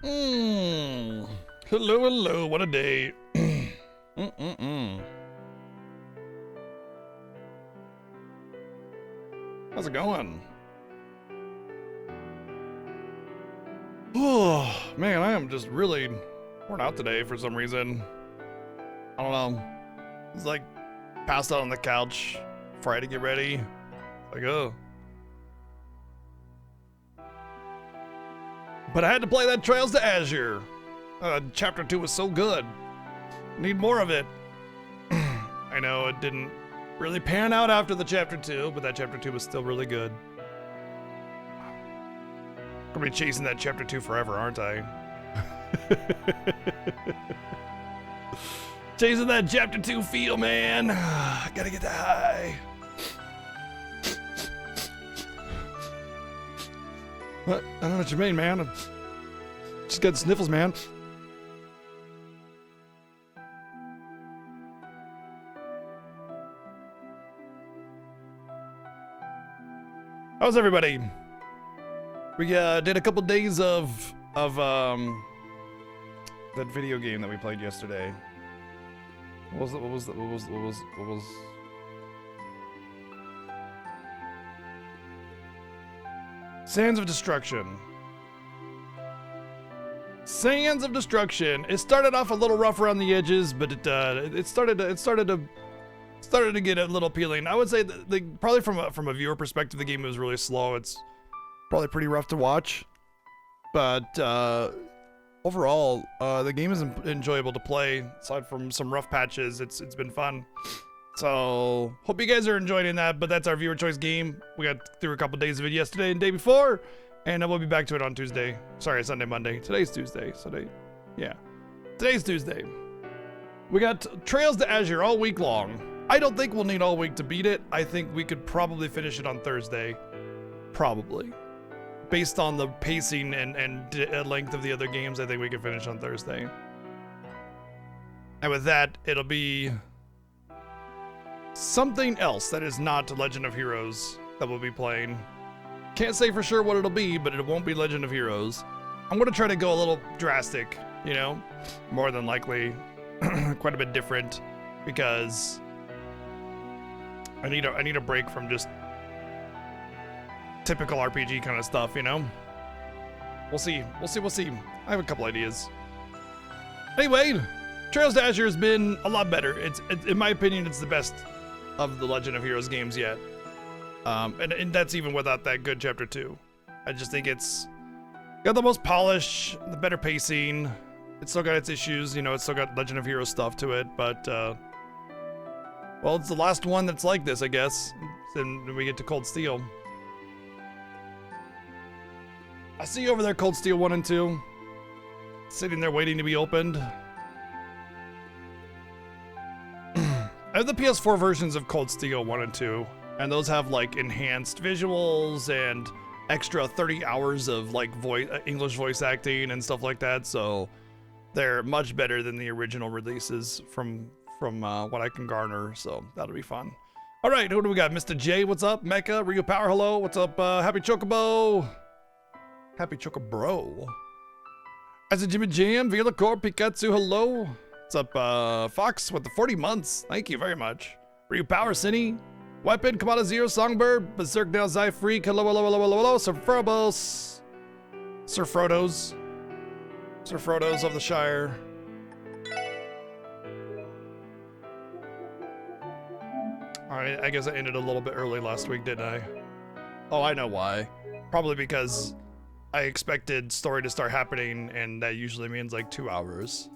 Hello, hello, what a day. How's it going? Oh, man, I am just really worn out today for some reason. I don't know. It's like passed out on the couch, Friday to get ready. Like, oh. But I had to play that Trails to Azure. Chapter 2 was so good. Need more of it. I know it didn't really pan out after the Chapter 2, but that Chapter 2 was still really good. I'm gonna be chasing that Chapter 2 forever, aren't I? Chasing that Chapter 2 feel, man. Gotta get that high. What? I don't know what you mean, man. I just got the sniffles, man. How's everybody? We did a couple days of that video game that we played yesterday. What was Sands of Destruction. Sands of Destruction. It started off a little rough around the edges, but it started to get a little appealing. I would say that probably from a viewer perspective, the game was really slow. It's probably pretty rough to watch, but overall, the game is enjoyable to play. Aside from some rough patches, it's been fun. So hope you guys are enjoying that. But that's our viewer choice game. We got through a couple days of it yesterday and the day before, and we'll be back to it on Tuesday. Sorry, Sunday, Monday. Today's Tuesday. Today's Tuesday. We got Trails to Azure all week long. I don't think we'll need all week to beat it. I think we could probably finish it on Thursday. Probably. Based on the pacing and length of the other games, I think we could finish on Thursday. And with that, it'll be something else that is not Legend of Heroes that we'll be playing. Can't say for sure what it'll be, but it won't be Legend of Heroes. I'm going to try to go a little drastic, you know? More than likely, quite a bit different, because I need a break from just typical RPG kind of stuff, you know? We'll see. I have a couple ideas. Anyway, Trails to Azure has been a lot better. It's in my opinion, it's the best of the Legend of Heroes games yet. And that's even without that good Chapter 2. I just think it's got the most polish, the better pacing. It's still got its issues, you know, it's still got Legend of Heroes stuff to it, but well, it's the last one that's like this, I guess. Then we get to Cold Steel. I see you over there, Cold Steel 1 and 2. Sitting there waiting to be opened. I have the PS4 versions of Cold Steel 1 and 2, and those have like enhanced visuals and extra 30 hours of like English voice acting and stuff like that, so they're much better than the original releases from what I can garner, so that'll be fun. All right, who do we got? Mr. J, what's up? Mecha, Rio Power, hello. What's up? Happy Chocobo. Happy Chocobro. As a Jimmy Jam, Vila Core, Pikachu, hello. What's up, Fox, with the 40 months? Thank you very much. Rio Power, Cine. Weapon, Kamada Zero, Songbird, Berserk Now, Zy Freak, hello, Sir Frobos. Sir Frodo's of the Shire. Alright, I guess I ended a little bit early last week, didn't I? Oh, I know why. Probably because I expected story to start happening, and that usually means like 2 hours.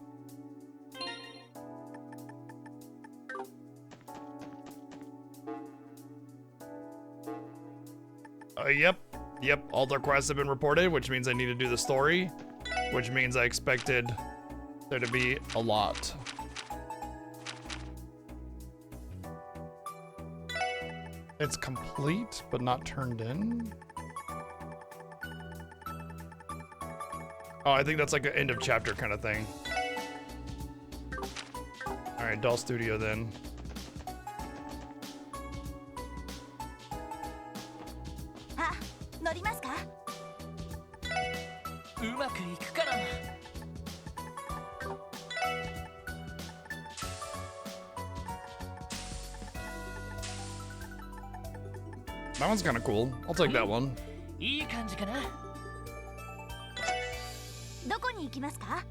Yep, all the requests have been reported, which means I need to do the story, which means I expected there to be a lot. It's complete, but not turned in. Oh, I think that's like an end of chapter kind of thing. All right, Doll Studio then. That one's kind of cool. I'll take that one. いい感じかな。どこに行きますか？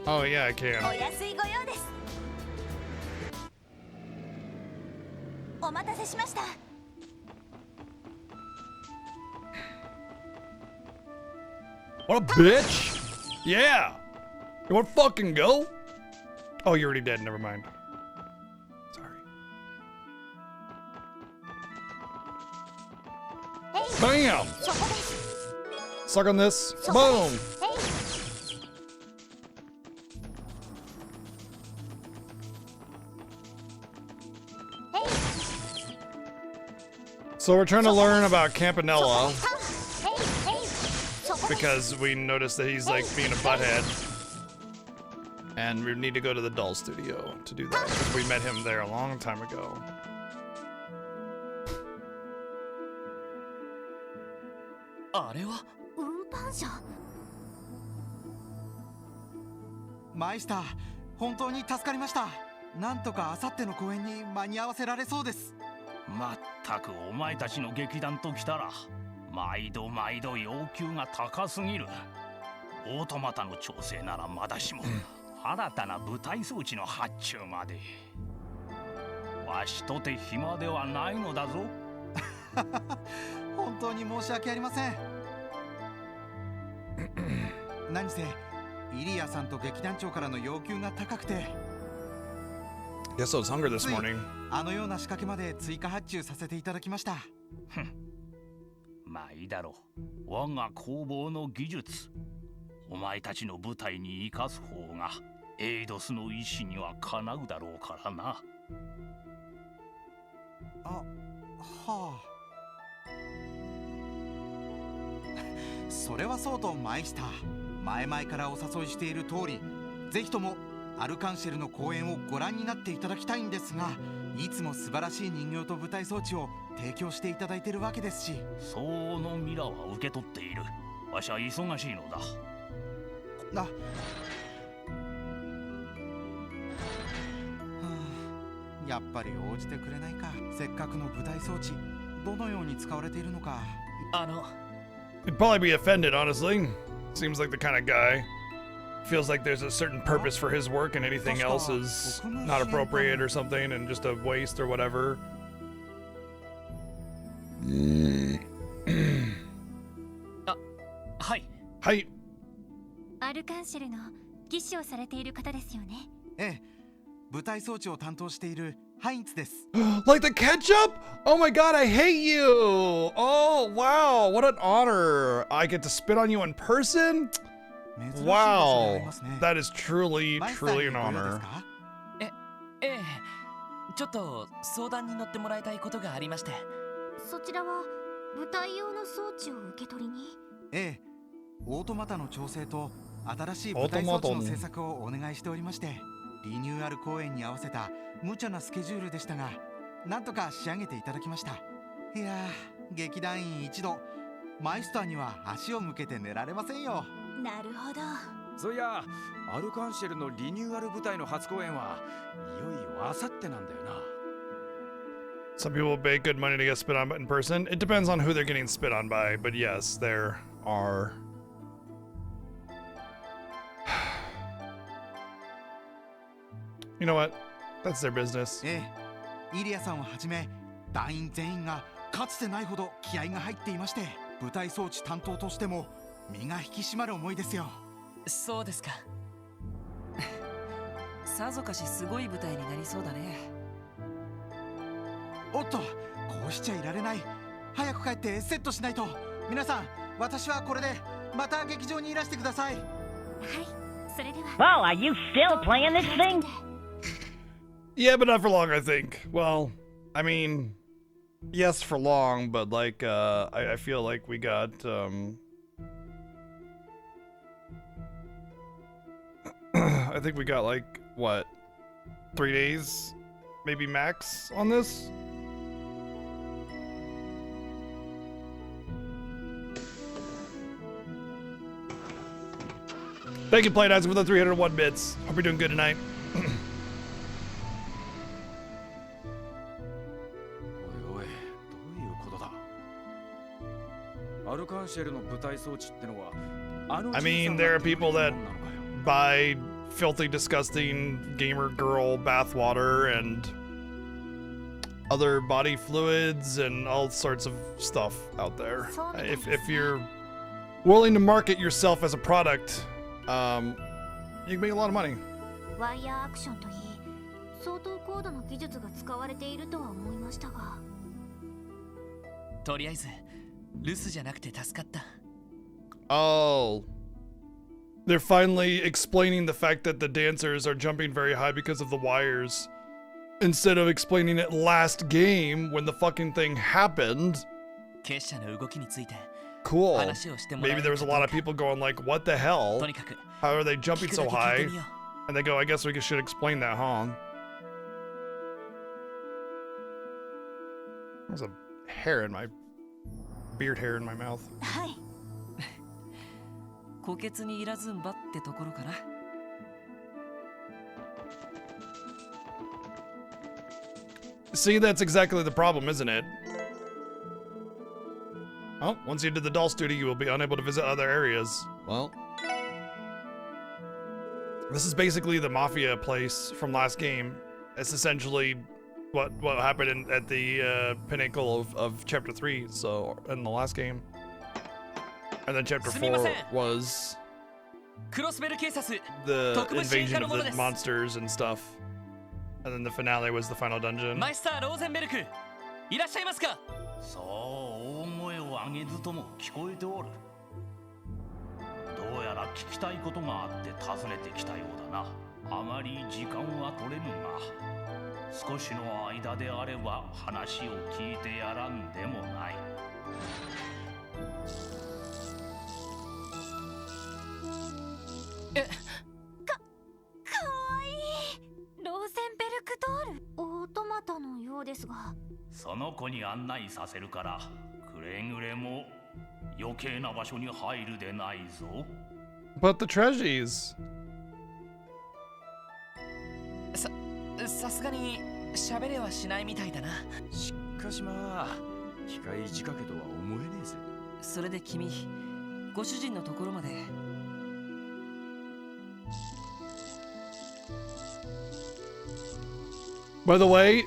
Oh yeah, I can. お安いご用です。お待たせしました。 What a bitch! Yeah! You wanna fucking go? Oh, you're already dead, never mind. Sorry. Bam! そこです。 Suck on this. そこ Boom! です。So we're trying to learn about Campanella へいへい。そこです。 because we noticed that he's like being a butthead. And we need to go to the doll studio to do that because we met him there a long time ago. あれは運搬車。マイスター、本当に助かりました。なんとか明後日の公演に間に合わせられそうです。まったくお前たちの劇団ときたら毎度毎度要求が高すぎる。オートマタの調整ならまだしも新たな舞台装置の発注までわしとて暇ではないのだぞ。本当に申し訳ありません。何せイリアさんと劇団長からの要求が高くて、 Guess I was hungry this つい morning. あのような仕掛けまで追加発注させていただきました。まあいいだろう。我が工房の技術お前たちの舞台に生かす方がエイドスの意志にはかなうだろうからな。あ、はあ。それはそうとマイスター、前々からお誘いしている通り、ぜひともアルカンシェルの公演をご覧になっていただきたいんですが、いつも素晴らしい人形と舞台装置を提供していただいているわけですし。そのミラは受け取っている。わしは忙しいのだ。あ、はあ、やっぱり応じてくれないか。せっかくの舞台装置、どのように使われているのか。He'd probably be offended, honestly. Seems like the kind of guy. Feels like there's a certain purpose for his work and anything else is not appropriate or something and just a waste or whatever. あ、はい。はい。アルカンシェルの技師をされている方ですよね。ええ、舞台装置を担当しているハインツです。Like the ketchup? Oh my god, I hate you! Oh wow, what an honor! I get to spit on you in person? Wow, that is truly, truly an honor. ええ、ちょっと相談に乗ってもらいたいことがありまして。そちらは舞台用の装置を受け取りに。ええ、オートマタの調整と新しい舞台装置の制作をお願いしておりまして、リニューアル公演に合わせた無茶なスケジュールでしたが、なんとか仕上げていただきました。いやー、劇団員一同、マイスターには足を向けて寝られませんよ。なるほど。そういや、アルカンシェルのリニューアル舞台の初公演はいよいよ明後日なんだよな。Some people pay good money to get spit on in person. It depends on who they're getting spit on by, but yes, there are. You know what? That's their business. ええ、イリアさんをはじめ団員全員がかつてないほど気合が入っていまして、舞台装置担当としても身が引き締まる思いですよ。そうですか。さぞかしすごい舞台になりそうだね。おっと、こうしちゃいられない。早く帰ってセットしないと。皆さん、私はこれでまた劇場にいらしてください。はい、それでは。 Well, are you still playing this thing? Yeah, but not for long, I think. Well, I mean, yes, for long, but like, I feel like we got, I think we got like, what, 3 days, maybe max on this? Thank you, Playdice, for the 301 bits. Hope you're doing good tonight. ンシェルの舞台装置ってのは I mean, there are people that buy filthy, disgusting gamer girl bathwater and other body fluids and all sorts of stuff out there. If you're willing to market yourself as a product, you can make a lot of money. ワイヤーアクションといい、相当高度な技術が使われているとは思いましたが。とりあえず留守じゃなくて助かった。Oh. They're finally explaining the fact that the dancers are jumping very high because of the wires. Instead of explaining it last game when the fucking thing happened. 結社の動きについて Cool. 話をしてもらえ Maybe る there was a lot of people going like, what the hell? とにかく How are they jumping 聞くだ so け聞い high? てみよう。 And they go, I guess we should explain that, huh? There's a hair in my... beard hair in my mouth. はい。虎穴にいらずんばってところかな。See, that's exactly the problem, isn't it? Oh, once you did the doll studio, you will be unable to visit other areas. Well... This is basically the mafia place from last game. It's essentially what happened at the pinnacle of Chapter 3, so in the last game. And then Chapter 4 was the invasion of the monsters and stuff. And then the finale was the final dungeon. マイスターローゼンベルク、いらっしゃいますか。そう大声を上げずとも聞こえておる。どうやら聞きたいことがあって訪ねてきたようだな。あまり時間は取れぬが、少しの間であれば話を聞いてやらんでもない。かわいい。ローゼンベルクドール。オートマタのようですが。その子に案内させるから、くれぐれも余計な場所に入るでないぞ。But the treasures. さすがに喋れはしないみたいだな。しかしまあ機械仕掛けとは思えねえぜ。それで君、ご主人のところまで。By the way,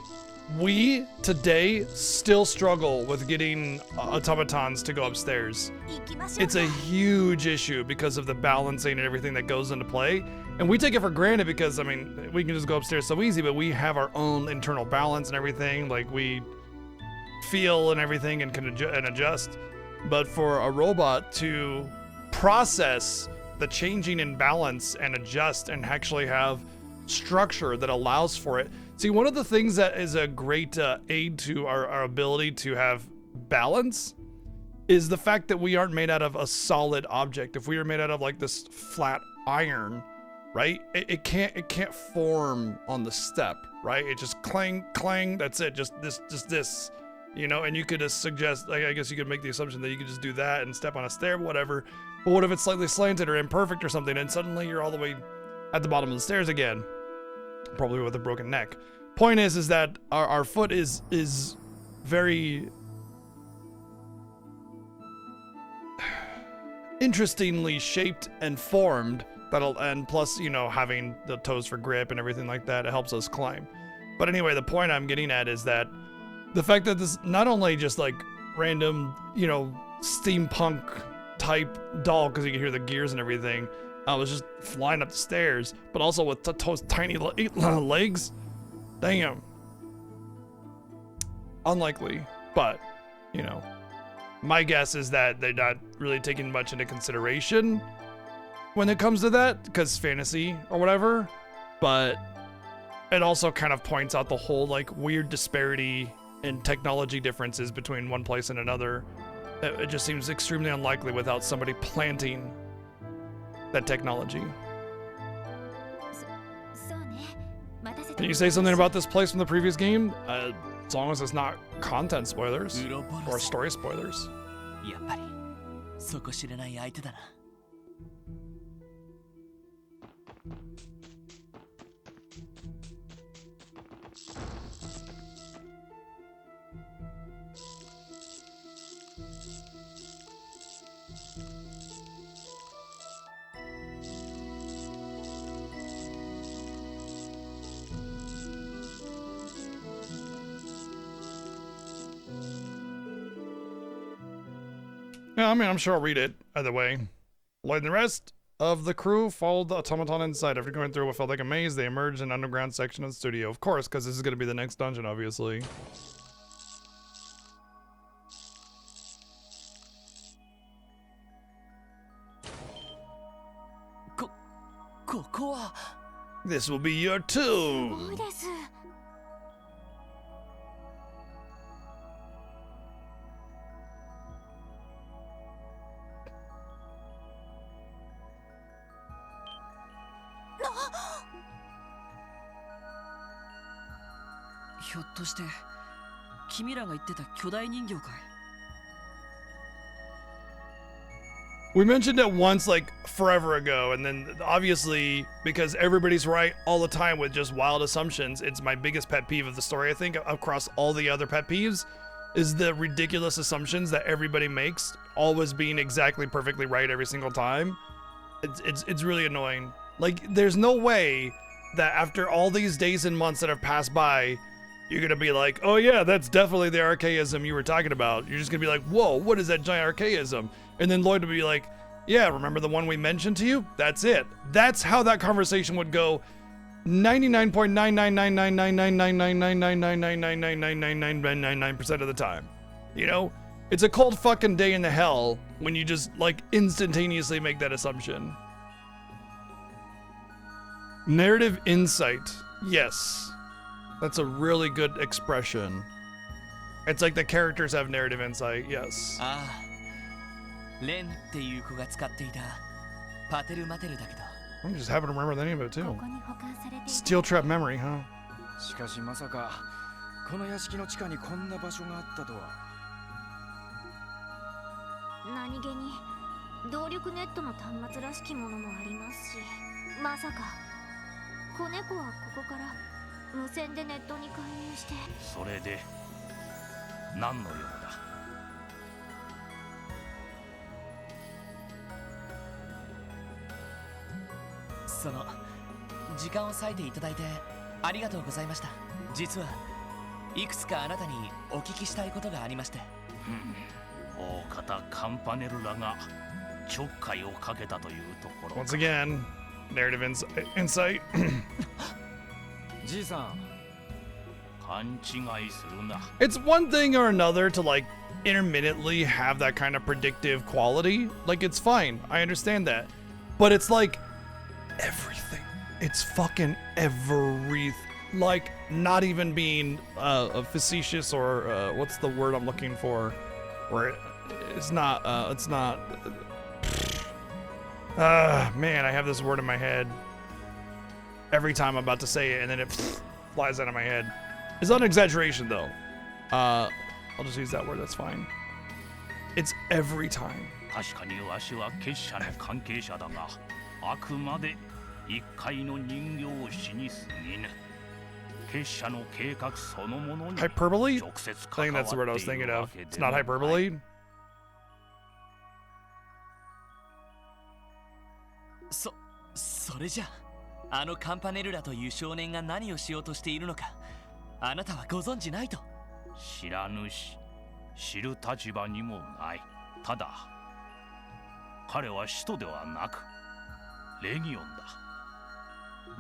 we today still struggle with getting automatons to go upstairs. 行きましょう。 It's a huge issue because of the balancing and everything that goes into play. And we take it for granted because, I mean, we can just go upstairs so easy, but we have our own internal balance and everything. Like, we feel and everything and can adjust. But for a robot to process the changing in balance and adjust and actually have structure that allows for it. See, one of the things that is a great aid to our ability to have balance is the fact that we aren't made out of a solid object. If we are made out of like this flat iron, right? It can't form on the step, right? It just clang, clang. That's it. Just this, you know. And you could just suggest, like, I guess you could make the assumption that you could just do that and step on a stair, whatever. But what if it's slightly slanted or imperfect or something, and suddenly you're all the way at the bottom of the stairs again, probably with a broken neck. Point is that our foot is very interestingly shaped and formed. And plus, you know, having the toes for grip and everything like that, it helps us climb. But anyway, the point I'm getting at is that the fact that this not only just like random, you know, steampunk type doll, because you can hear the gears and everything, was just flying up the stairs, but also with tiny legs. Damn. Unlikely, but, you know, my guess is that they're not really taking much into consideration when it comes to that, because fantasy or whatever, but it also kind of points out the whole like weird disparity in technology differences between one place and another. It just seems extremely unlikely without somebody planting that technology. Can you say something about this place from the previous game? As long as it's not content spoilers or story spoilers. やっぱり底知れない相手だな。Yeah, I mean, I'm sure I'll read it either way. Lloyd and the rest of the crew followed the automaton inside. After going through what felt like a maze, they emerged in an underground section of the studio. Of course, because this is going to be the next dungeon, obviously. This will be your すご tomb. いです。ひょっとして君らが言ってた巨大人形かい？ We mentioned it once, like, forever ago, and then obviously, because everybody's right all the time with just wild assumptions, it's my biggest pet peeve of the story, I think, across all the other pet peeves, is the ridiculous assumptions that everybody makes, always being exactly perfectly right every single time. It's really annoying. Like, there's no way that after all these days and months that have passed by, you're gonna be like, oh yeah, that's definitely the archaism you were talking about. You're just gonna be like, whoa, what is that giant archaism? And then Lloyd would be like, yeah, remember the one we mentioned to you? That's it. That's how that conversation would go 99.99999999999999999% of the time. You know? It's a cold fucking day in the hell when you just, like, instantaneously make that assumption. Narrative insight. Yes. That's a really good expression. It's like the characters have narrative insight, yes. ああ、レンっていう子が使っていたパテルマテルだけど。 I'm just happy to remember the name of it こ too. こに保管されていた Steel trap memory, huh? しかしまさかこの屋敷の地下にこんな場所があったとは。何気に動力ネットの端末らしきものもありますし、まさか子猫はここから無線でネットに介入して。それで何の用だ？その時間を割いていただいてありがとうございました。実はいくつかあなたにお聞きしたいことがありまして。大方カンパネルらがちょっかいをかけたというところ。 Once again, narrative insight. じいさん、勘違いするな。 It's one thing or another to, like, intermittently have that kind of predictive quality. Like, it's fine. I understand that. But it's like everything. It's fucking everything. Like, not even being facetious or what's the word I'm looking for? Where it's not, man, I have this word in my head every time I'm about to say it and then it flies out of my head. It's not an exaggeration though. I'll just use that word, that's fine. It's every time. 確かにわしは結社の関係者だが、あくまで一介の人形師に過ぎぬ。結社の計画そのものに Hyperbole? 直接 I 関 think わ that's the word I っ was てい thinking るわ of. け It's で not もない。 hyperbole. それじゃあのカンパネルラという少年が何をしようとしているのかあなたはご存じないと。知らぬし、知る立場にもない。ただ、彼は使徒ではなく、レギオンだ。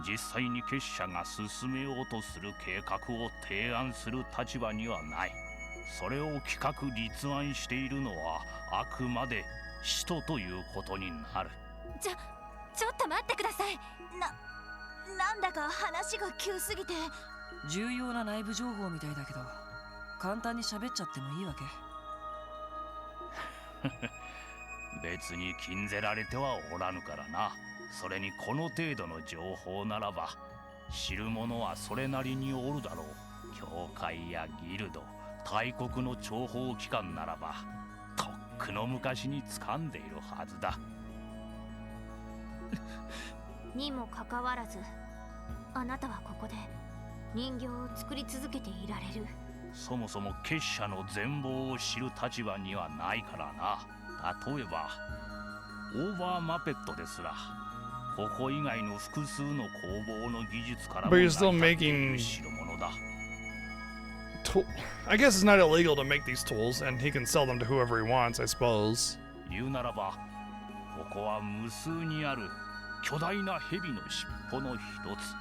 実際に結社が進めようとする計画を提案する立場にはない。それを企画立案しているのはあくまで使徒ということになる。ちょっと待ってください。なんだか話が急すぎて。重要な内部情報みたいだけど簡単に喋っちゃってもいいわけ？別に禁ぜられてはおらぬからな。それにこの程度の情報ならば知る者はそれなりにおるだろう。教会やギルド、大国の諜報機関ならばとっくの昔に掴んでいるはずだ。にもかかわらずあなたはここで人形を作り続けていられる。そもそも結社の全貌を知る立場にはないからな。例えばオーバーマペットですらここ以外の複数の工房の技術からも But you're still 成り立ってい making る代物だ。I guess it's not illegal to make these tools, and he can sell them to whoever he wants, I suppose. 言うならばここは無数にある巨大な蛇の尻尾の一つ。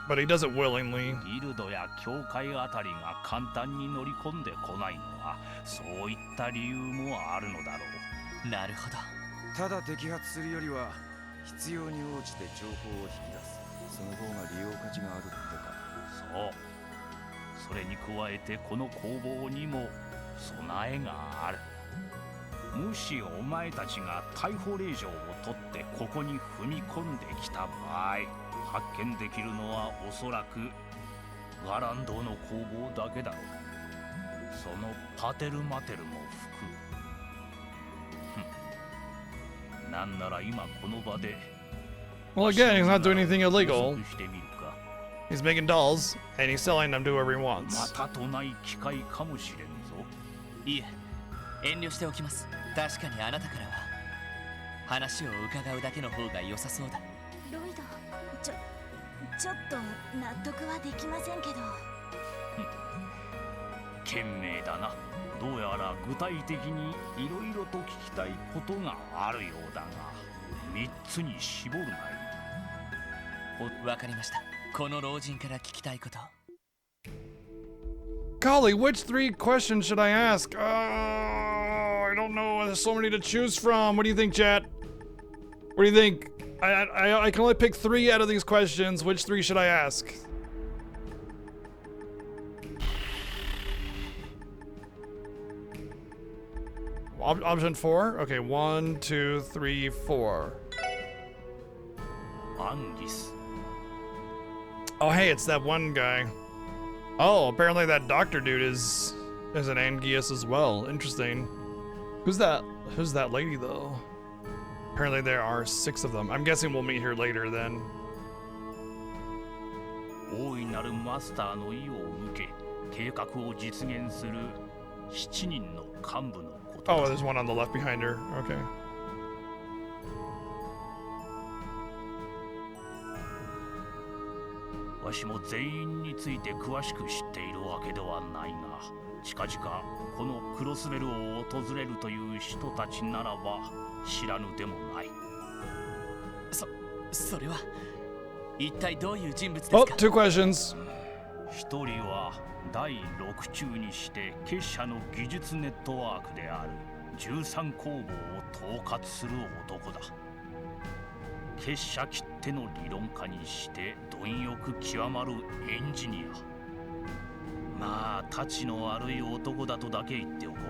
But he does it willingly. ギルドや教会あたりが簡単に乗り込んでこないのはそういった理由もあるのだろう。なるほど。ただ摘発するよりは必要に応じて情報を引き出す、その方が利用価値があるってか。そう。それに加えてこの工房にも備えがある。もしお前たちが逮捕令状を取ってここに踏み込んできた場合、発見できるのはおそらくガランドの工房だけだろう。そのパテルマテルも含む。なんなら今この場で Well, again, he's not doing anything illegal. 拘束してみるか。 He's making dolls, and he's selling them to whoever he ま wants. たとない機会かもしれんぞ。いえ、遠慮しておきます。確かにあなたからは話を伺うだけの方が良さそうだ。ロイド、ちょっと納得はできませんけど。賢明だな。どうやら具体的にいろいろと聞きたいことがあるようだが、3つに絞るがいい。わかりました。この老人から聞きたいこと。Golly, which 3 questions should I ask? I don't know. There's so many to choose from. What do you think, chat? What do you think? I can only pick 3 out of these questions. Which 3 should I ask? Option 4? Okay, 1, 2, 3, 4. アンギス。 Oh, hey, it's that one guy. Oh, apparently that doctor dude is an Anguius as well. Interesting. Who's that lady though? Apparently there are 6 of them. I'm guessing we'll meet her later then. 大いなるマスターの意を受け、計画を実現する7人の幹部のことだ。 Oh, there's one on the left behind her. Okay. わしも全員について詳しく知っているわけではないが、近々このクロスベルを訪れるという人たちならば知らぬでもない。それは一体どういう人物です Oh, か？ 2 questions. 一人は第6中にして結社の技術ネットワークである13工房を統括する男だ。結社きっての理論家にして貪欲極まるエンジニア。まあたちの悪い男だとだけ言っておこう。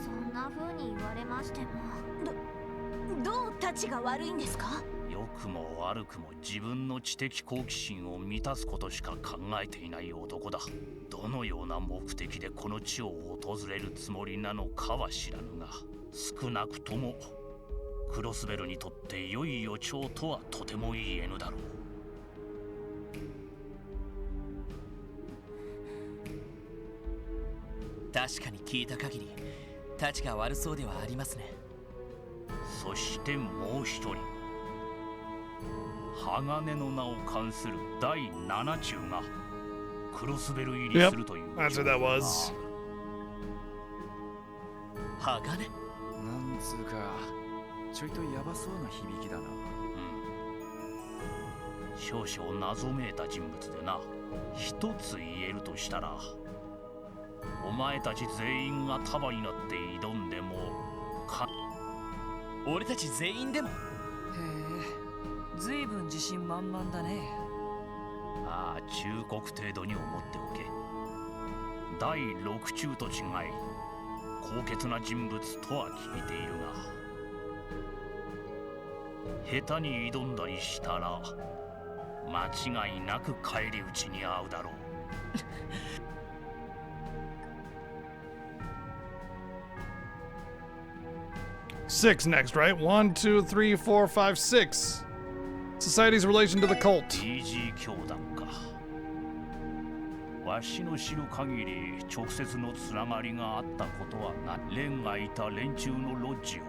そんな風に言われましても、どうたちが悪いんですか？良くも悪くも自分の知的好奇心を満たすことしか考えていない男だ。どのような目的でこの地を訪れるつもりなのかは知らぬが、少なくともクロスベルにとって良い予兆とはとても言えぬだろう。確かに聞いた限り、たちが悪そうではありますね。そしてもう一人、鋼の名を冠する第7中がクロスベル入りするという。Yep, that's what that was. 鋼？なんつうかちょいとヤバそうな響きだな。少々謎めいた人物でな。一つ言えるとしたら、お前たち全員が束になって挑んでも俺たち全員でも？へえ、ずいぶん自信満々だね。ああ、忠告程度に思っておけ。第6中と違い高潔な人物とは聞いているが、下手に挑んだりしたら間違いなく返り討ちに遭うだろう。6 next, right? 1, 2, 3, 4, 5, 6. Society's relation to the cult. DG 教団か。わしの知る限り直接のつながりがあったことはない。レンがいた連中のロッジを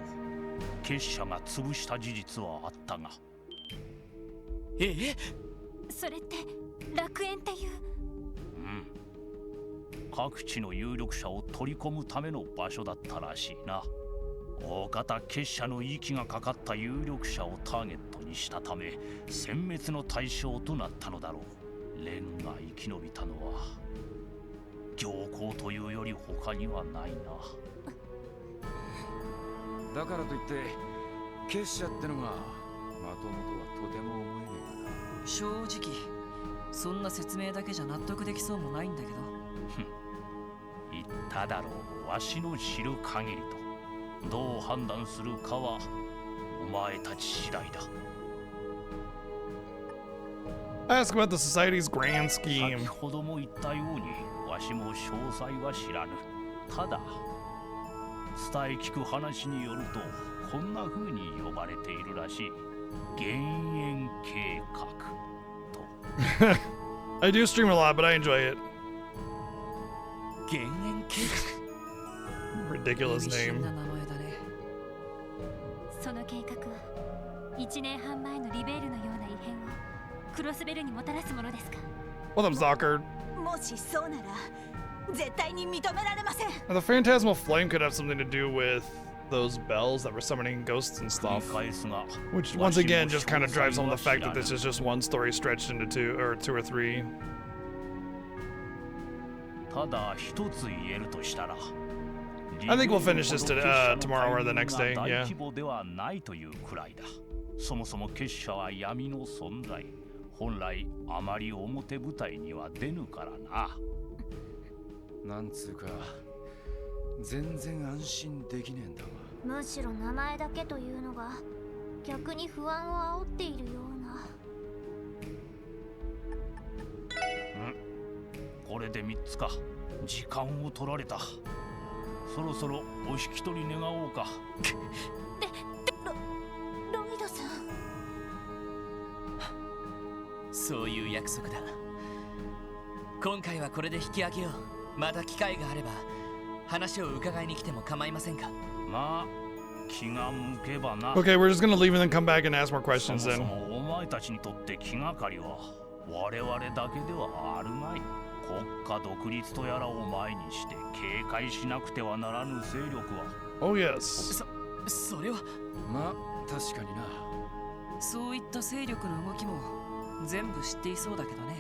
結社が潰した事実はあったが。それって楽園っていう？各地の有力者を取り込むための場所だったらしいな。大方結社の息がかかった有力者をターゲットにしたため殲滅の対象となったのだろう。レンが生き延びたのは行幸というより他にはないな。だからといって結社ってのがまともとはとても思えねえがな。正直そんな説明だけじゃ納得できそうもないんだけど。言っただろう、わしの知る限りと。どう判断するかはお前たち次第だ。 Ask about the society's grand 先 scheme. ほども言ったようにわしも詳細は知らぬ。ただ伝え聞く話によるとこんな風に呼ばれているらしい。減塩計画と。I do stream a lot, but I enjoy it. 減塩計 Ridiculous 意味深 name. な名前だね。その計画は1年半前のリベールのような異変をクロスベルにもたらすものですか。 Well, I'm Zocker. もしそうなら絶対に認められません。 The phantasmal flame could have something to do with those bells that were summoning ghosts and 繰り stuff. 返すが Which once again just kind of drives home the fact that this is just one story stretched into two or three. ただ一つ言えるとしたら I think we'll finish this tomorrow or the next day, 大 yeah. 規模ではないというくらいだ。そもそも結社は闇の存在。本来あまり表舞台には出ぬからな。なんつうか全然安心できねえんだわ。むしろ名前だけというのが逆に不安を煽っているような。これで3つか。時間を取られた。そろそろお引き取り願おうか。ロイドさん。そういう約束だ。今回はこれで引き上げよう。また機会があれば話を伺いに来ても構いませんか。まあ気が向けばな。 Okay, we're just gonna leave and then come back and ask more そ questions もそ then. もお前たちにとって気がかりは我々だけではあるまい。国家独立とやらを前にして警戒しなくてはならぬ勢力は Oh yes. それはまあ確かにな。そういった勢力の動きも全部知っていそうだけどね。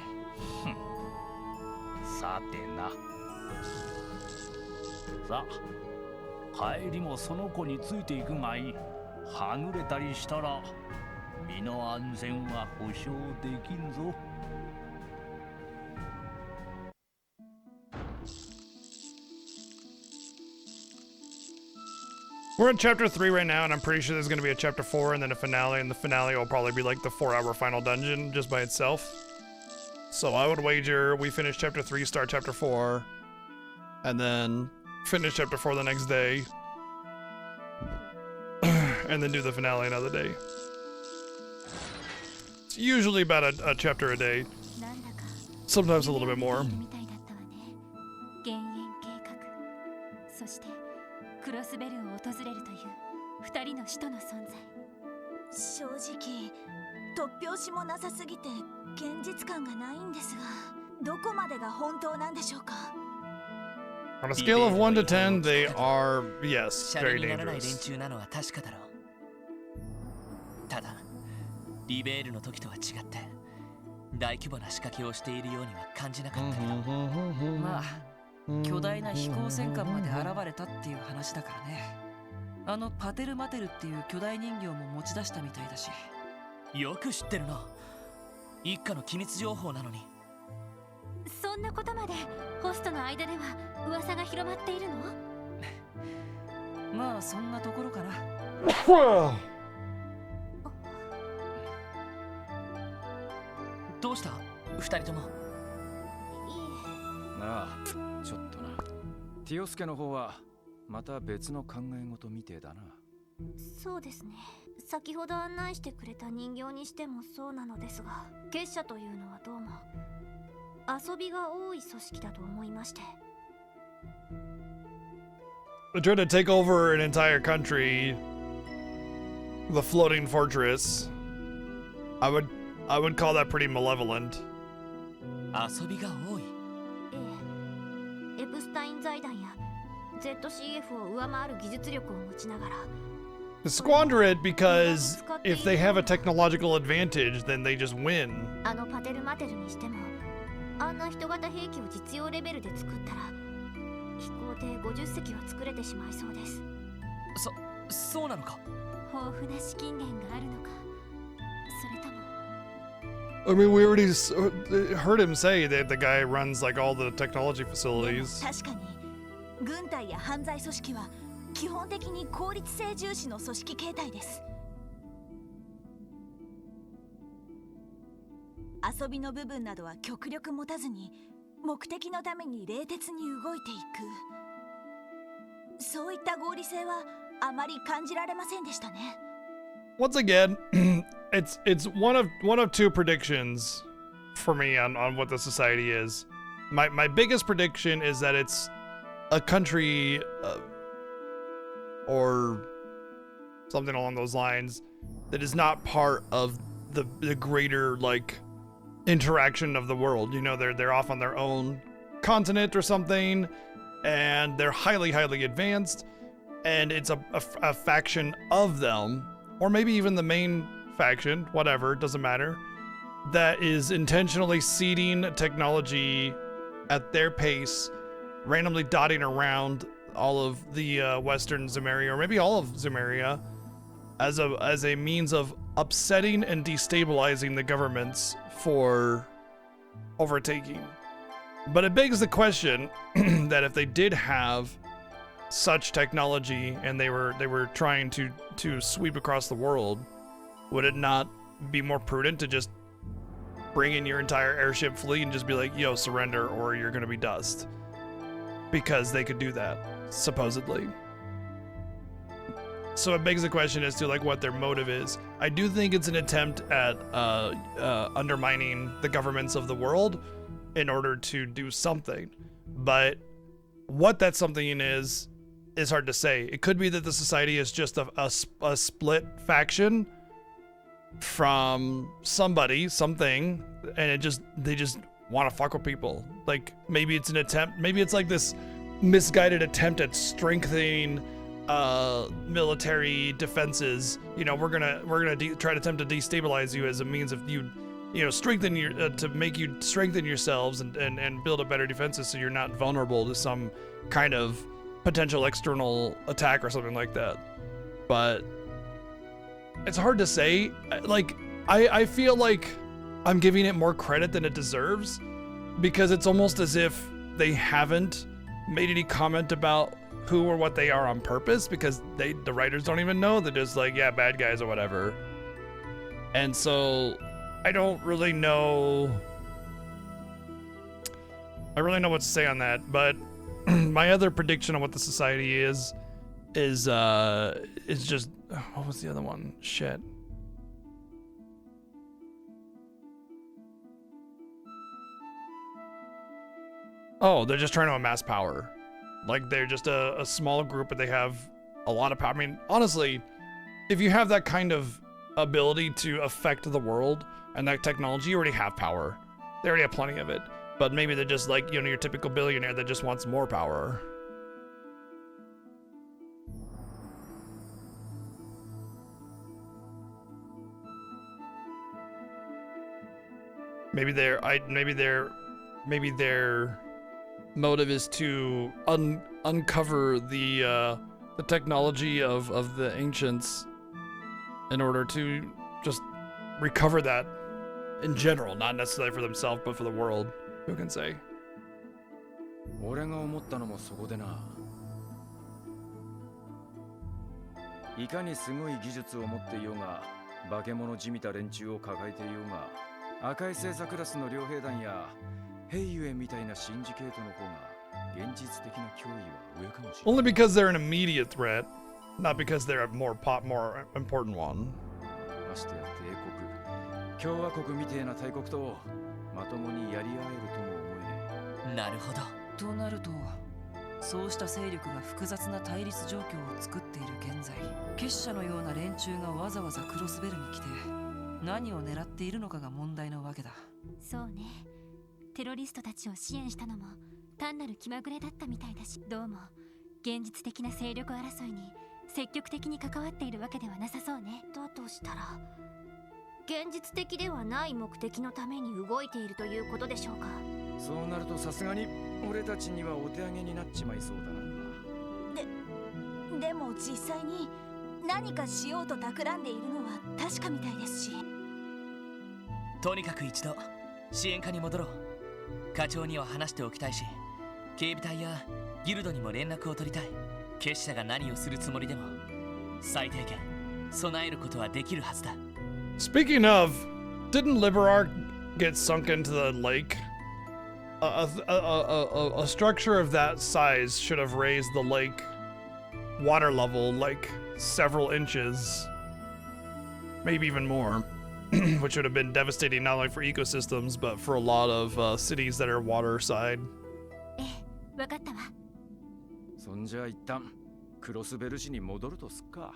さてな。さあ帰りもその子についていくがいい。はぐれたりしたら身の安全は保証できんぞ。We're in chapter 3 right now, and I'm pretty sure there's gonna be a chapter 4 and then a finale, and the finale will probably be like the 4-hour final dungeon just by itself. So I would wager we finish chapter 3, start chapter 4, and then finish chapter 4 the next day, and then do the finale another day. It's usually about a chapter a day, なんだか sometimes a little bit more. みたいだったわね。減塩計画。そしてクロスベルを訪れるという二人の使徒の存在。正直突拍子もなさすぎて現実感がないんですが、どこまでが本当なんでしょうか。 On a scale of 1 to 10, they are, yes, シャ very レにならない連 dangerous. 中なのは確かだろう。ただリベールの時とは違って大規模な仕掛けをしているようには感じなかったけど、まあ巨大な飛行戦艦まで現れたっていう話だからね。あのパテルマテルっていう巨大人形も持ち出したみたいだし。よく知ってるな。一家の機密情報なのに。そんなことまでホストの間では噂が広まっているの？まあそんなところかな。どうした二人とも。なあちょっとな。ティオスケの方はまた別の考え事みてえだな。そうですね。先ほど案内してくれた人形にしてもそうなのですが、結社というのはどうも遊びが多い組織だと思いまして。 They tried to take over an entire country, the floating fortress. I would call that pretty malevolent. 遊びが多い。ええ、エプスタイン財団や ZCF を上回る技術力を持ちながら Squander it because if they have a technological advantage, then they just win. あのパテルマテルにしてもあんな人型兵器を実用レベルで作ったら飛行艇50隻は作れてしまいそうです。そうなのか。豊富な資金源があるのか、それとも I mean, we already heard him say that the guy runs like all the technology でも facilities. 確かに軍隊や犯罪組織は基本的に効率性重視の組織形態です。遊びの部分などは極力持たずに目的のために冷徹に動いていく、そういった合理性はあまり感じられませんでしたね。Once again, it's one of two predictions for me on what the society is. My biggest prediction is that it's a country or something along those lines that is not part of the greater like interaction of the world. You know, they're off on their own continent or something, and they're highly advanced, and it's a faction of them, or maybe even the main faction, whatever, doesn't matter, that is intentionally seeding technology at their pace, randomly dotting around all of the Western Zemeria, or maybe all of Zemeria, as a means of upsetting and destabilizing the governments for overtaking. But it begs the question that if they did have such technology and they were trying to sweep across the world, would it not be more prudent to just bring in your entire airship fleet and just be like, yo, surrender or you're gonna be dust? Because they could do that, supposedly. So it begs the question as to like what their motive is. I do think it's an attempt at undermining the governments of the world in order to do something, but what that something is hard to say. It could be that the society is just a split faction from somebody, something, and they just want to fuck with people. Like maybe it's an attempt, maybe it's like this misguided attempt at strengthening military defenses. You know, we're gonna try to attempt to destabilize you as a means of you know, strengthen your to make you strengthen yourselves and build up better defenses so you're not vulnerable to some kind of potential external attack or something like that. But it's hard to say. Like I feel like I'm giving it more credit than it deserves, because it's almost as if they haven't made any comment about who or what they are on purpose, because the writers don't even know. They're just like, yeah, bad guys or whatever. And so I don't really know. I really know what to say on that, but my other prediction on what the society is just, what was the other one? Shit. Oh, they're just trying to amass power. Like they're just a small group, but they have a lot of power. I mean, honestly, if you have that kind of ability to affect the world and that technology, you already have power. They already have plenty of it. But maybe they're just like, you know, your typical billionaire that just wants more power. Maybe their motive is to uncover the technology of the ancients in order to just recover that in general, not necessarily for themselves, but for the world. Who can say? 俺が思ったのもそこでな。いかにすごい技術を持っていようが、化け物じみた連中を抱えていようが、赤い星座クラスの両兵団や兵ゆえみたいなシンジケートの方が現実的な脅威は上かもしれない。 Only because they're an immediate threat, not because they're a more important one. ましてや帝国、共和国みてえな大国とまともにやり合えるとも思えねえ。なるほど。となると、そうした勢力が複雑な対立状況を作っている現在、結社のような連中がわざわざクロスベルに来て何を狙っているのかが問題なわけだ。そうね。テロリストたちを支援したのも単なる気まぐれだったみたいだし、どうも現実的な勢力争いに積極的に関わっているわけではなさそうね。だとしたら現実的ではない目的のために動いているということでしょうか。そうなるとさすがに俺たちにはお手上げになっちまいそうだな。でも実際に何かしようと企んでいるのは確かみたいですし。とにかく一度支援課に戻ろう。課長には話しておきたいし、警備隊やギルドにも連絡を取りたい。結社が何をするつもりでも最低限備えることはできるはずだ。 Speaking of, didn't Liberark get sunk into the lake? A structure of that size should have raised the lake water level like several inches, maybe even more, which would have been devastating not only for ecosystems but for a lot of cities that are waterside. ええ、わかったわ。そんじゃ一旦クロスベル市に戻るとすっか。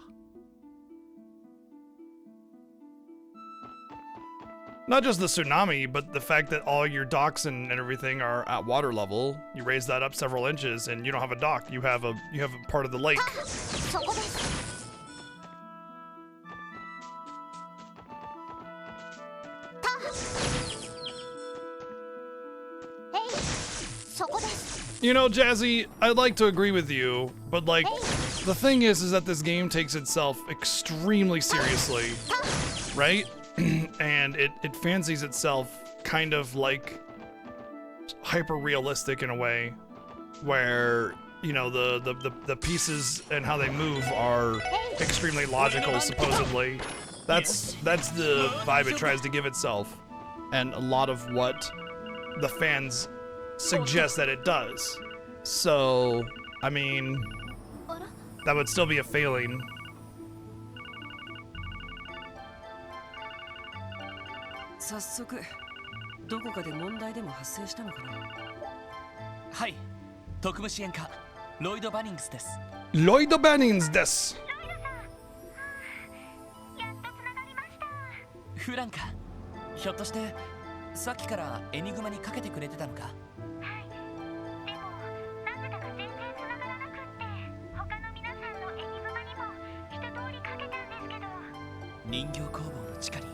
Not just the tsunami, but the fact that all your docks and everything are at water level. You raise that up several inches, and you don't have a dock. You have a part of the lake. そこです。えい、そこです。 You know, Jazzy, I'd like to agree with you, but like, the thing is that this game takes itself extremely seriously, right? And it fancies itself kind of like hyper realistic in a way where, you know, the pieces and how they move are extremely logical, supposedly. That's the vibe it tries to give itself, and a lot of what the fans suggest that it does. So, I mean, that would still be a failing. 早速どこかで問題でも発生したのかな。はい、特務支援課ロイド・バニングスです。 Lloyd Bannings des. フランカ、ひょっとしてさっきからエニグマにかけてくれてたのか。人形工房の地下に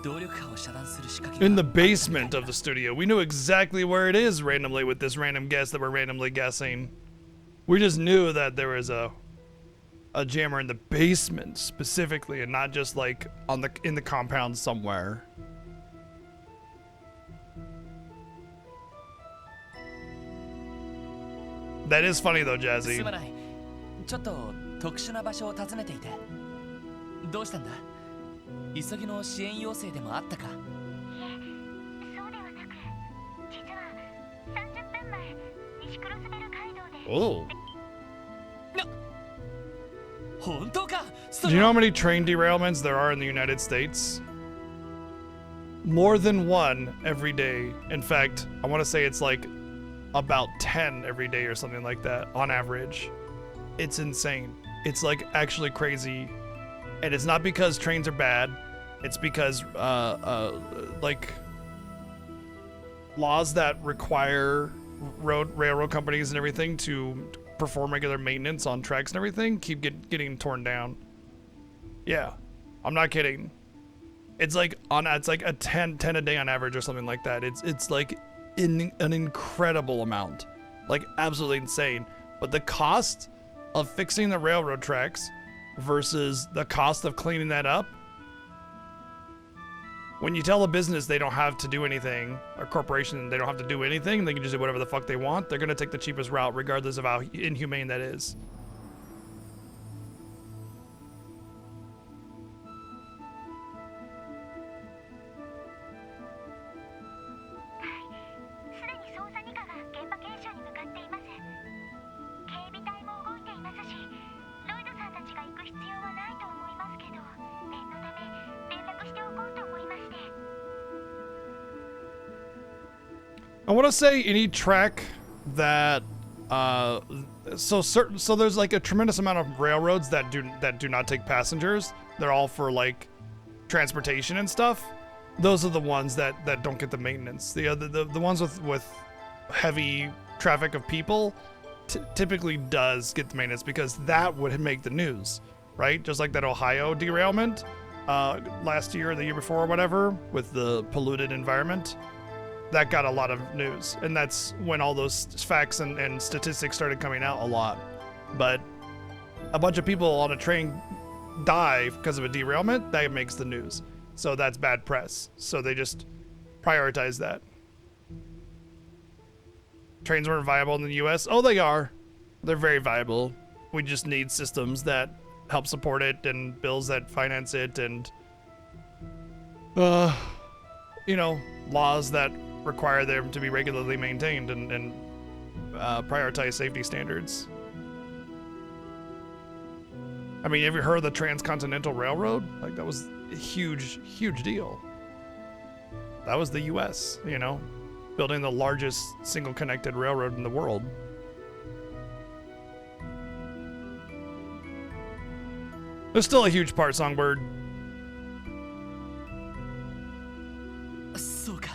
動力波を遮断する仕掛けが In the basement of the studio. We knew exactly where it is randomly with this random guess that we're randomly guessing. We just knew that there was a jammer in the basement specifically, and not just like in the compound somewhere. That is funny though, す Jazzy. まない。ちょっと特殊な場所を訪ねていて。どうしたんだ？急ぎの支援要請でもあったか？いえ、そうではなく、実は30分前、西クロスベル街道で。Oh. 本当か？ Do you know how many train derailments there are in the United States? More than one every day. In fact, I want to say it's like about 10 every day or something like that on average. It's insane. It's like actually crazy. And it's not because trains are bad. It's because like laws that require railroad companies and everything to perform regular maintenance on tracks and everything keep getting torn down. Yeah, I'm not kidding. It's like a 10 a day on average or something like that. It's like an incredible amount, like absolutely insane. But the cost of fixing the railroad tracks versus the cost of cleaning that up. When you tell a business they don't have to do anything, or corporation they don't have to do anything, they can just do whatever the fuck they want, they're gonna take the cheapest route regardless of how inhumane that is. I want to say any track that so there's like a tremendous amount of railroads that do not take passengers. They're all for like transportation and stuff. Those are the ones that don't get the maintenance. The ones with heavy traffic of people, typically does get the maintenance because that would make the news, right? Just like that Ohio derailment last year or the year before or whatever with the polluted environment. That got a lot of news, and that's when all those facts and statistics started coming out a lot. But a bunch of people on a train die because of a derailment, that makes the news. So that's bad press. So they just prioritize that. Trains weren't viable in the US. Oh, they are. They're very viable. We just need systems that help support it and bills that finance it and, you know, laws that require them to be regularly maintained and prioritize safety standards. I mean, have you heard of the Transcontinental Railroad? Like, that was a huge, huge deal. That was the US, you know, building the largest single connected railroad in the world. There's still a huge part, Songbird. そうか。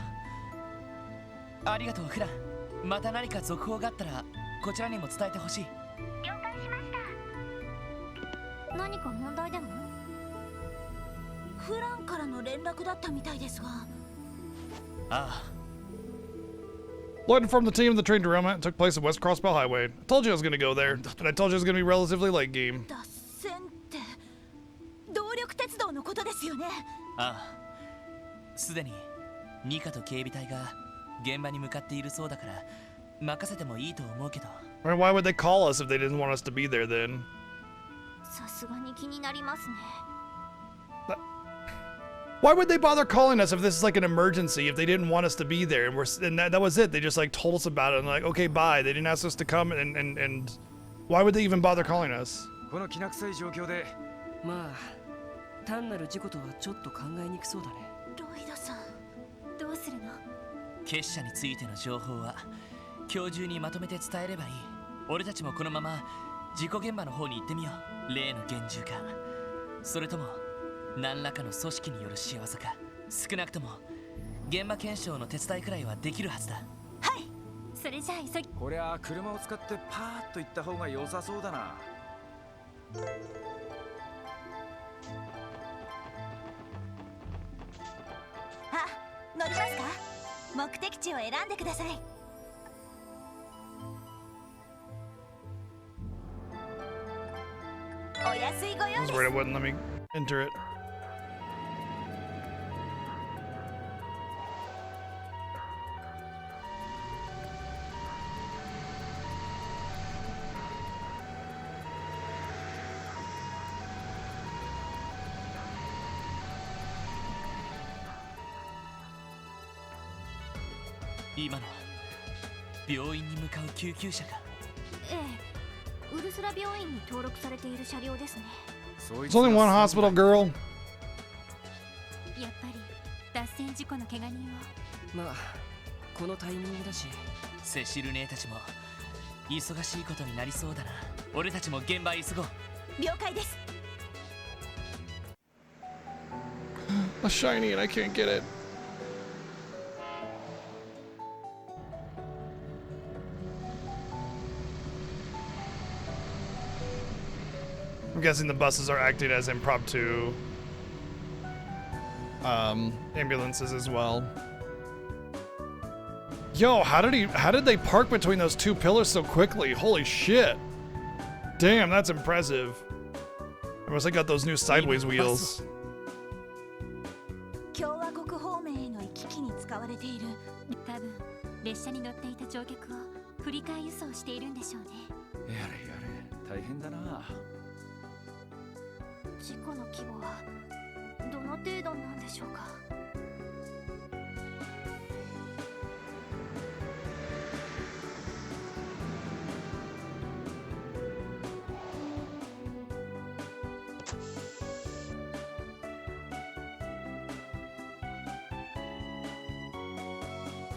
ありがとうフラン。また何か続報があったらこちらにも伝えてほしい。了解しました。何か問題でも？フランからの連絡だったみたいですが。ああ。Lloyd informed the team the train derailment took place at West Crossbell Highway. I told you I was going to go there, and I told you it was going to be relatively late game. 脱線って動力鉄道のことですよね。ああ。すでにニカと警備隊が現場に向かっているそうだから任せてもいいと思うけど。I mean, why would they call us if they didn't want us to be there then? さすがに気になりますね。Why would they bother calling us if this is like an emergency? If they didn't want us to be there, and that was it. They just like told us about it and like, okay, bye. They didn't ask us to come, and why would they even bother calling us? このきな臭い状況でまあ単なる事故とはちょっと考えにくそうだね。ロイドさん、どうするの？結社についての情報は今日中にまとめて伝えればいい。俺たちもこのまま事故現場の方に行ってみよう。例の厳重化、それとも何らかの組織による仕業か。少なくとも現場検証の手伝いくらいはできるはずだ。はい。それじゃあ急ぎ。こりゃ車を使ってパーッと行った方が良さそうだな。あ、乗りますか？目的地を選んでください。お安いご I 用 was で worried it す。 wouldn't let me enter it. .今のは病院に向かう救急車か。ええ、ウルスラ病院に登録されている車両ですね。そい There's つが only one hospital, girl. やっぱり脱線事故の怪我人を。まあこのタイミングだし。セシル姉たちも忙しいことになりそうだな。俺たちも現場へ急ごう。了解です。A shiny and I can't get it. I'm guessing the buses are acting as impromptu ambulances as well. Yo, how did they park between those two pillars so quickly? Holy shit. Damn, that's impressive. I must have got those new sideways wheels. 共和国方面への行き来に使われている。多分列車に乗っていた乗客を振り替え輸送しているんでしょうね。やれやれ大変だな。事故の規模はどの程度なんでしょうか。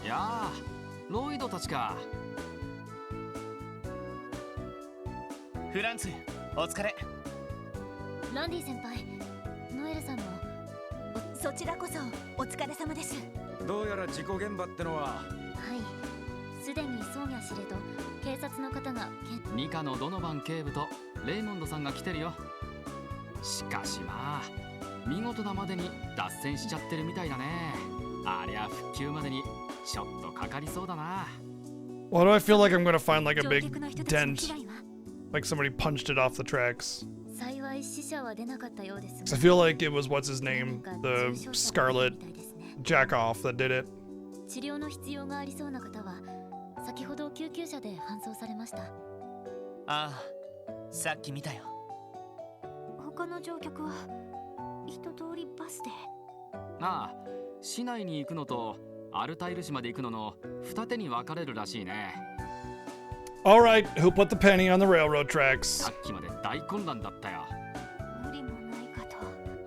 やあ、ロイドたちか。フランツ、お疲れ。ランディ先輩、ノエルさんも。そちらこそお疲れ様です。どうやら事故現場ってのは。はい、すでにそうにゃしれと警察の方がニカのドノバン警部とレイモンドさんが来てるよ。しかしまあ見事なまでに脱線しちゃってるみたいだね。ありゃ復旧までにちょっとかかりそうだな。 Why do I feel like I'm gonna find like a big dent? Like somebody punched it off the tracks. 幸い死者は出なかったようです I feel like it was what's his name? The Scarlet Jackoff that did it. 治療の必要がありそうな方は先ほど救急車で搬送されました。ああ、さっき見たよ。他の乗客は一通りバスで。ああ、市内に行くのとアルタイル市まで行くのの二手に分かれるらしいね。 Alright, who put the penny on the railroad さ tracks? っきまで大混乱だったよ。無理もないかと。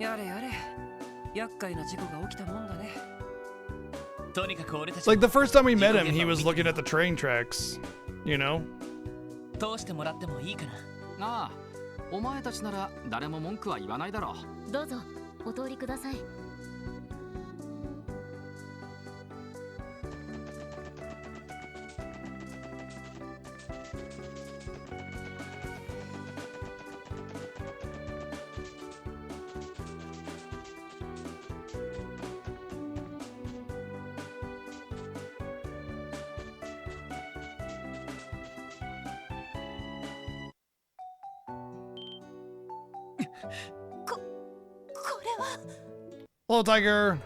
やれやれ、厄介な事故が起きたもんだね。とにかく俺た It's ち like the first time we met him, he was looking at the train tracks. You know? 通してもらってもいいかな。ああ、お前たちなら誰も文句は言わないだろう。どうぞお通りください。これは Hello, Tiger.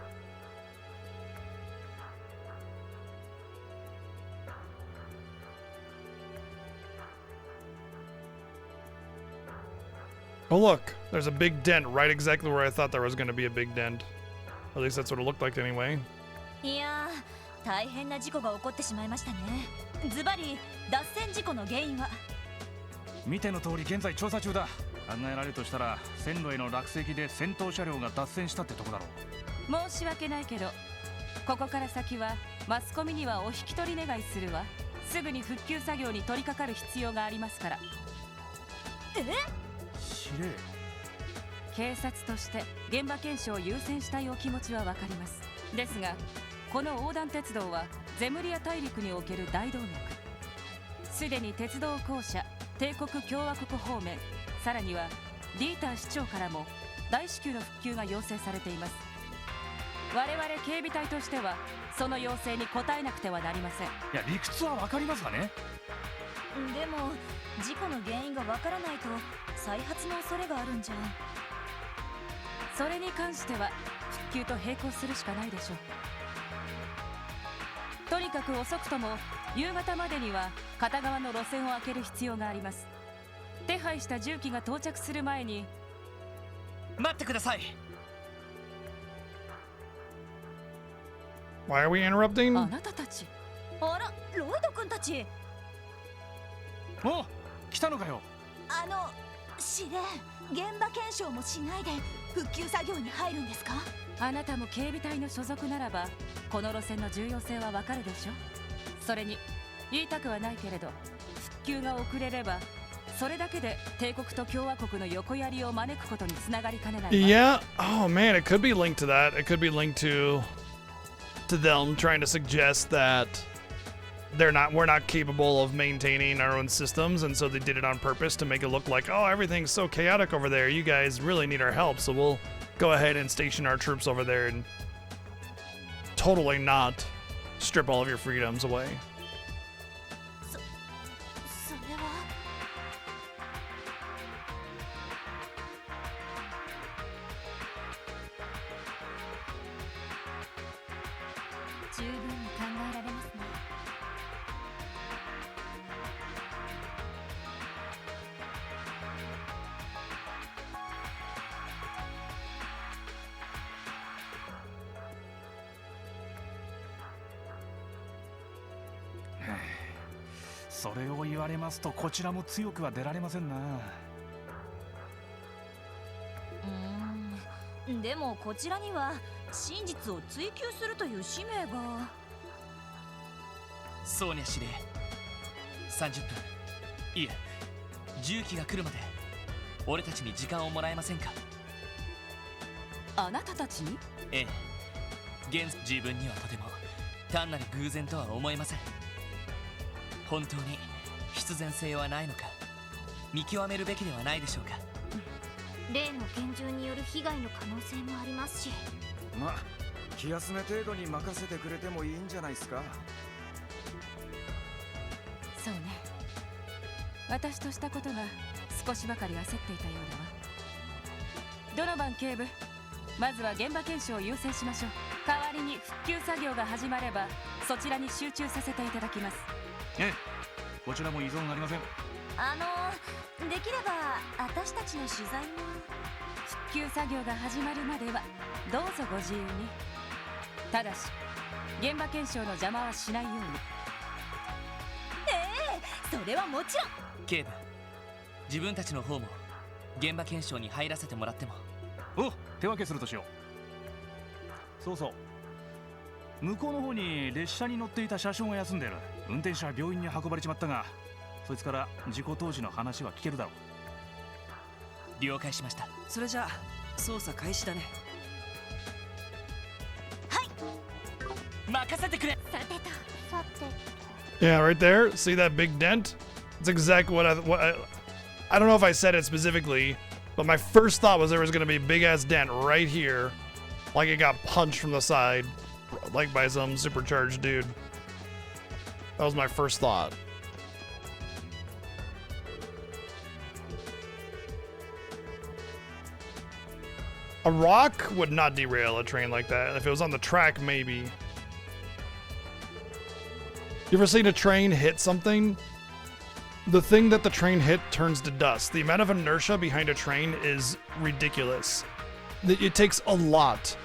Oh, look. There's a big dent right exactly where I thought there was going to be a big dent. At least that's what it looked like anyway. いやー、大変な事故が起こってしまいましたね。ズバリ脱線事故の原因は？見ての通り現在調査中だ。考えられるとしたら線路への落石で先頭車両が脱線したってとこだろう。申し訳ないけど、ここから先はマスコミにはお引き取り願いするわ。すぐに復旧作業に取り掛かる必要がありますから。司令、警察として現場検証を優先したいお気持ちはわかります。ですが、この横断鉄道はゼムリア大陸における大動脈。すでに鉄道公社、帝国共和国方面、さらにはディーター市長からも大至急の復旧が要請されています。我々警備隊としてはその要請に応えなくてはなりません。いや理屈はわかりますがね。でも事故の原因がわからないと再発の恐れがあるんじゃ。それに関しては復旧と並行するしかないでしょう。とにかく遅くとも夕方までには片側の路線を開ける必要があります。手配した重機が到着する前に。待ってください。 Why are we interrupting? あなたたち。あら、ロイド君たち。お、来たのかよ。司令、現場検証もしないで復旧作業に入るんですか？あなたも警備隊の所属ならばこの路線の重要性はわかるでしょ。それに言いたくはないけれど、復旧が遅れればそれだけで帝国と共和国の横やりを招くことにつながりかねないわ。 Yeah. Oh man, it could be linked to that. It could be linked to them trying to suggest that we're not capable of maintaining our own systems, and so they did it on purpose to make it look like, oh, everything's so chaotic over there. You guys really need our help, so we'll go ahead and station our troops over there and totally not strip all of your freedoms away. それは十分に考えられますね。それを言われますとこちらも強くは出られませんな。でもこちらには真実を追求するという使命が。そうにゃ司令、30分、いえ重機が来るまで俺たちに時間をもらえませんか？あなたたちに？ええ、自分にはとても単なる偶然とは思えません。本当に必然性はないのか見極めるべきではないでしょうか。例の拳銃による被害の可能性もありますし、まあ気休め程度に任せてくれてもいいんじゃないですか。そうね。私としたことが少しばかり焦っていたようだわ。ドノバン警部、まずは現場検証を優先しましょう。代わりに復旧作業が始まればそちらに集中させていただきます。ええ、こちらも異存ありません。できれば私たちの取材も。復旧作業が始まるまではどうぞご自由に。ただし現場検証の邪魔はしないように。それはもちろん。警部、自分たちの方も現場検証に入らせてもらっても。お、手分けするとしよう。そうそう、向こうの方に列車に乗っていた車掌が休んでる。運転手は病院に運ばれちまったが、そいつから事故当時の話は聞けるだろう。了解しました。それじゃあ捜査開始だね。任せてくれ。さてと、さて。 Yeah, right there. See that big dent? It's exactly what I don't know if I said it specifically, but my first thought was there was gonna be a big ass dent right here, like it got punched from the side, like by some supercharged dude. That was my first thought. A rock would not derail a train like that. If it was on the track, maybe. You ever seen a train hit something? The thing that the train hit turns to dust. The amount of inertia behind a train is ridiculous. It takes a lot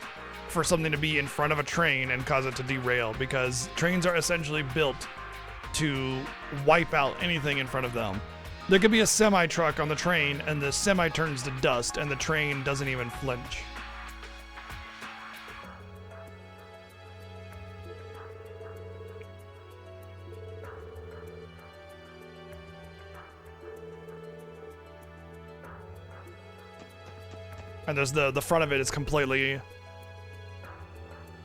for something to be in front of a train and cause it to derail, because trains are essentially built to wipe out anything in front of them. There could be a semi-truck on the train and the semi turns to dust and the train doesn't even flinch. And there's the front of it is completely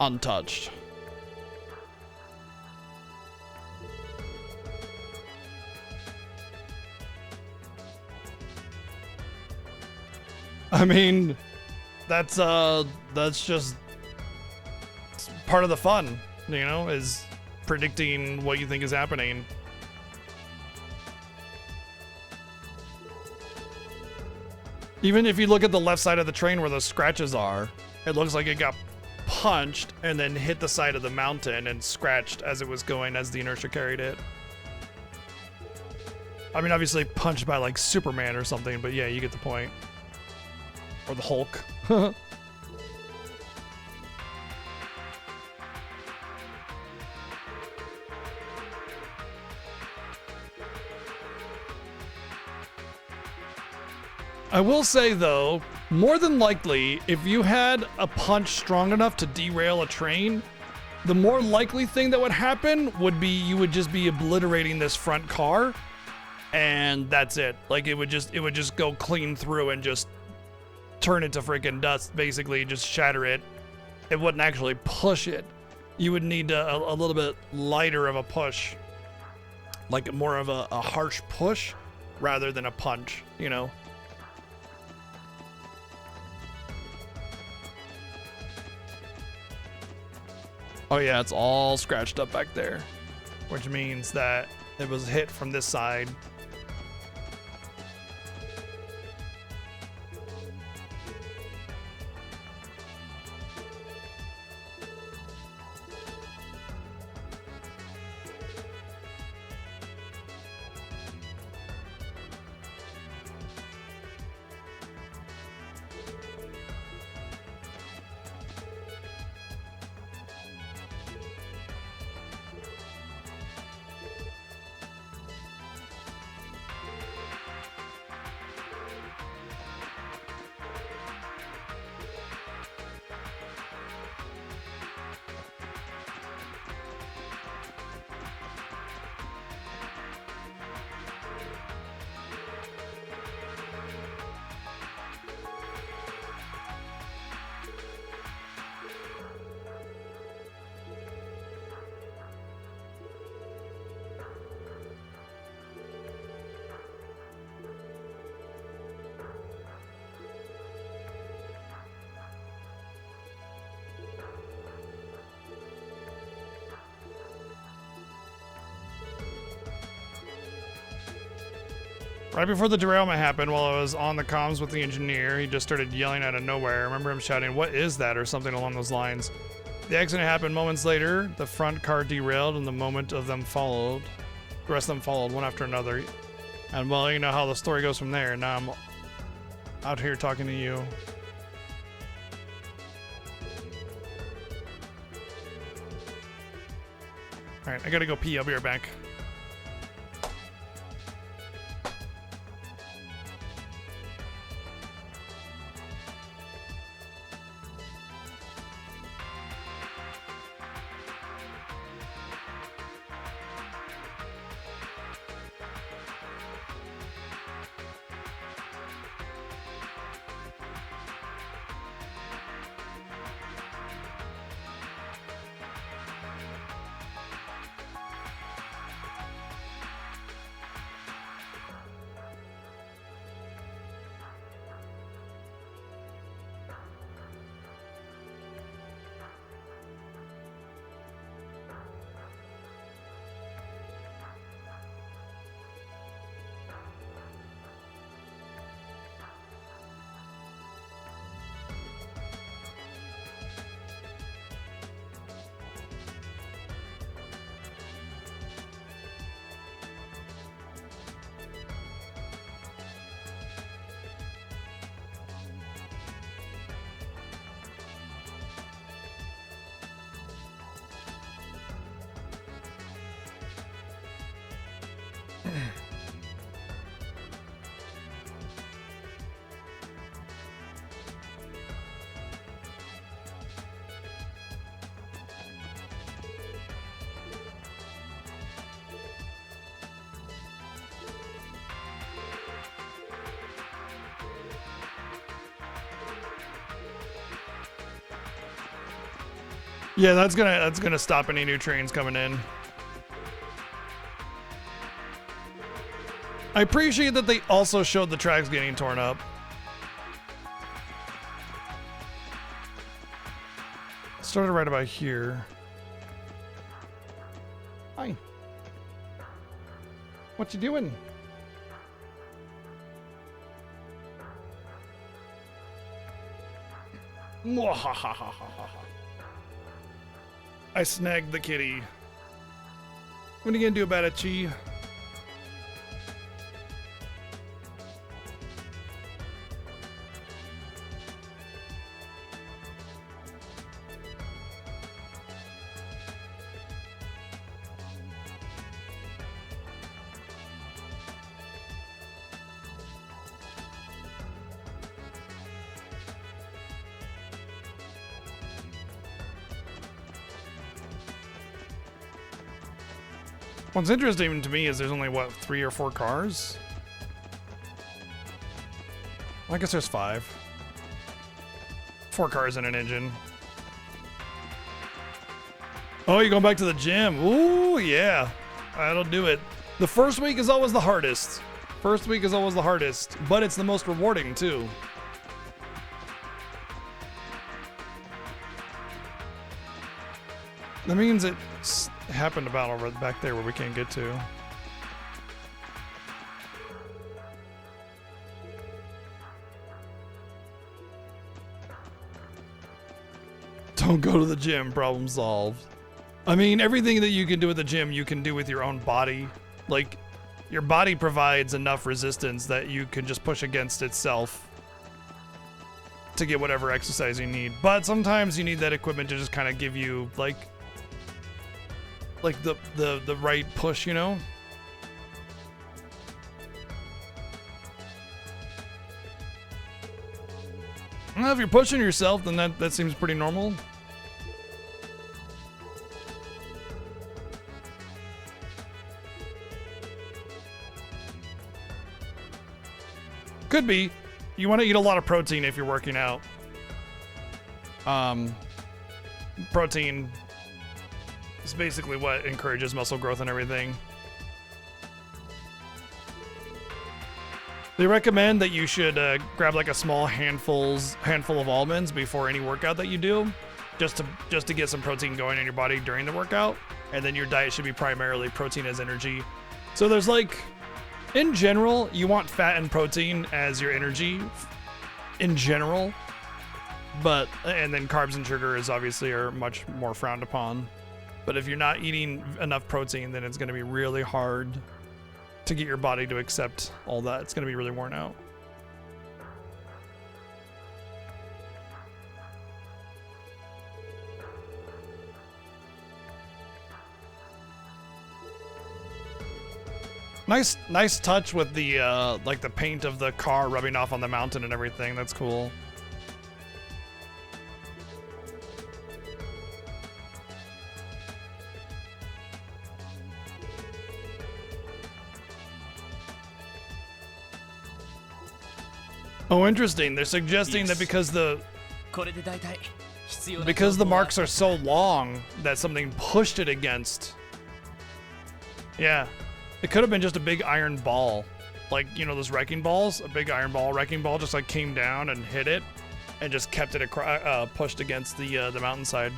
untouched. I mean, that's just part of the fun, you know, is predicting what you think is happening. Even if you look at the left side of the train where those scratches are, it looks like it got punched and then hit the side of the mountain and scratched as it was going, as the inertia carried it. I mean, obviously punched by like Superman or something, but yeah, you get the point. Or the Hulk. I will say though, more than likely, if you had a punch strong enough to derail a train, the more likely thing that would happen would be you would just be obliterating this front car, and that's it. Like it would just go clean through and just turn it to freaking dust, basically just shatter it. It wouldn't actually push it. You would need a little bit lighter of a push, like more of a harsh push rather than a punch, you know? Oh yeah, it's all scratched up back there, which means that it was hit from this side. Right before the derailment happened, while I was on the comms with the engineer, he just started yelling out of nowhere. I remember him shouting, "What is that?" or something along those lines. The accident happened moments later. The front car derailed, and the rest of them followed one after another. And well, you know how the story goes from there. Now I'm out here talking to you. All right, I gotta go pee. I'll be right back. Yeah, that's gonna stop any new trains coming in. I appreciate that they also showed the tracks getting torn up. Started right about here. Hi. What you doing? I snagged the kitty. What are you gonna do about it, Chi? What's interesting to me is there's only, what, 3 or 4 cars? Well, I guess there's 5. 4 cars and an engine. Oh, you're going back to the gym. Ooh, yeah. That'll do it. The first week is always the hardest. First week is always the hardest, but it's the most rewarding, too. That means it happened about over back there where we can't get to. Don't go to the gym, problem solved. I mean, everything that you can do at the gym, you can do with your own body. Like, your body provides enough resistance that you can just push against itself to get whatever exercise you need. But sometimes you need that equipment to just kind of give you, like the right push, you know? Well, if you're pushing yourself, then that seems pretty normal. Could be. You want to eat a lot of protein if you're working out. Protein is basically what encourages muscle growth and everything. They recommend that you should grab like a small handful of almonds before any workout that you do, just to get some protein going in your body during the workout, and then your diet should be primarily protein as energy. So there's like In general, you want fat and protein as your energy. In general, but and then carbs and sugar is obviously are much more frowned upon. But if you're not eating enough protein, then it's going to be really hard to get your body to accept all that. It's going to be really worn out. Nice touch with the like the paint of the car rubbing off on the mountain and everything. That's cool. Oh, interesting. They're suggesting that because the marks are so long that something pushed it against. Yeah. It could have been just a big iron ball. Like, you know, those wrecking balls? A big wrecking ball just like came down and hit it and just kept it pushed against the mountainside.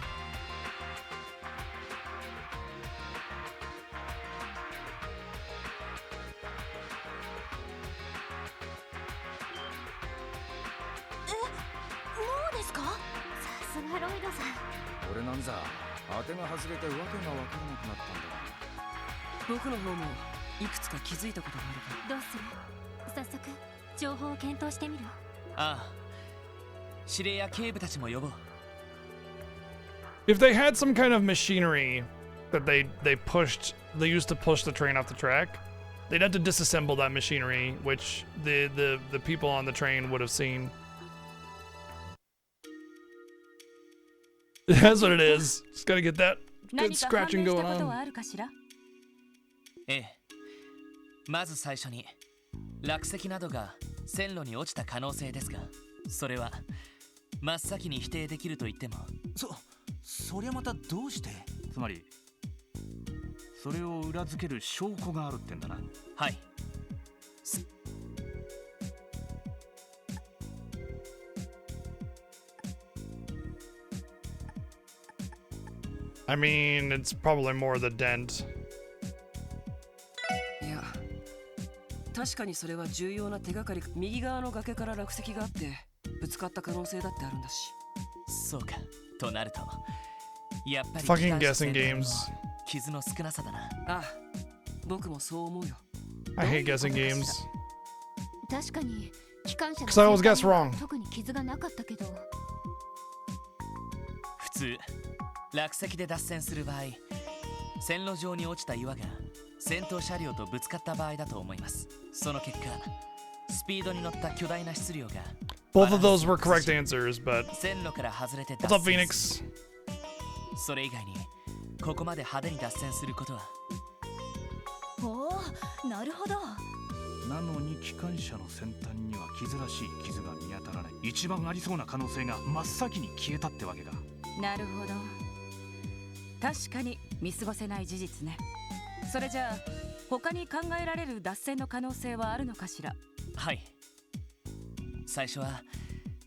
If they had some kind of machinery that they used to push the train off the track, they'd have to disassemble that machinery, which the people on the train would have seen. That's what it is. Just gotta get that good scratching going on. ええ、まず最初に落石などが線路に落ちた可能性ですが、それは真っ先に否定できると言っても、そりゃまたどうして？つまりそれを裏付ける証拠があるってんだな。はい。I mean, it's probably more the dent. いや、確かにそれは重要な手がかり。右側の崖から落石があってぶつかった可能性だってあるんだし。そうか。となると、やっぱり Fucking guessing games. 傷の少なさだな。ああ、僕もそう思うよ。I hate guessing games. 確かに機関車の Because I always guess wrong. 特に傷がなかったけど。普通。落石で脱線する場合、線路上に落ちた岩が先頭車両とぶつかった場合だと思います。その結果、スピードに乗った巨大な質量が Both of those were correct answers, but 線路から外れて What's up, Phoenix? それ以外にここまで派手に脱線することは。おお、なるほど。なのに機関車の先端には傷らしい傷が見当たらない。一番ありそうな可能性が真っ先に消えたってわけか。なるほど。確かに見過ごせない事実ね。それじゃあ他に考えられる脱線の可能性はあるのかしら。はい。最初は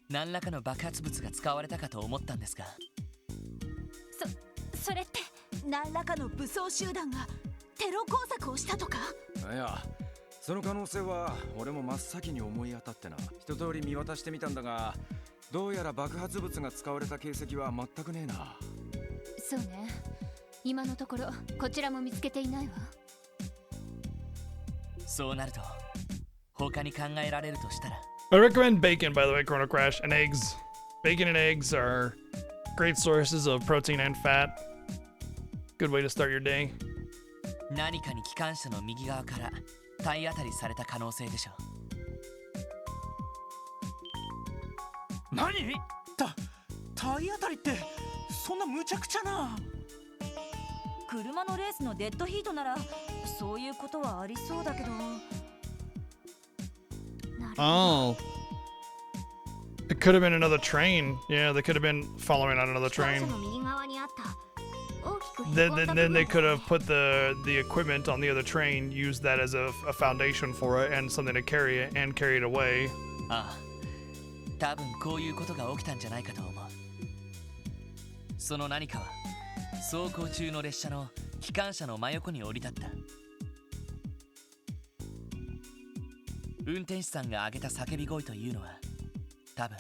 何らかの爆発物が使われたかと思ったんですが、それって何らかの武装集団がテロ工作をしたとか？いや、その可能性は俺も真っ先に思い当たってな。一通り見渡してみたんだが、どうやら爆発物が使われた形跡は全くねえな。そうね。今のところこちらも見つけていないわ。そうなると他に考えられるとしたら。I recommend bacon, by the way, Chrono Crash, and eggs. Bacon and eggs are great sources of protein and fat. Good way to start your day. 何かに機関車の右側から体当たりされた可能性でしょう。何？体当たりってそんな無茶苦茶な。車のレースのデッドヒートならそういうことはありそうだけど。Oh. It could have been another train. Yeah, they could have been following on another train. Then they could have put the equipment on the other train, used that as a foundation for it, and something to carry it, and carry it away. ああ、多分こういうことが起きたんじゃないかと思う。その何かは走行中の列車の機関車の真横に降り立った。運転手さんが上げた叫び声というのは多分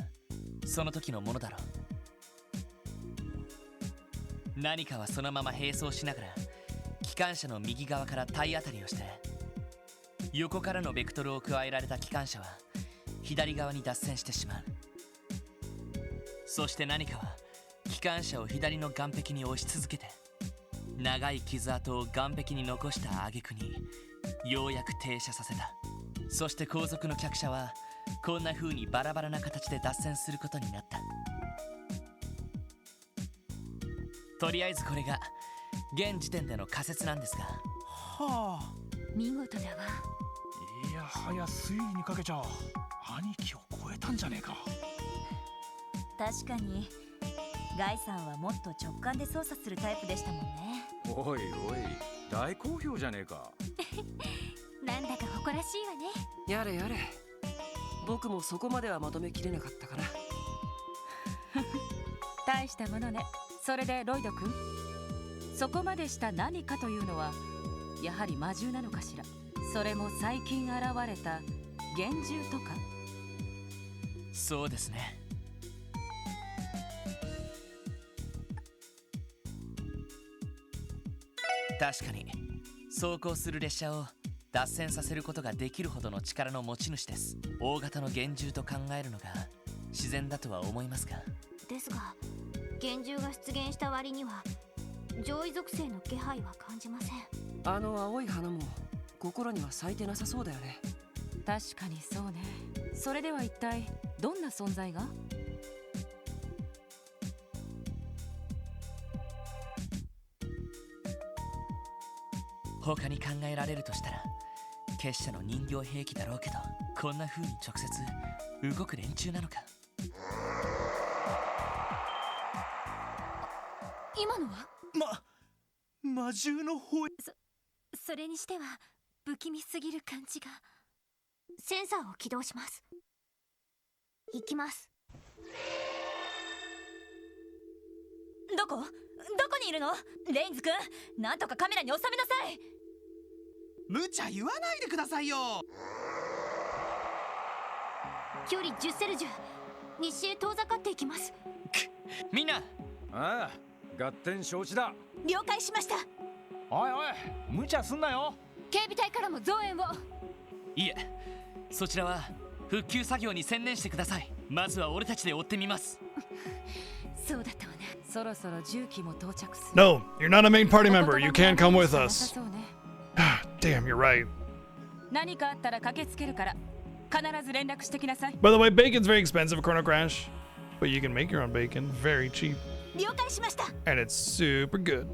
その時のものだろう。何かはそのまま並走しながら機関車の右側から体当たりをして、横からのベクトルを加えられた機関車は左側に脱線してしまう。そして何かは機関車を左の岸壁に押し続けて、長い傷跡を岸壁に残した挙句にようやく停車させた。そして後続の客車はこんな風にバラバラな形で脱線することになった。とりあえずこれが現時点での仮説なんですが。はあ、見事だわ。いやはや推理にかけちゃ兄貴を超えたんじゃねえか。確かにガイさんはもっと直感で操作するタイプでしたもんね。おいおい、大好評じゃねえか。なんだか誇らしいわね。やれやれ、僕もそこまではまとめきれなかったから。大したものね。それでロイド君、そこまでした何かというのはやはり魔獣なのかしら。それも最近現れた幻獣とか。そうですね。確かに走行する列車を脱線させることができるほどの力の持ち主です。大型の幻獣と考えるのが自然だとは思いますが。ですが幻獣が出現した割には上位属性の気配は感じません。あの青い花も心には咲いてなさそうだよね。確かにそうね。それでは一体どんな存在が？他に考えられるとしたら結社の人形兵器だろうけど、こんな風に直接動く連中なのか。今のは魔獣の方へ。それにしては不気味すぎる感じが。センサーを起動します。行きます。どこにいるの？レインズ君、なんとかカメラに収めなさい。無茶言わないでくださいよ。距離10セルジュ、西へ遠ざかっていきます。みんな。ああ、合点承知だ。了解しました。おいおい、無茶すんなよ。警備隊からも増援を。いえ、そちらは復旧作業に専念してください。まずは俺たちで追ってみます。そうだったわね。そろそろ重機も到着する。 No, you're not a main party member. You can't come with us. そうね。Damn, you're right. 何かあったら駆けつけるから必ず連絡してきなさい。 By the way, bacon's very expensive at Chrono Crash, but you can make your own bacon very cheap. 了解しました。 And it's super good.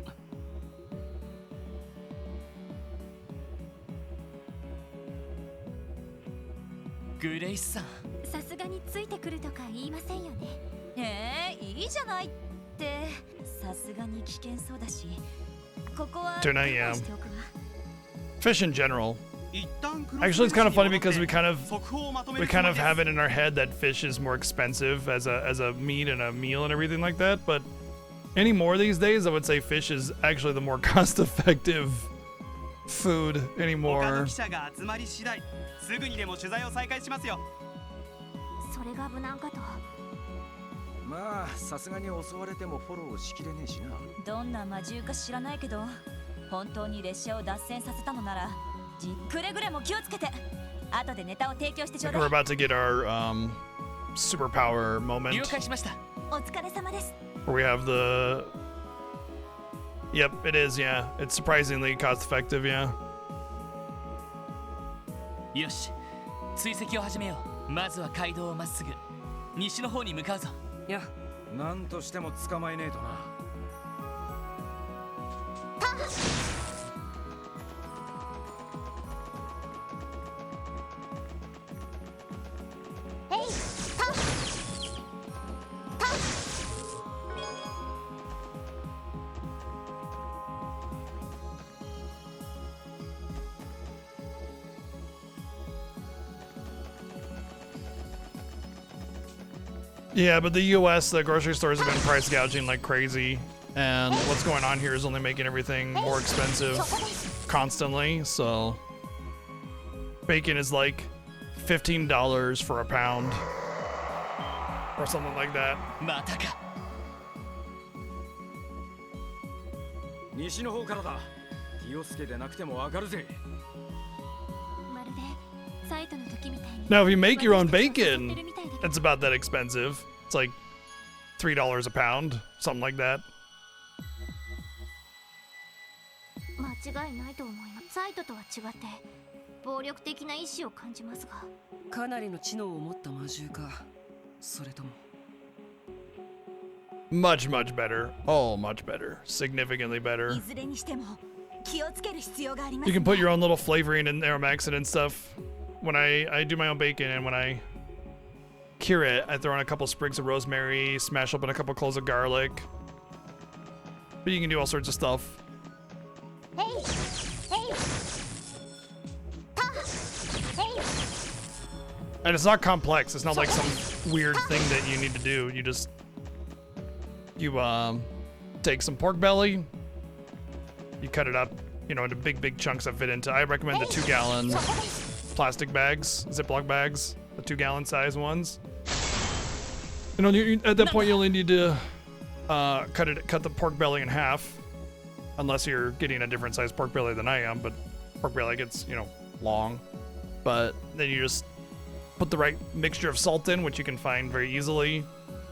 グレイスさん、さすがについてくるとか言いませんよね。いいじゃないって。さすがに危険そうだし、ここは Tonight, yeah. しておくわ。 Fish in general. Actually, it's kind of funny because we kind of have it in our head that fish is more expensive as a meat and a meal and everything like that. But anymore these days, I would say fish is actually the more cost-effective food anymore. 記者が集まり次第、すぐにでも取材を再開しますよ。それが無難かと。まあさすがに襲われてもフォローしきれねえしな。どんな魔獣か知らないけど、本当に列車を脱線させたのならくれぐれも気をつけて。後でネタを提供してちょう Like だ we're い。 about to get our superpower 了 moment 解しました。お疲れ様です。 where we have the. Yep, it is. Yeah, it's surprisingly cost-effective. Yeah. よし、追跡を始めよう。まずは街道をまっすぐ西の方に向かうぞ。いや、なんとしても捕まえねえとな。Yeah, but the US, the grocery stores have been price gouging like crazy, and what's going on here is only making everything more expensive constantly. So bacon is like $15 for a pound or something like that. またか。西の方からだ。気をつけてなくても上がるぜ。まるでサイトの時みたいに。 Now, if you make your own bacon, it's about that expensive. It's like $3 a pound, something like that. 間違いないと思います。サイトとは違って暴力的な意志を感じますが。かなりの知能を持った魔獣か、それとも。 Much, much better. Oh, much better. Significantly better. いずれにしても気をつける必要があります。 You can put your own little flavoring and aromacin and stuff. When I do my own bacon, and when I cure it, I throw in a couple sprigs of rosemary, smash open a couple cloves of garlic. But you can do all sorts of stuff. Hey, hey, ta, hey. And it's not complex. It's not like some weird thing that you need to do. You just take some pork belly, you cut it up, you know, into big chunks that fit into. I recommend the 2-gallon plastic bags, Ziploc bags, the 2-gallon size ones. You know, at that point you only need to cut the pork belly in half, unless you're getting a different size pork belly than I am. But pork belly gets, you know, long. But then you just put the right mixture of salt in, which you can find very easily,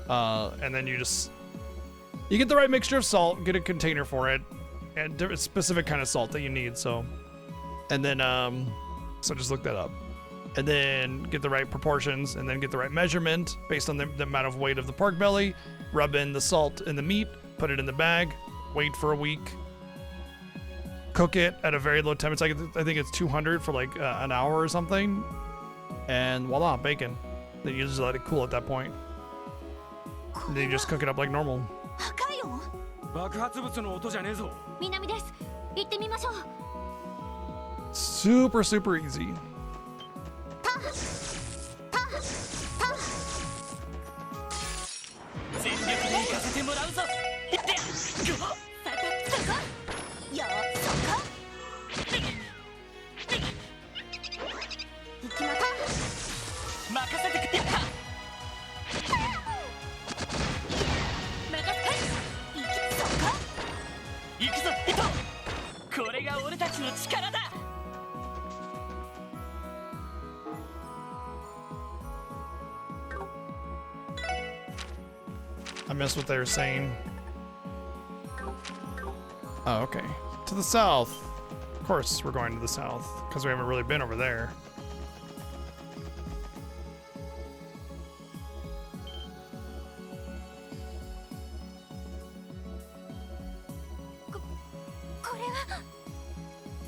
and then you get the right mixture of salt, get a container for it, and a specific kind of salt that you need. So, and then so just look that up, and then get the right proportions, and then get the right measurement based on the amount of weight of the pork belly. Rub in the salt in the meat, put it in the bag, wait for a week, cook it at a very low temp. It's like, I think it's 200 for like an hour or something, and voila, bacon. Then you just let it cool at that point. And then you just cook it up like normal. 爆発物の音じゃねえぞ。南です。行ってみましょう。Super easy. 全力で行かせてもらうぞ。よそこ。行きまた。任せてくれ。行くぞ、ヒト。これが俺たちの力だ。I missed what they were saying. Oh, okay. To the south. Of course we're going to the south, because we haven't really been over there.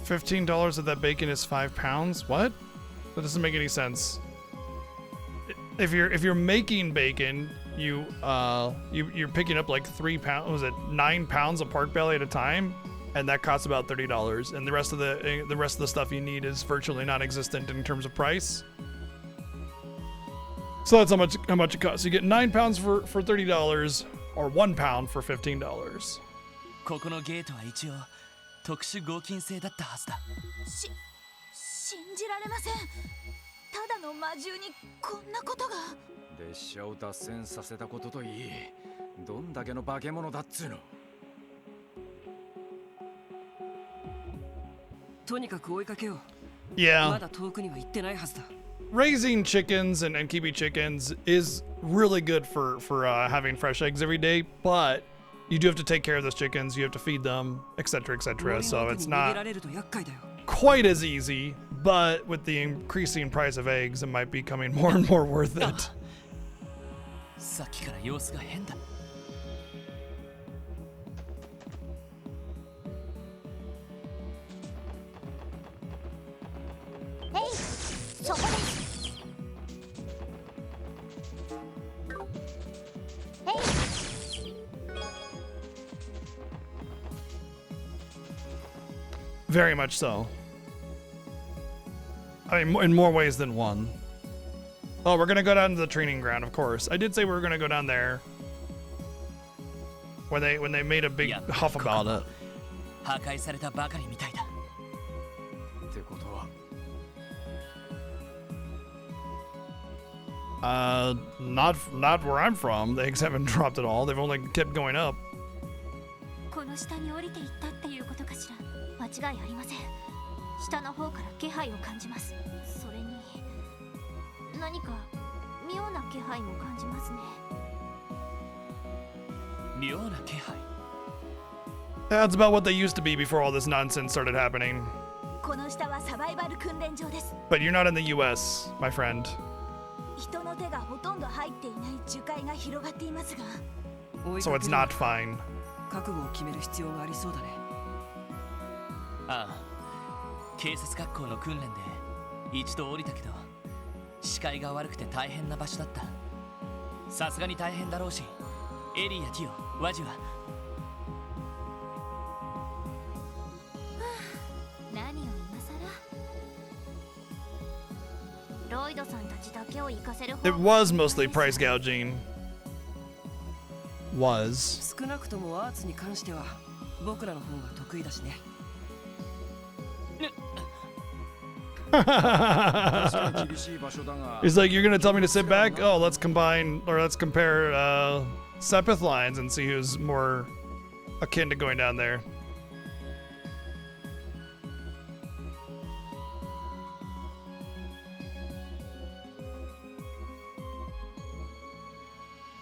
$15 of that bacon is 5 pounds? What? That doesn't make any sense. If you're making bacon, you're picking up like 3 pounds. Was it 9 pounds of pork belly at a time? And that costs about $30. And the rest of the stuff you need is virtually non-existent in terms of price. So that's how much it costs. You get 9 pounds for $30, or 1 pound for $15. ここのゲートは一応特殊合金製だったはずだ。信じられません。ただの魔獣にこんなことが。列車を脱線させたことといい、どんだけの化け物だっつうの。とにかく追いかけよう。Yeah. まだ遠くには行ってないはずだ。Raising chickens and keeping chickens is really good for having fresh eggs every day, but you do have to take care of those chickens. You have to feed them, etc., etc. So it's not quite as easy, but with the increasing price of eggs, it might be becoming more and more worth it. さっきから様子が変だ。そこです。Very much so. I mean, in more ways than one. Oh, we're gonna go down to the training ground, of course. I did say we were gonna go down there when they made a big huff about it. 破壊されたばかりみたいだ。ってことは Not where I'm from. The eggs haven't dropped at all. They've only kept going up. この下に降りていったっていうことかしら。間違いありません。下の方から気配を感じます。それに何か妙な気配も感じますね。妙な気配。 That's about what they used to be before all this nonsense started happening. この下はサバイバル訓練場です。 But you're not in the US, my friend. 人の手がほとんど入っていない樹海が広がっていますが。 So it's not fine. 覚悟を決める必要がありそうだね。ああ、警察学校の訓練で一度降りたけど視界が悪くて大変な場所だった。さすがに大変だろうし、エリーやティオ、ワジは何を今更。ロイドさんたちだけを行かせる方 It was mostly price gouging. Was. 少なくともアーツに関しては僕らの方が得意だしね。He's like, you're gonna tell me to sit back? Oh, let's compare Sepith lines and see who's more akin to going down there.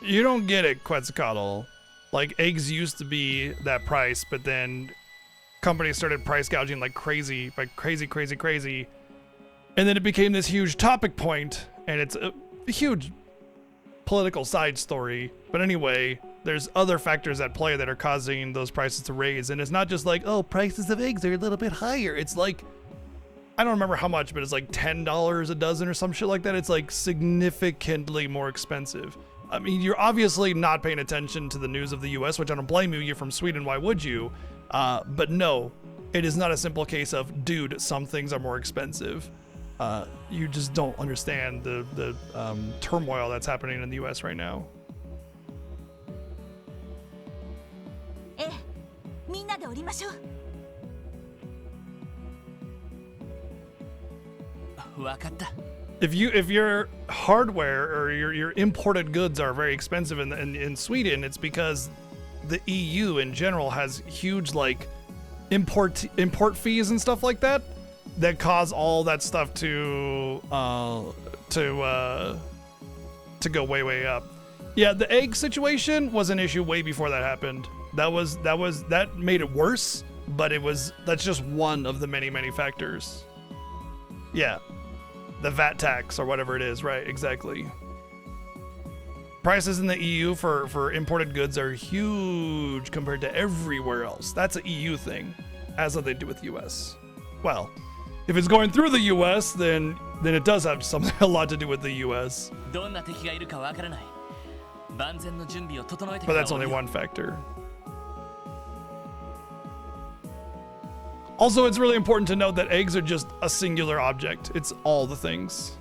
You don't get it, Quetzalcoatl. Like, eggs used to be that price, but then companies started price gouging like crazy, crazy. And then it became this huge topic point, and it's a huge political side story. But anyway, there's other factors at play that are causing those prices to raise. And it's not just like, oh, prices of eggs are a little bit higher. It's like, I don't remember how much, but it's like $10 a dozen or some shit like that. It's like significantly more expensive. I mean, you're obviously not paying attention to the news of the US, which I don't blame you. You're from Sweden, why would you? But no, it is not a simple case of, dude, some things are more expensive. You just don't understand the turmoil that's happening in the US right now. ええ、みんなで降りましょう。わかった。 If your hardware or your imported goods are very expensive in Sweden, it's because the EU in general has huge like import fees and stuff like that cause all that stuff to go way up. Yeah, the egg situation was an issue way before that happened. That made it worse, but that's just one of the many factors. Yeah. The VAT tax or whatever it is, right? Exactly. Prices in the EU for imported goods are huge compared to everywhere else. That's an EU thing, as they do with the US. Well, if it's going through the US, then it does have a lot to do with the US. But that's only one factor. Also, it's really important to note that eggs are just a singular object. It's all the things.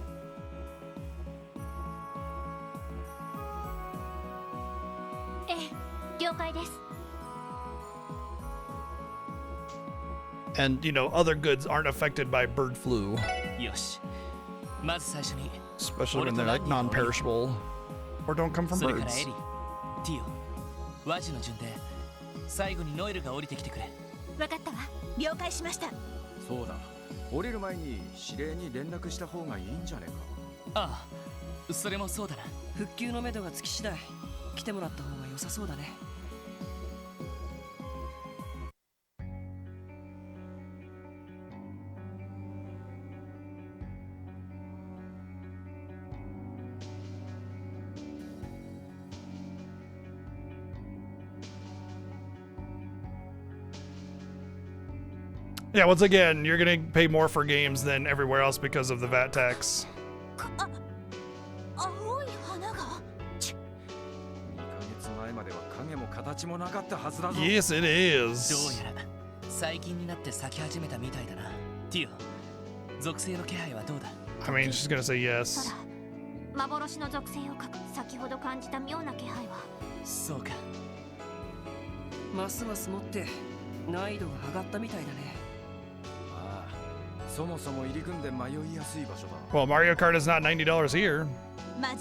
And, you know, other goods aren't affected by bird flu. Especially when they're like non-perishable or don't come from birds. わかったわ。了解しました。そうだ。降りる前に指令に連絡した方がいいんじゃねえか。ああ、それもそうだな。復旧のめどがつき次第来てもらった方が良さそうだね。Yeah, once again, you're gonna pay more for games than everywhere else because of the VAT tax. Yes, it is. どうやら最近になって咲き始めたみたいだな。ティオ、属性の気配はどうだ？ I mean, she's gonna say yes. 幻の属性を書く先ほど感じた妙な気配は。そうか。ますます持って難易度が上がったみたいだね。 そもそも入り組んで迷いやすい場所だ。Well, Mario Kart is not $90 here.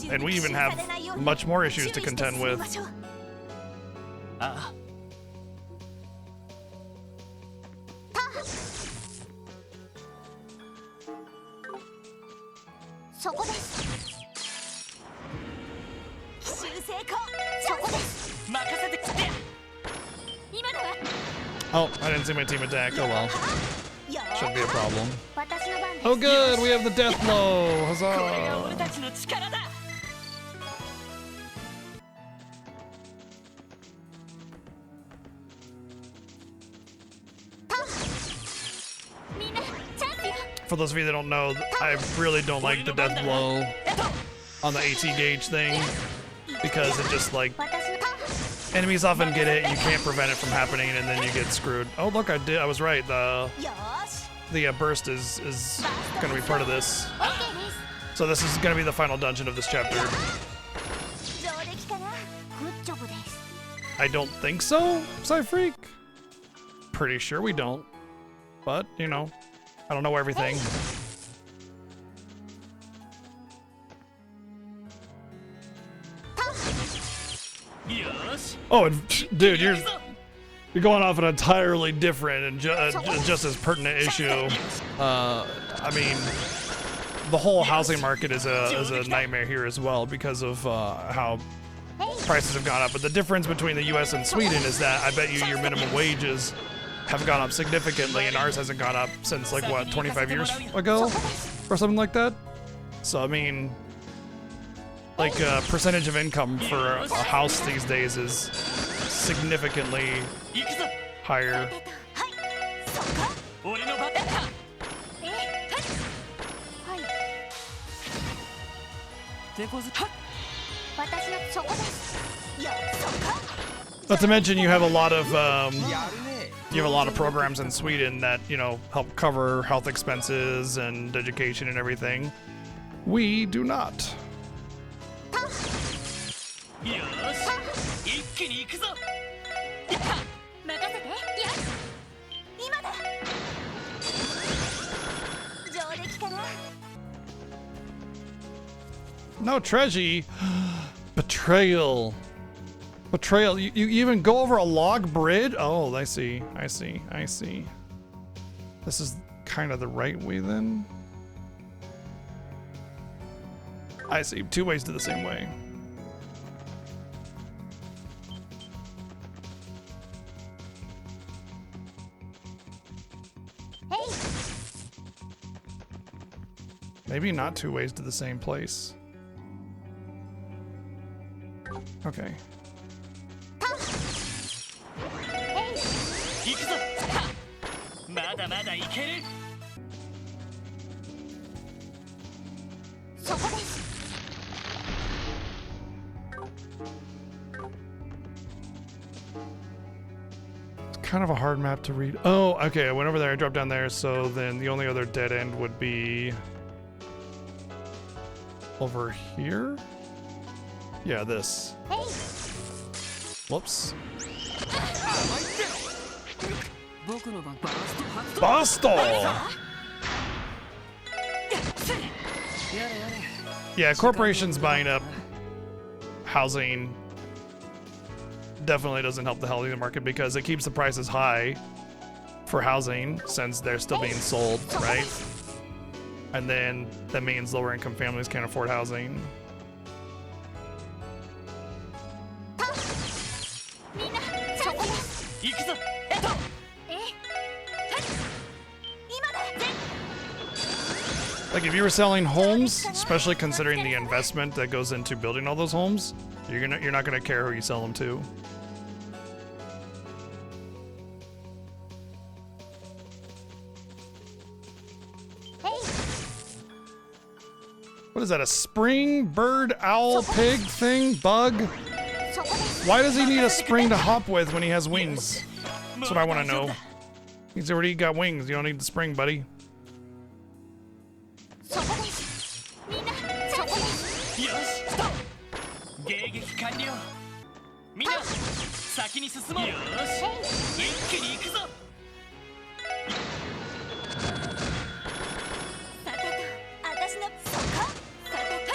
And we even have much more issues to contend with. ああそこです。奇襲成功。そこです。任せてきて。今だわ。 Oh, I didn't see my team attack. Oh well. Shouldn't be a problem. 私の番です。 Oh good, we have the death blow. これが Huzzah. 俺たちの力だ。みんなチャンスよ。 For those of you that don't know, I really don't like the death blow on the AT gauge thing because it just like 私の enemies often get it, you can't prevent it from happening, and then you get screwed. Oh look, I was right. The よーし。 burst is going to be part of this. OK です。 So this is going to be the final dungeon of this chapter. 上出来かな。グッジョブです。 I don't think so, Psyfreak. Pretty sure we don't. But, you know, I don't know everything. Oh, and, dude, you're going off an entirely different and just as pertinent issue. I mean, the whole housing market is a nightmare here as well because of how prices have gone up. But the difference between the U.S. and Sweden is that I bet you your minimum wages have gone up significantly, and ours hasn't gone up since like what 25 years ago or something like that. So I mean, like percentage of income for a house these days is significantly higher. 俺の番だ。はい。手こずか。私のそこです。よそこ。 Not to mention you have a lot of programs in Sweden that, you know, help cover health expenses and education and everything. We do not. よし。一気に行くぞ。任せて。やっ。今だ。上出来かな。 No, Treji. Betrayal. Betrayal. You even go over a log bridge? Oh, I see. I see. I see. This is kind of the right way then. I see. Two ways to the same way. Hey. Maybe not two ways to the same place. Okay. 行くぞ。まだまだいける。そこです。 It's kind of a hard map to read. Oh, okay. I went over there. I dropped down there. So then the only other dead end would be over here. Yeah, this. Hey. Whoops. 僕の番バースト発動。 Basto! やれやれ。 Yeah, corporations buying up housing definitely doesn't help the housing market because it keeps the prices high for housing since they're still being sold, right? And then that means lower income families can't afford housing. みんなそこです。行くぞ。Like if you were selling homes, especially considering the investment that goes into building all those homes, you're not gonna care who you sell them to. What is that? A spring bird owl pig thing bug? Why does he need a spring to hop with when he has wings? That's what I want to know. He's already got wings. You don't need the spring, buddy. そこです。みんなそこです。よし、ストップ。迎撃完了。みんな先に進もう。よし、一気に行くぞ。さてと、私のそこ。さてと。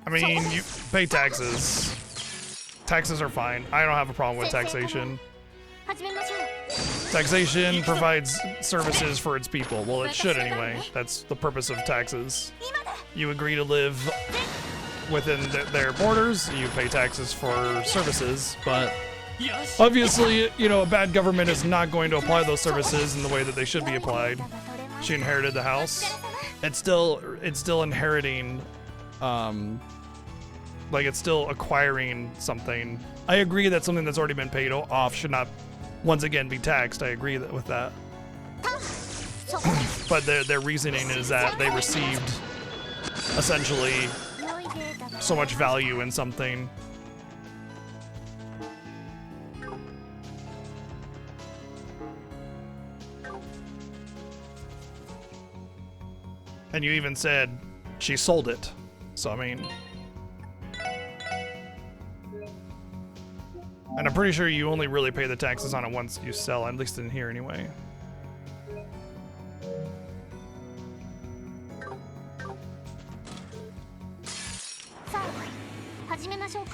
I mean, you pay taxes. Taxes are fine. I don't have a problem with taxation. Taxation provides services for its people. Well, it should anyway. That's the purpose of taxes. You agree to live within their borders, you pay taxes for services, but obviously, you know, a bad government is not going to apply those services in the way that they should be applied. She inherited the house. It's still inheriting, like it's still acquiring something. I agree that something that's already been paid off should not once again be taxed. I agree with that. But their reasoning is that they received essentially so much value in something. And you even said she sold it. So, I mean... And I'm pretty sure you only really pay the taxes on it once you sell, at least in here anyway.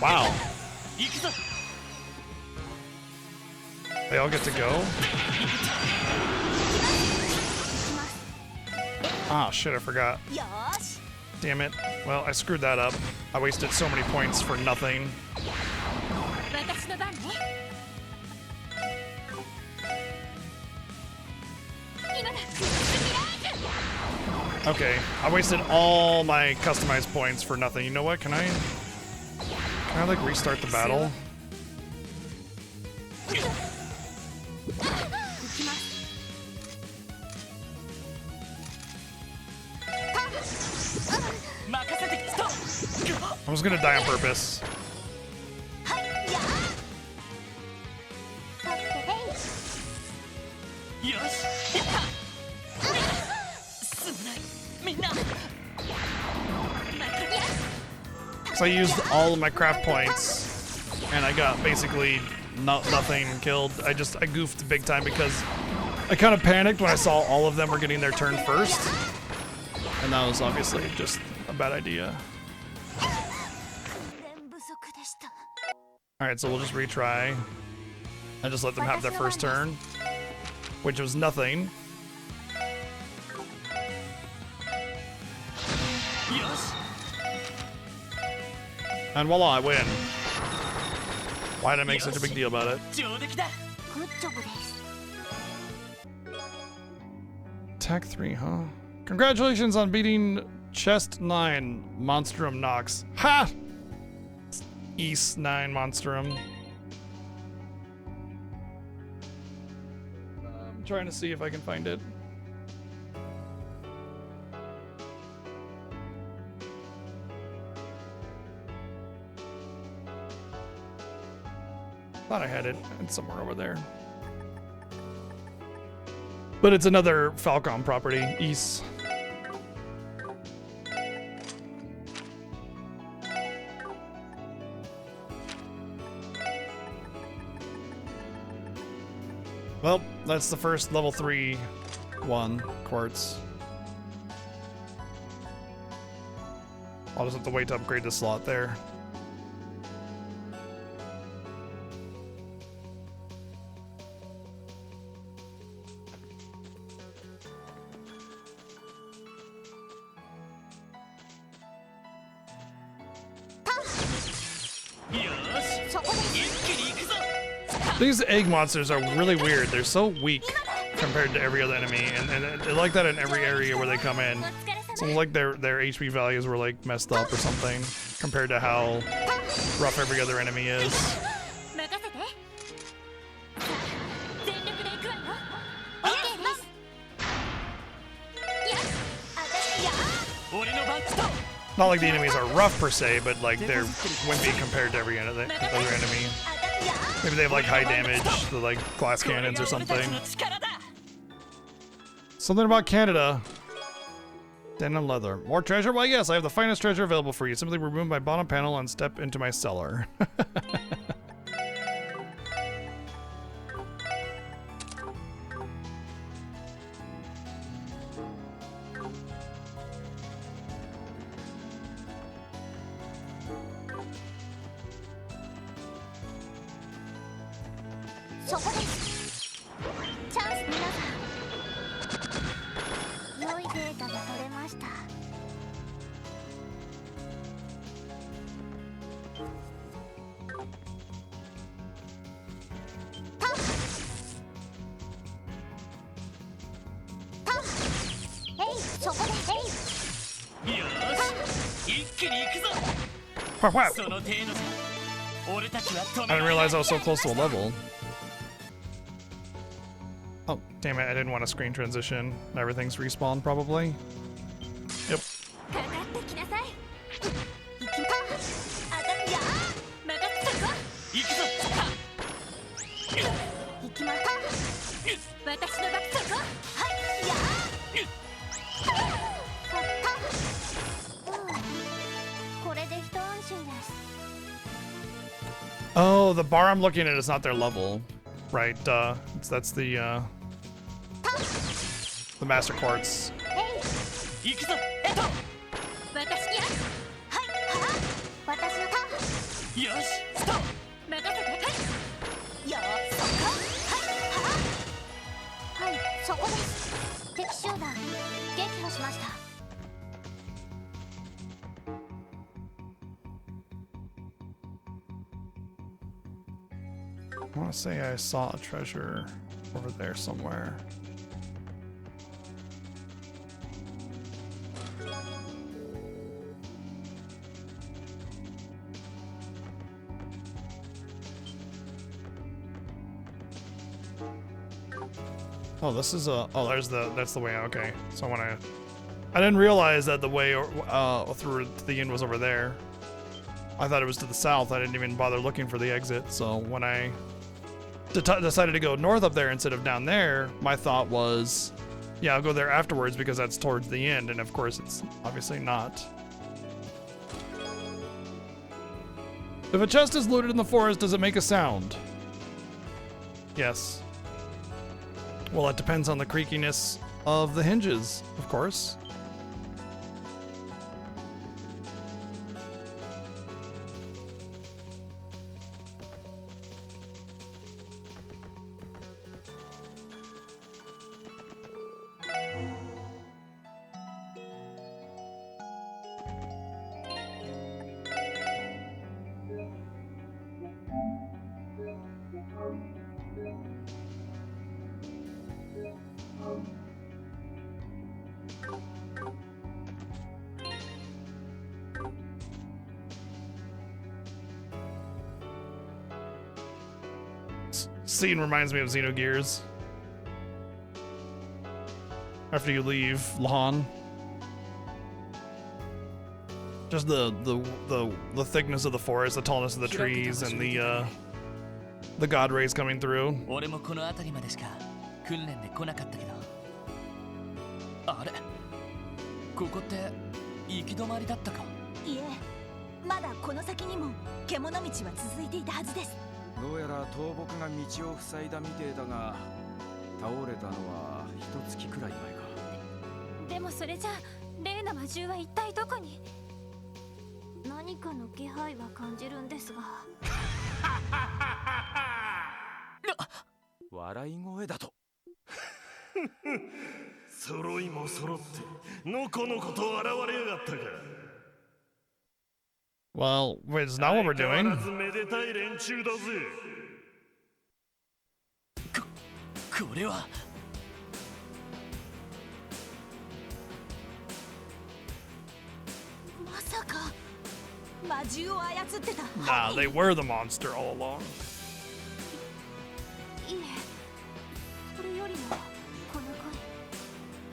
Wow. They all get to go? Ah, shit, I forgot. Damn it. Well, I screwed that up. I wasted so many points for nothing. Okay, I wasted all my customized points for nothing. You know what? Can I like restart the battle? I was gonna die on purpose. So I used all of my craft points, and I got basically nothing killed. I goofed big time because I kind of panicked when I saw all of them were getting their turn first, and that was obviously just a bad idea. Alright, so we'll just retry and just let them have their first turn, which was nothing. And voila, I win. Why did I make such a big deal about it? Attack 3, huh? Congratulations on beating Chest 9, Monstrum Nox. Ha! East 9, Monstrum. I'm trying to see if I can find it. Thought I had it. It's somewhere over there. But it's another Falcom property, East. Well, that's the first level 3 one, Quartz. I'll just have to wait to upgrade the slot there. These egg monsters are really weird. They're so weak compared to every other enemy, and they're like that in every area where they come in. So like their HP values were like messed up or something compared to how rough every other enemy is. Not like the enemies are rough per se, but like they're wimpy compared to every other enemy. Maybe they have like high damage, the like glass cannons or something. Something about Canada. Denim leather. More treasure? Why yes, I have the finest treasure available for you. Simply remove my bottom panel and step into my cellar. そこです。チャンス。皆さん、良いデータが取れました。そこで、よし、一気に行くぞ。 Wow. その程度じゃ俺たちは止 I め didn't られない。 realize I was so close to a level. Oh, damn it, I didn't want to screen transition. Everything's respawned, probably. Yep. かかってきなさい。行きま。あたや。任せたぞ。行くぞ。行きま。私のバックサイド。はいや。これで一安心です。 Oh, the bar I'm looking at is not their level, right? That's the master quartz. 行くぞ。えっと。私にや。はいは。私のターン。よし、ストップ。任せて。はい。よー、そこ。はいは。はい、そこです。敵集団撃破しました。 I want to say I saw a treasure over there somewhere. Oh, this is a. Oh, that's the way. Okay, so when I didn't realize that the way through to the end was over there. I thought it was to the south. I didn't even bother looking for the exit. So when I decided to go north up there instead of down there, my thought was, yeah, I'll go there afterwards because that's towards the end. And of course, it's obviously not. If a chest is looted in the forest, does it make a sound? Yes. Well, it depends on the creakiness of the hinges, of course. Scene reminds me of Xenogears. After you leave Lahan, just the thickness of the forest, the tallness of the trees, and the god rays coming through. 俺もこの辺りまでしか訓練で来なかったけど。あれ、ここって行き止まりだったか。いえ、まだこの先にも獣道は続いていたはずです。 どうやら倒木が道を塞いだみてえだが、倒れたのは一月くらい前か。でもそれじゃあ例の魔獣は一体どこに。何かの気配は感じるんですが。笑い声だと。揃いも揃ってのこのこと現れやがったか。 Well, it's not what we're doing. これは。まさか魔獣を操ってた。 Nah, they were the monster all along. いえ、それよりもこの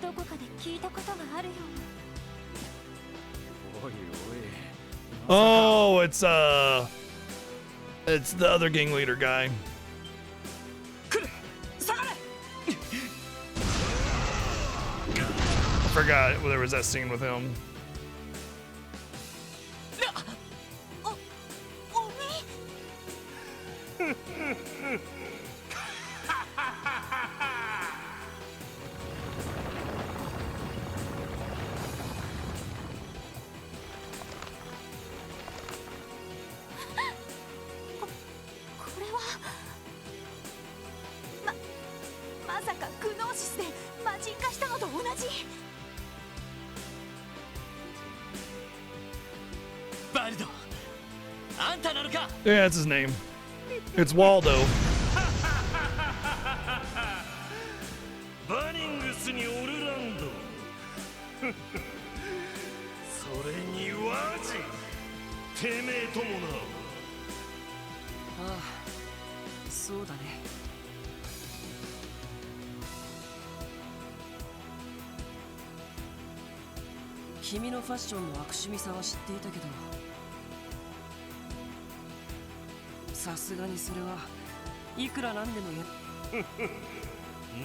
声、どこかで聞いたことがあるような。おいおい。 Oh, it's the other gang leader guy. I forgot there was that scene with him. イルドあんたなのか Yeah, that's his name. It's Waldo. バニングスにオルランドそれにワジてめえともな。ああ、そうだね。君のファッションの悪趣味さは知っていたけど、さすがにそれはいくらなんでも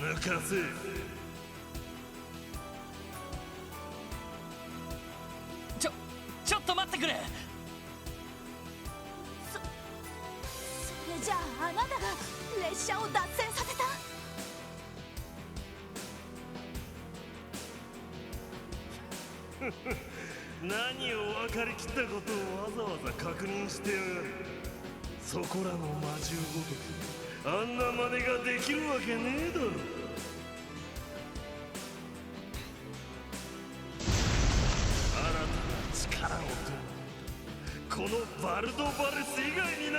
抜かせ。ちょっと待ってくれ。それじゃああなたが列車を脱線させた。何を分かりきったことをわざわざ確認してやがる。そこらの魔獣ごときあんな真似ができるわけねえだろ。新たな力をとこのバルドバレス以外にな。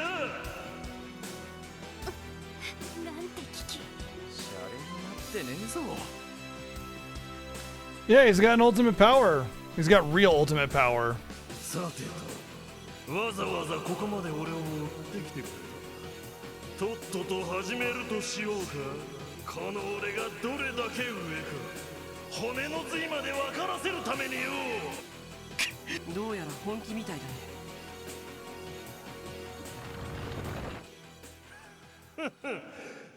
なんて危機。シャレになってねえぞ。 Yeah, he's got an ultimate power. He's got real ultimate power. さてと、わざわざここまで俺を持ってきてくれた。とっとと始めるとしようか。この俺がどれだけ上か骨の髄まで分からせるためによ。どうやら本気みたいだね。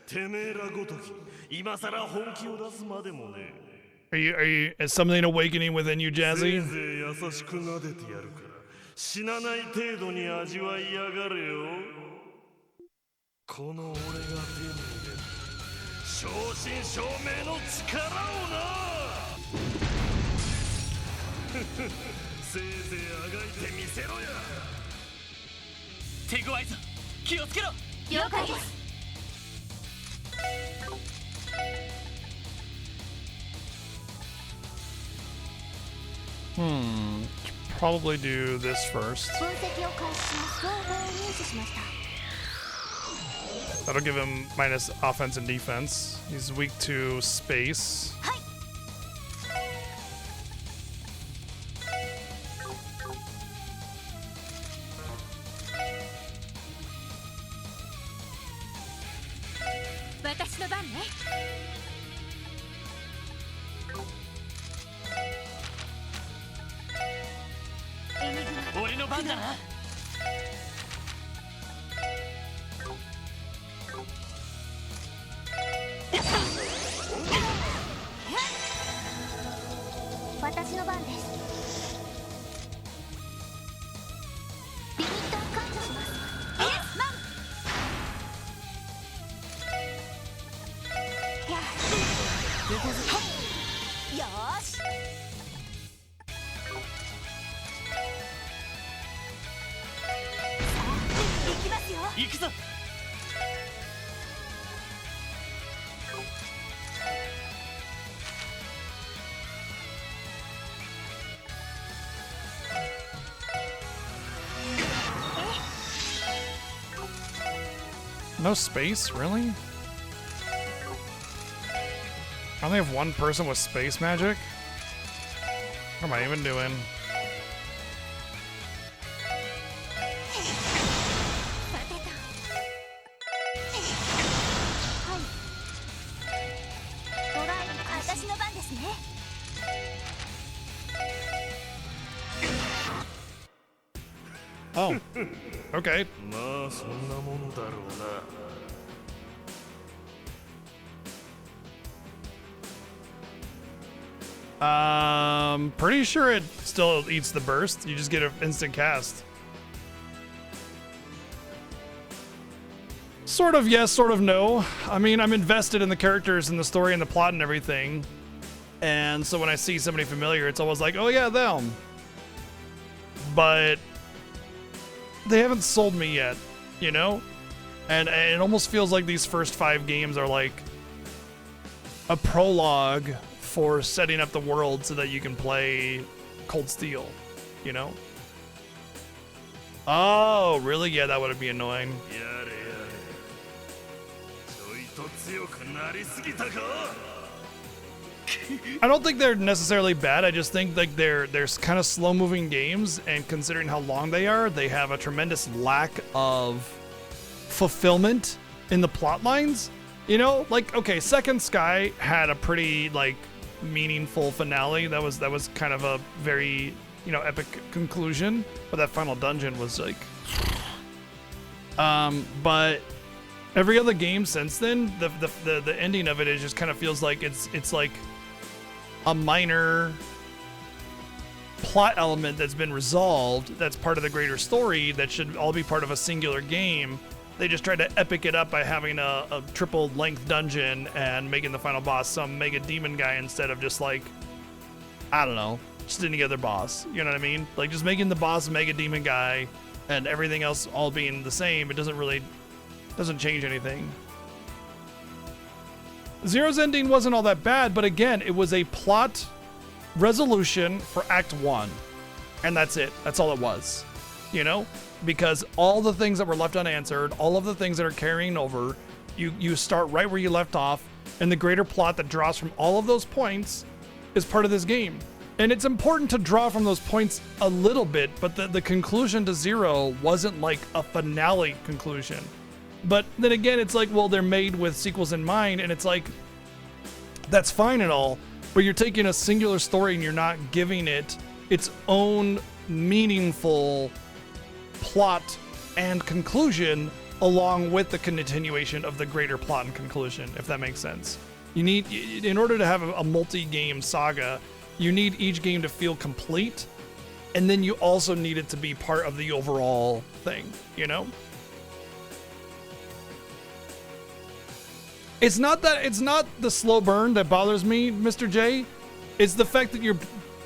てめえらごとき今さら本気を出すまでもね。Is something awakening within you, せい Jazzy? ぜい優しく撫でてやるから死なない程度に味わいやがれよ。この俺が手に入れる正真正銘の力をな。せいぜいあがいてみせろや。手強いぞ、気をつけろ。了解です。Probably do this first. 分析を開始します。情報を入手しました。 That'll give him minus offense and defense. He's weak to space. はい。私の番ね。俺の番だな。私の番です。リミットを解除します。イエスマン。よーし。行きますよ。行くぞ。No space? Really? I only have one person with space magic? What am I even doing? ドライブ、私の番ですね。Oh. Okay. まあそんなもんだろうな。Pretty sure it still eats the burst. You just get an instant cast. Sort of yes, sort of no. I mean, I'm invested in the characters and the story and the plot and everything. And so when I see somebody familiar, it's always like, oh yeah, them. But they haven't sold me yet, you know? And it almost feels like these first 5 games are like a prologue for setting up the world so that you can play Cold Steel, you know? Oh, really? Yeah, that would be annoying. やれやれちょいと強くなりすぎたか I don't think they're necessarily bad. I just think like they're kind of slow-moving games, and considering how long they are, they have a tremendous lack of fulfillment in the plot lines. You know, like okay, Second Sky had a pretty like meaningful finale. That was kind of a very, you know, epic conclusion, but that final dungeon was like but every other game since then, the ending of it is just kind of feels like it's like a minor plot element that's been resolved, that's part of the greater story, that should all be part of a singular game. They just tried to epic it up by having a triple length dungeon and making the final boss some mega demon guy instead of just like, I don't know, just any other boss. You know what I mean? Like just making the boss mega demon guy and everything else all being the same. It doesn't change anything. Zero's ending wasn't all that bad, but again, it was a plot resolution for Act 1. And that's it. That's all it was. You know? Because all the things that were left unanswered, all of the things that are carrying over, you start right where you left off, and the greater plot that draws from all of those points is part of this game. And it's important to draw from those points a little bit, but the conclusion to Zero wasn't like a finale conclusion. But then again, it's like, well, they're made with sequels in mind, and it's like, that's fine and all, but you're taking a singular story and you're not giving it its own meaningful plot and conclusion along with the continuation of the greater plot and conclusion, if that makes sense. You need, in order to have a multi-game saga, you need each game to feel complete, and then you also need it to be part of the overall thing, you know? It's not the slow burn that bothers me, Mr. J. It's the fact that you're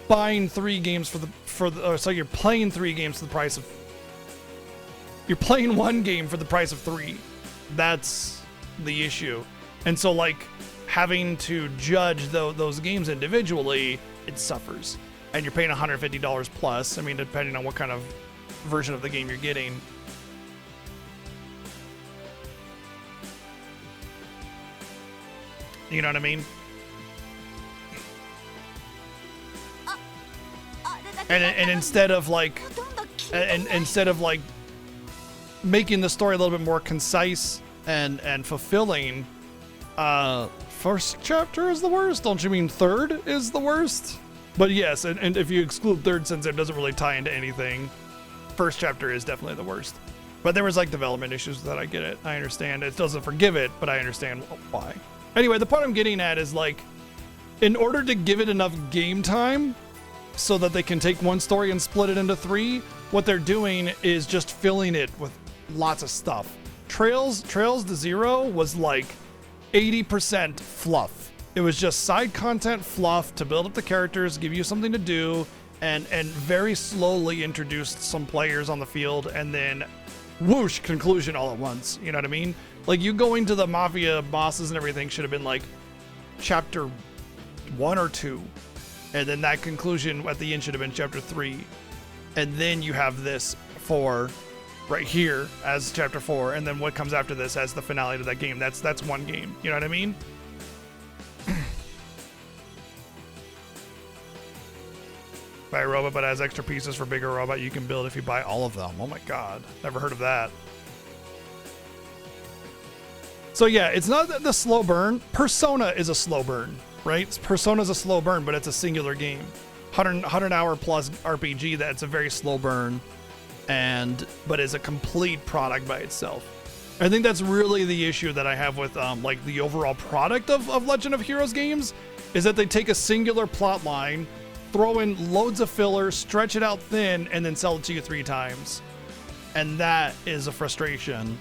buying 3 games you're playing 3 games for the price of, you're playing 1 game for the price of 3. That's the issue. And so like having to judge those games individually, it suffers. And you're paying $150 plus. I mean, depending on what kind of version of the game you're getting. You know what I mean? And instead of like making the story a little bit more concise and fulfilling, first chapter is the worst. Don't you mean third is the worst? But yes, and if you exclude third, since it doesn't really tie into anything, first chapter is definitely the worst. But there was like development issues with that. I get it. I understand. It doesn't forgive it, but I understand why. Anyway, the point I'm getting at is like, in order to give it enough game time so that they can take one story and split it into 3, what they're doing is just filling it with lots of stuff. Trails to Zero was like 80% fluff. It was just side content fluff to build up the characters, give you something to do, and very slowly introduced some players on the field, and then whoosh, conclusion all at once. You know what I mean? Like, you going to the Mafia bosses and everything should have been like chapter 1 or 2. And then that conclusion at the end should have been chapter 3. And then you have this 4 right here as chapter 4. And then what comes after this as the finale to that game. That's one game. You know what I mean? Buy a robot, but has extra pieces for bigger robot you can build if you buy all of them. Oh my god. Never heard of that. So yeah, it's not the slow burn. Persona is a slow burn, right? Persona's a slow burn, but it's a singular game. 100 hour plus RPG that's a very slow burn, but is a complete product by itself. I think that's really the issue that I have with like the overall product of Legend of Heroes games, is that they take a singular plot line, throw in loads of filler, stretch it out thin, and then sell it to you 3 times. And that is a frustration.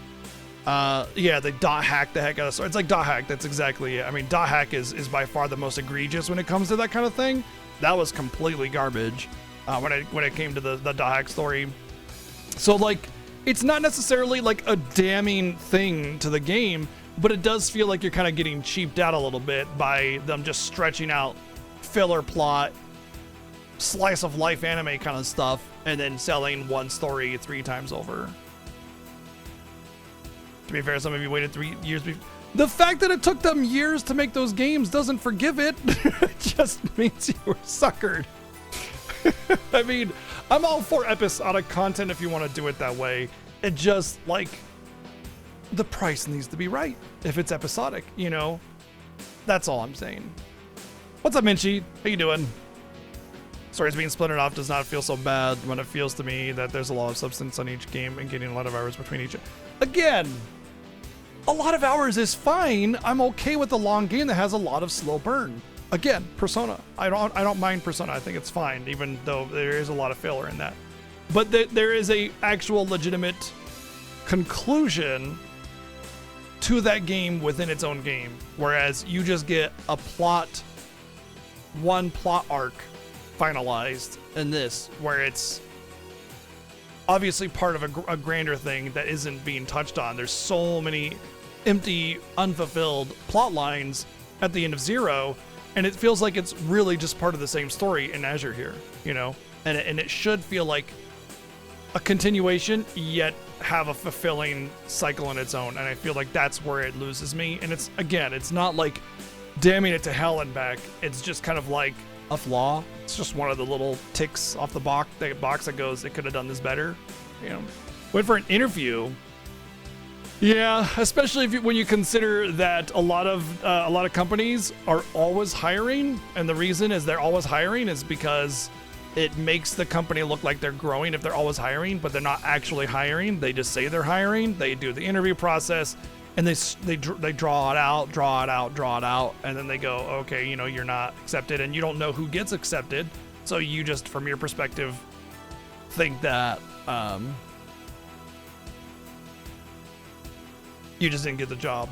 Yeah, they dot hack the heck out of it. It's like dot hack. That's exactly it. I mean, dot hack is by far the most egregious when it comes to that kind of thing. That was completely garbage when it came to the dot hack story. So like, it's not necessarily like a damning thing to the game, but it does feel like you're kind of getting cheaped out a little bit by them just stretching out filler plot slice of life anime kind of stuff and then selling one story 3 times over. To be fair, some of you waited 3 years before. The fact that it took them years to make those games doesn't forgive it. It just means you were suckered. I mean, I'm all for episodic content if you want to do it that way. It just, like, the price needs to be right if it's episodic, you know? That's all I'm saying. What's up, Minchi? How you doing? Stories being splintered off does not feel so bad when it feels to me that there's a lot of substance on each game and getting a lot of hours between each. Again, a lot of hours is fine. I'm okay with a long game that has a lot of slow burn. Again, Persona. I don't mind Persona. I think it's fine, even though there is a lot of filler in that. But there is a actual legitimate conclusion to that game within its own game. Whereas you just get one plot arc finalized in this, where it's obviously part of a grander thing that isn't being touched on. There's so many empty, unfulfilled plot lines at the end of Zero, and it feels like it's really just part of the same story in Azure here, you know? And it should feel like a continuation, yet have a fulfilling cycle in its own. And I feel like that's where it loses me. And it's, again, it's not like damning it to hell and back. It's just kind of like a flaw. It's just one of the little ticks off the box that goes, it could have done this better. You know, went for an interview. Yeah, especially when you consider that a lot of companies are always hiring, and the reason is they're always hiring is because it makes the company look like they're growing if they're always hiring, but they're not actually hiring. They just say they're hiring. They do the interview process, and they draw it out, and then they go, okay, you know, you're not accepted, and you don't know who gets accepted. So you just, from your perspective, think that you just didn't get the job.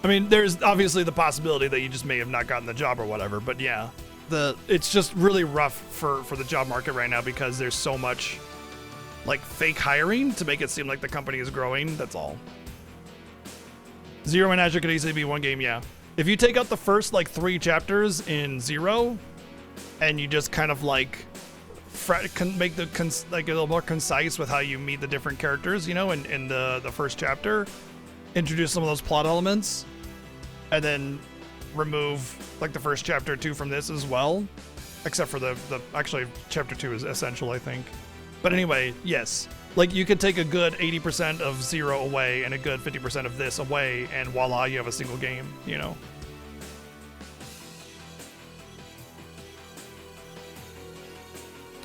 I mean, there's obviously the possibility that you just may have not gotten the job or whatever, but yeah, it's just really rough for the job market right now because there's so much like fake hiring to make it seem like the company is growing. That's all. Zero and Azure could easily be one game, yeah. If you take out the first like 3 chapters in Zero, and you just kind of like make the like a little more concise with how you meet the different characters, you know, in the first chapter, introduce some of those plot elements, and then remove like the first chapter 2 from this as well, except for the actually chapter 2 is essential, I think. But anyway, yes, like you could take a good 80% of Zero away and a good 50% of this away, and voila, you have a single game, you know.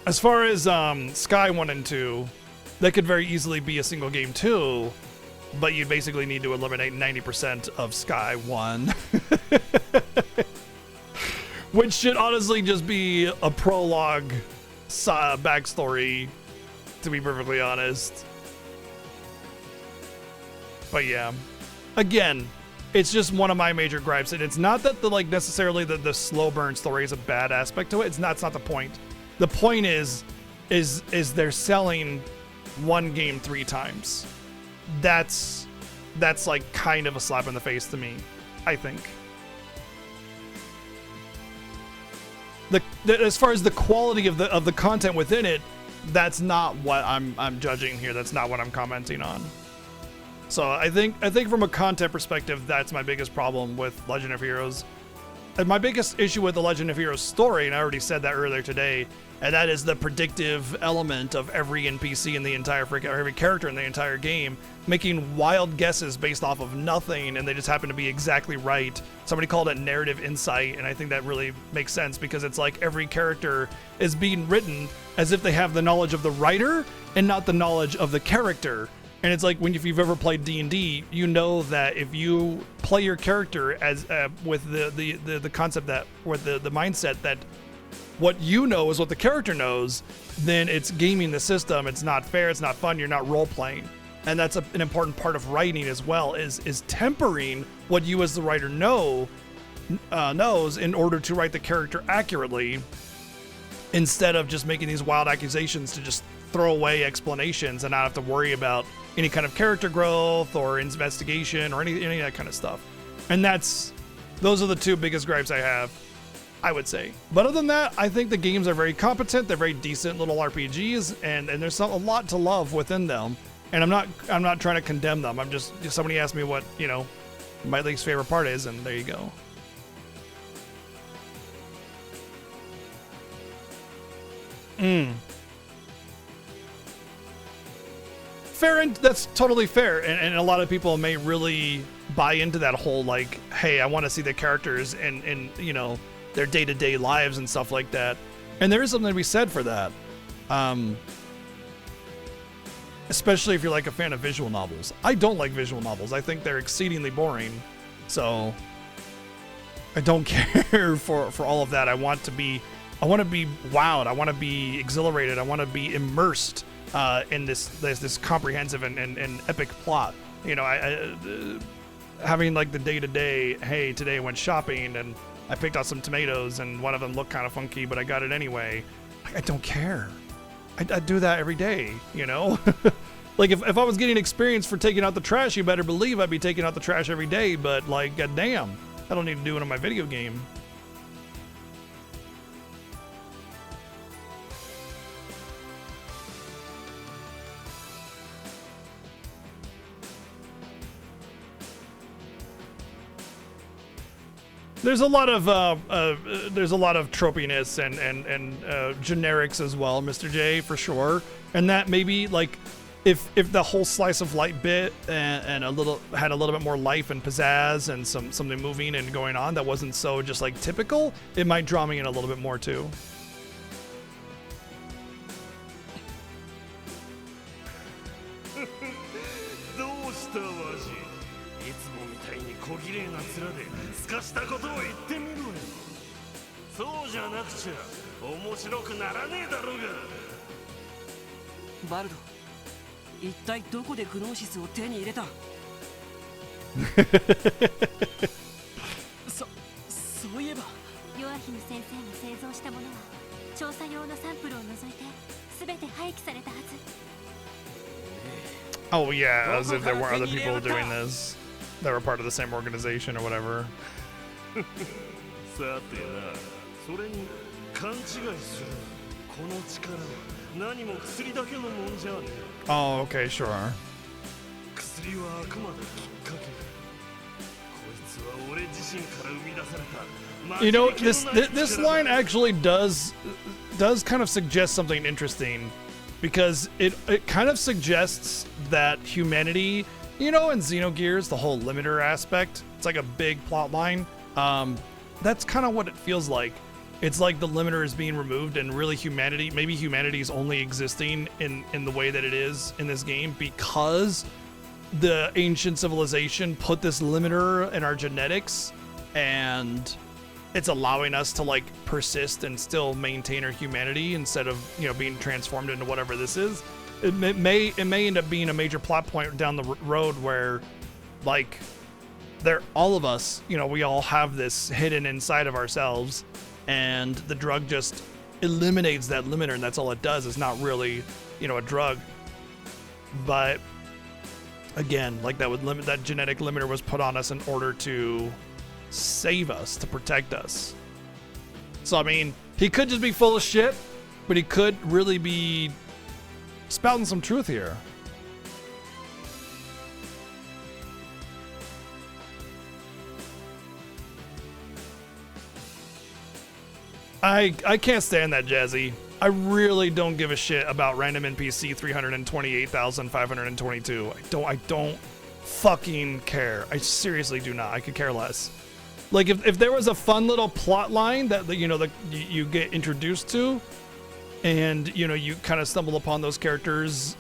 As far as Sky 1 and 2, that could very easily be a single game too, but you basically need to eliminate 90% of Sky 1. Which should honestly just be a prologue backstory, to be perfectly honest. But yeah, again, it's just one of my major gripes, and it's not that necessarily the slow burn story is a bad aspect to it. It's not the point. The point is they're selling one game 3 times. That's like kind of a slap in the face to me, I think. As far as the quality of the content within it, that's not what I'm judging here. That's not what I'm commenting on. So I think from a content perspective, that's my biggest problem with Legend of Heroes. And my biggest issue with the Legend of Heroes story, and I already said that earlier today, and that is the predictive element of every NPC in the entire every character in the entire game making wild guesses based off of nothing, and they just happen to be exactly right. Somebody called it narrative insight, and I think that really makes sense because it's like every character is being written as if they have the knowledge of the writer and not the knowledge of the character. And it's like if you've ever played D&D, you know that if you play your character as with the concept that, or the mindset that what you know is what the character knows, then it's gaming the system. It's not fair. It's not fun. You're not role playing. And that's an important part of writing as well, is tempering what you as the writer knows in order to write the character accurately, instead of just making these wild accusations to just throw away explanations and not have to worry about any kind of character growth or investigation or any of that kind of stuff. And those are the 2 biggest gripes I have. I would say. But other than that, I think the games are very competent. They're very decent little RPGs, and there's a lot to love within them. And I'm not trying to condemn them. I'm just somebody asked me what my least favorite part is, and there you go. Fair, and that's totally fair. And a lot of people may really buy into that whole like, hey, I want to see the characters in their day-to-day lives and stuff like that. And there is something to be said for that. Especially if you're like a fan of visual novels. I don't like visual novels. I think they're exceedingly boring. So I don't care for all of that. I want to be wowed. I want to be exhilarated. I want to be immersed in this comprehensive and epic plot. Having like the day-to-day, hey, today I went shopping and I picked out some tomatoes and one of them looked kind of funky, but I got it anyway. I don't care. I do that every day, Like if I was getting experience for taking out the trash, you better believe I'd be taking out the trash every day, but like, goddamn, I don't need to do it in my video game. There's a lot of tropiness and generics as well, Mr. J, for sure. And that maybe like if the whole slice of life bit and had a little bit more life and pizzazz and something moving and going on that wasn't so just like typical, it might draw me in a little bit more too.バルド、一体どこでグノーシスを手に入れた？そういえば、ヨアヒム先生が製造したものは調査用のサンプルを除いて全て廃棄されたはず。Oh yeah, as if there were other people doing this that were part of the same organization or whatever. さてな、それに勘違いするこの力は何も薬だけのもんじゃねえ。 Oh, okay, sure. 薬はあくまできっかけ。こいつは俺自身から生み出された。You know, this line actually does kind of suggest something interesting, because it kind of suggests that humanity, in Xenogears, the whole limiter aspect, it's like a big plot line. That's kind of what it feels like. It's like the limiter is being removed, and really maybe humanity is only existing in the way that it is in this game because the ancient civilization put this limiter in our genetics, and it's allowing us to like persist and still maintain our humanity instead of being transformed into whatever this is. It may end up being a major plot point down the road where like all of us, we all have this hidden inside of ourselves, and the drug just eliminates that limiter, and that's all it does. It's not really a drug, but again, like that genetic limiter was put on us in order to save us, to protect us. So I mean, he could just be full of shit, but he could really be spouting some truth here. I can't stand that, Jazzy. I really don't give a shit about random NPC 328,522. I don't fucking care. I seriously do not. I could care less. Like if there was a fun little plot line that you get introduced to, and you kind of stumble upon those characters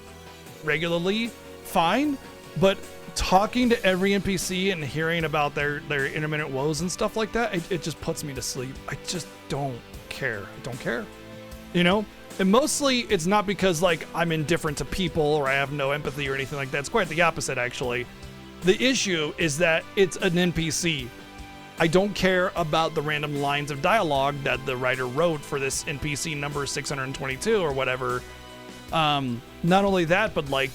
regularly, fine. But talking to every NPC and hearing about their intermittent woes and stuff like that, it just puts me to sleep. I just don't care. I don't care. And mostly it's not because like I'm indifferent to people or I have no empathy or anything like that. It's quite the opposite, actually. The issue is that it's an NPC. I don't care about the random lines of dialogue that the writer wrote for this NPC number 622 or whatever. Not only that, but like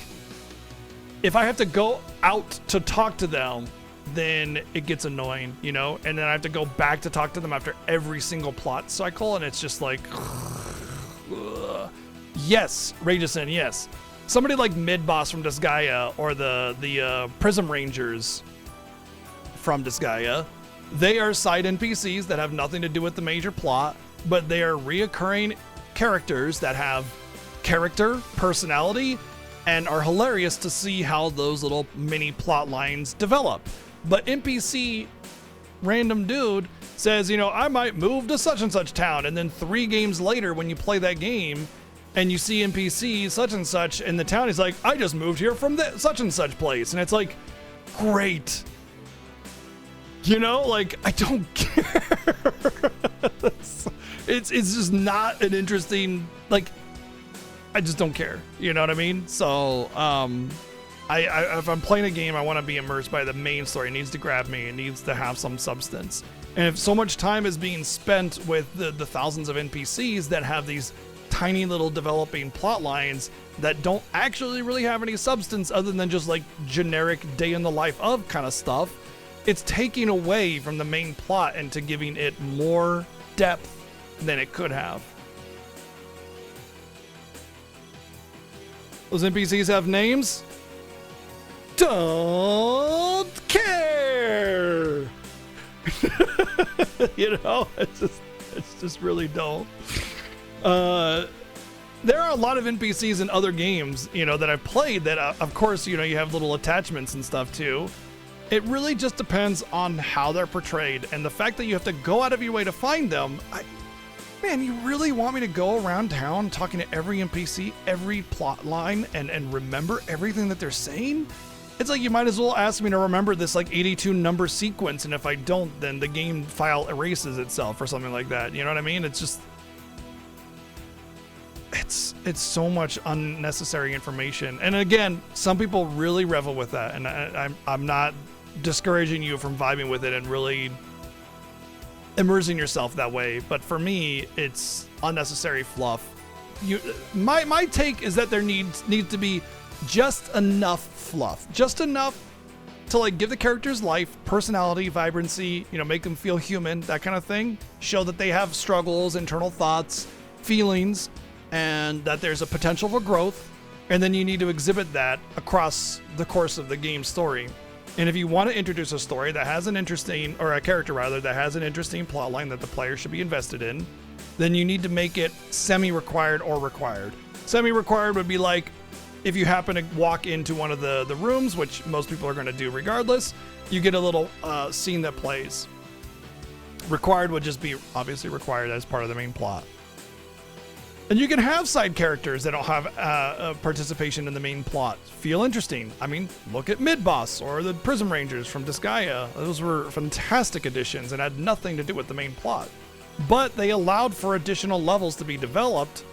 if I have to go out to talk to them then it gets annoying, you know? And then I have to go back to talk to them after every single plot cycle, and it's just like, yes, Rageson, yes. Somebody like Mid-Boss from Disgaea or the Prism Rangers from Disgaea, they are side NPCs that have nothing to do with the major plot, but they are reoccurring characters that have character, personality, and are hilarious to see how those little mini plot lines develop. But NPC random dude says, you know, I might move to such and such town, and then 3 games later when you play that game and you see NPC such and such in the town, he's like, I just moved here from such and such place. And it's like, great. You know, like, I don't care. it's just not an interesting, like, I just don't care. You know what I mean? So, if I'm playing a game, I want to be immersed by the main story. It needs to grab me. It needs to have some substance. And if so much time is being spent with the thousands of NPCs that have these tiny little developing plot lines that don't actually really have any substance other than just like generic day in the life of kind of stuff, it's taking away from the main plot and to giving it more depth than it could have. Those NPCs have names? Don't care. You know, it's just really dull. There are a lot of NPCs in other games, you know, that I've played that, of course, you know, you have little attachments and stuff too. It really just depends on how they're portrayed, and the fact that you have to go out of your way to find them. Man, you really want me to go around town talking to every NPC, every plot line, and remember everything that they're saying? It's like you might as well ask me to remember this like 82 number sequence, and if I don't, then the game file erases itself or something like that. You know what I mean? It's just, it's so much unnecessary information. And again, some people really revel with that, and I'm not discouraging you from vibing with it and really immersing yourself that way, but for me, it's unnecessary fluff. My take is that there needs to be just enough fluff, just enough to like give the characters life, personality, vibrancy, you know, make them feel human, that kind of thing. Show that they have struggles, internal thoughts, feelings, and that there's a potential for growth. And then you need to exhibit that across the course of the game's story. And if you want to introduce a story that has an interesting, or a character rather, that has an interesting plotline that the player should be invested in, then you need to make it semi-required or required. Semi-required would be like, if you happen to walk into one of the rooms, which most people are going to do regardless, you get a little scene that plays. Required would just be obviously required as part of the main plot. And you can have side characters that don't have participation in the main plot. Feel interesting. I mean, look at Mid-Boss or the Prism Rangers from Disgaea. Those were fantastic additions and had nothing to do with the main plot. But they allowed for additional levels to be developed,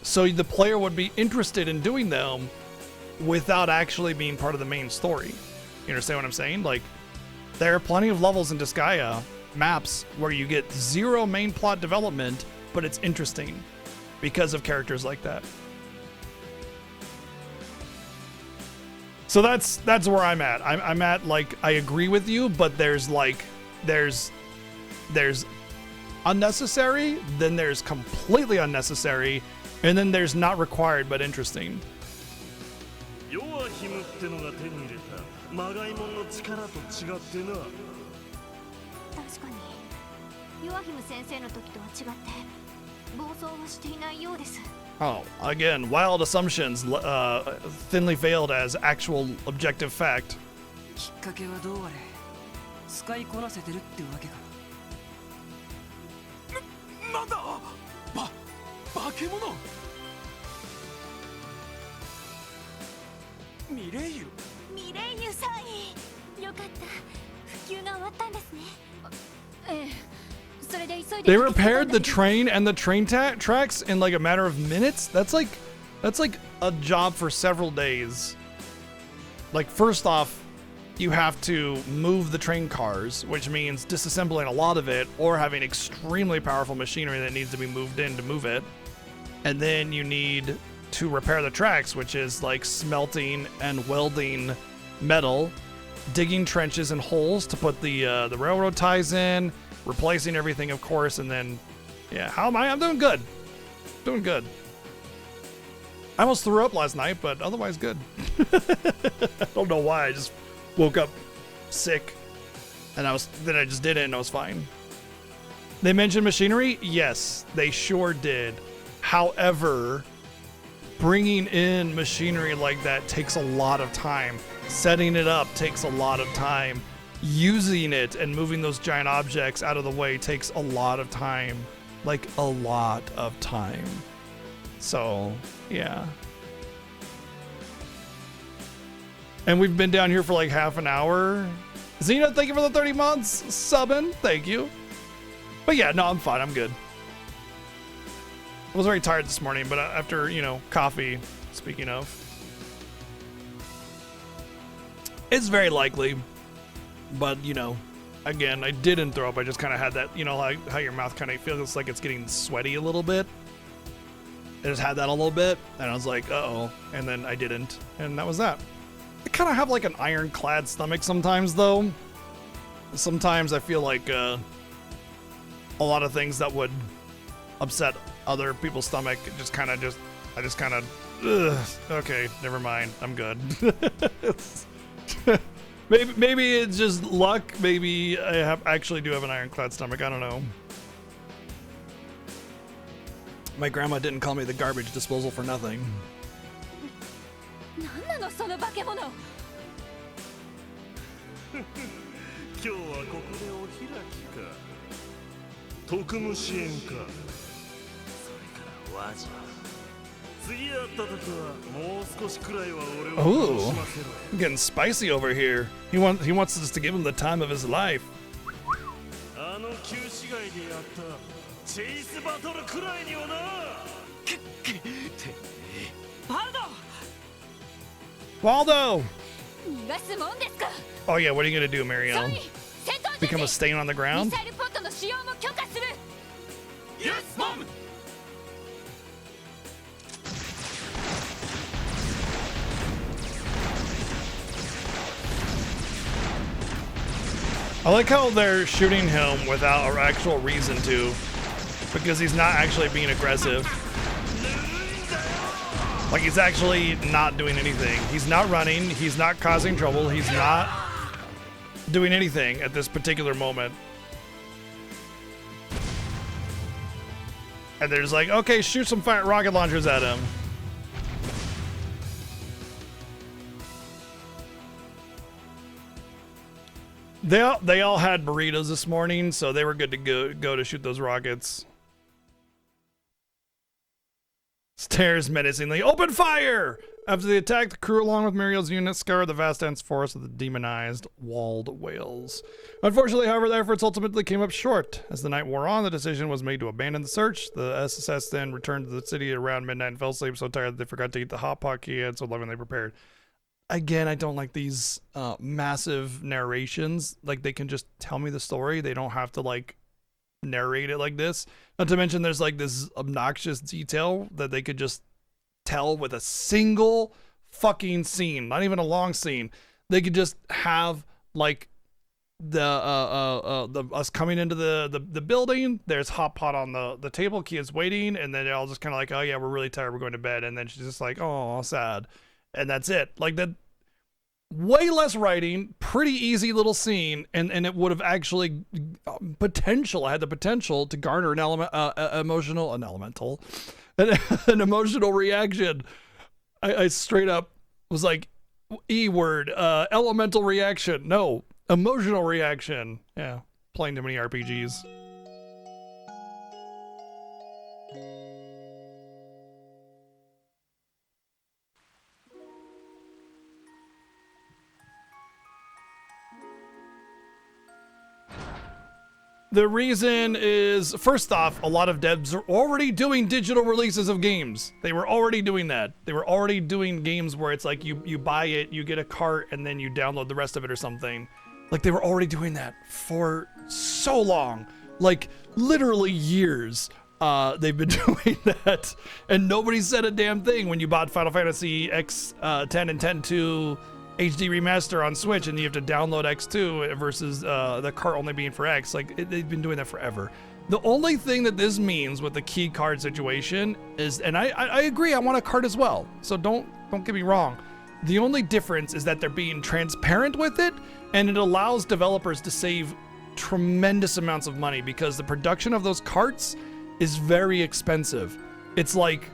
so the player would be interested in doing them without actually being part of the main story. You understand what I'm saying? Like, there are plenty of levels in Disgaea maps where you get zero main plot development, but it's interesting because of characters like that. So that's where I'm at. I'm at, like, I agree with you, but there's unnecessary, then there's completely unnecessary, and then there's not required but interesting. 弱ひむってのが手に入れたまがいもんの力と違ってな。確かに、ヨアヒム先生の時とは違って暴走はしていないようです。 Oh, again, wild assumptions, thinly veiled as actual objective fact. きっかけはどうあれ使いこなせてるってわけか。なんだ化け物ミレイユミレイユさん、よかった復旧が終わったんですね。ええ。 They repaired the train and the train tracks in like a matter of minutes. That's like a job for several days. Like, first off, you have to move the train cars, which means disassembling a lot of it or having extremely powerful machinery that needs to be moved in to move it. And then you need to repair the tracks, which is like smelting and welding metal digging trenches and holes to put the railroad ties in, replacing everything, of course, and then, yeah, how am I? I'm doing good. Doing good. I almost threw up last night, but otherwise good. I don't know why. I just woke up sick, and then I just did it, and I was fine. They mentioned machinery? Yes, they sure did. However, bringing in machinery like that takes a lot of time. Setting it up takes a lot of time. Using it and moving those giant objects out of the way takes a lot of time. Like, a lot of time. So, yeah. And we've been down here for like half an hour. Xena, thank you for the 30 months. Subbing, thank you. But yeah, no, I'm fine. I'm good. I was very tired this morning, but after, coffee, speaking of, it's very likely. But, again, I didn't throw up. I just kind of had that, how your mouth kind of feels like it's getting sweaty a little bit. I just had that a little bit, and I was like, uh-oh. And then I didn't, and that was that. I kind of have like an ironclad stomach sometimes, though. Sometimes I feel like a lot of things that would upset other people's stomach I just kind of, okay, never mind. I'm good. maybe it's just luck. Maybe I actually do have an ironclad stomach. I don't know. My grandma didn't call me the garbage disposal for nothing. 何なのその化け物。今日はここでお開きか。特務支援か。それから和じ。次会った時はもう少しくらいは俺を楽しませろ。 I'm getting spicy over here. He wants us to give him the time of his life. あの旧市街でやったチェイスバトルくらいにはな。バルド。 Waldo! 逃がすもんですか。 Oh yeah, what are you gonna do, Marielle? Become a stain on the ground? ミサイルポットの使用も許可する。 Yes, Mom! I like how they're shooting him without an actual reason to, because he's not actually being aggressive. Like, he's actually not doing anything. He's not running. He's not causing trouble. He's not doing anything at this particular moment. And they're just like, okay, shoot some rocket launchers at him. They all had burritos this morning, so they were good to go to shoot those rockets. Stares menacingly. Open fire! After the attack, the crew, along with Muriel's unit, scoured the vast dense forest of the demonized walled whales. Unfortunately, however, their efforts ultimately came up short. As the night wore on, the decision was made to abandon the search. The SSS then returned to the city around midnight and fell asleep so tired that they forgot to eat the hot pot key and so lovingly prepared. Again, I don't like these massive narrations. Like, they can just tell me the story. They don't have to, like, narrate it like this. Not to mention there's, like, this obnoxious detail that they could just tell with a single fucking scene. Not even a long scene. They could just have, like, the us coming into the building. There's hot pot on the table. Kids waiting. And then they're all just kind of like, oh, yeah, we're really tired. We're going to bed. And then she's just like, oh, sad. And that's it. Like, that, way less writing, pretty easy little scene, and it would have actually had the potential to garner an emotional reaction. I straight up was like, E-word, elemental reaction. No, emotional reaction. Yeah, playing too many RPGs. The reason is, first off, a lot of devs are already doing digital releases of games. They were already doing that. They were already doing games where it's like you buy it, you get a cart, and then you download the rest of it or something. Like, they were already doing that for so long. Like, literally years. They've been doing that. And nobody said a damn thing when you bought Final Fantasy X 10 and 10-2 HD remaster on Switch and you have to download X2 versus the cart only being for X. Like they've been doing that forever. The only thing that this means with the key card situation is, and I agree, I want a card as well. So don't get me wrong. The only difference is that they're being transparent with it, and it allows developers to save tremendous amounts of money because the production of those carts is very expensive. It's like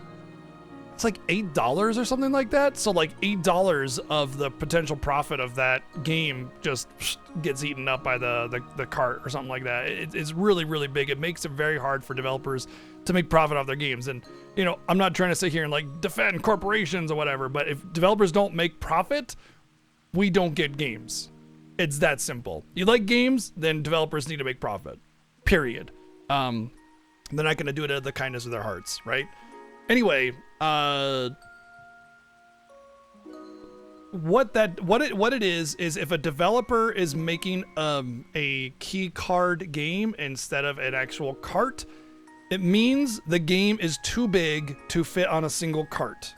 $8 or something like that. So like $8 of the potential profit of that game just gets eaten up by the cart or something like that. It's really, really big. It makes it very hard for developers to make profit off their games. And, you know, I'm not trying to sit here and like defend corporations or whatever, but if developers don't make profit, we don't get games. It's that simple. You like games, then developers need to make profit. Period. They're not going to do it out of the kindness of their hearts, right? Anyway, what it is if a developer is making a key card game instead of an actual cart, it means the game is too big to fit on a single cart.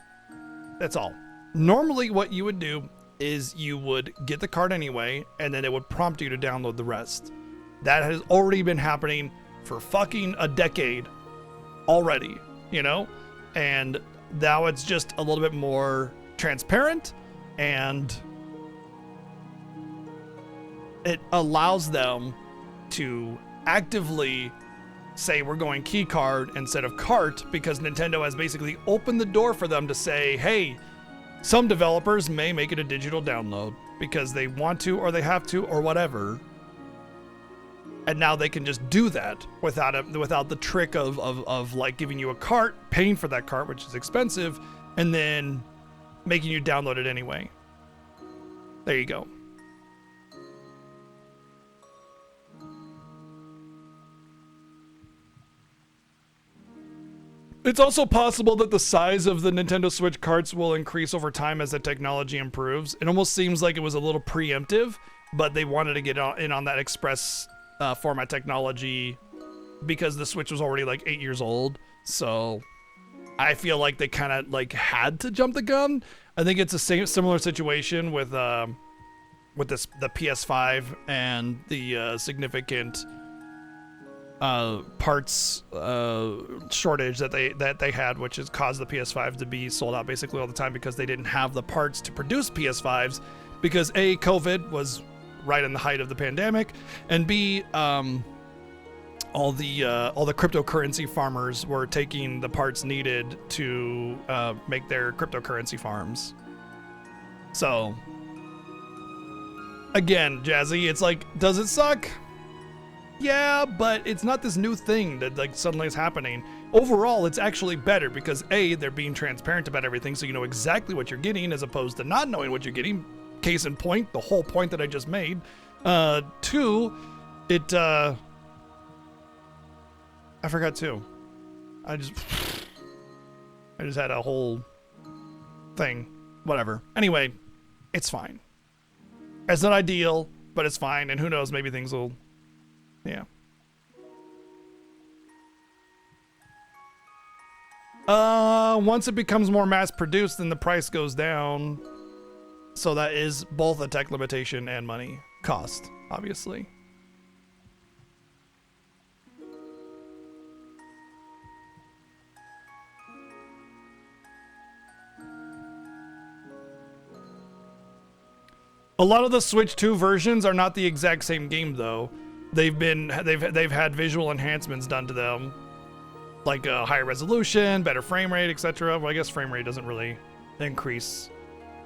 That's all. Normally what you would do is you would get the card anyway, and then it would prompt you to download the rest. That has already been happening for fucking a decade already, you know? And now it's just a little bit more transparent, and it allows them to actively say we're going key card instead of cart, because Nintendo has basically opened the door for them to say, hey, some developers may make it a digital download because they want to or they have to or whatever. And now they can just do that without the trick of like giving you a cart, paying for that cart, which is expensive, and then making you download it anyway. There you go. It's also possible that the size of the Nintendo Switch carts will increase over time as the technology improves. It almost seems like it was a little preemptive, but they wanted to get in on that express format technology because the Switch was already like 8 years old. So I feel like they kind of like had to jump the gun. I think it's a similar situation with the PS5 and the significant parts shortage that they had, which has caused the PS5 to be sold out basically all the time because they didn't have the parts to produce PS5s because A, COVID was right in the height of the pandemic, and B, all the cryptocurrency farmers were taking the parts needed to make their cryptocurrency farms. So again, Jazzy, it's like, does it suck? Yeah, but it's not this new thing that like suddenly is happening. Overall, it's actually better because A, they're being transparent about everything, so you know exactly what you're getting as opposed to not knowing what you're getting. Case in point, the whole point that I just made. Two, I forgot two. I just had a whole thing. Whatever. Anyway, it's fine. It's not ideal, but it's fine, and who knows, maybe things will... Yeah. Once it becomes more mass-produced, then the price goes down. So that is both a tech limitation and money cost, obviously. A lot of the Switch 2 versions are not the exact same game though. They've had visual enhancements done to them, like higher resolution, better frame rate, etc. Well, I guess frame rate doesn't really increase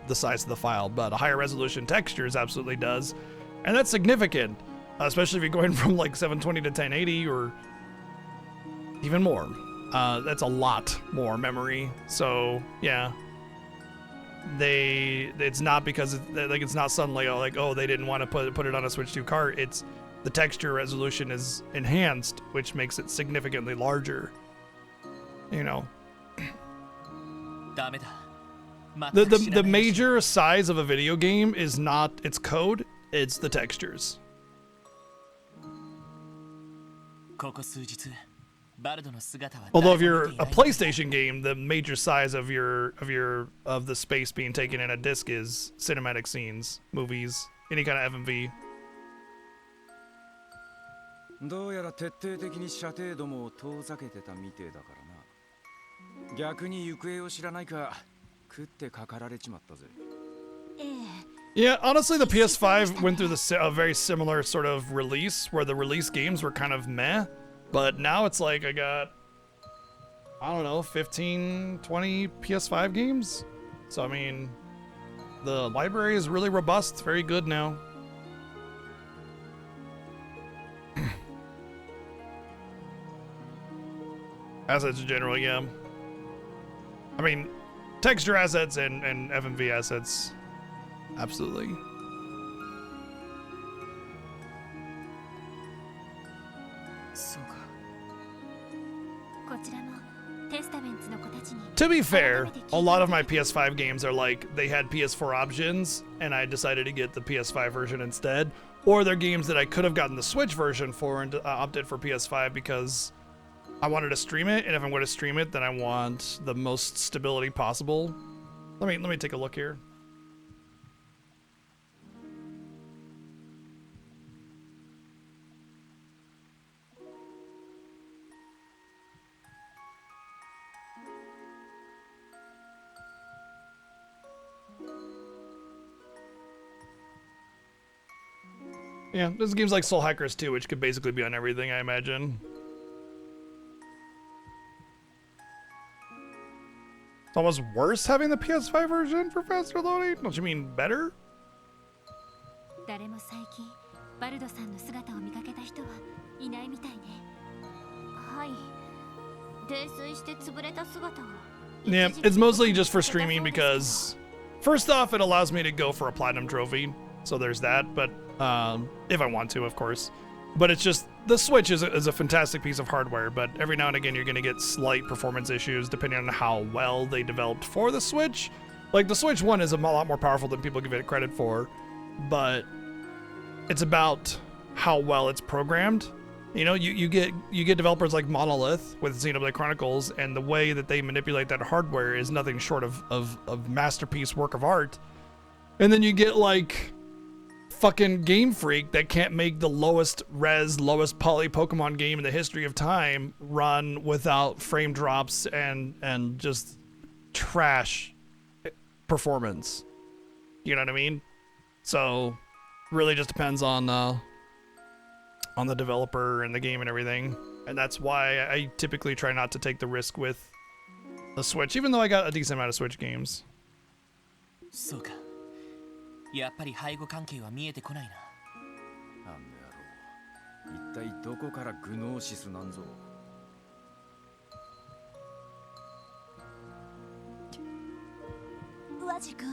the size of the file, but a higher resolution textures absolutely does, and that's significant, especially if you're going from like 720 to 1080 or even more. That's a lot more memory. So yeah, it's not because it's not suddenly like, oh, they didn't want to put it on a Switch 2 cart. It's the texture resolution is enhanced, which makes it significantly larger. You know. The major size of a video game is not its code, it's the textures. ここ数日バルドの姿は Although if 誰も you're 見てい a ない。 PlayStation game, the major size of the space being taken in a disc is cinematic scenes, movies, any kind of FMV. どうやら徹底的に射程度も遠ざけてたみてえだからな。逆に行方を知らないか食ってかかられちまったぜ。Yeah, honestly, the PS5 went through a very similar sort of release where the release games were kind of meh, but now it's like I got, I don't know, 15, 20 PS5 games. So, I mean, the library is really robust. It's very good now. Assets in general, yeah. I mean, texture assets and FMV assets, absolutely. そうか。こちらもテスタメンツの子たちに To be fair, a lot of my PS5 games are like they had PS4 options and I decided to get the PS5 version instead, or they're games that I could have gotten the Switch version for and opted for PS5 because I wanted to stream it, and if I'm going to stream it, then I want the most stability possible. Let me take a look here. Yeah, there's games like Soul Hackers 2, which could basically be on everything, I imagine. It's almost worse having the PS5 version for faster loading? Don't you mean better? 誰も最近バルドさんの姿を見かけた人はいないみたいね。はい。泥酔して潰れた姿を。Yeah, it's mostly just for streaming because, first off, it allows me to go for a platinum trophy, so there's that. But if I want to, of course. But it's just the Switch is a fantastic piece of hardware. But every now and again, you're going to get slight performance issues depending on how well they developed for the Switch. Like the Switch 1 is a lot more powerful than people give it credit for, but it's about how well it's programmed. You know, you get developers like Monolith with Xenoblade Chronicles, and the way that they manipulate that hardware is nothing short of masterpiece work of art. And then you get like fucking Game Freak that can't make the lowest res, lowest poly Pokemon game in the history of time run without frame drops and just trash performance. You know what I mean? So really just depends on the developer and the game and everything. And that's why I typically try not to take the risk with the Switch, even though I got a decent amount of Switch games. そうか。やっぱり背後関係は見えてこないな。あの野郎、一体どこからグノーシスなんぞ。ワジ君、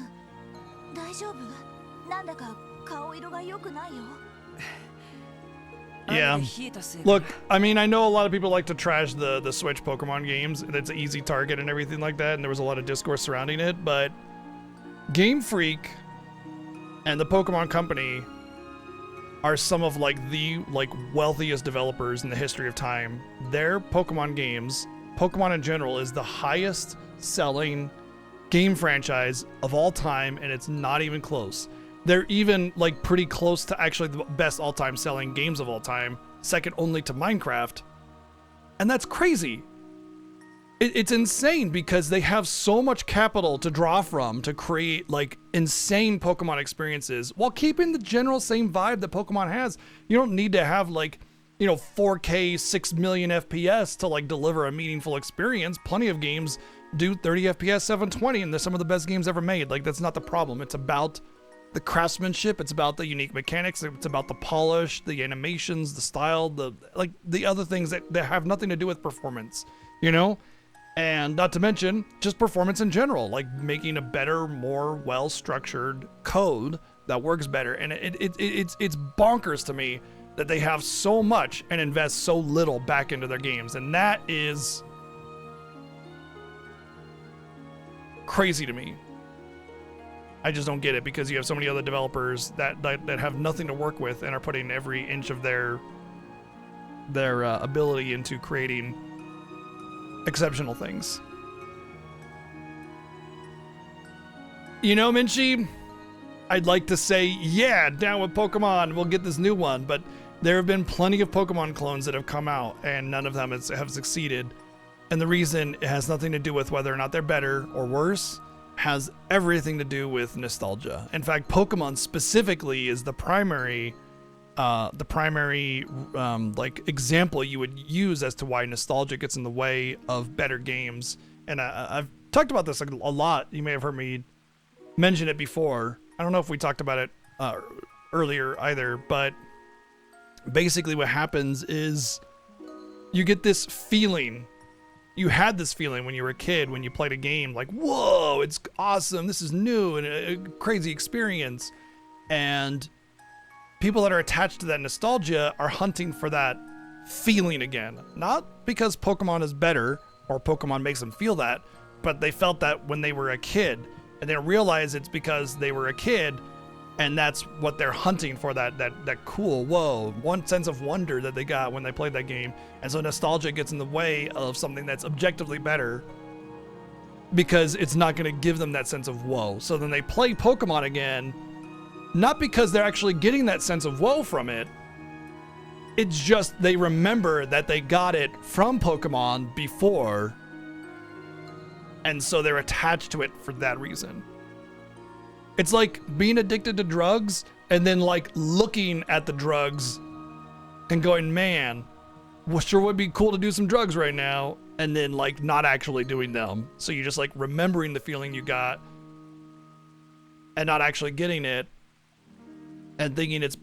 大丈夫？なんだか顔色が良くないよ。Yeah. Look, I mean, I know a lot of people like to trash the Switch Pokemon games, and it's an easy target and everything like that, and there was a lot of discourse surrounding it, but Game Freak and the Pokemon Company are some of like the wealthiest developers in the history of time. Their Pokemon games, Pokemon in general, is the highest selling game franchise of all time, and it's not even close. They're even like pretty close to actually the best all-time selling games of all time, second only to Minecraft. And that's crazy. It's insane because they have so much capital to draw from to create like insane Pokemon experiences while keeping the general same vibe that Pokemon has. You don't need to have like, you know, 4K 6 million FPS to like deliver a meaningful experience. Plenty of games do 30 FPS 720 and they're some of the best games ever made. Like that's not the problem. It's about the craftsmanship, it's about the unique mechanics, it's about the polish, the animations, the style, the other things that have nothing to do with performance, you know? And not to mention just performance in general, like making a better, more well-structured code that works better. And it's bonkers to me that they have so much and invest so little back into their games. And that is crazy to me. I just don't get it because you have so many other developers that have nothing to work with and are putting every inch of their ability into creating exceptional things. You know, Minchi, I'd like to say, yeah, down with Pokemon, we'll get this new one, but there have been plenty of Pokemon clones that have come out, and none of them have succeeded. And the reason it has nothing to do with whether or not they're better or worse, has everything to do with nostalgia. In fact, Pokemon specifically is the primary like example you would use as to why nostalgia gets in the way of better games. And I've talked about this a lot. You may have heard me mention it before. I don't know if we talked about it earlier either, but basically what happens is you get this feeling. You had this feeling when you were a kid, when you played a game, like, whoa, it's awesome, this is new and a crazy experience. And people that are attached to that nostalgia are hunting for that feeling again. Not because Pokemon is better or Pokemon makes them feel that, but they felt that when they were a kid, and they realize it's because they were a kid, and that's what they're hunting for, that cool, whoa, one sense of wonder that they got when they played that game. And so nostalgia gets in the way of something that's objectively better because it's not going to give them that sense of whoa. So then they play Pokemon again, not because they're actually getting that sense of whoa from it. It's just they remember that they got it from Pokemon before, and so they're attached to it for that reason. It's like being addicted to drugs and then like looking at the drugs and going, man, well, sure would be cool to do some drugs right now, and then like not actually doing them. So you're just like remembering the feeling you got and not actually getting it and thinking it's,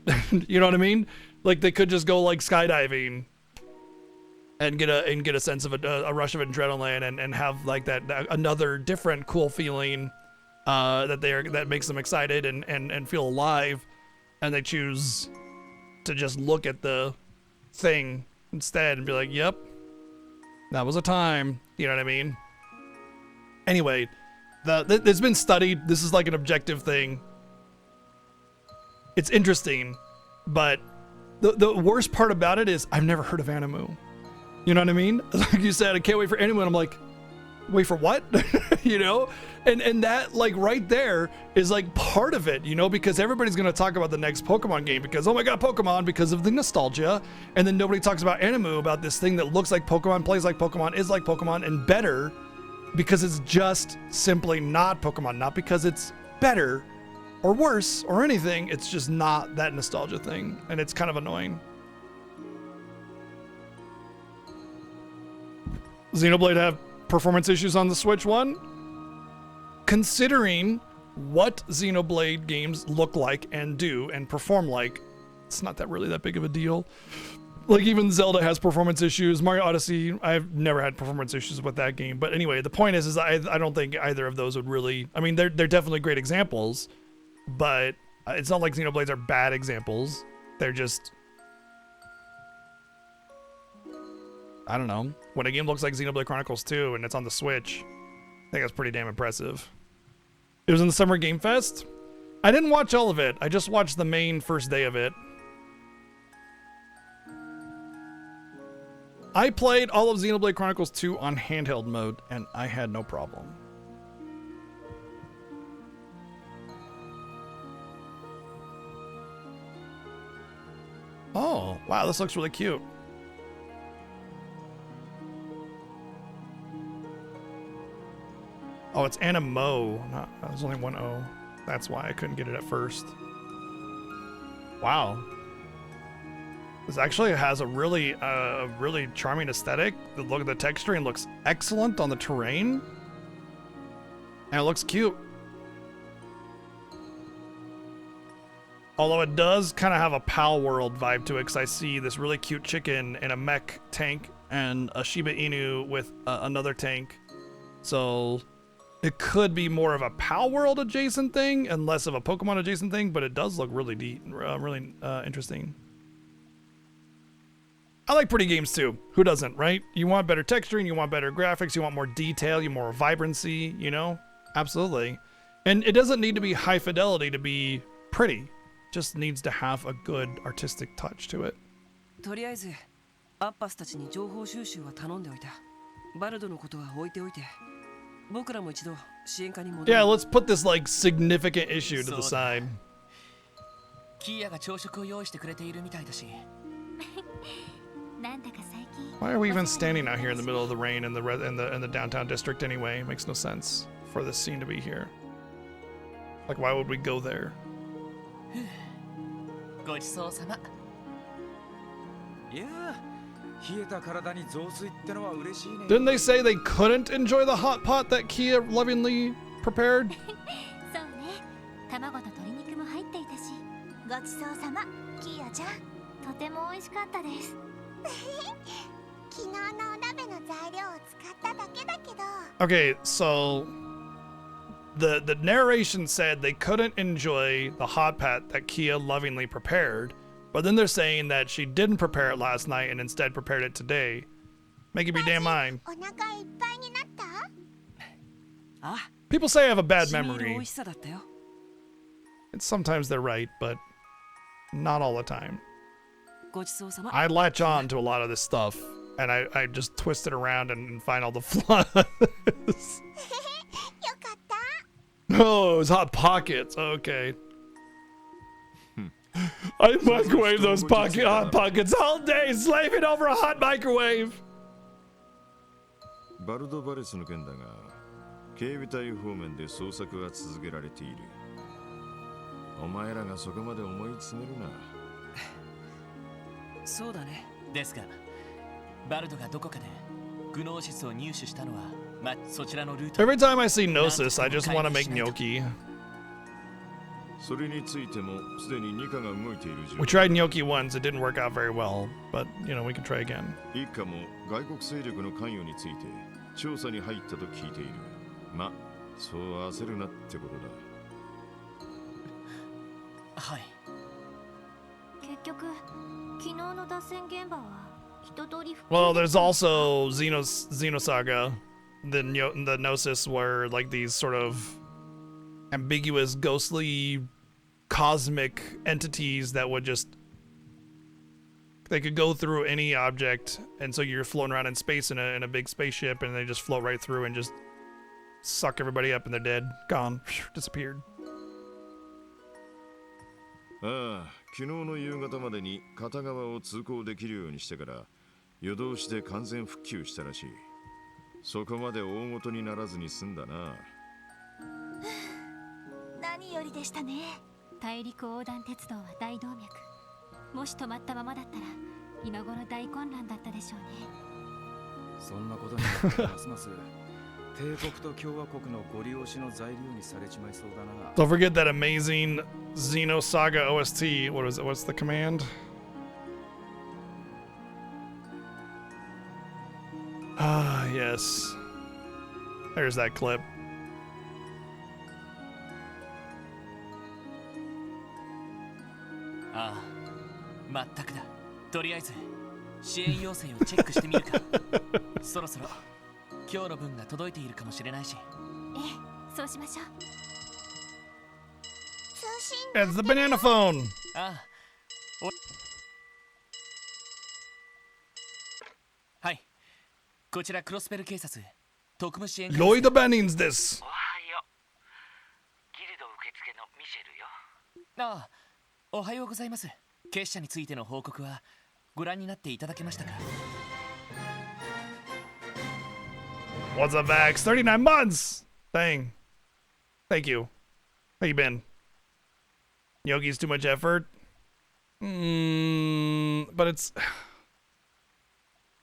you know what I mean? Like they could just go like skydiving and get a sense of a rush of adrenaline and have like that another different cool feeling that makes them excited and feel alive, and they choose to just look at the thing instead and be like, yep, that was a time. You know what I mean? Anyway, it's been studied. This is like an objective thing. It's interesting, but the worst part about it is I've never heard of Animu. You know what I mean? Like you said, I can't wait for Animu, and I'm like, wait for what? You know? And that like right there is like part of it, you know, because everybody's going to talk about the next Pokemon game because, oh my God, Pokemon, because of the nostalgia. And then nobody talks about Animu, about this thing that looks like Pokemon, plays like Pokemon, is like Pokemon, and better because it's just simply not Pokemon. Not because it's better or worse or anything. It's just not that nostalgia thing. And it's kind of annoying. Xenoblade have performance issues on the Switch One? Considering what Xenoblade games look like and do and perform like, it's not really that big of a deal. Like even Zelda has performance issues. Mario Odyssey, I've never had performance issues with that game. But anyway, the point is I don't think either of those would really, I mean, they're definitely great examples, but it's not like Xenoblades are bad examples. They're just, I don't know. When a game looks like Xenoblade Chronicles 2 and it's on the Switch, I think that's pretty damn impressive. It was in the Summer Game Fest. I didn't watch all of it. I just watched the main first day of it. I played all of Xenoblade Chronicles 2 on handheld mode, and I had no problem. Oh, wow, this looks really cute. Oh, it's Animo. There's only one O. That's why I couldn't get it at first. Wow. This actually has a really charming aesthetic. The look at the texturing looks excellent on the terrain. And it looks cute. Although it does kind of have a Pal World vibe to it, because I see this really cute chicken and a mech tank and a Shiba Inu with another tank. So it could be more of a Pal World adjacent thing and less of a Pokemon adjacent thing, but it does look really deep, really interesting. I like pretty games too. Who doesn't, right? You want better texturing, you want better graphics, you want more detail, you want more vibrancy, you know? Absolutely. And it doesn't need to be high fidelity to be pretty. It just needs to have a good artistic touch to it. とりあえずアッパスたちに情報収集は頼んでおいた。バルドのことは置いておいて、僕らも一度支援課に戻 Yeah, る。 let's put this like significant issue to the side. キーヤが朝食を用意してくれているみたいだし。なんだか最近 Why are we even standing out here in the middle of the rain in the downtown district anyway? It makes no sense for this scene to be here. Like, why would we go there? ごちそうさま。いやー、冷えた体に雑炊ってのは嬉しいね。 Didn't they say they couldn't enjoy the hot pot that Kia lovingly prepared? そうね、卵と鶏肉も入っていたし。ごちそうさま、キーヤちゃん。とても美味しかったです。昨日のお鍋の材料を使っただけだけど。 Okay, so the narration said they couldn't enjoy the hot pot that Kia lovingly prepared, but then they're saying that she didn't prepare it last night and instead prepared it today. Make up your damn mind. お腹いっぱいになった？あ、 People say I have a bad 染み入る美 memory. 味しさだったよ。 And sometimes they're right, but not all the time. ごちそうさま。 I latch on to a lot of this stuff, and I just twist it around and find all the flaws. よかった。 Oh, it was Hot Pockets. Okay. I microwave those Hot Pockets all day, slaving over a hot microwave. バルドバレスの件だが、警備隊方面で捜索が続けられている。お前らがそこまで思い詰めるな。そうだね。ですが、バルドがどこかでグノーシスを入手したのは、そちらのルート。 Every time I see Gnosis, I just want to make gnocchi. それについてもすでにニカが動いている状 We 況。 tried gnocchi once, it didn't work out very well, but you know, we can try again. 一家も外国勢力の関与について調査に入ったと聞いている。ま、そう焦るなってことだ。はい。結局、昨日の脱線現場は一通り。 Well, there's also Xenosaga, the Gnosis, where like these sort of ambiguous, ghostly, cosmic entities that would just they could go through any object, and so you're floating around in space in a big spaceship, and they just float right through and just suck everybody up, and they're dead, gone, disappeared. ああ、昨日の夕方までに片側を通行できるようにしてから夜通しで完全復旧したらしい。そこまで大ごとにならずに済んだな。何よりでしたね。大陸横断鉄道は大動脈。もし止まったままだったら今頃大混乱だったでしょうね。そんなことになってますます帝国と共和国のご利用しの材料にされちまいそうだな。 Don't forget that amazing Xenosaga OST. What was it? What's the command? Ah, yes. There's that clip. ああ、まったくだ。とりあえず支援要請をチェックしてみるか。そろそろ今日の分が届いているかもしれないし。ええ、そうしましょう。通信 It's the banana phone. ああ、はい。こちらクロスペル警察特務支援課。 Lloyd Bennings this. おはよう。ギルド受付のミシェルよ。ああ、おはようございます。結社についての報告はご覧になっていただけましたか？ What's up, Vax? 39 months. Dang. Thank you. How you been? Yogi's too much effort. But it's,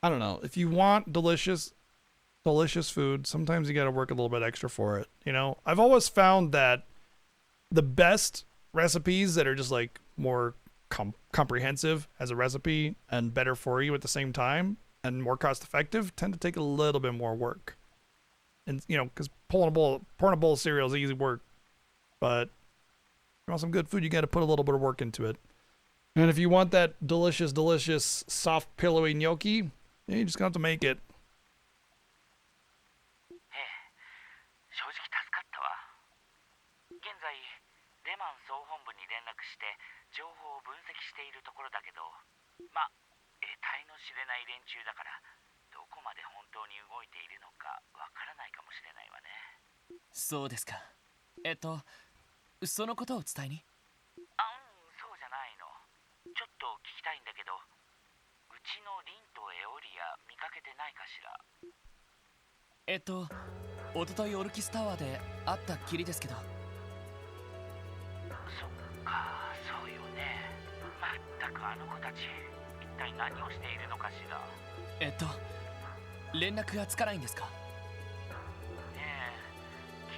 I don't know. If you want delicious food, sometimes you got to work a little bit extra for it. You know, I've always found that the best recipes that are just like more comprehensive as a recipe and better for you at the same time and more cost effective tend to take a little bit more work. And you know, because pouring a bowl of cereal is easy work, but if you want some good food, you got to put a little bit of work into it. And if you want that delicious, soft, pillowy gnocchi, yeah, you just got to make it. 正直助かったわ。現在レマン総本部に連絡して情報を分析しているところだけど、まあ得体の知れない連中だからどここまで本当に動いているのかわからないかもしれないわね。そうですか。そのことを伝えに。そうじゃないの。ちょっと聞きたいんだけど、うちのリンとエオリア見かけてないかしら。おとといオルキスタワーで会ったっきりですけど。そっか、そうよね。まったくあの子たち、一体何をしているのかしら。連絡がつかないんですか？ねえ、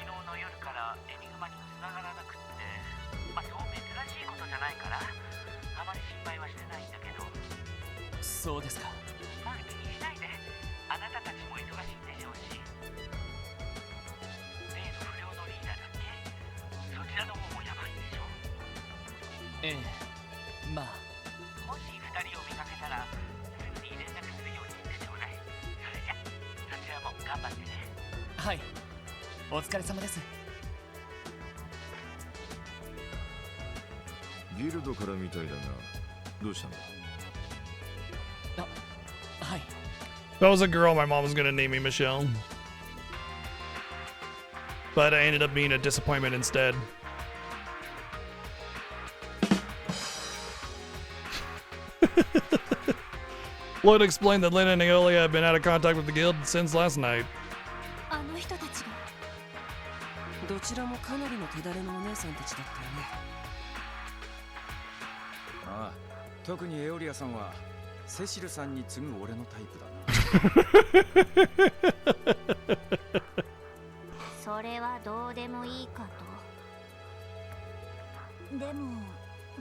昨日の夜からエニグマに繋がらなくって、そう珍しいことじゃないからあまり心配はしてないんだけど。そうですか。気にしないで。あなたたちも忙しいんでしょうし。例の不良のリーダーだっけ？そちらの方もやばいんでしょ。ええ、まあ。もし2人を見かけたらすぐに連絡するように言ってちょうだい。それじゃそちらも頑張ってね。はい、お疲れ様です。ギルドからみたいだが、どうしたの？はい。 If I was a girl, my mom was gonna name me Michelle. But I ended up being a disappointment instead. Lloyd explained that Lynn and Aeolia had been out of contact with the guild since last night. あの人たちがどちらもかなりの手だれのお姉さんたちだったよね。ああ、特にエオリアさんはセシルさんに次ぐ俺のタイプだな。それはどうでもいいかと。でも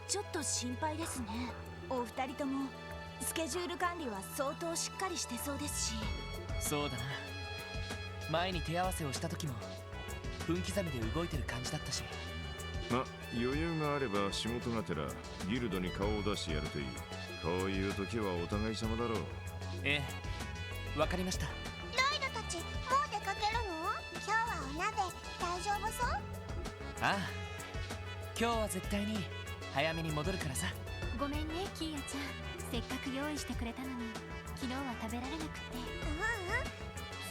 ちょっと心配ですね。お二人ともスケジュール管理は相当しっかりしてそうですし。そうだな。前に手合わせをした時も分刻みで動いてる感じだったし。ま、余裕があれば仕事がてらギルドに顔を出してやるといい。こういう時はお互い様だろう。ええ、わかりました。ロイドたちもう出かけるの？今日はお鍋大丈夫そう？ああ、今日は絶対に早めに戻るからさ。ごめんねキーヤちゃん、せっかく用意してくれたのに昨日は食べられなくて。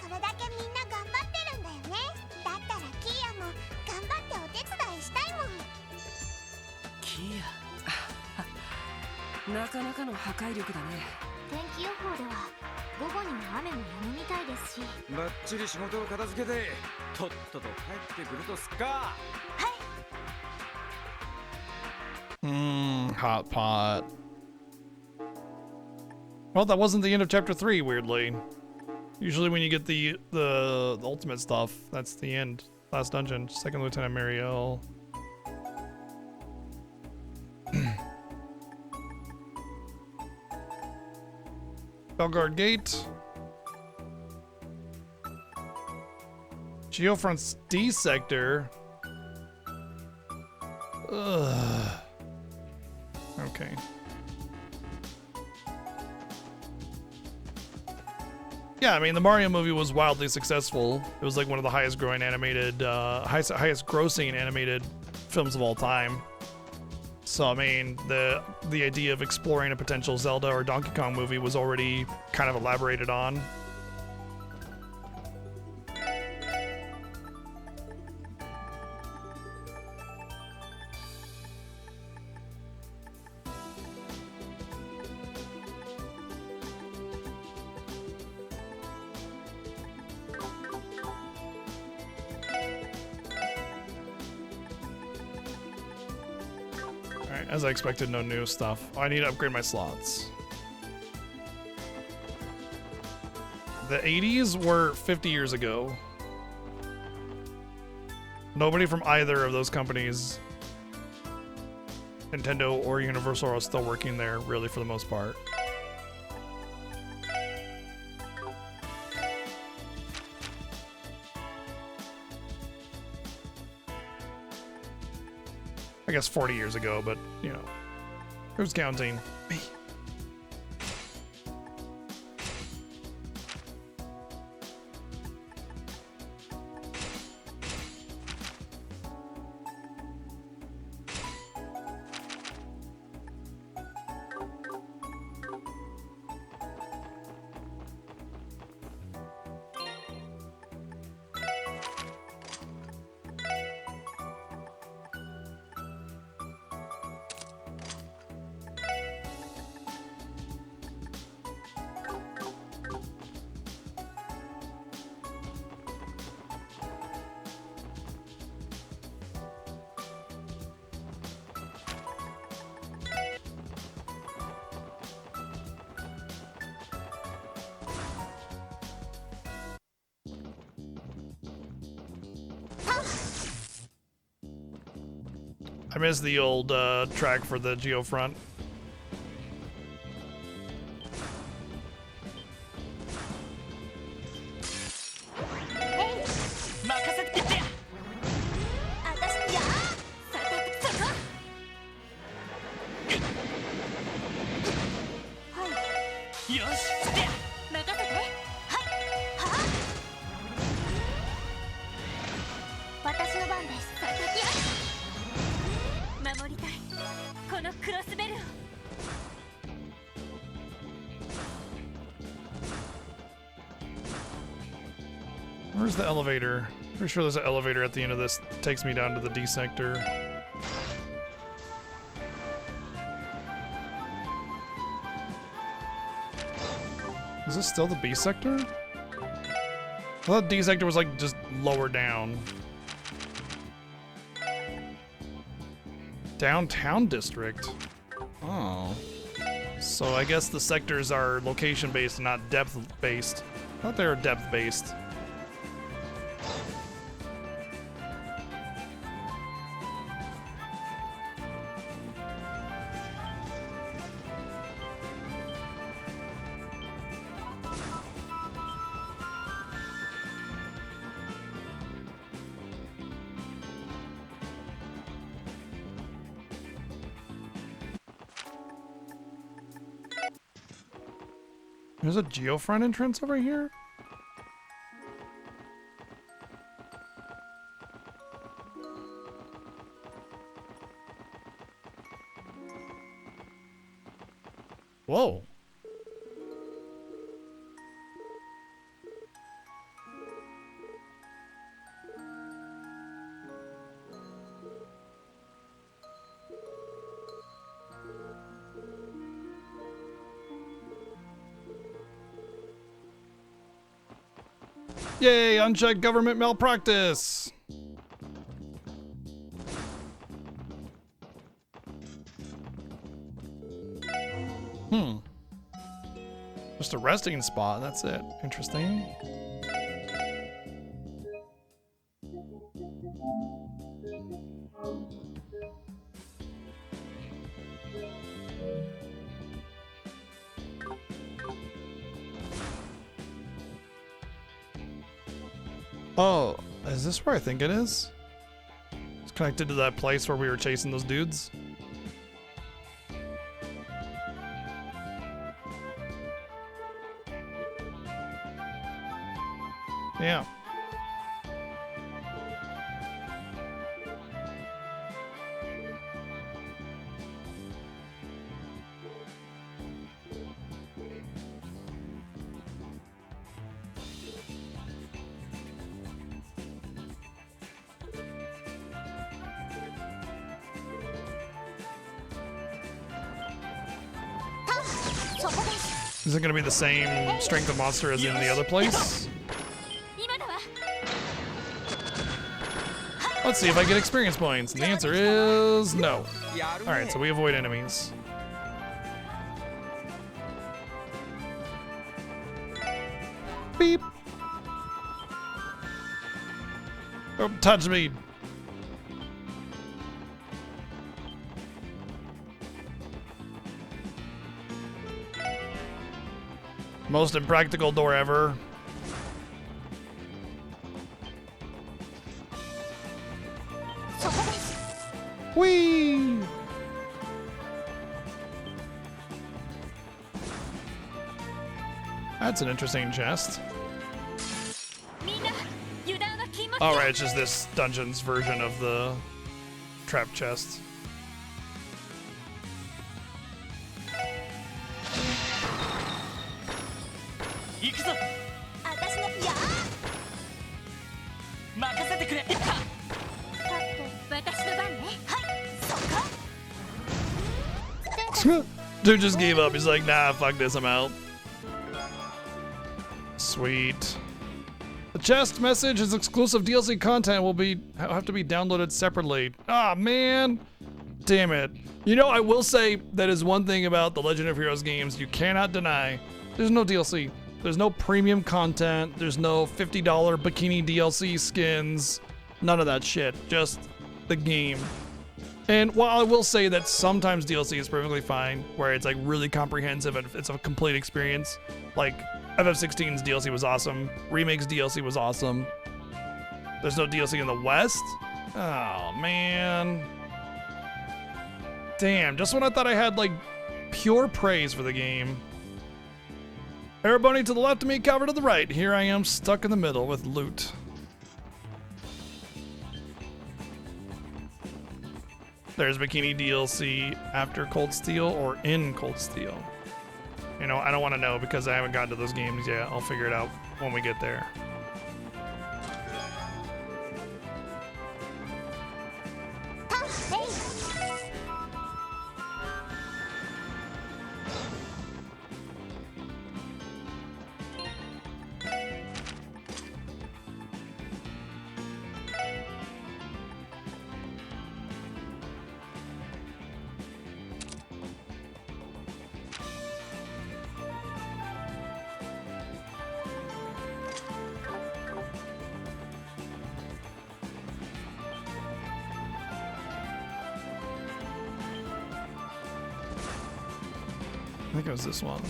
それだけみんな頑張ってるんだよね。だったらキーヤも頑張ってお手伝いしたいもん。キーヤなかなかの破壊力だね。天気予報では午後には雨も止むみたいですし。バッチリ仕事を片付けてとっとと帰ってくるとすっか。Hot pot. Well, that wasn't the end of chapter 3, weirdly. Usually when you get the ultimate stuff, that's the end. Last dungeon, Second Lieutenant Mariel. Belgard Gate. Geofront's D sector. Ugh. Okay. Yeah, I mean, the Mario movie was wildly successful. It was like one of the highest growing animated, highest grossing animated films of all time. So, I mean, the idea of exploring a potential Zelda or Donkey Kong movie was already kind of elaborated on. As I expected, no new stuff. Oh, I need to upgrade my slots. The 80s were 50 years ago. Nobody from either of those companies, Nintendo or Universal, are still working there, really, for the most part. I guess 40 years ago, but, you know, who's counting? Me. I miss the old track for the Geofront. Where's the elevator? Pretty sure there's an elevator at the end of this. Takes me down to the D sector. Is this still the B sector? I thought D sector was like just lower down. Downtown district. Oh. So I guess the sectors are location based, not depth based. I thought they were depth based. There's a Geofront entrance over here? Whoa. Yay, unchecked government malpractice! Just a resting spot, that's it. Interesting. Oh, is this where I think it is? It's connected to that place where we were chasing those dudes. Yeah. Is it going to be the same strength of monster as in the other place? Let's see if I get experience points. And the answer is no. Alright, so we avoid enemies. Beep. Don't touch me. Most impractical door ever. Whee! That's an interesting chest. Alright, it's just this dungeon's version of the trap chest. Dude just gave up. He's like, nah, fuck this, I'm out. Sweet. The chest message is exclusive DLC content will have to be downloaded separately. Ah, man. Damn it. You know, I will say that is one thing about the Legend of Heroes games you cannot deny. There's no DLC. There's no premium content. There's no $50 bikini DLC skins. None of that shit. Just the game. And while I will say that sometimes DLC is perfectly fine, where it's like really comprehensive and it's a complete experience, like FF16's DLC was awesome, Remake's DLC was awesome. There's no DLC in the West? Oh, man. Damn, just when I thought I had like pure praise for the game. Araboni to the left of me, cover to the right. Here I am stuck in the middle with loot. There's Bikini DLC after Cold Steel or in Cold Steel. You know, I don't want to know because I haven't gotten to those games yet. I'll figure it out when we get there. I think it was this one.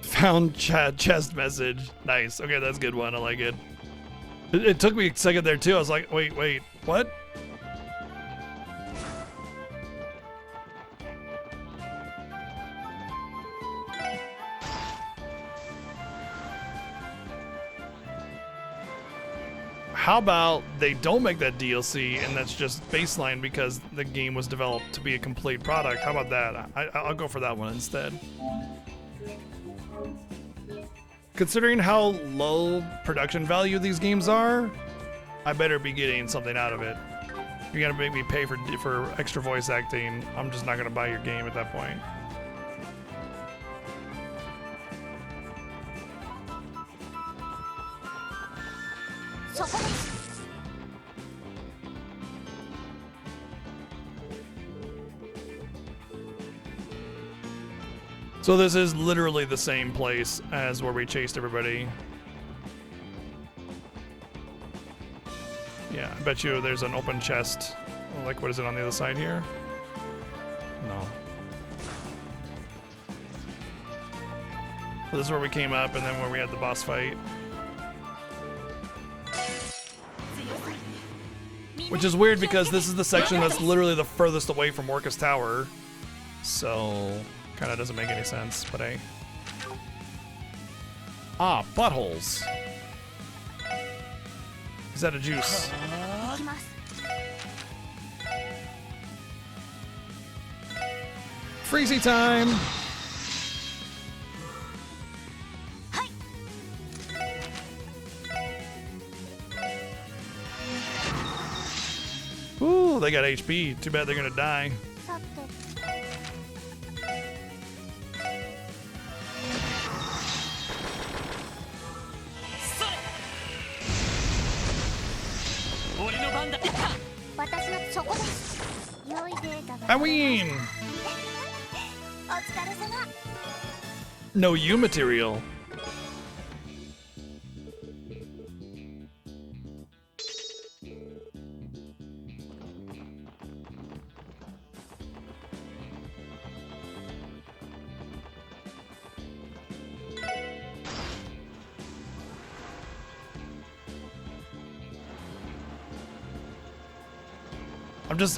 Found chest message. Nice. Okay, that's a good one. I like it. It took me a second there too. I was like, wait, what? How about they don't make that DLC and that's just baseline because the game was developed to be a complete product? How about that? I'll go for that one instead. Considering how low production value these games are, I better be getting something out of it. You're gonna make me pay for extra voice acting. I'm just not gonna buy your game at that point. So this is literally the same place as where we chased everybody. Yeah, I bet you there's an open chest. Like, what is it on the other side here? No. So this is where we came up and then where we had the boss fight. Which is weird because this is the section that's literally the furthest away from Orcus Tower. So, kind of doesn't make any sense, but hey. Ah, buttholes. Is that a juice? Freezy time! Ooh, they got HP. Too bad they're gonna die. Halloween! No U material.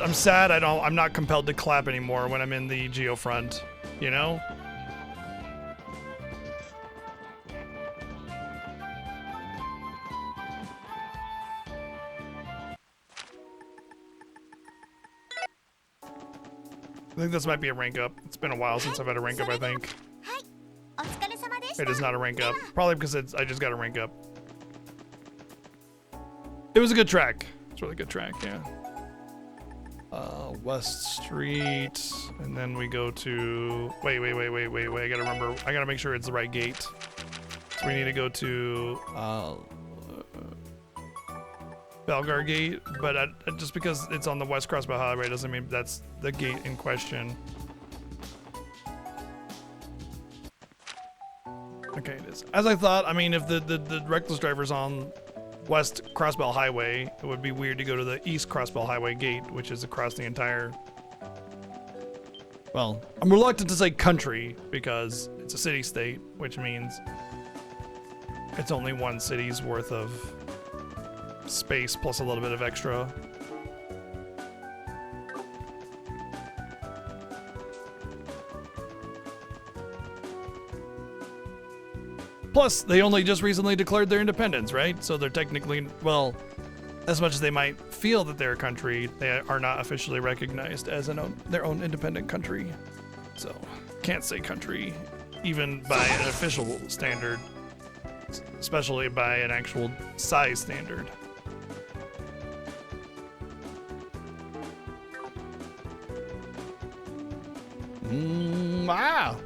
I'm sad I'm not compelled to clap anymore when I'm in the Geofront, you know? I think this might be a rank up. It's been a while since I've had a rank up, I think. It is not a rank up. Probably because I just got a rank up. It was a good track. It's a really good track, yeah. West Street, and then we go to... Wait. I gotta remember. I gotta make sure it's the right gate. So we need to go to... Belgar Gate, but just because it's on the West Crossbow Highway doesn't mean that's the gate in question. Okay, it is. As I thought, I mean, if the reckless driver's on West Crossbell Highway, it would be weird to go to the East Crossbell Highway gate, which is across the entire... Well, I'm reluctant to say country because it's a city-state, which means it's only one city's worth of space plus a little bit of extra. Plus, they only just recently declared their independence, right? So they're technically, well, as much as they might feel that they're a country, they are not officially recognized as their own independent country. So, can't say country, even by an official standard, especially by an actual size standard. Wow.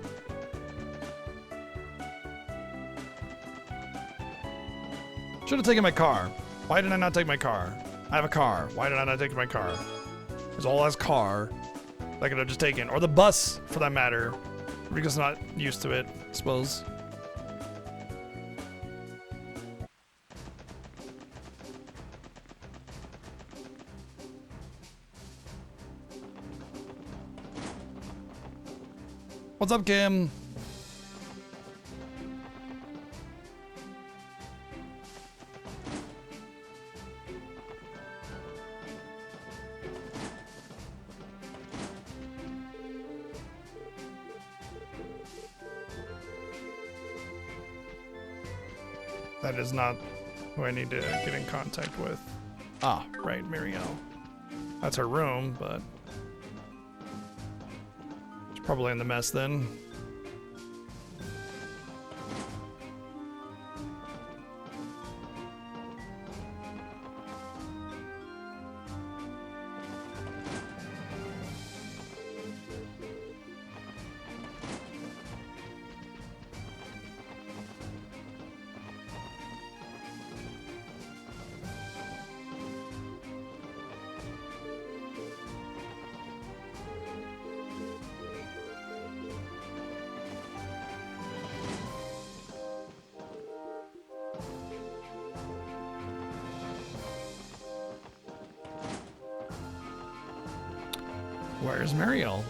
Should have taken my car. Why did I not take my car? I have a car. Why did I not take my car? There's all this car that I could have just taken. Or the bus, for that matter. Because I'm not used to it, I suppose. What's up, Kim? That is not who I need to get in contact with. Ah, right, Muriel. That's her room, but she's probably in the mess then. Where's Mariel?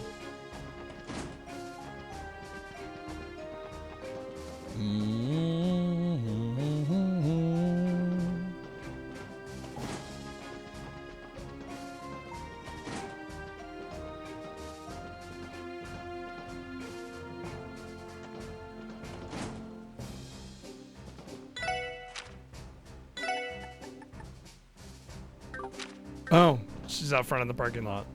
Oh, she's out front in the parking lot.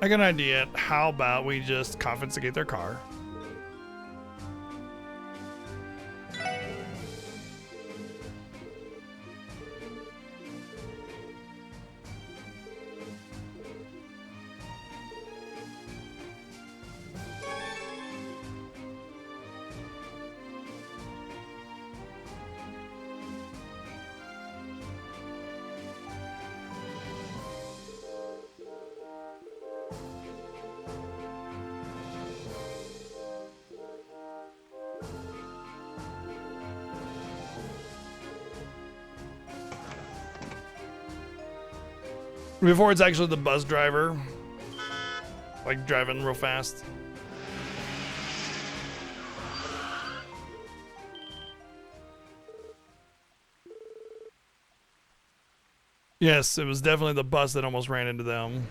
I got an idea. How about we just confiscate their car? Before it's actually the bus driver, like driving real fast. Yes, it was definitely the bus that almost ran into them.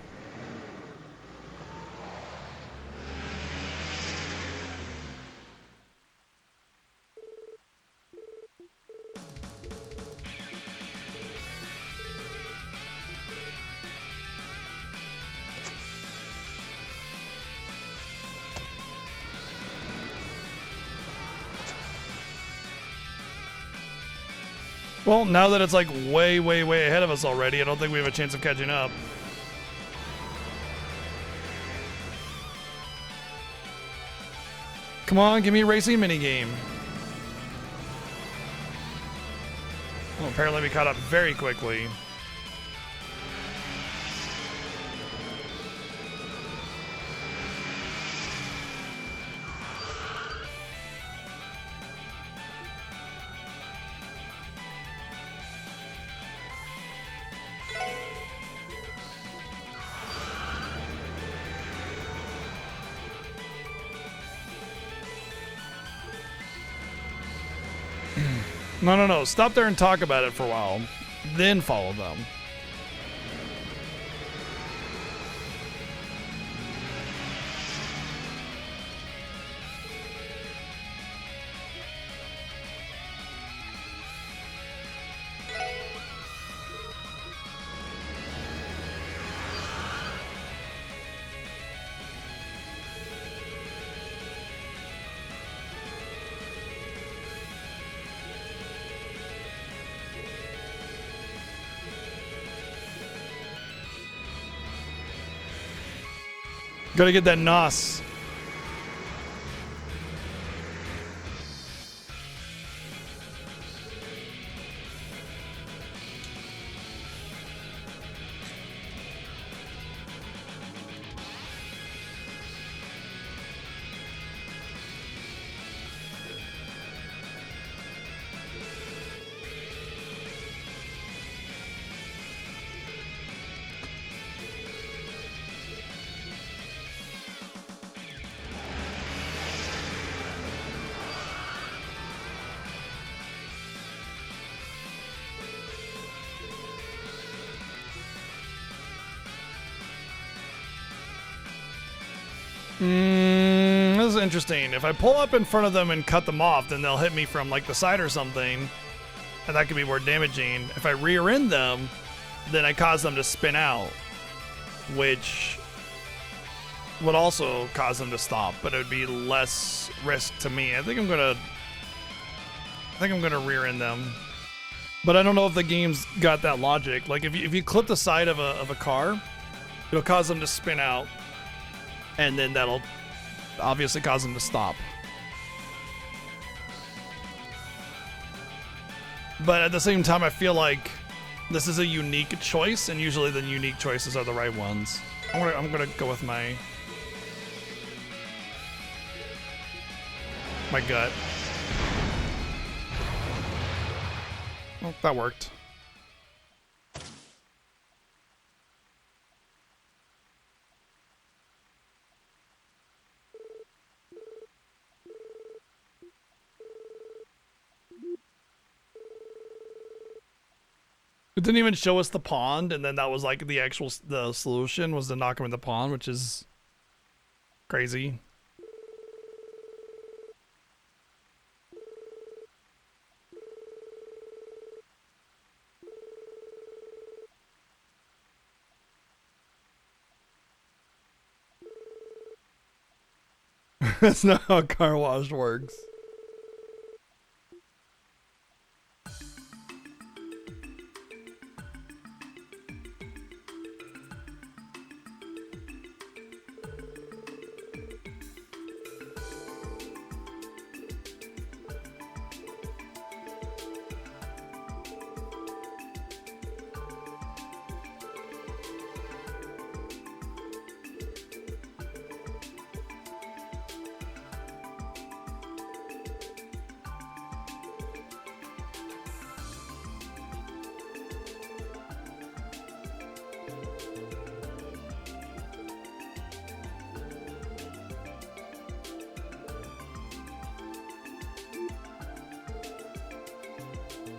Well, now that it's like way, way, way ahead of us already, I don't think we have a chance of catching up. Come on, give me a racing minigame. Well, apparently we caught up very quickly. No. Stop there and talk about it for a while. Then follow them. Gotta get that NOS. This is interesting. If I pull up in front of them and cut them off, then they'll hit me from like the side or something, and that could be more damaging. If I rear end them, then I cause them to spin out, which would also cause them to stop, but it would be less risk to me. I think I'm gonna rear end them, but I don't know if the game's got that logic. Like if you clip the side of a car, it'll cause them to spin out, and then that'll obviously cause them to stop. But at the same time, I feel like this is a unique choice, and usually the unique choices are the right ones. I'm gonna go with my gut. Well, that worked. It didn't even show us the pond, and then that was like the solution was to knock him in the pond, which is crazy. That's not how a car wash works.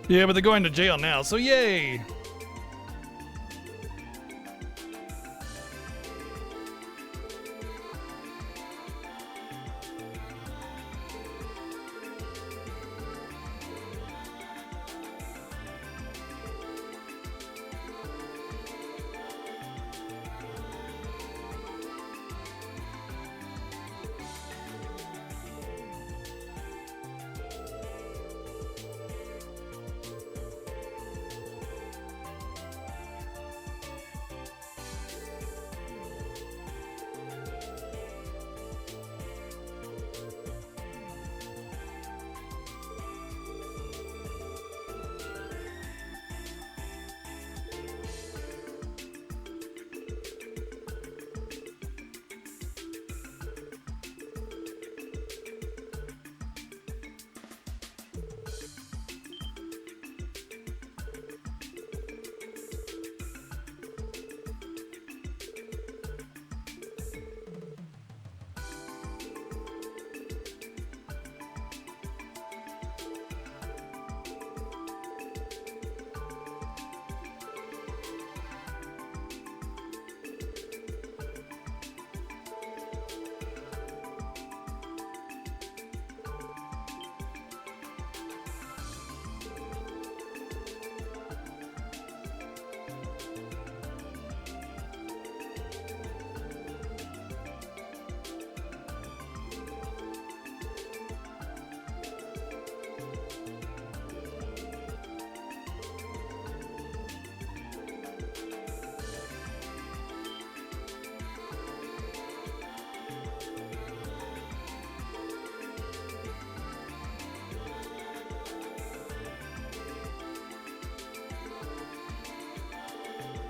Yeah, but they're going to jail now, so yay!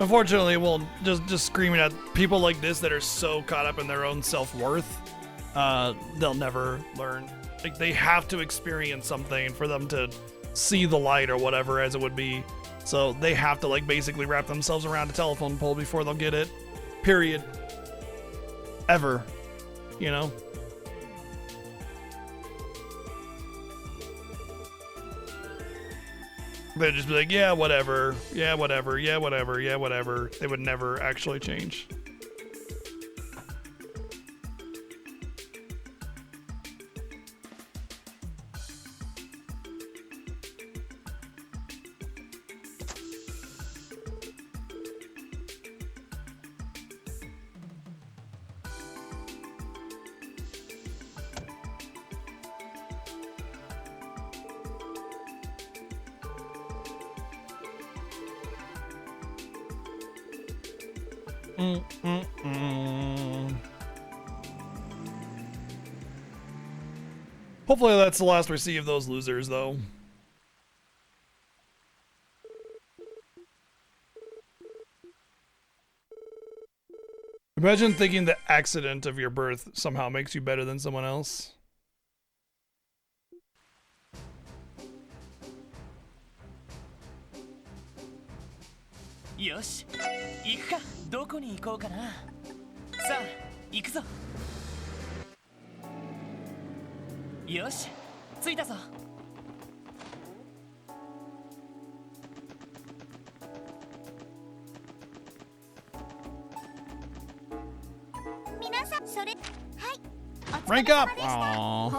Unfortunately, well, just screaming at people like this that are so caught up in their own self-worth, they'll never learn. Like, they have to experience something for them to see the light or whatever as it would be. So they have to, like, basically wrap themselves around a telephone pole before they'll get it. Period. Ever. You know? They'd just be like, yeah, whatever. Yeah, whatever. Yeah, whatever. Yeah, whatever. They would never actually change. Hopefully that's the last we see of those losers, though. Imagine thinking the accident of your birth somehow makes you better than someone else. Yosh, 行くか。どこに行こうかな。さあ、行くぞ。よし、着いたぞ。皆さん、それ、はい。 Rank up! Aww.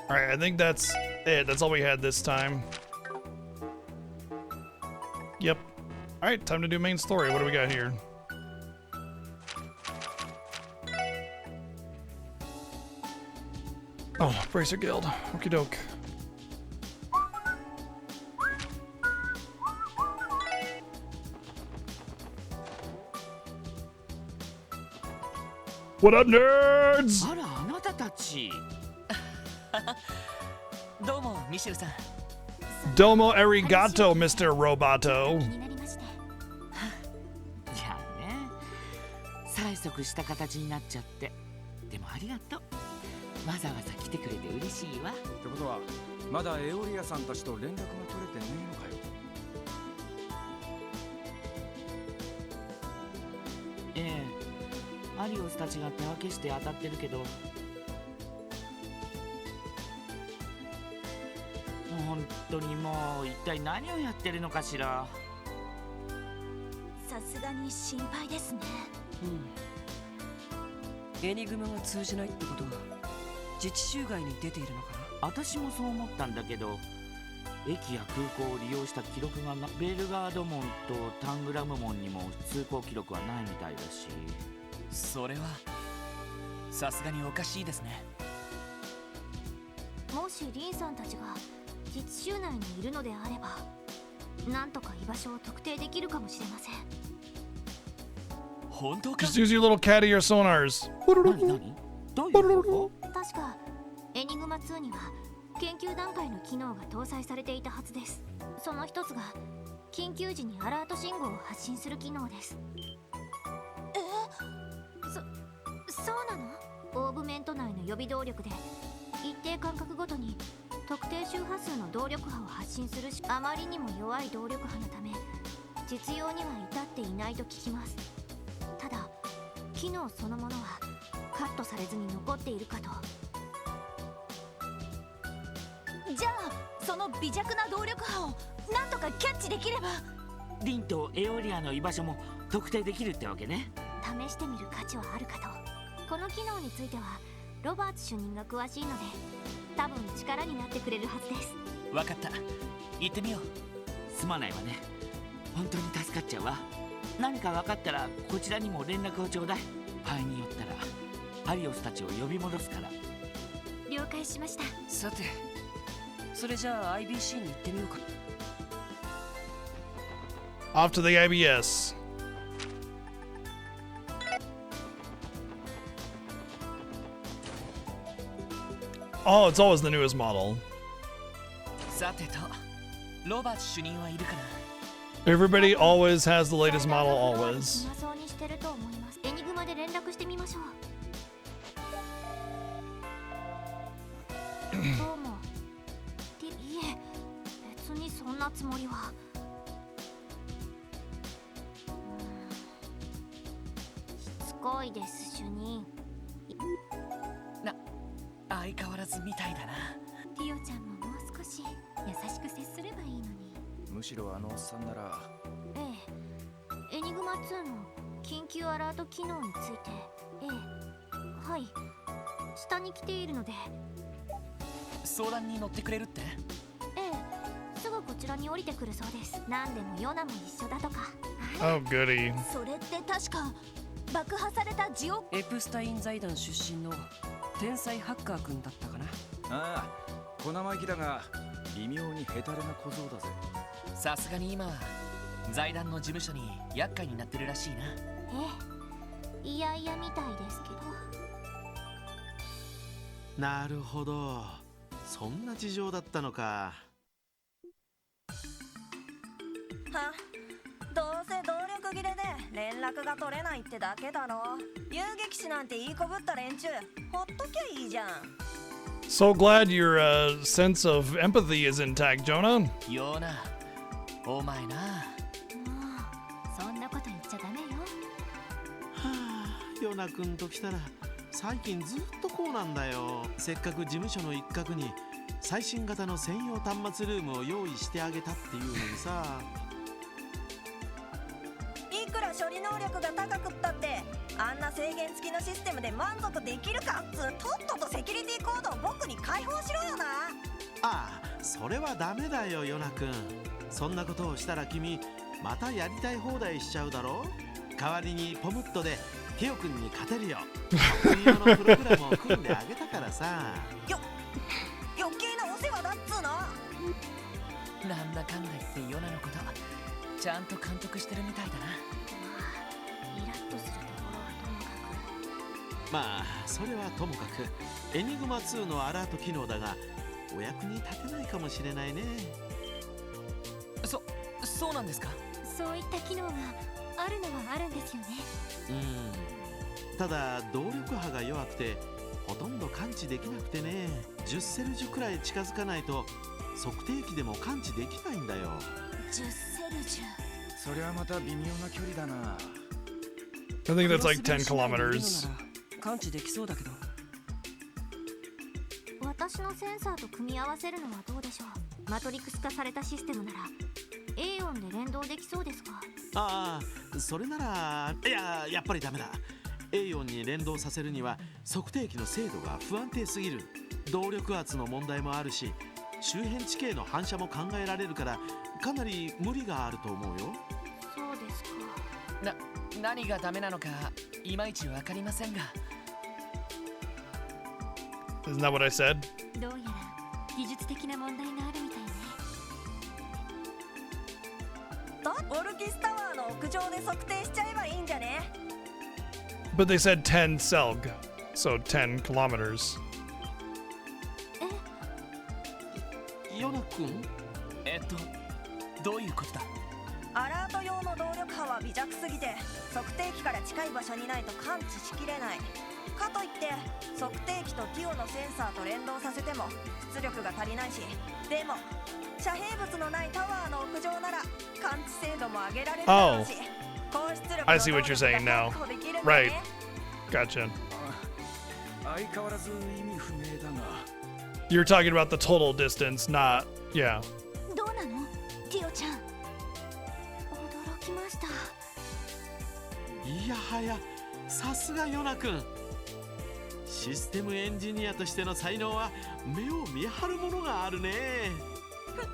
Alright, I think that's it. That's all we had this time. Yep. Alright, time to do main story. What do we got here? Oh, Bracer Guild. Okie doke. What up, nerds? あら、あなたたち。どうも、ミシェルさん。 Domo arigato, Mr. Roboto. じゃあね、催促した形になっちゃって。でもありがとう。わざわざ来てくれて嬉しいわ。ってことは、まだエオリアさんたちと連絡が取れてねえのかよ。ええ。アリオスたちが手分けして当たってるけど、本当にもう一体何をやってるのかしら。さすがに心配ですね。エニグマが通じないってことは自治州外に出ているのかな。私もそう思ったんだけど、駅や空港を利用した記録がベルガード門とタングラム門にも通行記録はないみたいだし。それはさすがにおかしいですね。もしリンさんたちが自治州内にいるのであれば、なんとか居場所を特定できるかもしれません。本当か？ Just use your little cat ear sonars. 何？どういうこと？確かエニグマ2には研究段階の機能が搭載されていたはずです。その一つが緊急時にアラート信号を発信する機能です。そうなの？オーブメント内の予備動力で一定間隔ごとに特定周波数の動力波を発信するし、あまりにも弱い動力波のため実用には至っていないと聞きます。ただ機能そのものはカットされずに残っているかと。じゃあその微弱な動力波をなんとかキャッチできれば。リンとエオリアの居場所も特定できるってわけね。試してみる価値はあるかと。この機能についてはロバーツ主任が詳しいので多分力になってくれるはずです。わかった、行ってみよう。すまないわね。本当に助かっちゃうわ。何か分かったらこちらにも連絡をちょうだい。場合によったらアリオスたちを呼び戻すから。了解しました。さて、それじゃあ IBC に行ってみようか。Off to the IBS. Oh, it's always the newest model. さてと、ロバーツ主任はいるかな。Everybody always has the latest model, always. 暇そうにしてると思います。エニグマで連絡してみましょう。どうも。いえ、別にそんなつもりは。しつこいです、主任。相変わらずみたいだな。ティオちゃんももう少し優しく接すればいいのに。むしろあのおっさんなら。ええ、エニグマ2の緊急アラート機能について、ええ、はい、下に来ているので。相談に乗ってくれるって？ええ、すぐこちらに降りてくるそうです。何でもヨナも一緒だとか。Oh, goody. それって確か爆破されたジオエプスタイン財団出身の天才ハッカーくんだったかな。ああ、小生意気だが微妙にヘタレな小僧だぜ。さすがに今財団の事務所に厄介になってるらしいな。ええ、いやいやみたいですけど。なるほど、そんな事情だったのか。は、どうせ動力切れで連絡が取れないってだけだろ。遊撃士なんていいこぶった連中ほっときゃいいじゃん。 So glad your sense of empathy is intact, Jonah. ヨーナ、お前な。もうそんなこと言っちゃダメよ。はあ、ヨナ君ときたら最近ずっとこうなんだよ。せっかく事務所の一角に最新型の専用端末ルームを用意してあげたっていうのにさ。いくら処理能力が高くったってあんな制限付きのシステムで満足できるかっつ。とっととセキュリティコードを僕に開放しろよな。ああ、それはダメだよヨナ君。そんなことをしたら君またやりたい放題しちゃうだろ。代わりにポムットでティオ君に勝てるよ。国用のプログラムを組んであげたからさ。余計なお世話だっつうの。なんだかんだ言ってヨナのことちゃんと監督してるみたいだな。イラッとするところはともかく。まあそれはともかくエニグマ2のアラート機能だがお役に立てないかもしれないね。そうなんですか。そういった機能があるのはあるんですよね。ただ動力波が弱くてほとんど感知できなくてね。10セルジュくらい近づかないと測定器でも感知できないんだよ。10セルジュ。そりゃまた微妙な距離だな。 I think that's like 10 kilometers. 感知できそうだけど。私のセンサーと組み合わせるのはどうでしょう。マトリクス化されたシステムならエイオンで連動できそうですか。ああ、それならやっぱりダメだ。エイオンに連動させるには測定器の精度が不安定すぎる。動力圧の問題もあるし周辺地形の反射も考えられるからかなり無理があると思うよ。そうですか。何がダメなのかいまいちわかりませんが。 Isn't that what I said? どうやら技術的な問題があるみたいね。オルキスタワーの屋上で測定しちゃえばいいんじゃね。 But they said 10 selg, so 10 kilometers. ヨナ君、どういうことだ。アラート用の動力波は微弱すぎて測定器から近い場所にないと感知しきれない。かといって測定器とティオのセンサーと連動させても出力が足りないし。でも遮蔽物のないタワーの屋上なら感知精度も上げられるだろうし、高出力の I see what you're saying now. 確保できるんだね。 Right. Gotcha. 相変わらず意味不明だが。 You're talking about the total distance, not yeah. どうなのティオちゃん。驚きました。いやはやさすがヨナ君。システムエンジニアとしての才能は目を見張るものがあるね。ま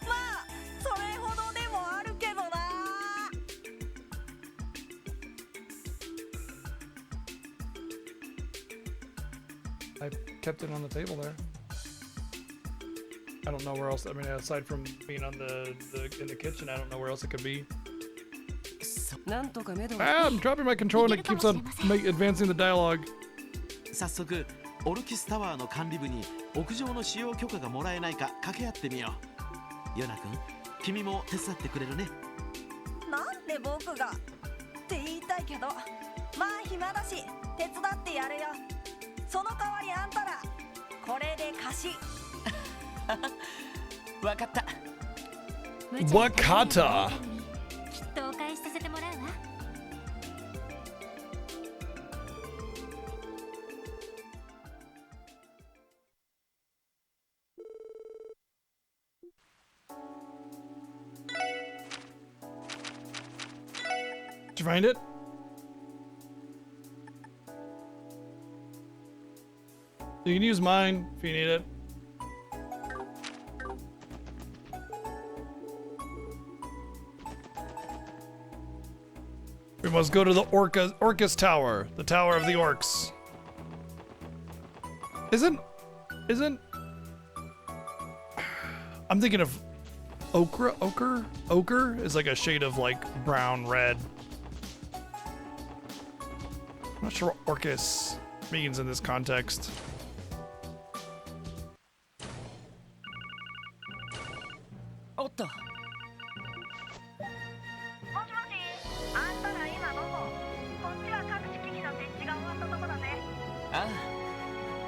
あそれほどでもあるけどな。 I kept it on the table there. I don't know where else. I mean, aside from being on the in the kitchen, I don't know where else it could be. なんとか目処 Ah, I'm dropping my control and it keeps on advancing the dialogue. 早速オルキスタワーの管理部に屋上の使用許可がもらえないか掛け合ってみよう。ヨナ君、君も手伝ってくれるね。なんで僕がって言いたいけど、まあ暇だし手伝ってやるよ。その代わりあんたらこれで貸し。わかった。わかった。きっとお返しさせてもらうわ。Did you find it? You can use mine if you need it. We must go to the Orcus Tower, the Tower of the Orcs. Isn't I'm thinking of ochre is like a shade of like brown red. I'm not sure what Orcus means in this context. Otto.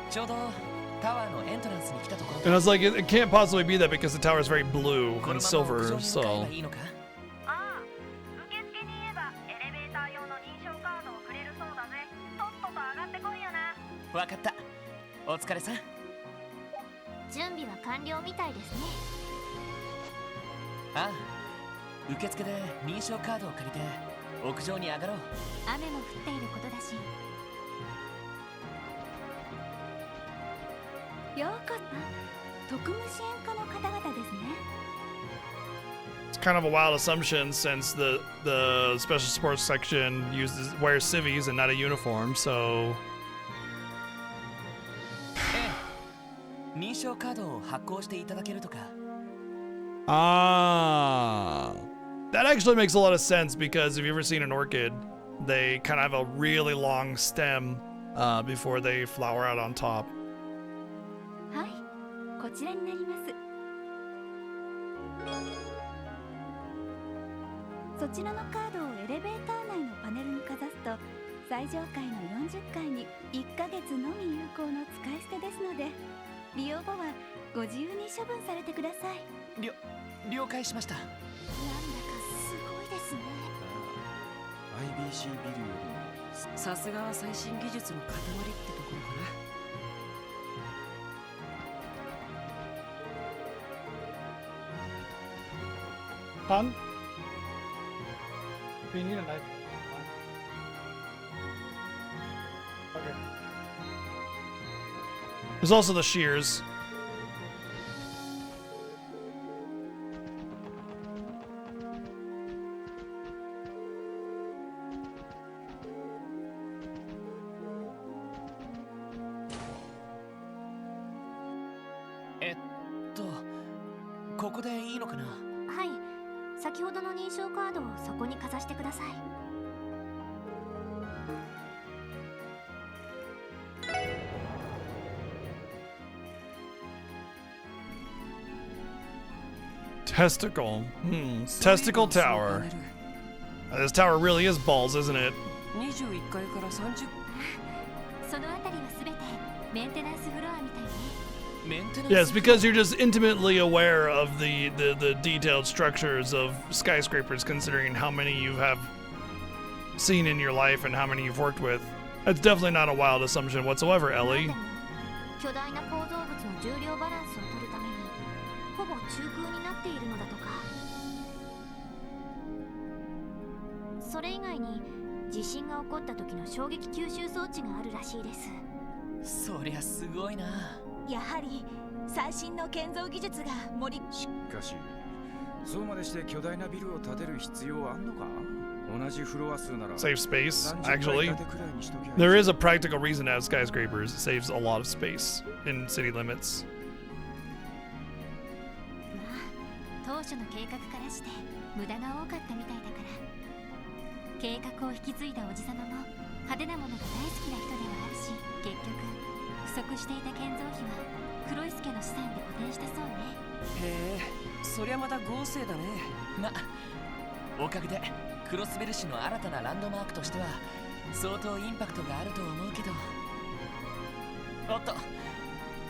ちょうどタワーのエントランスに来たところ。 And I was like, it can't possibly be that because the tower is very blue and silver, so. わかった。お疲れさん。準備は完了みたいですね。ああ、受付で認証カードを借りて屋上に上がろう。雨も降っていることだし。よかった。特務支援課の方々ですね。It's kind of a wild assumption since the special sports section wears civvies and not a uniform, so. 認証カードを発行していただけるとか。Ah, that actually makes a lot of sense because if you've ever seen an orchid, they kind of have a really long stem before they flower out on top. はい、こちらになります。そちらのカードをエレベーター内のパネルにかざすと、最上階の40階に1ヶ月のみ有効の使い捨てですので、利用後はご自由に処分されてください。了解しました。なんだかすごいですね。IBC ビルよりもさすがは最新技術の塊ってところかな。Han? Do you need a knife? Okay. There's also the shears. .ここでいいのかな。はい、先ほどの認証カードをそこにかざしてください。Testicle. Testicle Tower. This tower really is balls, isn't it? 21階から30。そのあたりはすべてメンテナンスフロアみたいね。Yes, because you're just intimately aware of the detailed structures of skyscrapers, considering how many you have seen in your life and how many you've worked with. That's definitely not a wild assumption whatsoever, Ellie. 巨大な構造物の重量バランスを取るためにほぼ中空になっているのだとか。それ以外に地震が起こった時の衝撃吸収装置があるらしいです。そりゃすごいな。やはり最新の建造技術が盛り。しかし、そうまでして巨大なビルを建てる必要あんのか？同じフロア数なら Save space, actually. There is a practical reason to have skyscrapers. It saves a lot of space in city limits. まあ、当初の計画からして無駄が多かったみたいだから。計画を引き継いだおじさまも派手なものが大好きな人ではあるし、結局不足していた建造費は黒い助の資産で補填したそうね。へえ、そりゃまた豪勢だね。ま、おかげでクロスベル市の新たなランドマークとしては相当インパクトがあると思うけど。おっと、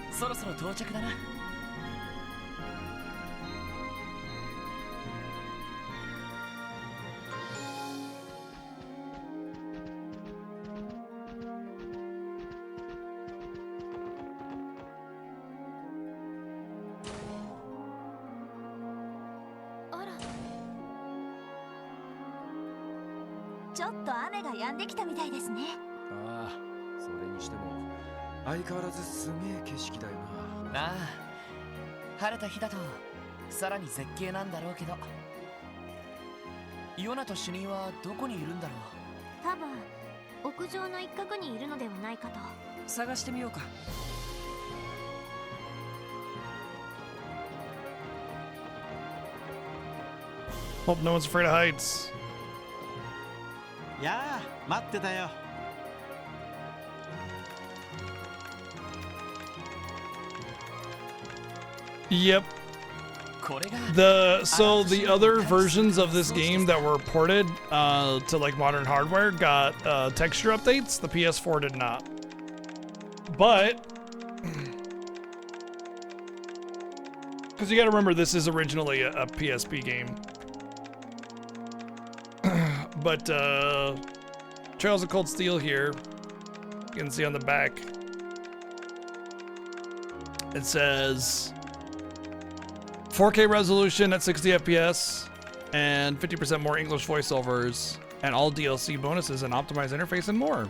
そろそろ到着だな。ちょっと雨が止んできたみたいですね。ああ、それにしても相変わらずすげえ景色だよな。ああ、晴れた日だとさらに絶景なんだろうけど。ヨナと主任はどこにいるんだろう。多分屋上の一角にいるのではないかと。探してみようか。Hope no one's afraid of heights. やあ、待ってたよ。Yep. So the other versions of this game that were ported to like modern hardware got texture updates. The PS4 did not. But because you got to remember, this is originally a PSP game. But Trails of Cold Steel here, you can see on the back, it says 4K resolution at 60 FPS and 50% more English voiceovers and all DLC bonuses and optimized interface and more.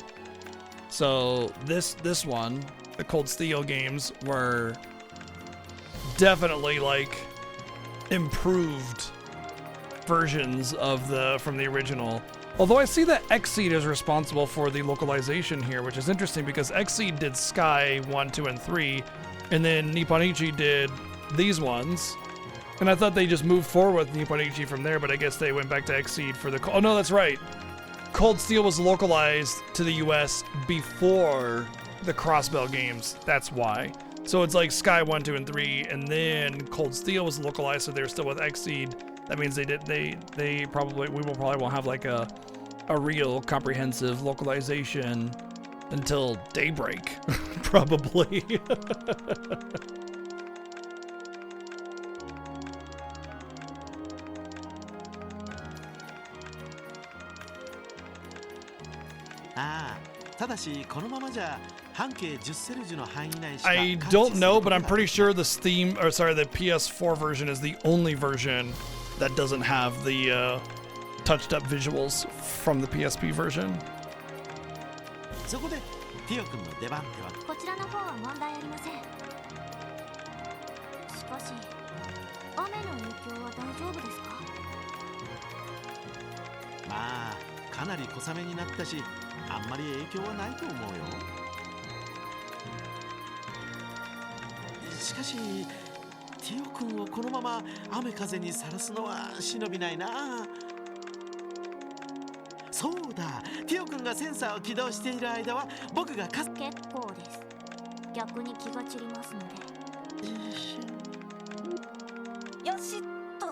So this one, the Cold Steel games, were definitely like improved versions of from the original. Although I see that Xseed is responsible for the localization here, which is interesting because Xseed did Sky 1, 2, and 3, and then Nipponichi did these ones. And I thought they just moved forward with Nipponichi from there, but I guess they went back to Xseed for the... Oh no, that's right. Cold Steel was localized to the US before the Crossbell games. That's why. So it's like Sky 1, 2, and 3, and then Cold Steel was localized, so they're still with Xseed. That means we probably won't have like a real comprehensive localization until Daybreak, probably. I don't know, but I'm pretty sure the the PS4 version is the only version that doesn't have the touched up visuals from the PSP version. そこでティオ君の出番ってわけ。こちらの方は問題ありません。しかし雨の影響は大丈夫ですか？まあかなり小雨になったし、あんまり影響はないと思うよ。しかしティオ君をこのまま雨風にさらすのは忍びないな。そうだ、ティオ君がセンサーを起動している間は僕が結構です。逆に気が散りますので。よしっと。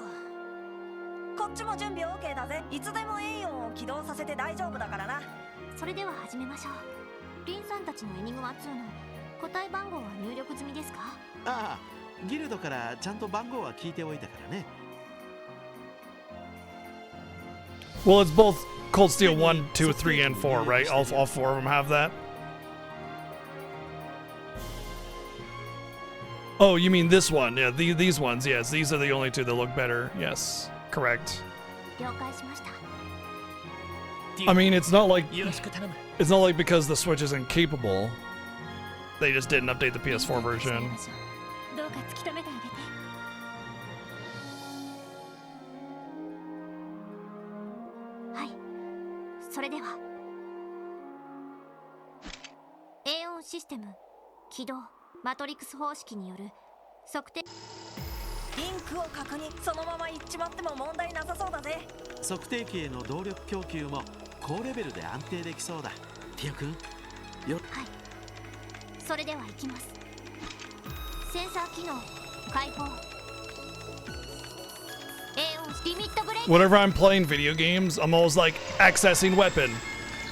こっちも準備 OK だぜ。いつでもエイオンを起動させて大丈夫だからな。それでは始めましょう。リンさんたちのエニグマ2の個体番号は入力済みですか？ああ、ギルドからちゃんと番号は聞いておいたからね。Well, it's both Cold Steel 1, 2, 3, and 4, right? All four of them have that? Oh, you mean this one? Yeah, these ones, yes. These are the only two that look better. Yes, correct. I mean, it's not like because the Switch isn't capable, they just didn't update the PS4 version. どうか突き止めてあげて。はい、それではエオンシステム起動。マトリックス方式による測定。リンクを確認。そのまま行っちまっても問題なさそうだぜ。測定器への動力供給も高レベルで安定できそうだ。ティオ君よ。はい、それでは行きます。センサー機能開放。Whenever I'm playing video games, I'm always like accessing weapon,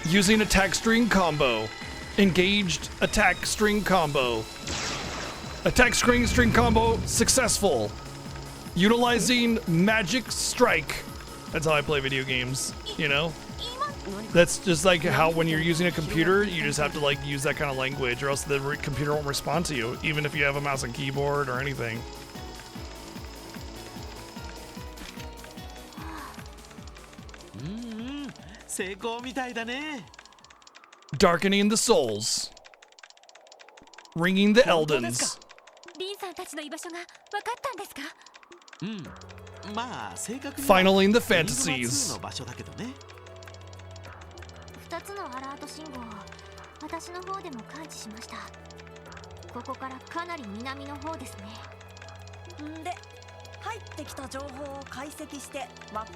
using attack string combo, engaged attack string combo, attack string combo successful, utilizing magic strike. That's how I play video games, you know? That's just like how when you're using a computer, you just have to like use that kind of language or else the computer won't respond to you, even if you have a mouse and keyboard or anything. Darkening the souls. Ringing the Eldens. リンさんたちの居場所が分かったんですか？まあ正確に Finaling the fantasies. 場所だけどね。2つのアラート信号を私の方でも感知しました。ここからかなり南の方ですね。んで、入ってきた情報を解析して、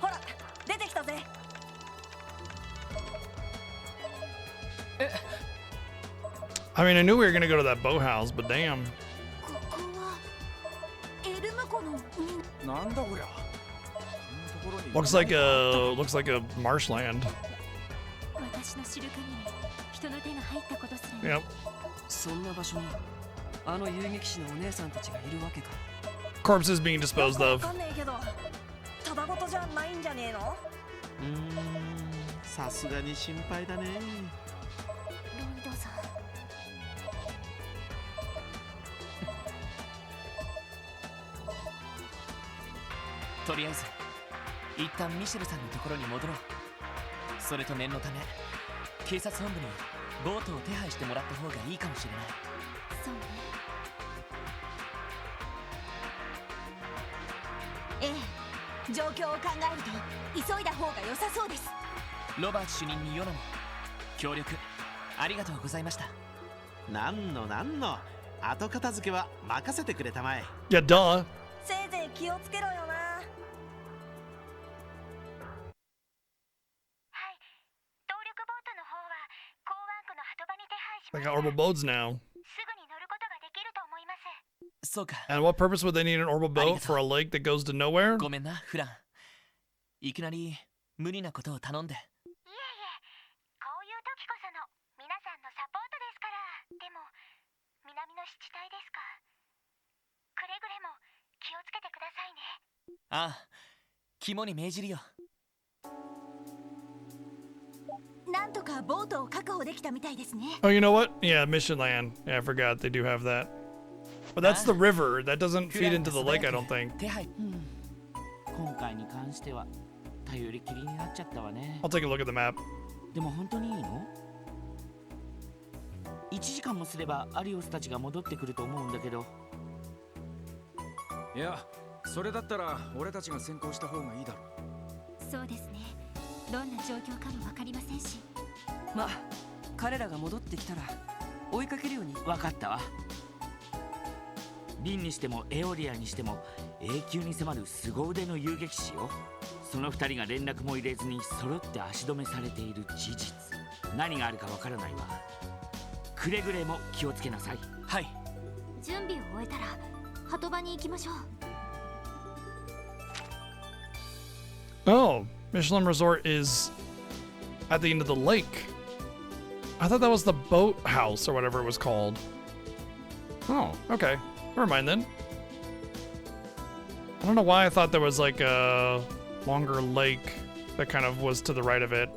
ほら、出てきたぜ。I mean, I knew we were gonna go to that boathouse, but damn. ここはエルム湖の海。なんだこりゃ。 Looks like a marshland. 私の知る限り、人の手が入ったことすら。 Yep. そんな場所にあの遊撃士のお姉さんたちがいるわけか。 Corpses being disposed of. わかんねえけど、ただごとじゃないんじゃねえの？さすがに心配だね。ロイドさん。とりあえず一旦ミシェルさんのところに戻ろう。それと念のため警察本部にボートを手配してもらった方がいいかもしれない。そうね。ええ、状況を考えると急いだ方が良さそうです。ロバーツ主任にヨナも協力ありがとうございました。なんの後片付けは任せてくれたまえ。Yeah, duh. せいぜい気をつけろよな。They got orbital boats now. すぐに乗ることができると思います。そうか。 And what purpose would they need an orbital boat for a lake that goes to nowhere? ごめんな、フラン。いきなり無理なことを頼んで。いえいえ、こういう時こその皆さんのサポートですから。でも、南の湿地帯ですか。くれぐれも気をつけてくださいね。ああ、肝に銘じるよ。なんとかボートを確保できたみたいですね。 Oh, you know what? Yeah, Mission Land. Yeah, I forgot they do have that. But that's the river. That doesn't feed into the lake, I don't think. 今回に関しては頼りきりになっちゃったわね。 I'll take a look at the map. でも本当にいいの？1時間もすればアリオスたちが戻ってくると思うんだけど。いや、それだったら俺たちが先行した方がいいだろう。そうですね。どんな状況かも分かりませんし。まあ、彼らが戻ってきたら追いかけるように。分かったわ。リンにしてもエオリアにしても永久に迫る凄腕の遊撃士よ。その2人が連絡も入れずに揃って足止めされている事実。何があるか分からないわ。くれぐれも気をつけなさい。はい。準備を終えたら鳩場に行きましょう。Oh, Michelin Resort is at the end of the lake. I thought that was the boathouse or whatever it was called. Oh, okay. Never mind then. I don't know why I thought there was like a longer lake that kind of was to the right of it.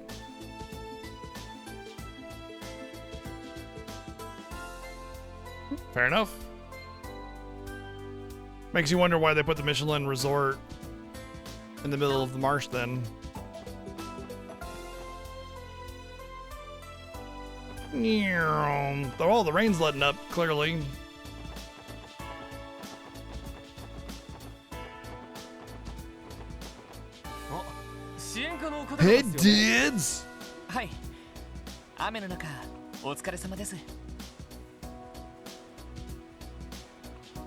Fair enough. Makes you wonder why they put the Michelin Resort in the middle of the marsh then. Oh, the rain's letting up, clearly. Hey, dudes! はい。雨の中、お疲れ様です。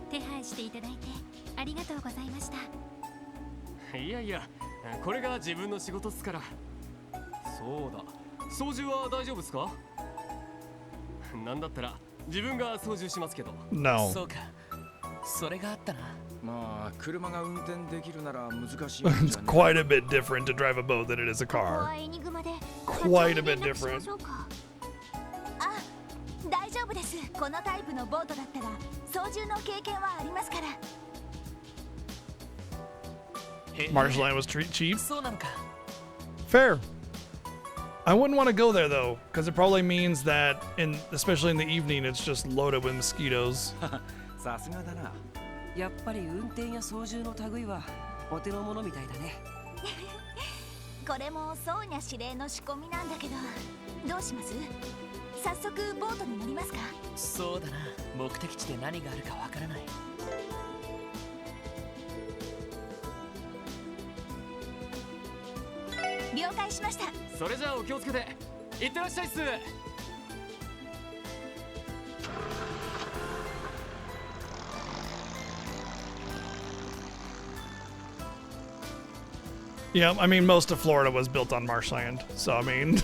手配していただいてありがとうございました。いやいや、これが自分の仕事っすから。そうだ、操縦は大丈夫っすか？なんだったら自分が操縦しますけど。 No. そうか。それがあったな。まあ車が運転できるなら難しいん It's じゃね quite a bit different to drive a boat than it is a ここ car. はエニグマで Quite a bit 課長に連絡しま different. しょうか。あ、大丈夫です。このタイプのボートだったら操縦の経験はありますから。 Marshland was cheap. そうなのか。 Fair. I wouldn't want to go there though, because it probably means that, especially in the evening, it's just loaded with mosquitoes. さすがだな。やっぱり運転や操縦の類はお手の物みたいだね。これもソーニャ司令の仕込みなんだけど、どうします？早速ボートに乗りますか？そうだな。目的地で何があるかわからない。了解しました。それじゃあお気をつけて。いってらっしゃいっす。 Yeah, I mean, most of Florida was built on marshland, so I mean.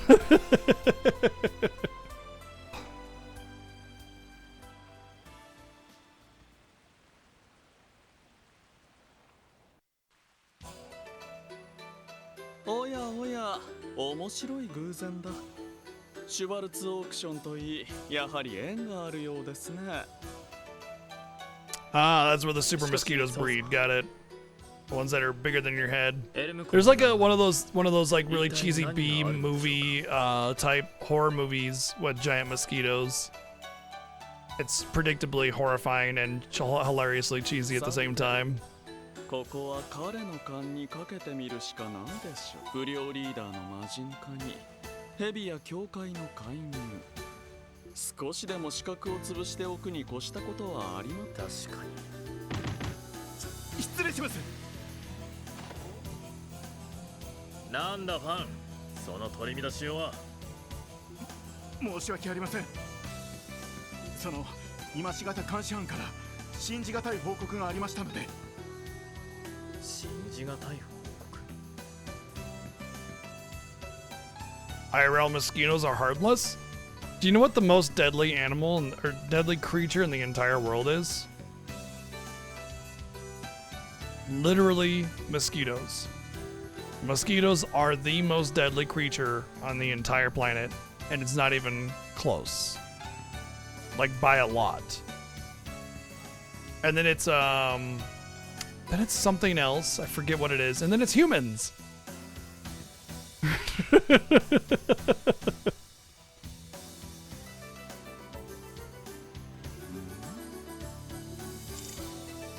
おやおや、面白い偶然だ。シュバルツオークションといい、やはり縁があるようですね。 Ah, that's where the super mosquitoes breed. Got it. The ones that are bigger than your head. There's like one of those like really cheesy B movie type horror movies with giant mosquitoes. It's predictably horrifying and hilariously cheesy at the same time. ここは彼の勘にかけてみるしかないでしょう。不良リーダーの魔人化に蛇や教会の介入。少しでも視覚を潰しておくに越したことはありません。確かに。失礼します。なんだファン、その取り乱しようは。申し訳ありません。その今しがた監視班から信じがたい報告がありましたので。信じがたい報告。 IRL mosquitoes are harmless? Do you know what the most deadly animal or deadly creature in the entire world is? Literally mosquitoes. Mosquitoes are the most deadly creature on the entire planet, and it's not even close. Like by a lot. And then it's something else. I forget what it is. And then it's humans.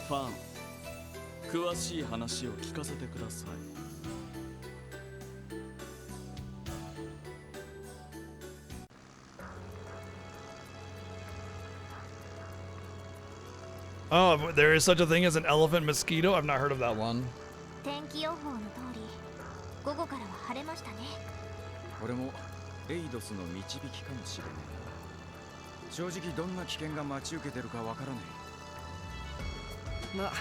ファン、詳しい話を聞かせてください。 Oh, there is such a thing as an elephant mosquito? I've not heard of that one. 天気予報の通り、午後からは晴れましたね。これもエイドスの導きかもしれないな。正直どんな危険が待ち受けてるかわからない。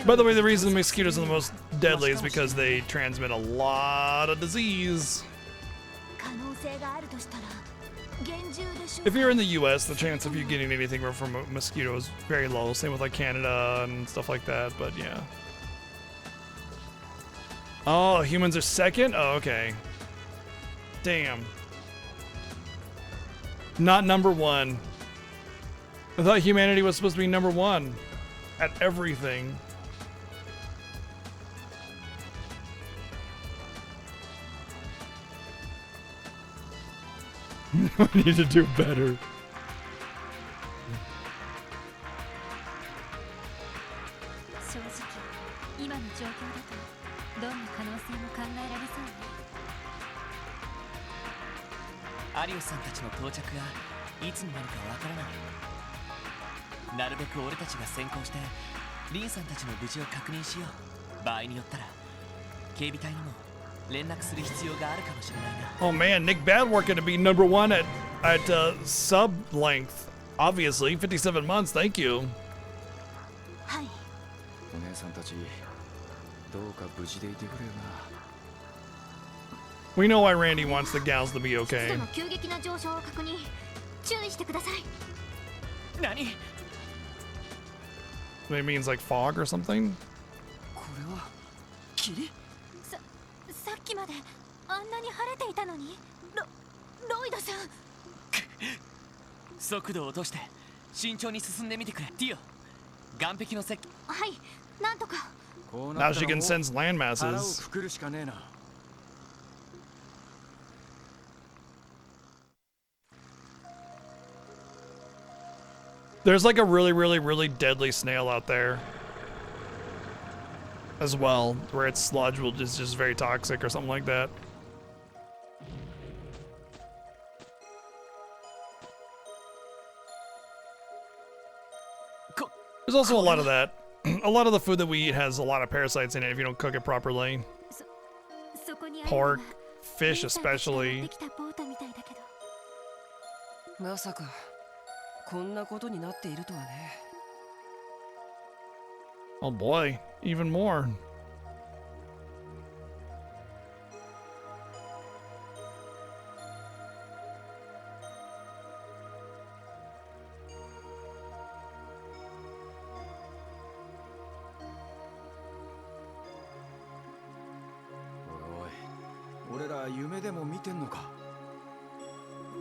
By the way, the reason the mosquitoes are the most deadly is because they transmit a lot of disease. 可能性があるとしたら、厳重でしょう。 If you're in the US, the chance of you getting anything from a mosquito is very low. Same with like Canada and stuff like that, but yeah. Oh, humans are second? Oh, okay. Damn. Not number one. I thought humanity was supposed to be number one at everything. I need to do better. 正直、今の状況だとどんな可能性も考えられそうね。アリオスさんたちの到着がいつになるかわからない。なるべく俺たちが先行してリンさんたちの無事を確認しよう。場合によったら警備隊にも連絡する必要があるかもしれないな。 Oh man, Nick Bad working to be number one at sub length. Obviously, 57 months. Thank you. はい。お姉さんたち、どうか無事でいてくれよな。 We know why Randy wants the gals to be 湿 okay. 度の急激な上昇を確認。注意してください。何？ Maybe it means like fog or something. これは霧？さっきまであんなに晴れていたのに、ロイドさん。速度を落として慎重に進んでみてくれ、ティオ。岸壁の接近。はい、なんとか。Now she can sense land masses. There's like a really deadly snail out there as well, where its sludge is just very toxic or something like that. There's also a lot of that. A lot of the food that we eat has a lot of parasites in it if you don't cook it properly. Pork, fish especially. まさかこんなことになっているとはね。Oh boy, even more. Oi, 俺ら夢でも見てんのか？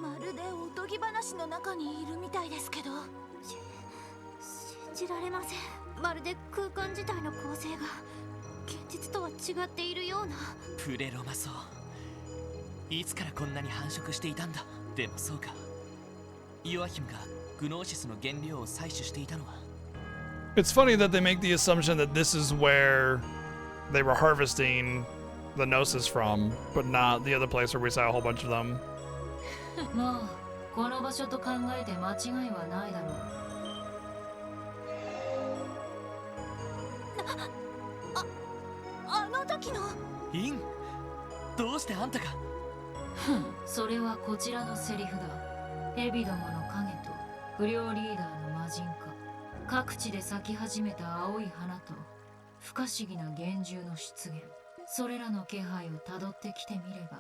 まるでおとぎ話の中にいるみたいですけど、信じられません。まるで空間自体の構成が現実とは違っているような。プレロマソウ、いつからこんなに繁殖していたんだ。でもそうか、ヨアヒムがグノーシスの原料を採取していたのは。 It's funny that they make the assumption that this is where they were harvesting the Gnosis from, but not the other place where we saw a whole bunch of them. まあこの場所と考えて間違いはないだろう。あの時のイン、どうしてあんたが？それはこちらのセリフだ。ヘビどもの影と不良リーダーの魔人か。各地で咲き始めた青い花と不可思議な幻獣の出現、それらの気配をたどってきてみれば、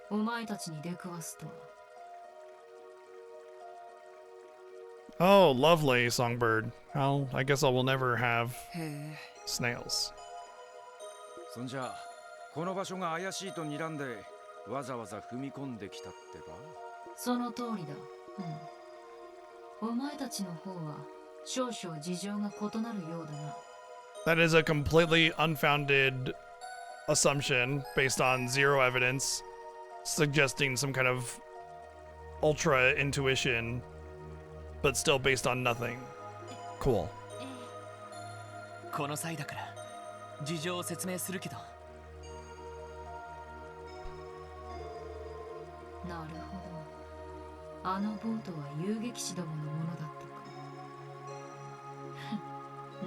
お前たちに出くわすとは。 Oh, lovely, Songbird. Well, I guess I will never have へえ。 snails. そんじゃ、この場所が怪しいと睨んで、わざわざ踏み込んできたってか？その通りだ。お前たちの方は少々事情が異なるようだな。 That is a completely unfounded assumption based on zero evidence, suggesting some kind of ultra intuition, but still based on nothing. Cool. この際だから事情を説明するけど。なるほど。あのボートは遊撃士どものものだっ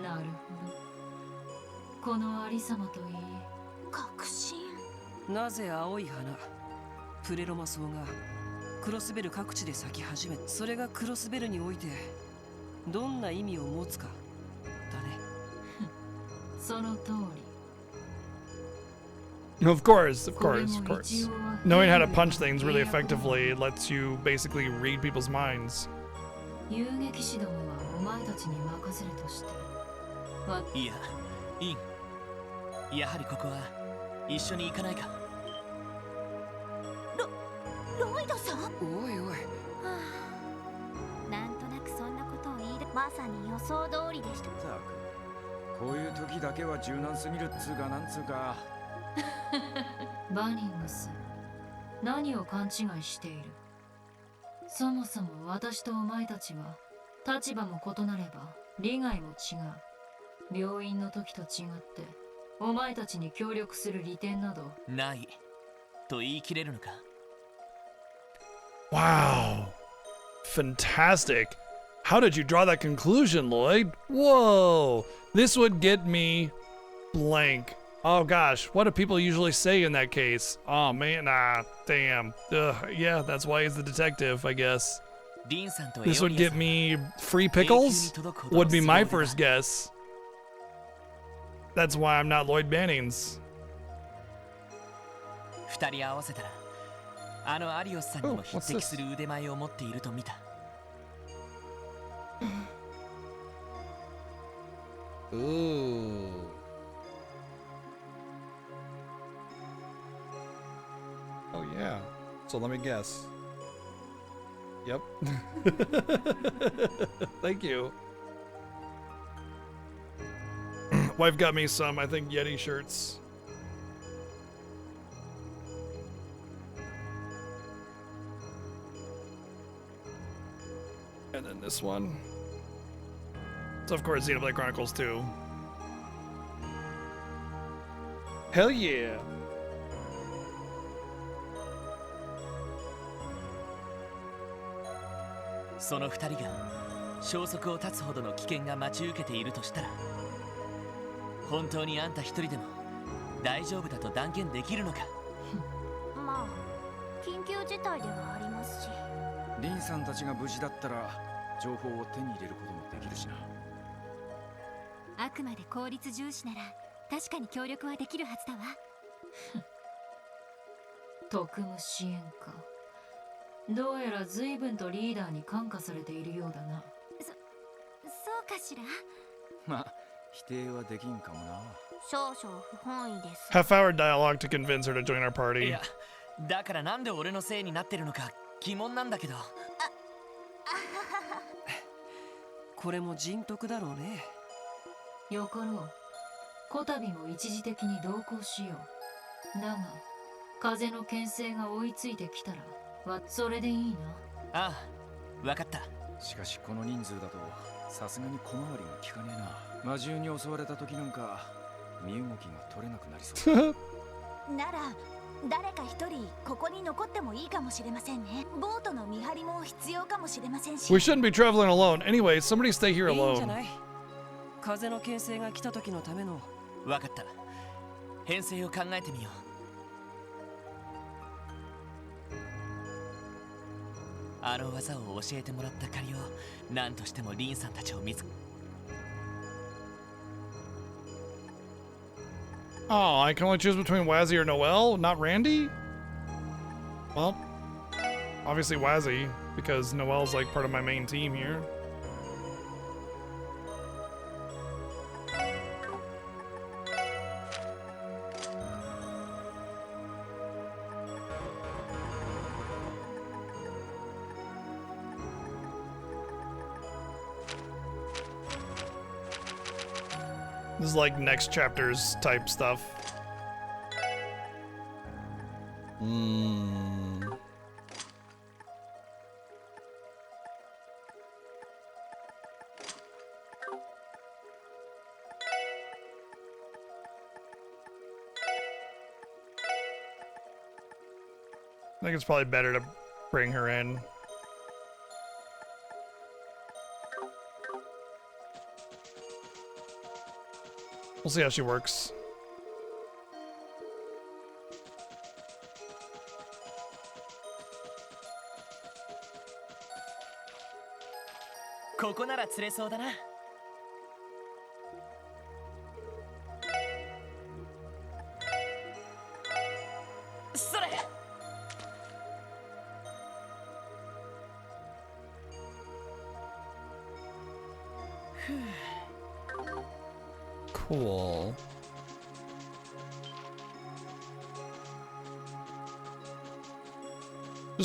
たか。なるほど。このありさまといい。確信。なぜ青い花プレロマソウがクロスベル各地で咲き始め、それがクロスベルにおいてどんな意味を持つかだね。その通り。 Of course. Knowing how to punch things really effectively lets you basically read people's minds. 遊撃士どもはお前たちに任せるとして。いや、イン。やはりここは一緒に行かないか。ロイドさん。おいおい。なんとなくそんなことを言い出、まさに予想通りでした。ったく、こういう時だけは柔軟すぎるっつうかなんつうか。バニングス、何を勘違いしている？そもそも私とお前たちは立場も異なれば利害も違う。病院の時と違ってお前たちに協力する利点などないと言い切れるのか。 Wow. Fantastic. How did you draw that conclusion, Lloyd? Whoa. This would get me blank. Oh gosh, what do people usually say in that case? Oh man, damn. Yeah, that's why he's the detective, I guess. This would get me free pickles? Would be my first guess. That's why I'm not Lloyd Bannings. 二人合わせたらあのアリオスさんにも匹敵する腕前を持っていると見た。Ooh. Oh yeah. So let me guess. Yep. Thank you. Wife got me some, I think, Yeti shirts. And then this one. So of course Xenoblade Chronicles 2. Hell yeah.その二人が消息を絶つほどの危険が待ち受けているとしたら、本当にあんた一人でも大丈夫だと断言できるのか。まあ緊急事態ではありますし。リンさんたちが無事だったら情報を手に入れることもできるしな。あくまで効率重視なら確かに協力はできるはずだわ。特務支援か。どうやら随分とリーダーに感化されているようだな。そうかしら。まあ否定はできんかもな。少々不本意です。 Half-hour dialogue to convince her to join our party. いや、だからなんで俺のせいになってるのか疑問なんだけど。これも人徳だろうね。よかろう。こたびも一時的に同行しよう。だが風の牽制が追いついてきたらそれでいいな。ああ、わかった。しかしこの人数だとさすがに小回りが効かねえな。魔獣に襲われた時なんか身動きが取れなくなりそうなら誰か一人ここに残ってもいいかもしれませんね。ボートの見張りも必要かもしれませんし。 We shouldn't be traveling alone. Anyway, somebody stay here いいんじゃ alone. ない？風の牽制が来た時のための。わかった。編成を考えてみよう。あの技を教えてもらった借りを何としてもリンさんたちを見つ。 Oh, I can only choose between Wazzy or Noel, not Randy? Well, obviously Wazzy, because Noel's like part of my main team here. This is like next chapters type stuff. I think it's probably better to bring her in. We'll see how she works. Cool.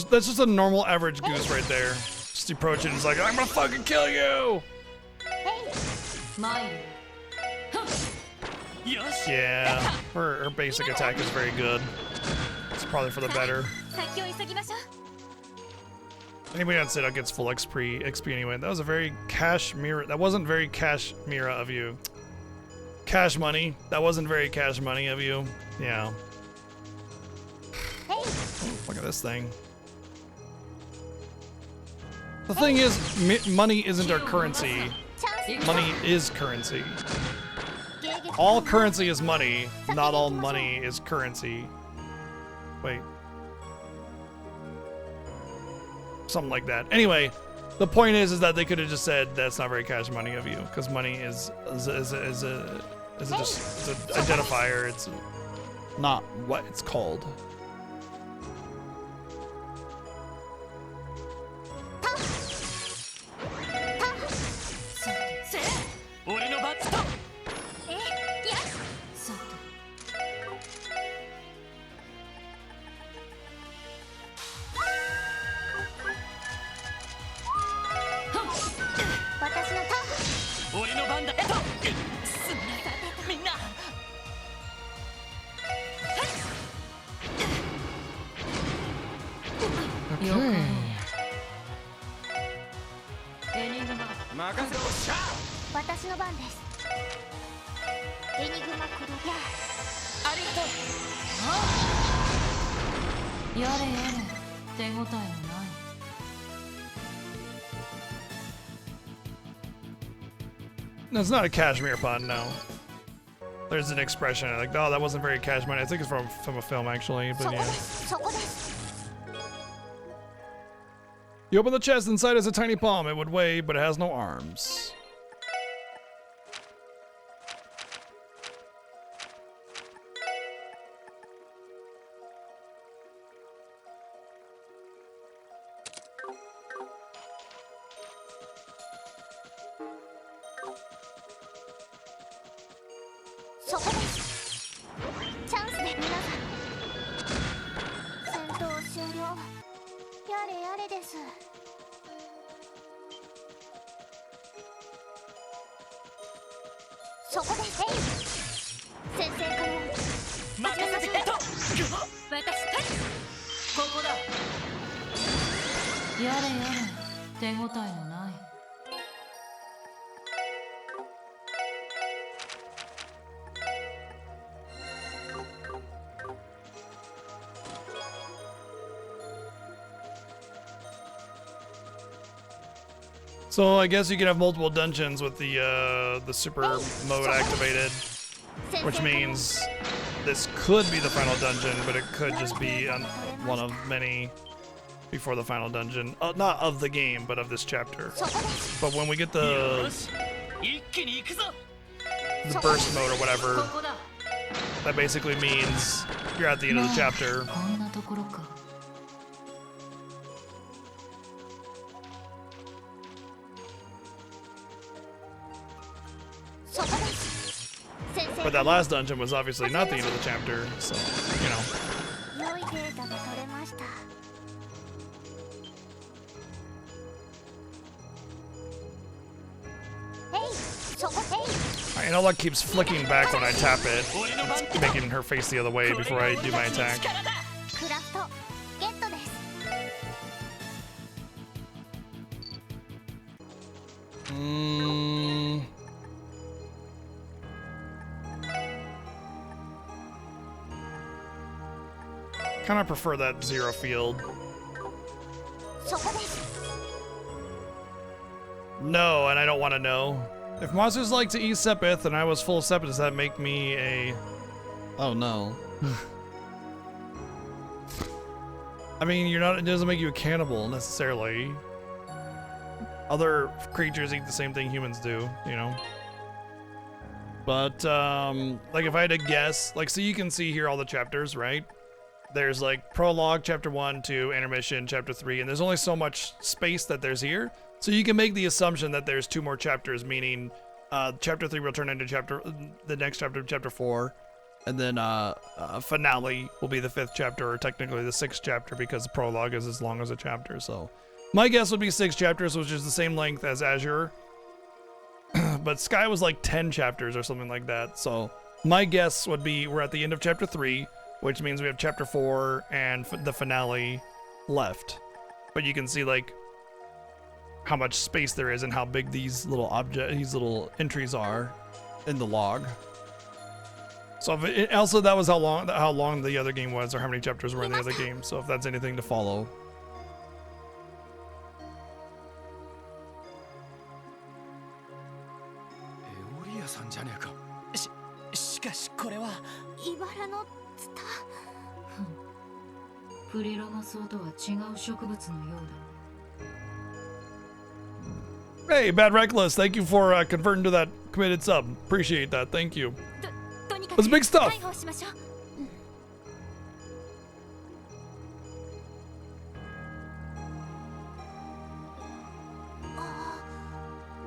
That's just a normal average goose right there. Just approaching, it's like, I'm gonna fucking kill you! Yeah, her basic attack is very good. It's probably for the better. Anybody on Siddha gets full XP anyway. That was a very cash mirror. That wasn't very cash mirror of you. Cash money. That wasn't very cash money of you. Yeah. Look at this thing. The thing is, money isn't our currency. Money is currency. All currency is money. Not all money is currency. Wait. Something like that. Anyway, the point is that they could have just said that's not very cash money of you, because money is an identifier. It's not what it's called. 私の番です。エニグマクロやありがとう。やれやれ、手応えのない。No, it's not a cashmere pun, no. There's an expression like, oh, that wasn't very cashmere. I think it's from a film, actually, but yeah. You open the chest, inside is a tiny palm. It would weigh, but it has no arms. So I guess you can have multiple dungeons with the super mode activated, which means this could be the final dungeon, but it could just be one of many before the final dungeon. Not of the game, but of this chapter. But when we get the burst mode or whatever, that basically means you're at the end of the chapter. But that last dungeon was obviously not the end of the chapter, so, you know. Inola keeps flicking back when I tap it. It's making her face the other way before I do my attack. Kind of prefer that zero field. No, and I don't want to know. If monsters like to eat Sepith and I was full Sepith, does that make me a... Oh no. I mean, you're not. It doesn't make you a cannibal necessarily. Other creatures eat the same thing humans do, you know. But like if I had to guess, like so you can see here all the chapters, right? There's like prologue, chapter 1, 2, intermission, chapter 3, and there's only so much space that there's here. So you can make the assumption that there's 2 more chapters, meaning chapter 3 will turn into the next chapter, chapter 4, and then finale will be the 5th chapter, or technically the 6th chapter, because the prologue is as long as a chapter. So my guess would be 6 chapters, which is the same length as Azure. But Sky was like 10 chapters or something like that. So my guess would be we're at the end of chapter 3, which means we have chapter 4 and the finale left. But you can see like how much space there is and how big these little entries are in the log. So if it, also that was how long the other game was, or how many chapters were in the other game. So if that's anything to follow. しかしこれは茨のツタ。プリロマソウとは違う植物のようだ。Hey, Bad Reckless, thank you for converting to that committed sub. Appreciate that. Thank you. That's big stuff.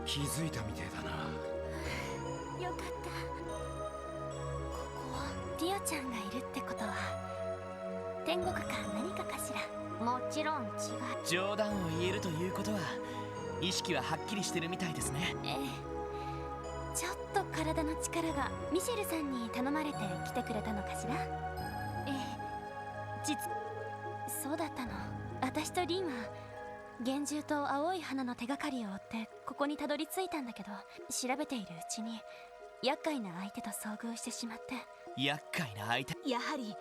気づいたみてえだな。よかった。ここディオちゃんがいるってことは天国か何かかしら。もちろん違う。冗談を言えるということは意識ははっきりしてるみたいですね。ええ。ちょっと体の力がミシェルさんに頼まれて来てくれたのかしら。ええ。そうだったの。私とリンは幻獣と青い花の手がかりを追ってここにたどり着いたんだけど、調べているうちに厄介な相手と遭遇してしまって。厄介な相手。やはり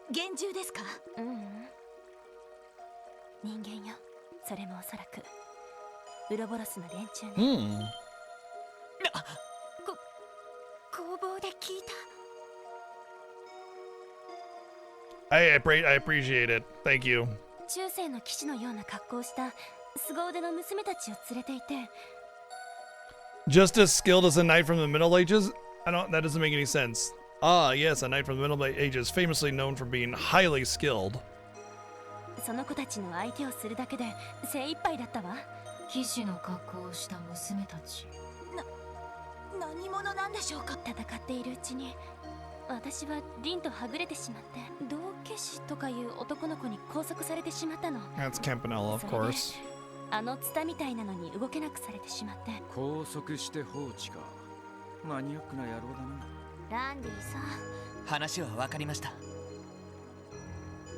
幻獣ですか？人間よ。それもおそらくウロボロスの連中ね。工房で聞いた。I appreciate it. Thank you. 中世の騎士のような格好をした凄腕の娘たちを連れていて。 Just as skilled as a knight from the Middle Ages? That doesn't make any sense. Ah, yes, a knight from the Middle Ages, famously known for being highly skilled. その子たちの相手をするだけで精一杯だったわ。騎士の格好をした娘たち。何者なんでしょうか。戦っているうちに私はリンとはぐれてしまって、道化師とかいう男の子に拘束されてしまったの。 That's Campanella, of course. あのツタみたいなのに動けなくされてしまって。拘束して放置か。マニアックな野郎だな。ランディさ。話は分かりました。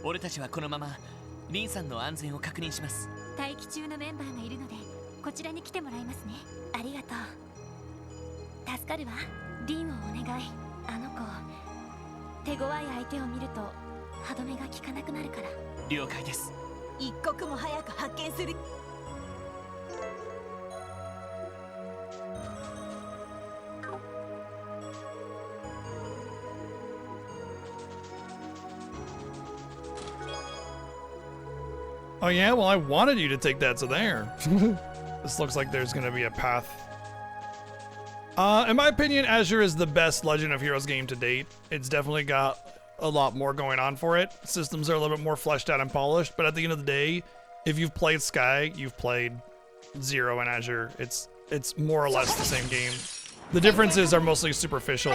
俺たちはこのままリンさんの安全を確認します。待機中のメンバーがいるのでこちらに来てもらいますね。ありがとう。助かるわ。リンをお願い。あの子手強い相手を見ると歯止めが効かなくなるから。了解です。一刻も早く発見する。Oh yeah? Well, I wanted you to take that to there. This looks like there's gonna be a path. In my opinion, Azure is the best Legend of Heroes game to date. It's definitely got a lot more going on for it. Systems are a little bit more fleshed out and polished, but at the end of the day, if you've played Sky, you've played Zero and Azure. It's more or less the same game. The differences are mostly superficial.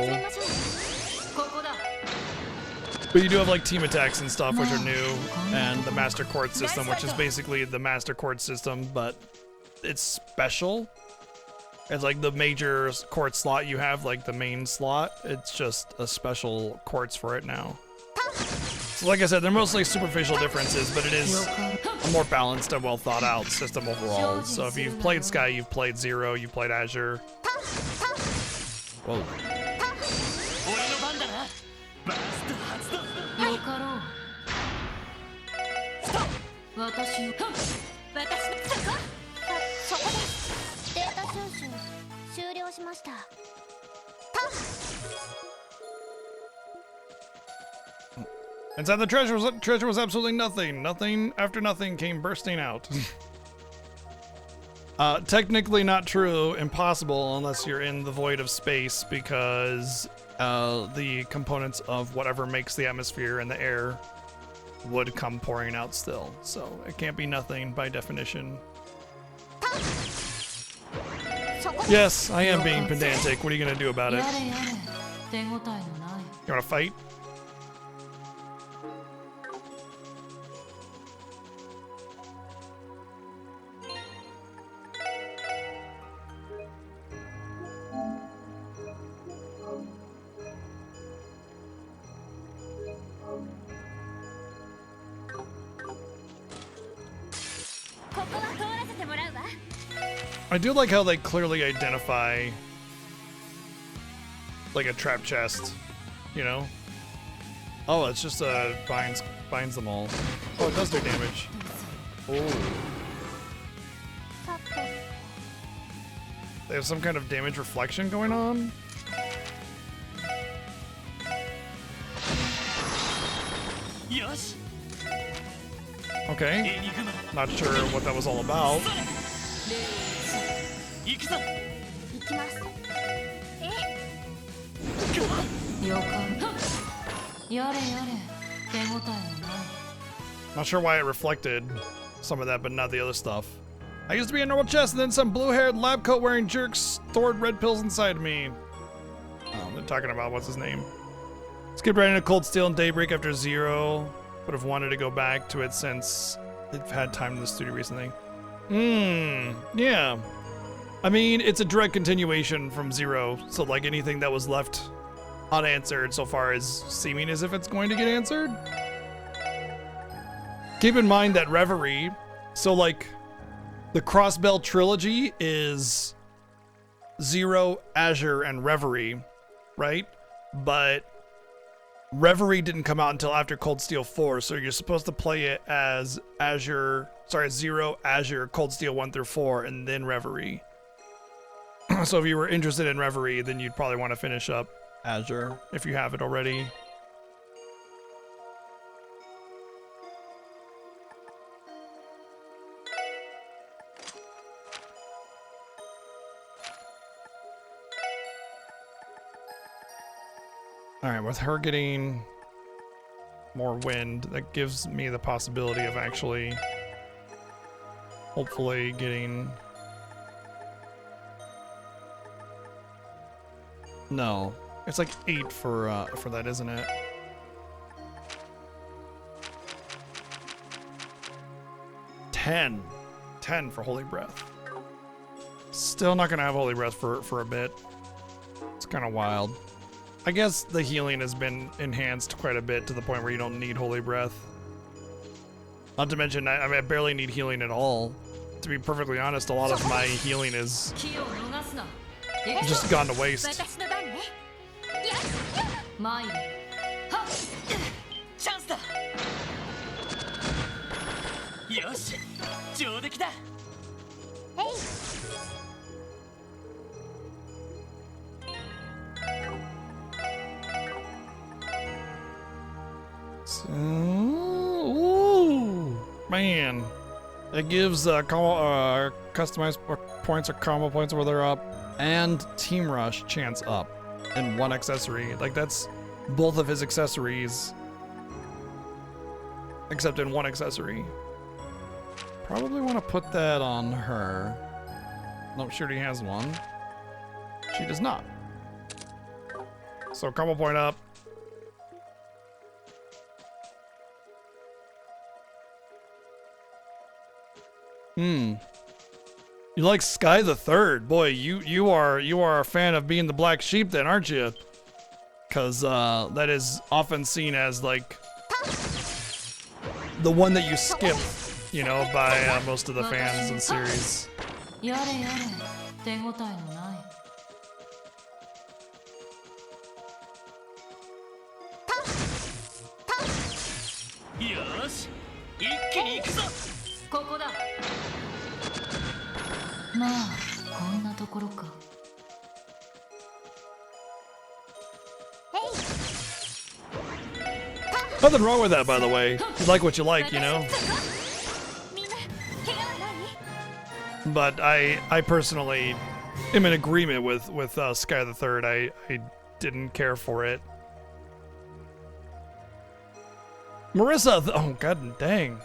But you do have like team attacks and stuff, which are new, and the Master Court system, which is basically the Master Court system, but it's special. It's like the major court slot you have, like the main slot, it's just a special courts for it now. So like I said, they're mostly superficial differences, but it is a more balanced and well thought out system overall. So if you've played Sky, you've played Zero, you've played Azure. Whoa. よかろう。私のそこです。データ収集終了しました。Inside the treasure was absolutely nothing. Nothing after nothing came bursting out. Technically not true, impossible unless you're in the void of space, because the components of whatever makes the atmosphere and the air would come pouring out still. So it can't be nothing by definition. Yes, I am being pedantic. What are you gonna do about it? You wanna fight? I do like how they clearly identify like a trap chest, you know? Oh, it's just binds them all. Oh, it does do damage. Oh. They have some kind of damage reflection going on? Okay. Not sure what that was all about. 行きます。よかやれやれ手応えのない Not sure why it reflected some of that, but not the other stuff. I used to be a normal chest, and then some blue-haired lab coat wearing jerks stored red pills inside me. Oh, they're talking about what's his name. Skipped right into Cold Steel and Daybreak after Zero. Would have wanted to go back to it since they've had time in the studio recently. Yeah. I mean, it's a direct continuation from Zero, so like anything that was left unanswered so far is seeming as if it's going to get answered. Keep in mind that Reverie, so like The Crossbell trilogy is Zero, Azure, and Reverie, right? But Reverie didn't come out until after Cold Steel 4, so you're supposed to play it as Zero, Azure, Cold Steel 1 through 4, and then Reverie. So if you were interested in Reverie, then you'd probably want to finish up Azure if you have it already. Alright, with her getting more wind, that gives me the possibility of actually hopefully getting... No, it's like 8 for that, isn't it? Ten for Holy Breath. Still not gonna have Holy Breath for a bit. It's kind of wild. I guess the healing has been enhanced quite a bit to the point where you don't need Holy Breath. Not to mention, I barely need healing at all. To be perfectly honest, a lot of my healing is just gone to waste. チャンスだ。よし、上出来だ。Ooh, man, it gives customized points or combo points where they're up, and Team Rush chance up, and 1 accessory. Like, that's both of his accessories, except in 1 accessory. Probably want to put that on her. Nope, she already has one. She does not. So combo point up. You like Sky the Third, boy. You are a fan of being the black sheep, then, aren't you? Because that is often seen as like the one that you skip, you know, by most of the fans and series. やれやれ、手応えのない。よし、一気に行くぞ。ここだ。まあ、こんなところか。Nothing wrong with that, by the way. You like what you like, you know. But I personally am in agreement with Sky the Third. I didn't care for it. Marissa, oh god dang.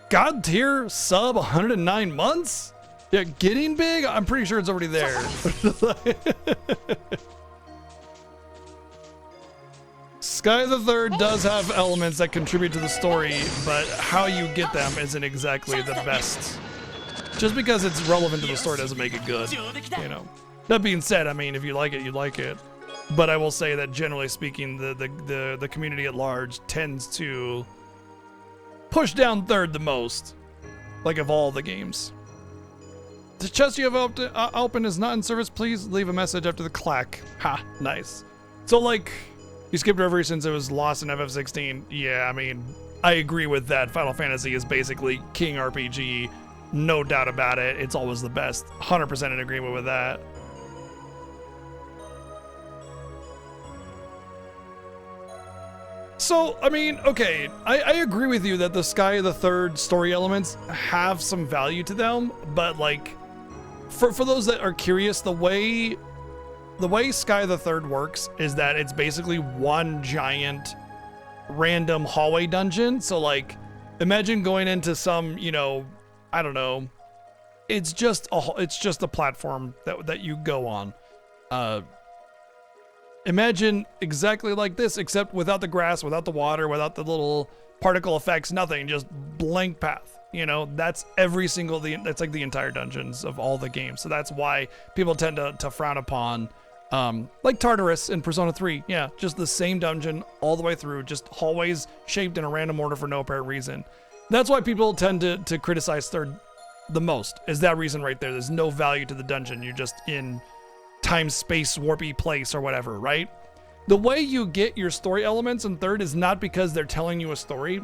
God tier sub 109 months? Yeah, getting big? I'm pretty sure it's already there. Sky the Third does have elements that contribute to the story, but how you get them isn't exactly the best. Just because it's relevant to the story doesn't make it good, you know. That being said, I mean, if you like it, you like it. But I will say that generally speaking, the community at large tends to push down Third the most, like of all the games. The chest you have open is not in service. Please leave a message after the clack. Ha, nice. So like, you skipped Reverie since it was lost in FF16. Yeah, I mean, I agree with that. Final Fantasy is basically king RPG. No doubt about it. It's always the best. 100% in agreement with that. So, I mean, okay, I agree with you that the Sky the Third story elements have some value to them, but like, for those that are curious, the way Sky the Third works is that it's basically one giant random hallway dungeon. So like, imagine going into some, you know, I don't know, it's just a platform that you go on. Imagine exactly like this, except without the grass, without the water, without the little particle effects, nothing, just blank path. You know, that's that's like the entire dungeons of all the games. So that's why people tend to frown upon, like Tartarus in Persona 3. Yeah, just the same dungeon all the way through, just hallways shaped in a random order for no apparent reason. That's why people tend to criticize Third the most. Is that reason right there? There's no value to the dungeon. You're just in time, space, warpy place or whatever, right? The way you get your story elements in third is not because they're telling you a story.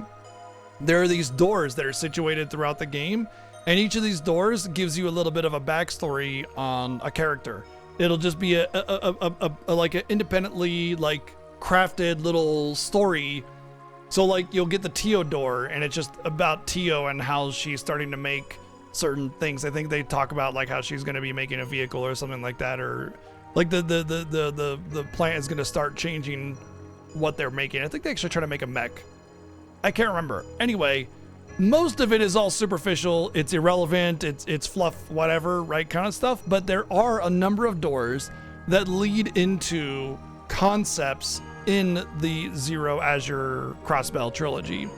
There are these doors that are situated throughout the game, and each of these doors gives you a little bit of a backstory on a character. It'll just be a like an independently like crafted little story. So like you'll get the Tio door, and it's just about Tio and how she's starting to make certain things. I think they talk about like how she's going to be making a vehicle or something like that, or like the plant is going to start changing what they're making. I think they actually try to make a mech. I can't remember. Anyway, most of it is all superficial. It's irrelevant. It's fluff, whatever, right, kind of stuff. But there are a number of doors that lead into concepts in the Zero Azure Crossbell trilogy,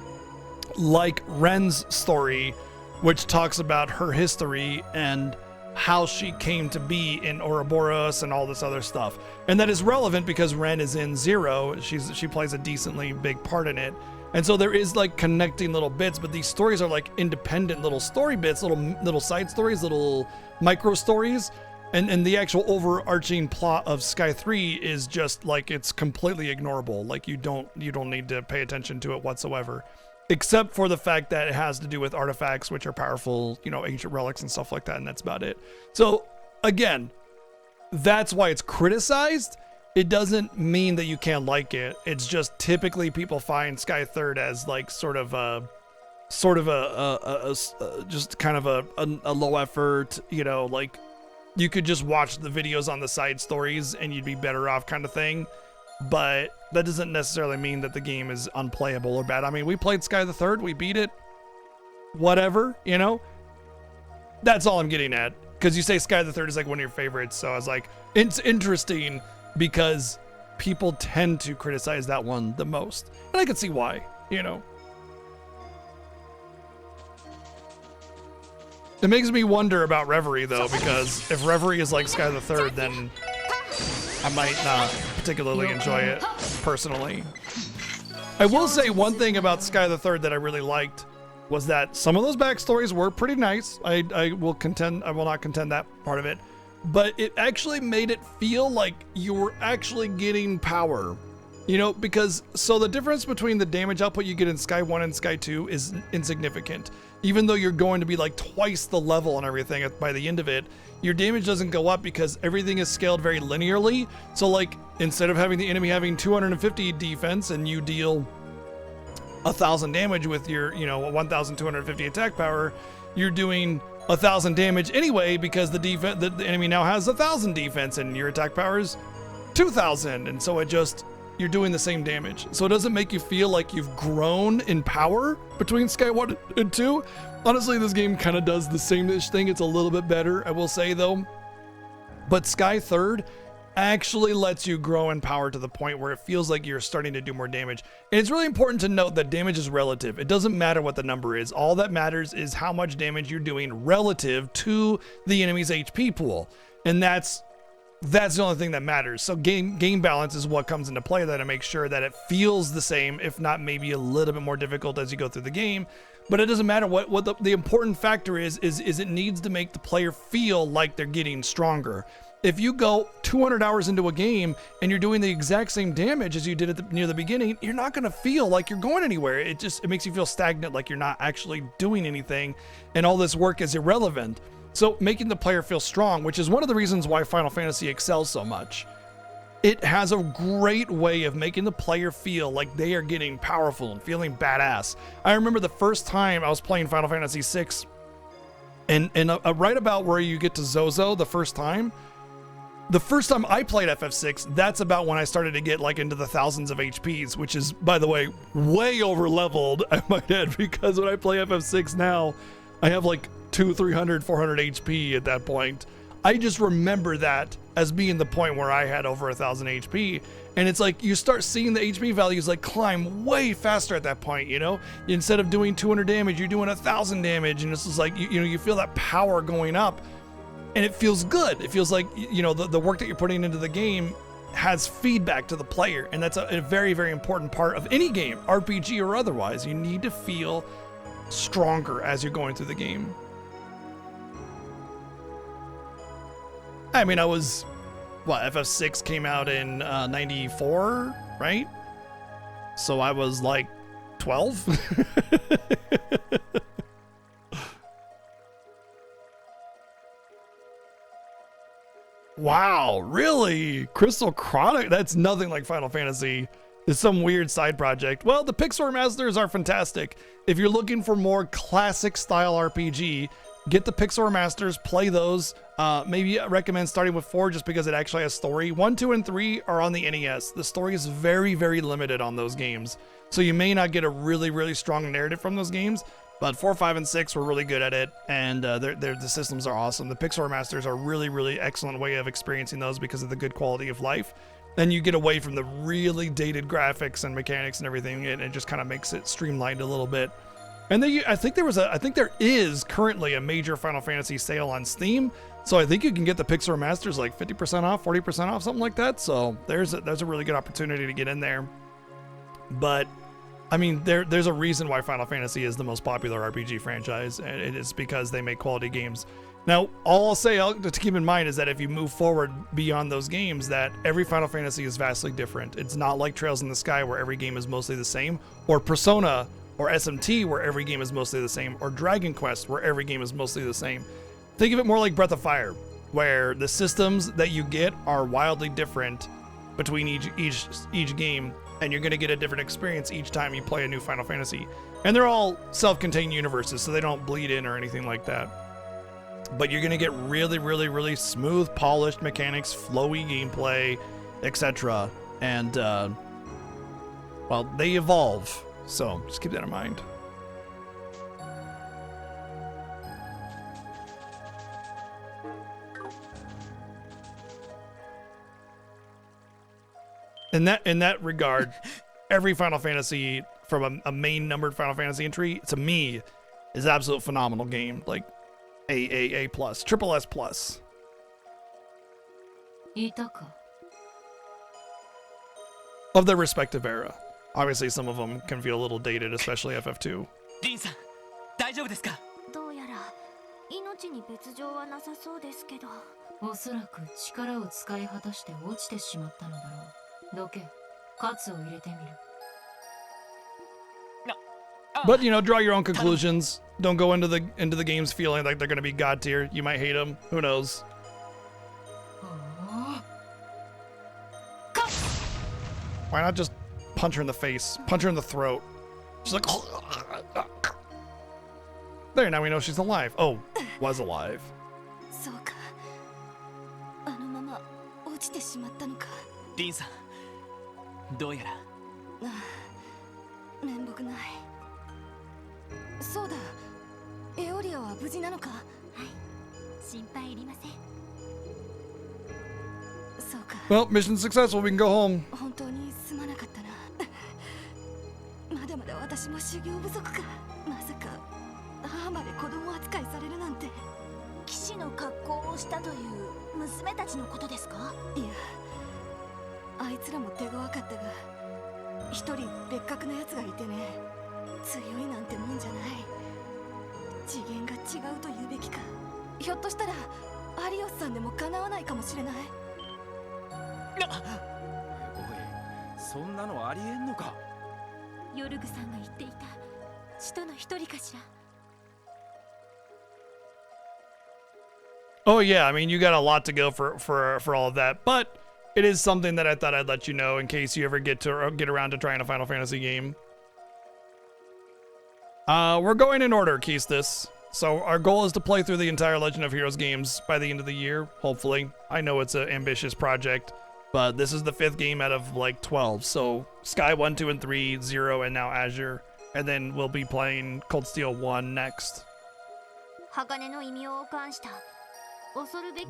like Ren's story, which talks about her history and how she came to be in Ouroboros and all this other stuff. And that is relevant because Ren is in Zero. She plays a decently big part in it. And so there is like connecting little bits, but these stories are like independent little story bits, little side stories, little micro stories. And the actual overarching plot of Sky 3 is just like, it's completely ignorable. Like you don't need to pay attention to it whatsoever, except for the fact that it has to do with artifacts, which are powerful, ancient relics and stuff like that. And that's about it. So again, that's why it's criticized. It doesn't mean that you can't like it. It's just typically people find Sky Third as like sort of a just kind of a low effort, like you could just watch the videos on the side stories and you'd be better off kind of thing. But that doesn't necessarily mean that the game is unplayable or bad. I mean, we played Sky the Third, we beat it, whatever, That's all I'm getting at. Because you say Sky the Third is like one of your favorites, so I was like, it's interesting because people tend to criticize that one the most. And I can see why, It makes me wonder about Reverie, though, because if Reverie is like Sky the Third, then I might not particularly enjoy it, personally. I will say one thing about Sky the Third that I really liked was that some of those backstories were pretty nice. I will not contend that part of it. But it actually made it feel like you were actually getting power, because so the difference between the damage output you get in Sky 1 and Sky 2 is insignificant. Even though you're going to be like twice the level and everything by the end of it, your damage doesn't go up because everything is scaled very linearly. So like instead of having the enemy having 250 defense and you deal 1,000 damage with your, 1,250 attack power, you're doing 1,000 damage anyway because the enemy now has 1,000 defense and your attack power is 2,000, and so you're doing the same damage. So it doesn't make you feel like you've grown in power between Sky 1 and 2. Honestly, this game kind of does the same-ish thing. It's a little bit better, I will say though. But Sky Third actually lets you grow in power to the point where it feels like you're starting to do more damage. And it's really important to note that damage is relative. It doesn't matter what the number is. All that matters is how much damage you're doing relative to the enemy's HP pool. And that's the only thing that matters. So game balance is what comes into play there to make sure that it feels the same, if not maybe a little bit more difficult as you go through the game. But it doesn't matter what the important factor is it needs to make the player feel like they're getting stronger. If you go 200 hours into a game and you're doing the exact same damage as you did near the beginning, you're not going to feel like you're going anywhere. It makes you feel stagnant, like you're not actually doing anything, and all this work is irrelevant. So making the player feel strong, which is one of the reasons why Final Fantasy excels so much. It has a great way of making the player feel like they are getting powerful and feeling badass. I remember the first time I was playing Final Fantasy VI, and right about where you get to Zozo the first time I played FF6, that's about when I started to get like into the thousands of HPs, which is, by the way, way over leveled, I might add, because when I play FF6 now, I have like 200, 300, 400 HP at that point. I just remember that as being the point where I had over 1,000 HP. And it's like you start seeing the HP values like climb way faster at that point, Instead of doing 200 damage, you're doing 1,000 damage. And it's just like, you feel that power going up. And it feels good. It feels like, the work that you're putting into the game has feedback to the player. And that's a very, very important part of any game, RPG or otherwise. You need to feel stronger as you're going through the game. I mean, I was, what, FF6 came out in 94, right? So I was like 12. Wow, really? Crystal Chronic? That's nothing like Final Fantasy. It's some weird side project. Well, the Pixel remasters are fantastic. If you're looking for more classic style RPG, get the Pixel remasters, play those. Maybe I recommend starting with 4 just because it actually has story. 1, 2, and 3 are on the NES. The story is very, very limited on those games. So you may not get a really, really strong narrative from those games, but 4, 5, and 6 were really good at it, and the systems are awesome. The Pixel remasters are a really, really excellent way of experiencing those because of the good quality of life. And you get away from the really dated graphics and mechanics and everything, and it just kind of makes it streamlined a little bit. And I think there is currently a major Final Fantasy sale on Steam, so I think you can get the Pixel remasters like 50% off, 40% off, something like that. So there's a really good opportunity to get in there. But I mean, there's a reason why Final Fantasy is the most popular RPG franchise, and it is because they make quality games. Now, all I'll say to keep in mind is that if you move forward beyond those games, that every Final Fantasy is vastly different. It's not like Trails in the Sky where every game is mostly the same, or Persona or SMT where every game is mostly the same, or Dragon Quest where every game is mostly the same. Think of it more like Breath of Fire, where the systems that you get are wildly different between each game, and you're going to get a different experience each time you play a new Final Fantasy. And they're all self-contained universes, so they don't bleed in or anything like that. But you're going to get really, really, really smooth, polished mechanics, flowy gameplay, etc. And, well, they evolve. So just keep that in mind. In that regard, every Final Fantasy from a main numbered Final Fantasy entry, to me, is an absolute phenomenal game. Like, A+, triple S+. Of their respective era. Obviously, some of them can feel a little dated, especially FF2. リンさん、大丈夫ですか？どうやら命に別状はなさそうですけど。おそらく力を使い果たして落ちてしまったのだろう。どけ、カツを入れてみる。But, you know, draw your own conclusions. Don't go into the games feeling like they're going to be god tier. You might hate them. Who knows? Why not just punch her in the face? Punch her in the throat. She's like... There, now we know she's alive. Oh, was alive. そうか。あのまま落ちてしまったのか。リンさん、どうやら。面目ない。そうだ。エオリアは無事なのか。はい。心配いりません。そうか。Well, mission successful. We can go home. 本当にすまなかったな。まだまだ私も修行不足か。まさか母まで子供扱いされるなんて。騎士の格好をしたという娘たちのことですか？いや、あいつらも手強かったが、一人別格なやつがいてね。強いなんてもんじゃない。次元が違うと言うべきか。ひょっとしたらアリオスさんでもかなわないかもしれない。おい、そんなのありえんのか。ヨルグさんが言っていた使徒の一人かしら。Oh yeah, I mean, you got a lot to go for all of that, but it is something that I thought I'd let you know in case you ever get around to trying a Final Fantasy game. We're going in order, Keistis. So our goal is to play through the entire Legend of Heroes games by the end of the year, hopefully. I know it's an ambitious project, but this is the 5th game out of like 12. So Sky 1, 2, and 3, 0, and now Azure. And then we'll be playing Cold Steel 1 next. 鋼の異名を冠した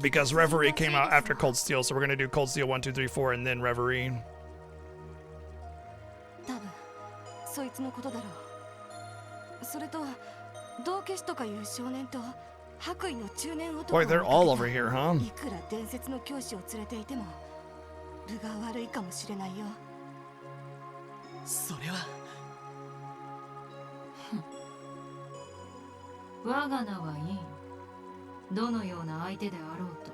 Because Reverie came out after Cold Steel, so we're going to do Cold Steel 1, 2, 3, 4, and then Reverie. 多分そいつのことだろう。それと道化師とかいう少年と白衣の中年男 Boy, they're all over here, huh? いくら伝説の教師を連れていても分が悪いかもしれないよ。それは我が名はいい。どのような相手であろうと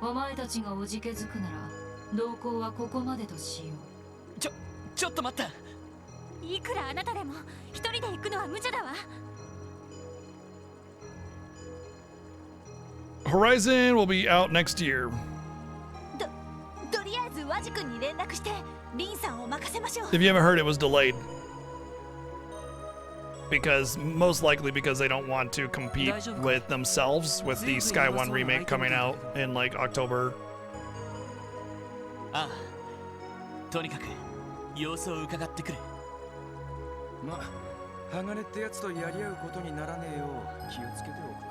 お前たちがおじけづくなら同行はここまでとしよう。ちょっと待った。いくらあなたでも一人で行くのは無茶だわ。 Horizon will be out next year. とりあえず和ジ君に連絡してリンさんを任せましょう。 If you haven't heard, it was delayed. Because, most likely because they don't want to compete with themselves with the Sky 1 remake coming out in like October. ああ、とにかく様子を伺ってくる。ま、鋼ってやつとやり合うことにならねえよう気をつけておくか。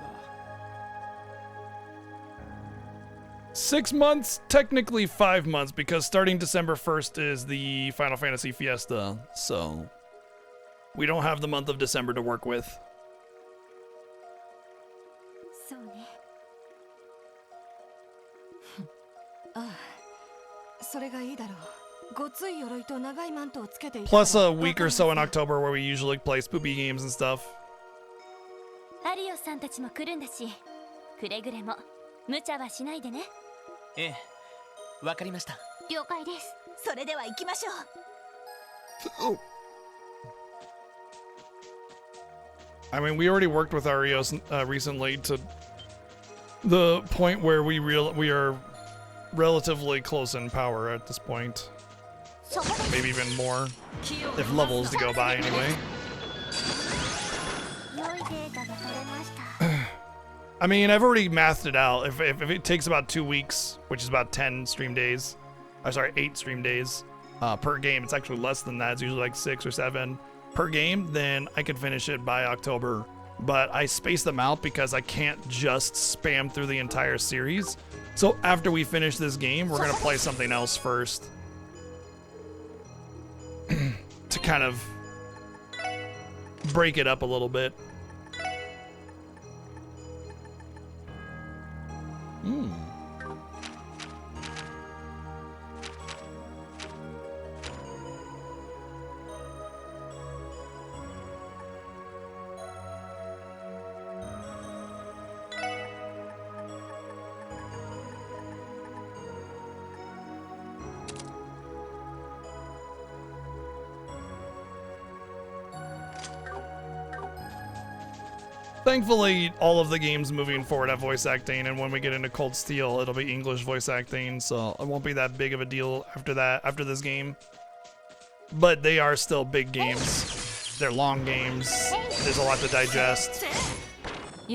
6 months, technically 5 months, because starting December 1st is the Final Fantasy Fiesta, so we don't have the month of December to work with. そうね。ああ、それがいいだろう。ごつい鎧と長いマントをつけていた。 Plus a week or so in October where we usually play spoopy games and stuff. アリオスさんたちも来るんだし、くれぐれも無茶はしないでね。ええ、わかりました。了解です。それでは行きましょう。 I mean, we already worked with Arios recently to the point where we are relatively close in power at this point. Maybe even more, if levels to go by anyway. I mean, I've already mathed it out. If it takes about 2 weeks, which is about 10 stream days, I'm sorry, 8 stream days per game, it's actually less than that. It's usually like 6 or 7 per game, then I could finish it by October. But I space them out because I can't just spam through the entire series. So after we finish this game, we're gonna play something else first. To kind of break it up a little bit. Thankfully, all of the games moving forward have voice acting, and when we get into Cold Steel, it'll be English voice acting, so it won't be that big of a deal after this game. But they are still big games. They're long games. There's a lot to digest.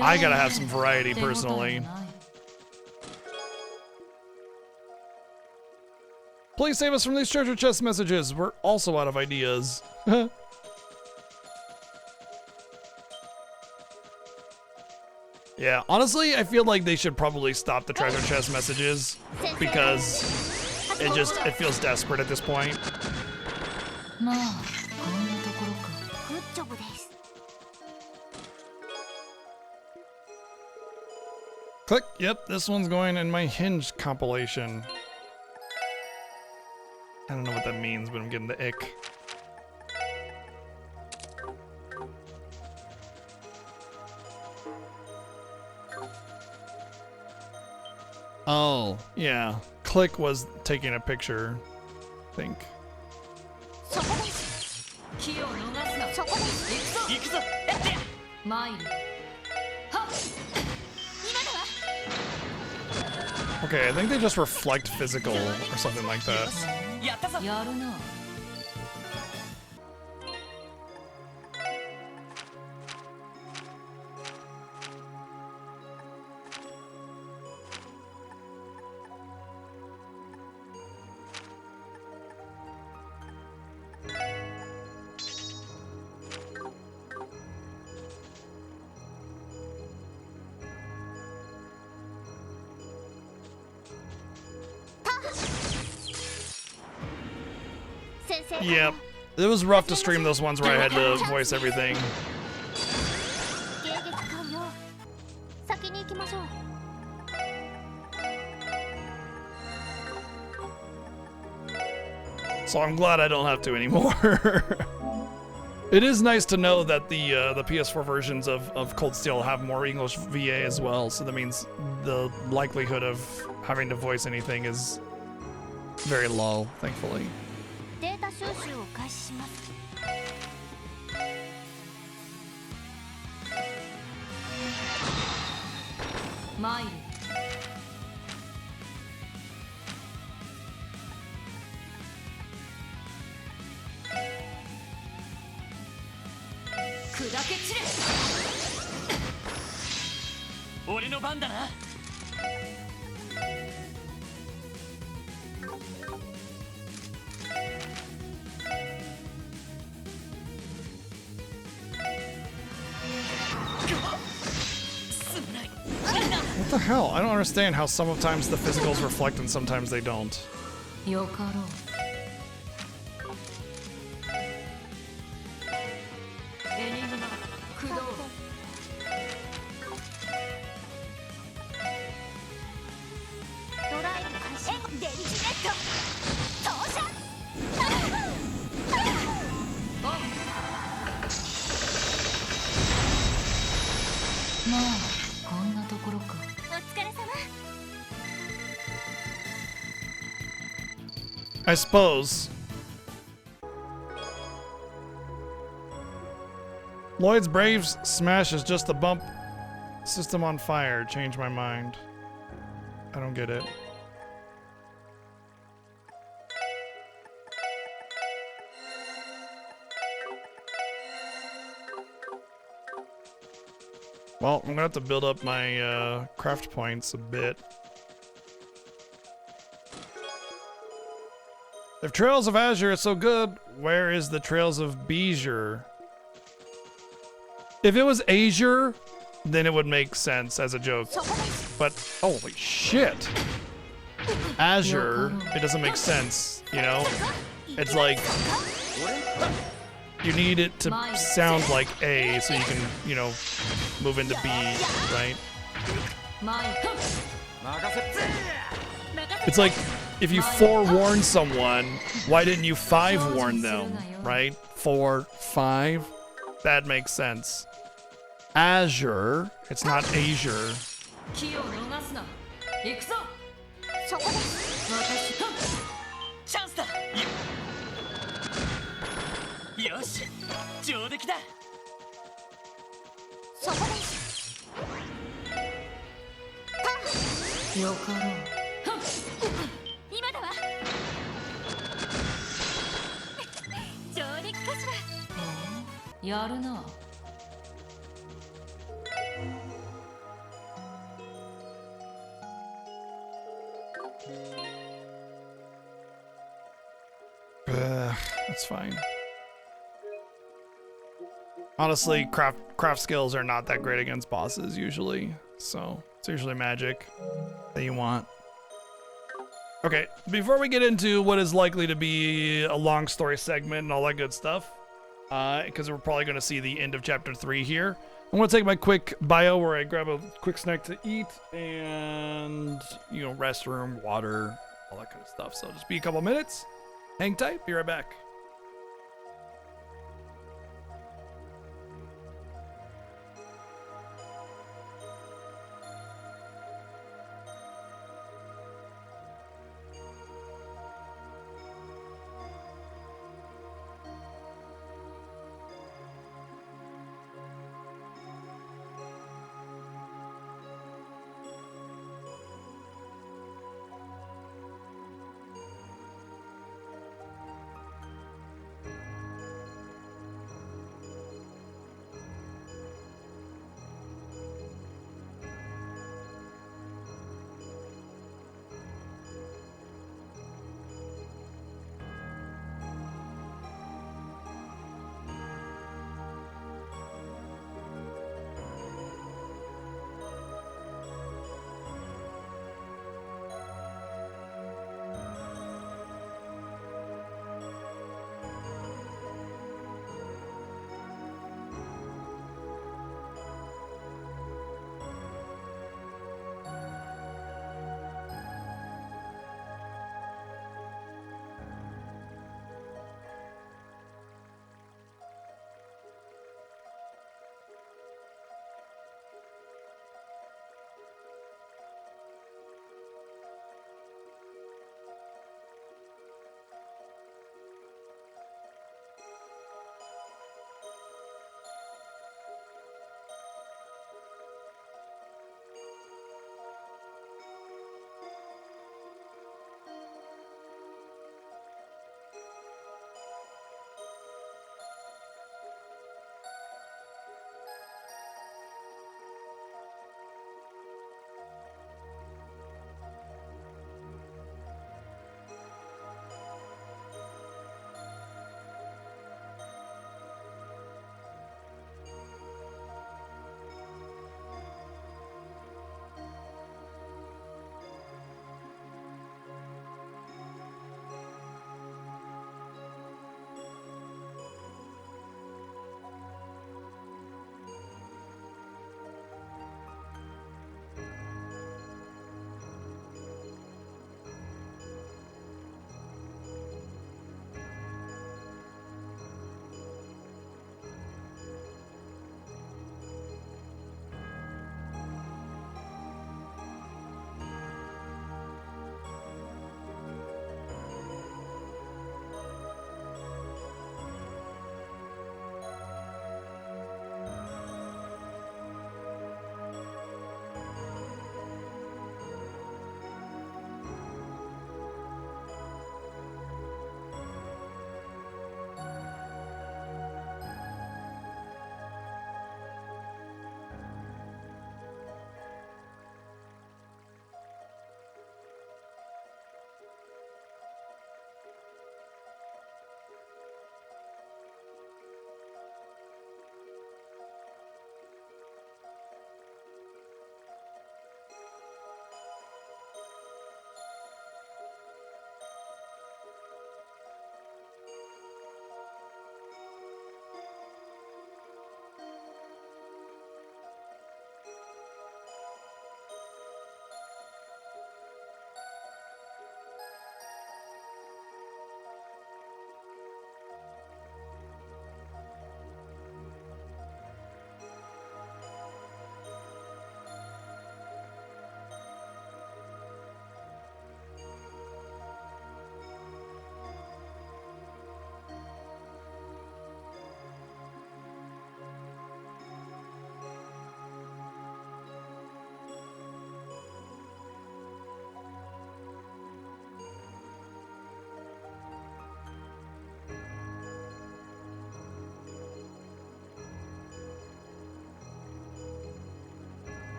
I gotta have some variety, personally. Please save us from these treasure chest messages. We're also out of ideas. Yeah, honestly, I feel like they should probably stop the treasure chest messages because it feels desperate at this point. Click. Yep, this one's going in my Hinge compilation. I don't know what that means, but I'm getting the ick. Oh, yeah. Click was taking a picture, I think. Okay, I think they just reflect physical or something like that. Yep. It was rough to stream those ones where I had to voice everything. So I'm glad I don't have to anymore. It is nice to know that the PS4 versions of Cold Steel have more English VA as well, so that means the likelihood of having to voice anything is very low, thankfully. データ収集を開始します。マイル。砕け散れ。俺の番だな。What the hell? I don't understand how sometimes the physicals reflect and sometimes they don't. よかろう。エニグマ駆動。ドライブ開始。デリジネット投射。まあこんなところか。お疲れ様。I suppose. Lloyd's Braves smash is just a bump. System on fire. Change my mind. I don't get it. Well, I'm gonna have to build up my craft points a bit. If Trails of Azure is so good, where is the Trails of Bezier? If it was Azure, then it would make sense as a joke. But holy shit. Azure, it doesn't make sense, you know? It's like you need it to sound like A so you can, you know, move into B, right? It's like if you forewarn someone, why didn't you 5-warn them, right? 4, 5, that makes sense. Azure, it's not Azure. 気を逃すな。行くぞ。そこです。私、チャンスだ。よし、上出来だ。そこです。よかろう。今だわ。上出来かしら。やるな。That's fine. Honestly, craft skills are not that great against bosses usually, so it's usually magic that you want. Okay, before we get into what is likely to be a long story segment and all that good stuff, because we're probably going to see the end of chapter 3 here, I'm going to take my quick bio where I grab a quick snack to eat and, you know, restroom, water, all that kind of stuff. So just be a couple minutes. Hang tight, be right back.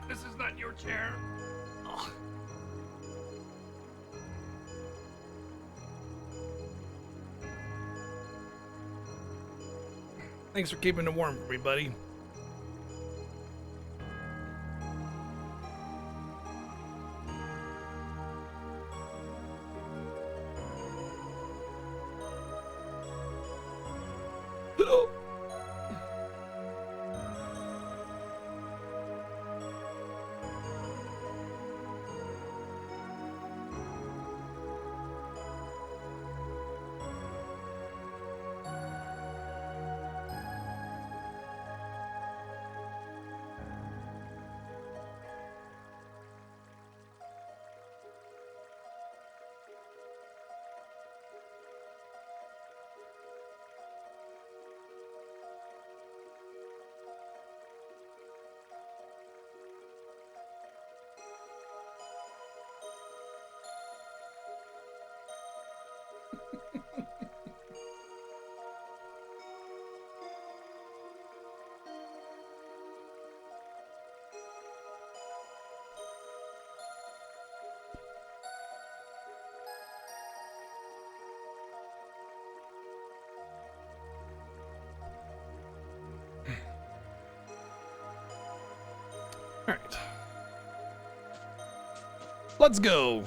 This is not your chair. Ugh. Thanks for keeping it warm for me, buddy. All right. Let's go.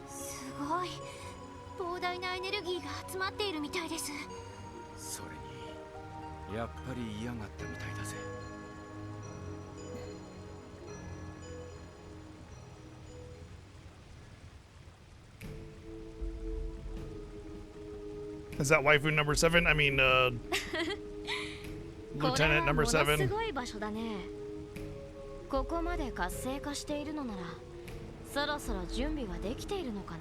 すごい膨大なエネルギーが集まっているみたいです。それにやっぱり嫌がったみたいだぜ。Is that waifu number 7? I mean, Lieutenant number 7. すごい場所だね。ここまで活性化しているのなら、そろそろ準備ができているのか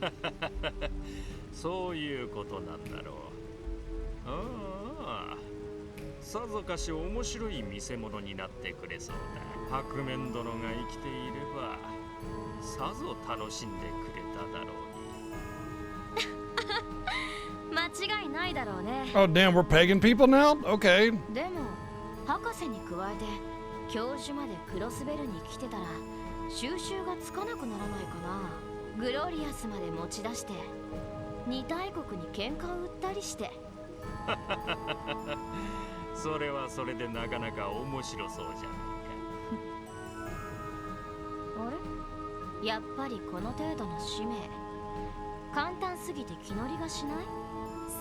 な？そういうことなんだろう。ああ、さぞかし面白い見せ物になってくれそうだ。白面殿が生きていれば、さぞ楽しんでくれただろうに。間違いないだろうね。Oh, damn, we're pegging people now? Okay. でも、博士に加えて、教授までクロスベルに来てたら、収集がつかなくならないかな。グロリアスまで持ち出して、二大国に喧嘩を売ったりして。それはそれでなかなか面白そうじゃないか。あれ？やっぱりこの程度の使命、簡単すぎて気乗りがしない？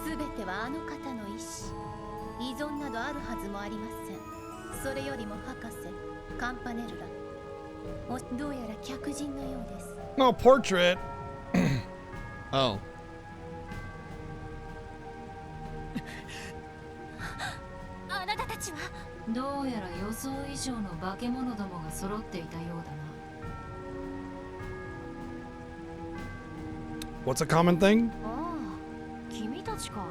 すべてはあの方の意志。依存などあるはずもありません。それよりも博士、カンパネルラ、どうやら客人のようです。No portrait. Oh. あなたたちは？どうやら予想以上の化け物どもが揃っていたようだな。What's a common thing? ああ、君たちか。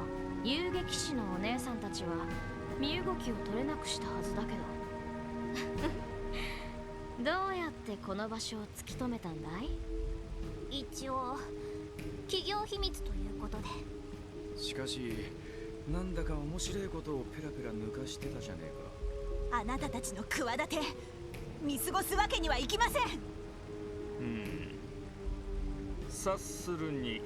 遊撃士のお姉さんたちは身動きを取れなくしたはずだけど。どうやってこの場所を突き止めたんだい？一応企業秘密ということで。しかしなんだか面白いことをペラペラ抜かしてたじゃねえか。あなたたちの企て見過ごすわけにはいきません。察するに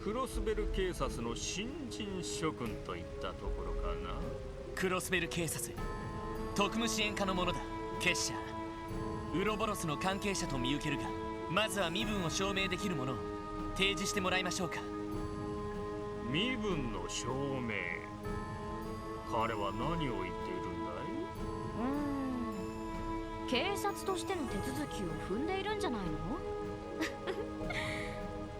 クロスベル警察の新人諸君といったところかな。クロスベル警察特務支援課のものだ。結社ウロボロスの関係者と見受けるが、まずは身分を証明できるものを提示してもらいましょうか。身分の証明。彼は何を言っているんだい？警察としての手続きを踏んでいるんじゃないの？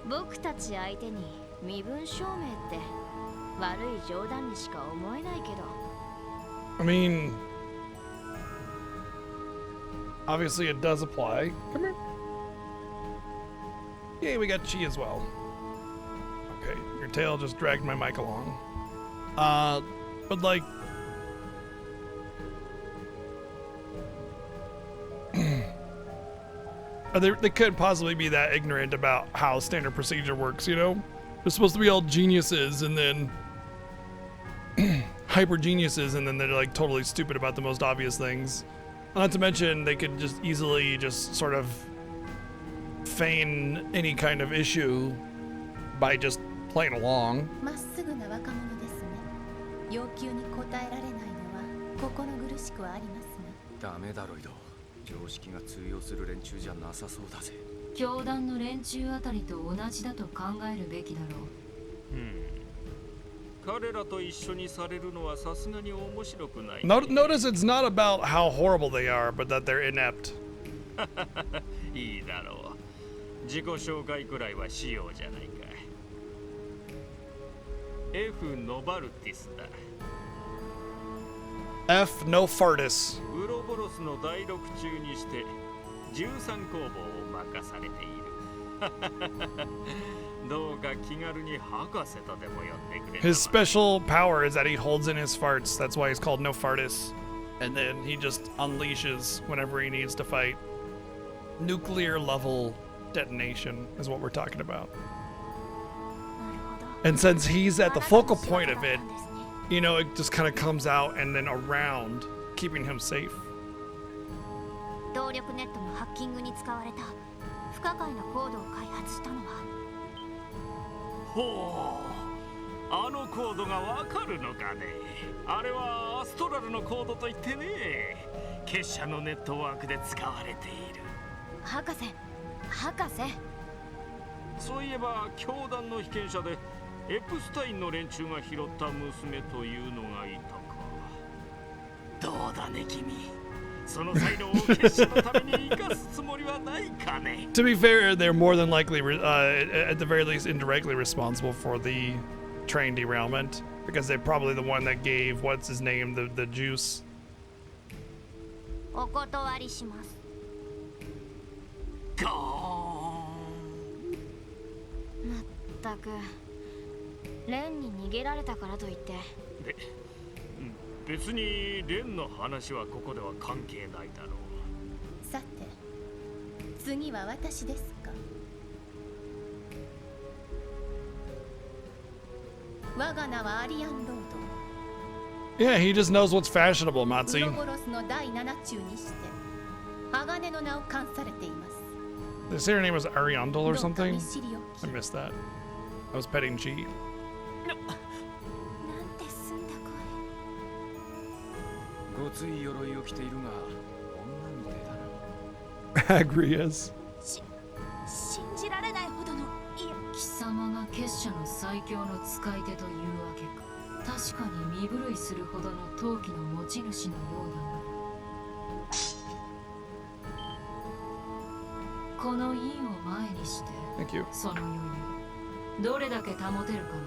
僕たち相手に身分証明って悪い冗談にしか思えないけど。I mean, obviously it does apply. Come here. Yay, we got chi as well. Okay, your tail just dragged my mic along. But like... they couldn't possibly be that ignorant about how standard procedure works, you know? They're supposed to be all geniuses and then hyper geniuses, and then they're like totally stupid about the most obvious things. Not to mention they could just easily just sort of feign any kind of issue by just playing along. まっすぐな若者ですね。要求に応えられないのは心苦しくはありますが。ダメだロイド。常識が通用する連中じゃなさそうだぜ。教団の連中あたりと同じだと考えるべきだろう。彼らと一緒にされるのはさすがに面白くない。Notice it's not about how horrible they are, but that they're inept. いいだろう。自己紹介くらいはしようじゃないか。F ノバルティスだ。F no fartis. ウロボロスの第六中にして13工房を任されている。どうか気軽に博士とでも呼んでくれ。His special power is that he holds in his farts. That's why he's called no fartis. And then he just unleashes whenever he needs to fight. Nuclear level detonation is what we're talking about. And since he's at the focal point of it, you know, it just kind of comes out and then around, keeping him safe. 動力ネットのハッキングに使われた不可解なコードを開発したのは。ほう、あのコードがわかるのかね。あれはアストラルのコードといってね、結社のネットワークで使われている。博士。そういえば教団の被験者でエプスタインの連中が拾った娘というのがいたか。どうだね君。その才能を結社のために生かすつもりはないかね。To be fair, they're more than likely, at the very least, indirectly responsible for the train derailment, because they're probably the one that gave what's his name the juice. お断りします。ゴーン。まったく。レンに逃げられたからといって。別にレンの話はここでは関係ないだろう。さて、次は私ですか。我が名はアリアンロード。Yeah, he just knows what's fashionable, ウ Matsi. ロボロスの第7中にして鋼の名を冠されています。Did they say her name was Ariandel or something? I missed that. I was petting G. ごつい鎧を着ているが女みたいだな。Agrias. 信じられないほどの。貴様が結社の最強の使い手というわけか。確かに身震いするほどの陶器の持ち主のようだな。この印を前にして、その余裕どれだけ保てるかな。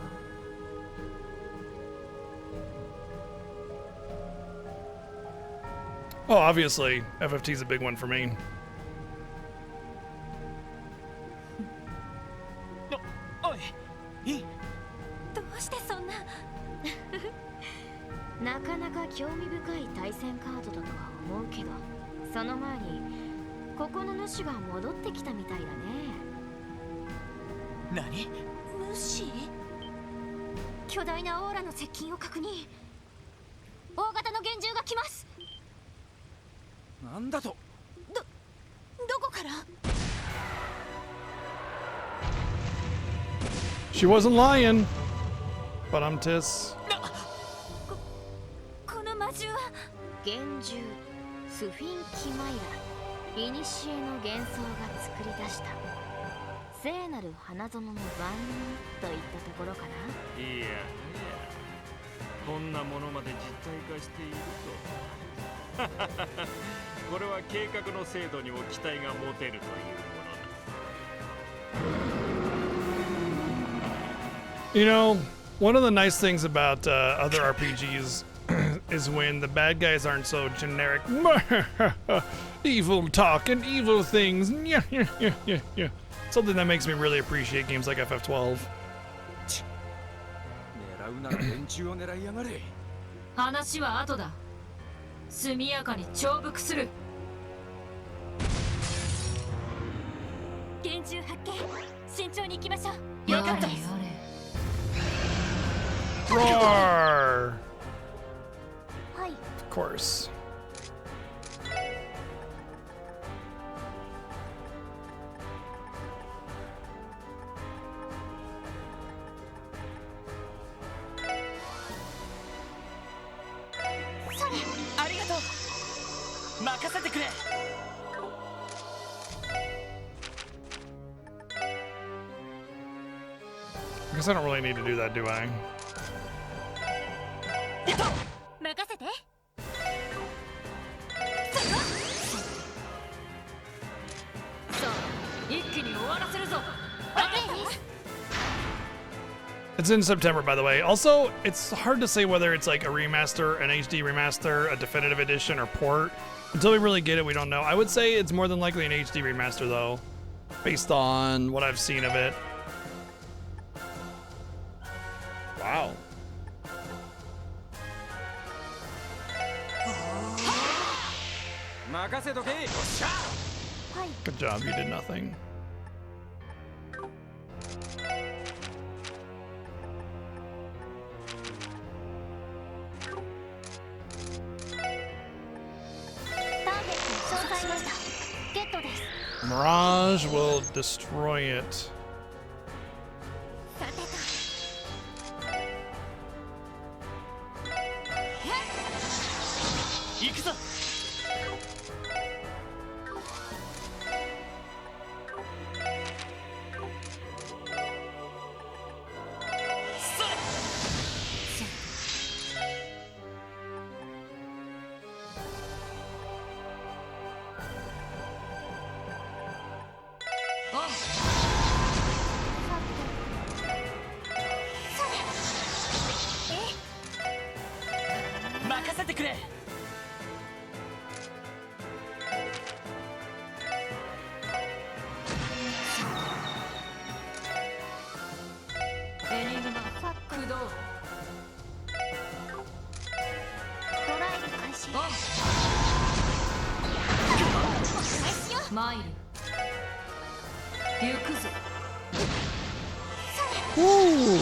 Oh, obviously, FFT is a big one for me. おい、どうしてそんな。なかなか興味深い対戦カードだとは思うけど、その前にここの主が戻ってきたみたいだね。何？主？巨大なオーラの接近を確認。大型の幻獣が来ます。なんだと？どこから？ She wasn't lying. But I'm Tis. この魔獣は幻獣スフィンキマイラ、イニシエの幻想が作り出した聖なる花園の番人といったところかな。いやこんなものまで実体化していると。これは計画の精度にも期待が持てるというものだ。You know, one of the nice things about other RPGs is when the bad guys aren't so generic. Evil talk and evil things. Something that makes me really appreciate games like FF12. 狙うなら連中を狙いやがれ。話は後だ。速やかに重複する。長に行きましょう。やれやれ。 Roar! はい。 Of course. I guess I don't really need to do that, do I? 任せて。さあ、一気に終わらせるぞ。 It's in September, by the way. Also, it's hard to say whether it's like a remaster, an HD remaster, a definitive edition, or port. Until we really get it, we don't know. I would say it's more than likely an HD remaster, though, based on what I've seen of it. Wow. Good job, you did nothing. Mirage will destroy it. Woo!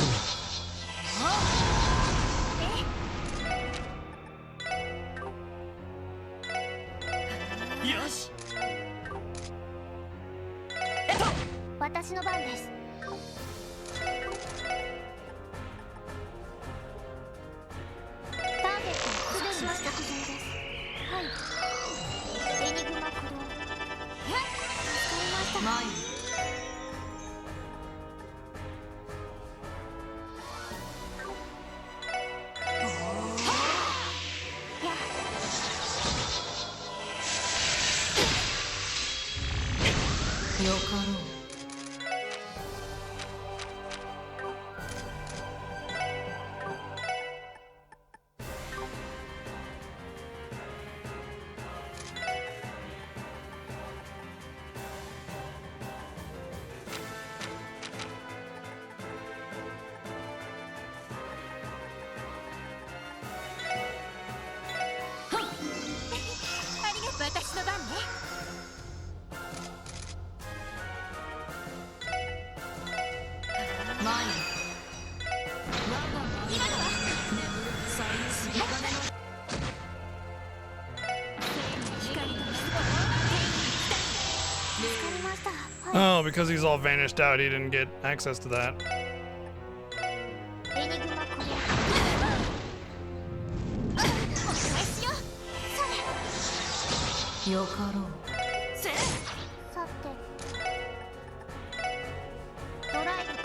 Oh, because he's all vanished out, he didn't get access to that.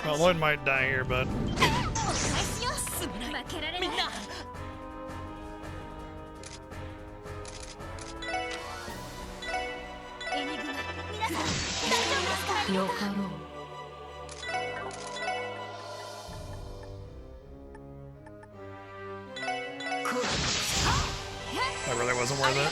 Well, Lloyd might die here, but... That really wasn't worth it.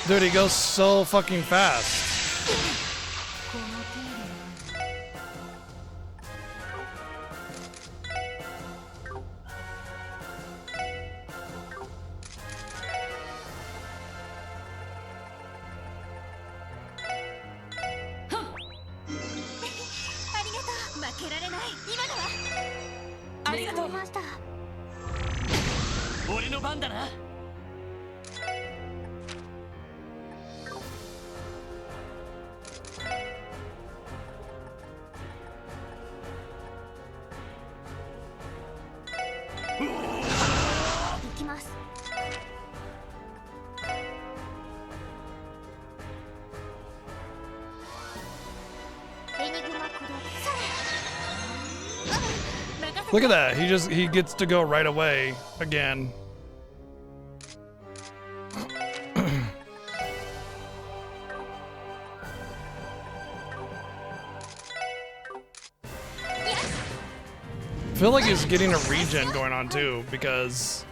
Dude, he goes so fucking fast. 番だな。行きます。エニグマ駆動。Look at that. He gets to go right away again. I feel like he's getting a regen going on too, because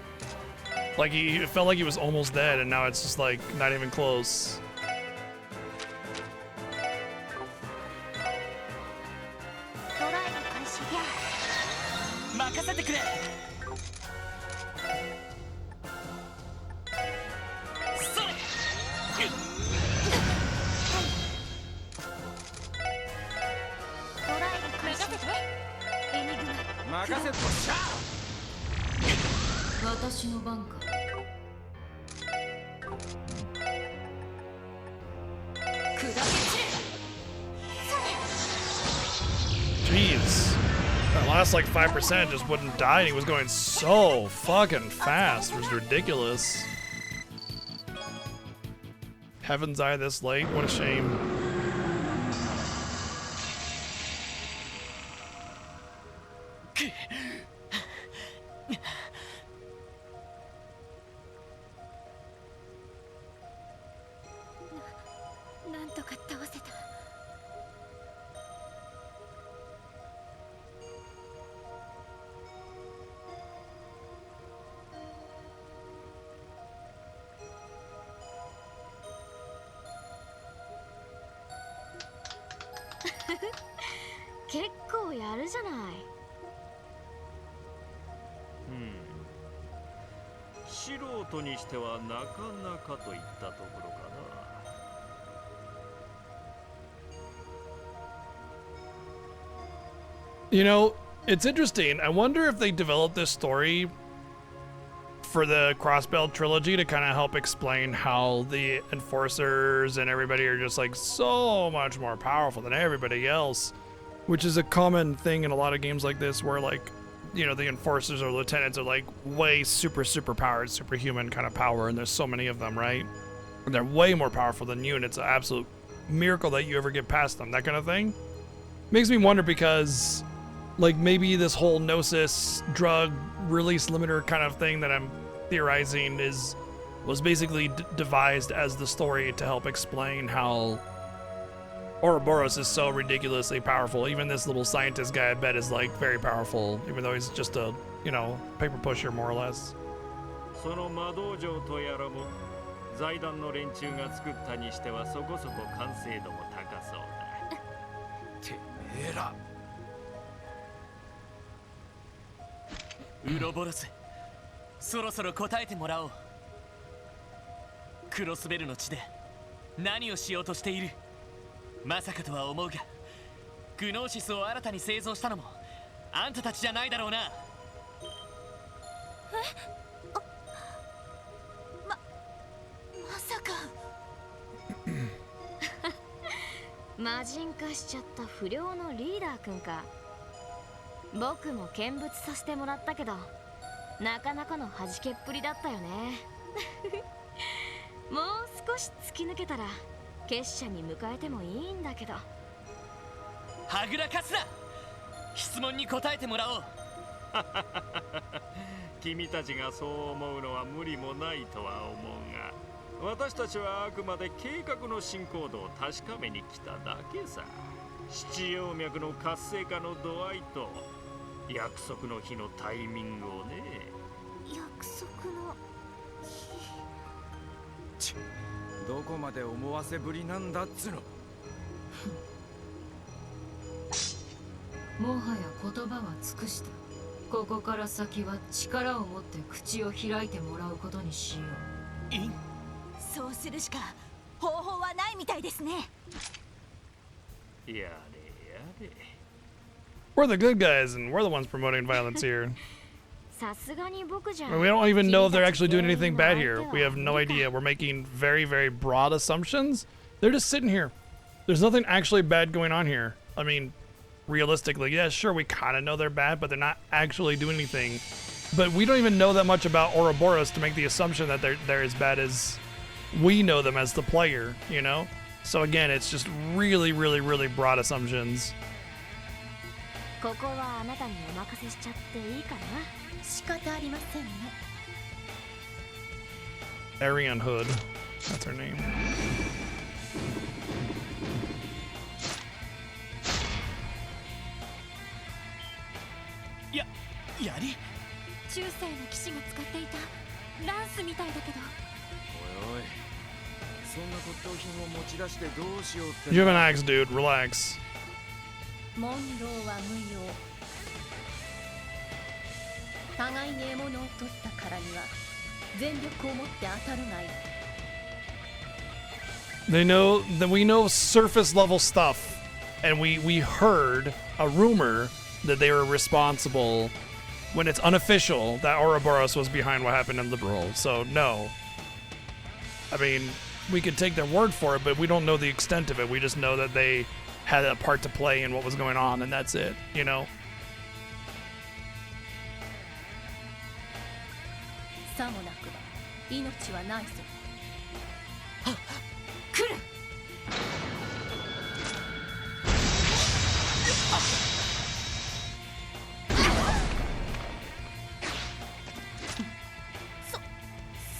like it felt like he was almost dead and now it's just like not even close. 任せてくれ。それ。ドライブ開始。任せて。エニグマ。任せとっしゃ。私の番か。砕け散れ。 Jeez. That last like 5% just wouldn't die and he was going so fucking fast. It was ridiculous. Heaven's Eye this late? What a shame. You know, it's interesting. I wonder if they developed this story for the Crossbelt trilogy to kind of help explain how the enforcers and everybody are just like so much more powerful than everybody else, which is a common thing in a lot of games like this where like, you know, the enforcers or lieutenants are like way super powered, superhuman kind of power, and there's so many of them, right? And they're way more powerful than you, and it's an absolute miracle that you ever get past them, that kind of thing. Makes me wonder because like maybe this whole Gnosis drug release limiter kind of thing that I'm theorizing was basically devised as the story to help explain how Ouroboros is so ridiculously powerful. Even this little scientist guy I bet is like very powerful, even though he's just a, you know, paper pusher more or less. その魔道場とやらも財団の連中が作ったにしてはそこそこ完成度も高そうだ。てめえら。ウロボロス、そろそろ答えてもらおう。クロスベルの地で何をしようとしている？まさかとは思うが、グノーシスを新たに製造したのもあんたたちじゃないだろうな。まさか魔人化しちゃった不良のリーダーくんか。僕も見物させてもらったけど、なかなかの弾けっぷりだったよね。もう少し突き抜けたら結社に迎えてもいいんだけど。はぐらかすな。質問に答えてもらおう。君たちがそう思うのは無理もないとは思うが、私たちはあくまで計画の進行度を確かめに来ただけさ。七葉脈の活性化の度合いと約束の日のタイミングをね。約束の日。どこまで思わせぶりなんだっつの。もはや言葉は尽くした。ここから先は力を持って口を開いてもらうことにしよう。そうするしか方法はないみたいですね。やれやれ。We're the good guys and we're the ones promoting violence here. さすがに僕じゃ We don't even know if they're actually doing anything bad here. We have no idea. We're making very, very broad assumptions. They're just sitting here. There's nothing actually bad going on here. I mean, realistically, yeah, sure, we kind of know they're bad, but they're not actually doing anything. But we don't even know that much about Ouroboros to make the assumption that they're as bad as we know them as the player, you know? So again, it's just really, really, really broad assumptions. ここはあなたにお任せしちゃっていいかな。仕方ありませんね。 Arian Hood. That's her name. やり中世の騎士が使っていたランスみたいだけど。おいおい、そんな骨董品を持ち出してどうしようって。 You have an axe, dude. Relax. 問答は無用。互いに獲物を取ったからには全力を持って当たるがいい。 They know that we know surface level stuff, and we heard a rumor that they were responsible when it's unofficial that Ouroboros was behind what happened in Liberal. So no. I mean, we could take their word for it, but we don't know the extent of it. We just know that they had a part to play in what was going on, and that's it, you know? さもなくば命はないぞ。来る。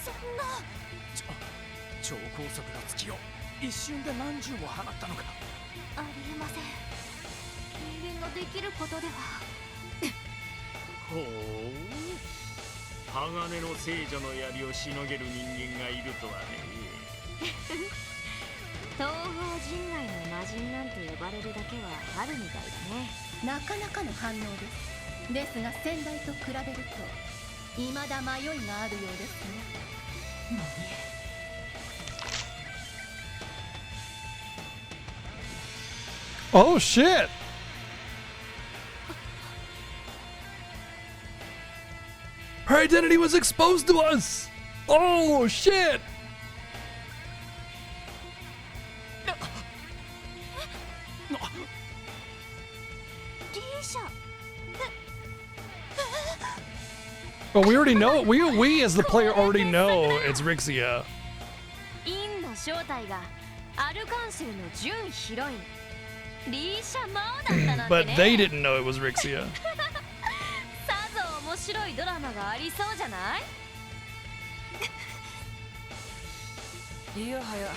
そんな超高速の突きを一瞬で何十も放ったのか。ありえません。人間のできることでは。ほう、鋼の聖女の槍をしのげる人間がいるとはね。東方人外の魔人なんて呼ばれるだけはあるみたいだね。なかなかの反応です。ですが先代と比べると未だ迷いがあるようですね。Oh shit! Her identity was exposed to us! Oh shit! Well, we already know. We as the player already know it's Rixia. インの正体がアルカンシルの準ヒロインリーシャ・マオだったなんて But ね。 they didn't know it was Rixia. さぞ面白いドラマがありそうじゃない？いやはや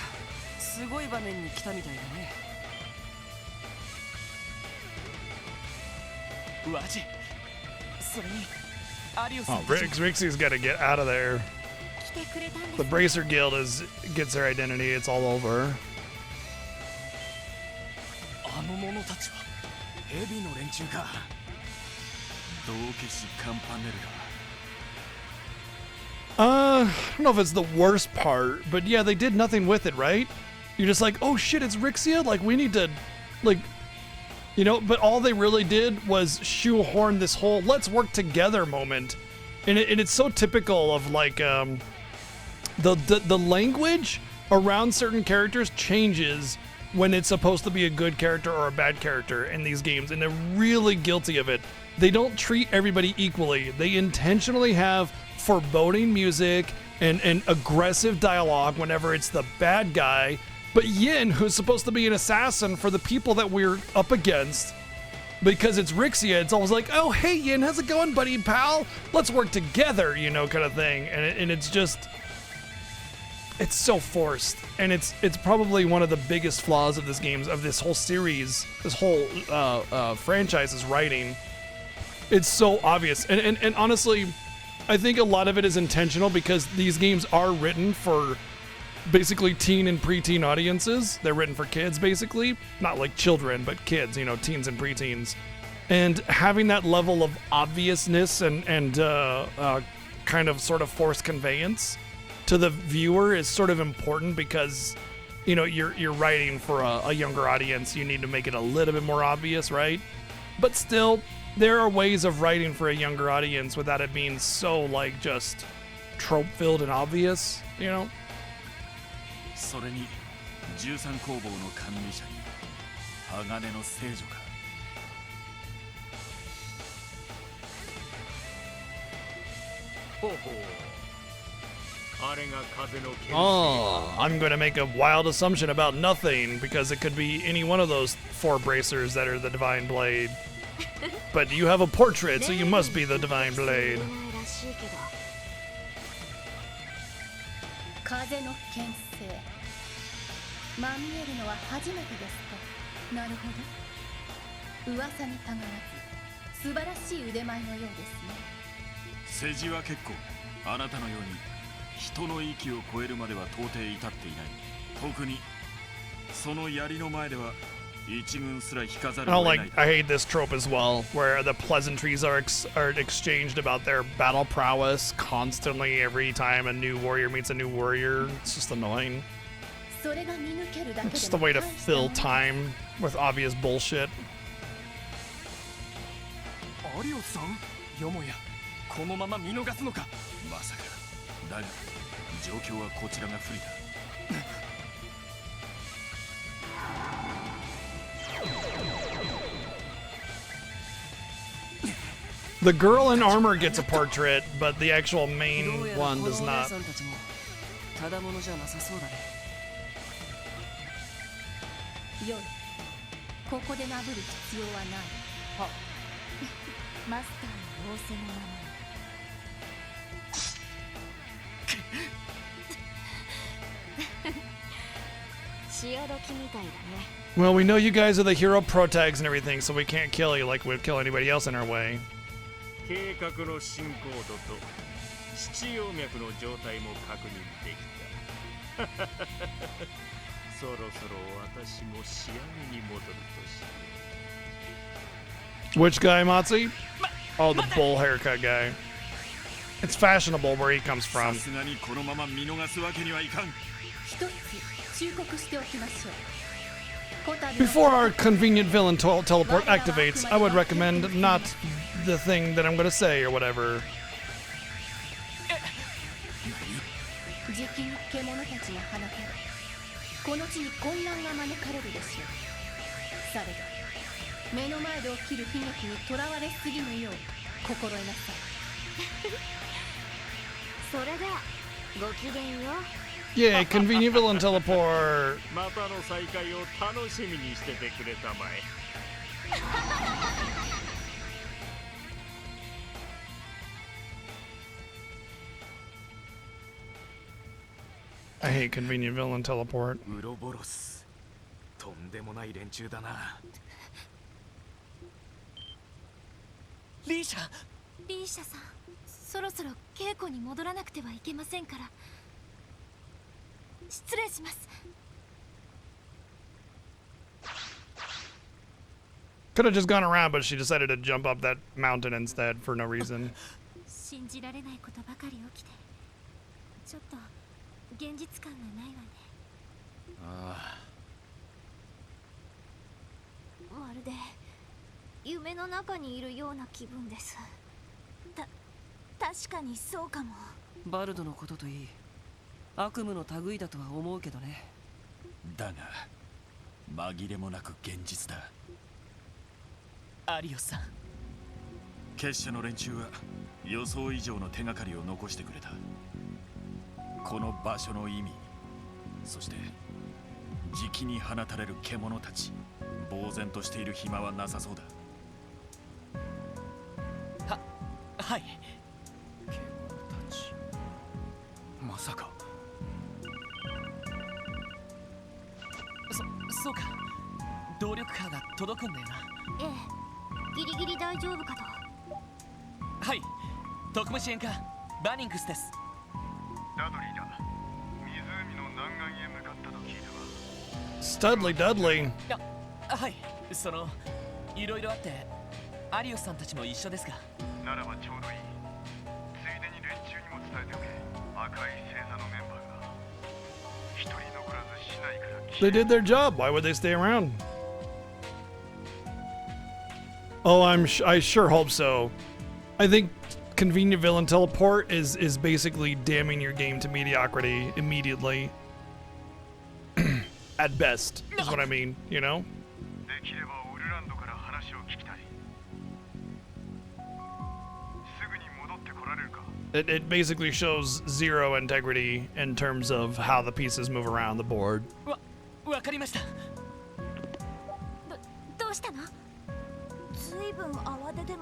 すごい場面に来たみたいだね。ワジ、それに Oh, Rixia's got to get out of there. The Bracer Guild gets their identity. It's all over. あの者たちはヘビの連中か。道化師カンパネルだ。 I don't know if it's the worst part, but yeah, they did nothing with it, right? You're just like, oh shit, it's Rixia? Like, we need to, like, you know, but all they really did was shoehorn this whole let's work together moment. And it's so typical of, like, the language around certain characters changes when it's supposed to be a good character or a bad character in these games, and they're really guilty of it. They don't treat everybody equally. They intentionally have foreboding music and aggressive dialogue whenever it's the bad guy. But Yin, who's supposed to be an assassin for the people that we're up against, because it's Rixia, it's always like, oh, hey, Yin, how's it going, buddy, pal? Let's work together, you know, kind of thing. And it's just, it's so forced. And it's probably one of the biggest flaws of this whole series, this whole franchise's writing. It's so obvious. And honestly, I think a lot of it is intentional because these games are written for basically teen and preteen audiences. They're written for kids, basically. Not like children, but kids, you know, teens and preteens. And having that level of obviousness and kind of sort of forced conveyance to the viewer is sort of important because, you know, you're writing for a younger audience. You need to make it a little bit more obvious, right? But still, there are ways of writing for a younger audience without it being so like just trope filled and obvious, you know? それに13工房の管理者に鋼の聖女か。ほうほう。あれが風の剣士。 Oh, I'm going to make a wild assumption about nothing because it could be any one of those 4 bracers that are the Divine Blade. But you have a portrait, so you must be the Divine Blade. 風の牽制。まみえるのは初めてですか。なるほど。噂にたがらず、素晴らしい腕前のようですね。世辞は結構。あなたのように人の域を超えるまでは到底至っていない。特にその槍の前では一軍すら引かざるを得ない。 I hate this trope as well, where the pleasantries are exchanged about their battle prowess constantly every time a new warrior meets a new warrior. It's just annoying. It's just a way to fill time with obvious bullshit. アリオさん、よもやこのまま見逃すのか。まさか。だが状況はこちらが不利だ。The girl in armor gets a portrait, but the actual main one does not. ただものじゃなさそうだね。よい。ここでなぶる必要はない。は。マスターの仰せのままに。潮時みたいだね。 Well, we know you guys are the hero protags and everything, so we can't kill you like we'd kill anybody else in our way. 計画の進行度と七葉脈の状態も確認できた。そろそろ私も仕上げに戻るとしよう。 Which guy, Matsu? Oh, the bull haircut guy. It's fashionable where he comes from. さすがにこのまま見逃すわけにはいかん。一つ忠告しておきましょう。 Before our convenient villain teleport activates, I would recommend not the thing that I'm going to say or whatever. じきに獣たちが放たれ、この地に混乱が招かれるでしょう。されど、目の前で起きる悲劇にとらわれすぎぬよう心得なさい。それではごきげんよう。 Yay, convenient villain teleport. またの再会を楽しみにしててくれたまえ。I hate convenient villain teleport. ウロボロス。とんでもない連中だな。リーシャさん、そろそろ稽古に戻らなくてはいけませんから。 失礼します。 Could have just gone around, but she decided to jump up that mountain instead for no reason. 信じられないことばかり起きて、ちょっと現実感がないわね。ああ。まるで夢の中にいるような気分です。確かにそうかも。バルドのことといい。 悪夢の類だとは思うけどね。だが紛れもなく現実だ。アリオさん、結社の連中は予想以上の手がかりを残してくれた。この場所の意味、そしてじきに放たれる獣たち、呆然としている暇はなさそうだ。はい。獣たち。まさか。 そうか。動力波が届くんだよな。ええ、ギリギリ大丈夫かと。はい。特務支援課バニンクスです。ダドリーだ。湖の南岸へ向かったと聞いたわ。 Studley Dudley. はい。いろいろあってアリオスさんたちも一緒ですが。ならばちょうどいい。ついでに連中にも伝えておけ。赤い星座のメンバーが一人残らず市内から。 They did their job. Why would they stay around? Oh, I sure hope so. I think convenient villain teleport is basically damning your game to mediocrity immediately. At best, is what I mean, you know? It basically shows zero integrity in terms of how the pieces move around the board.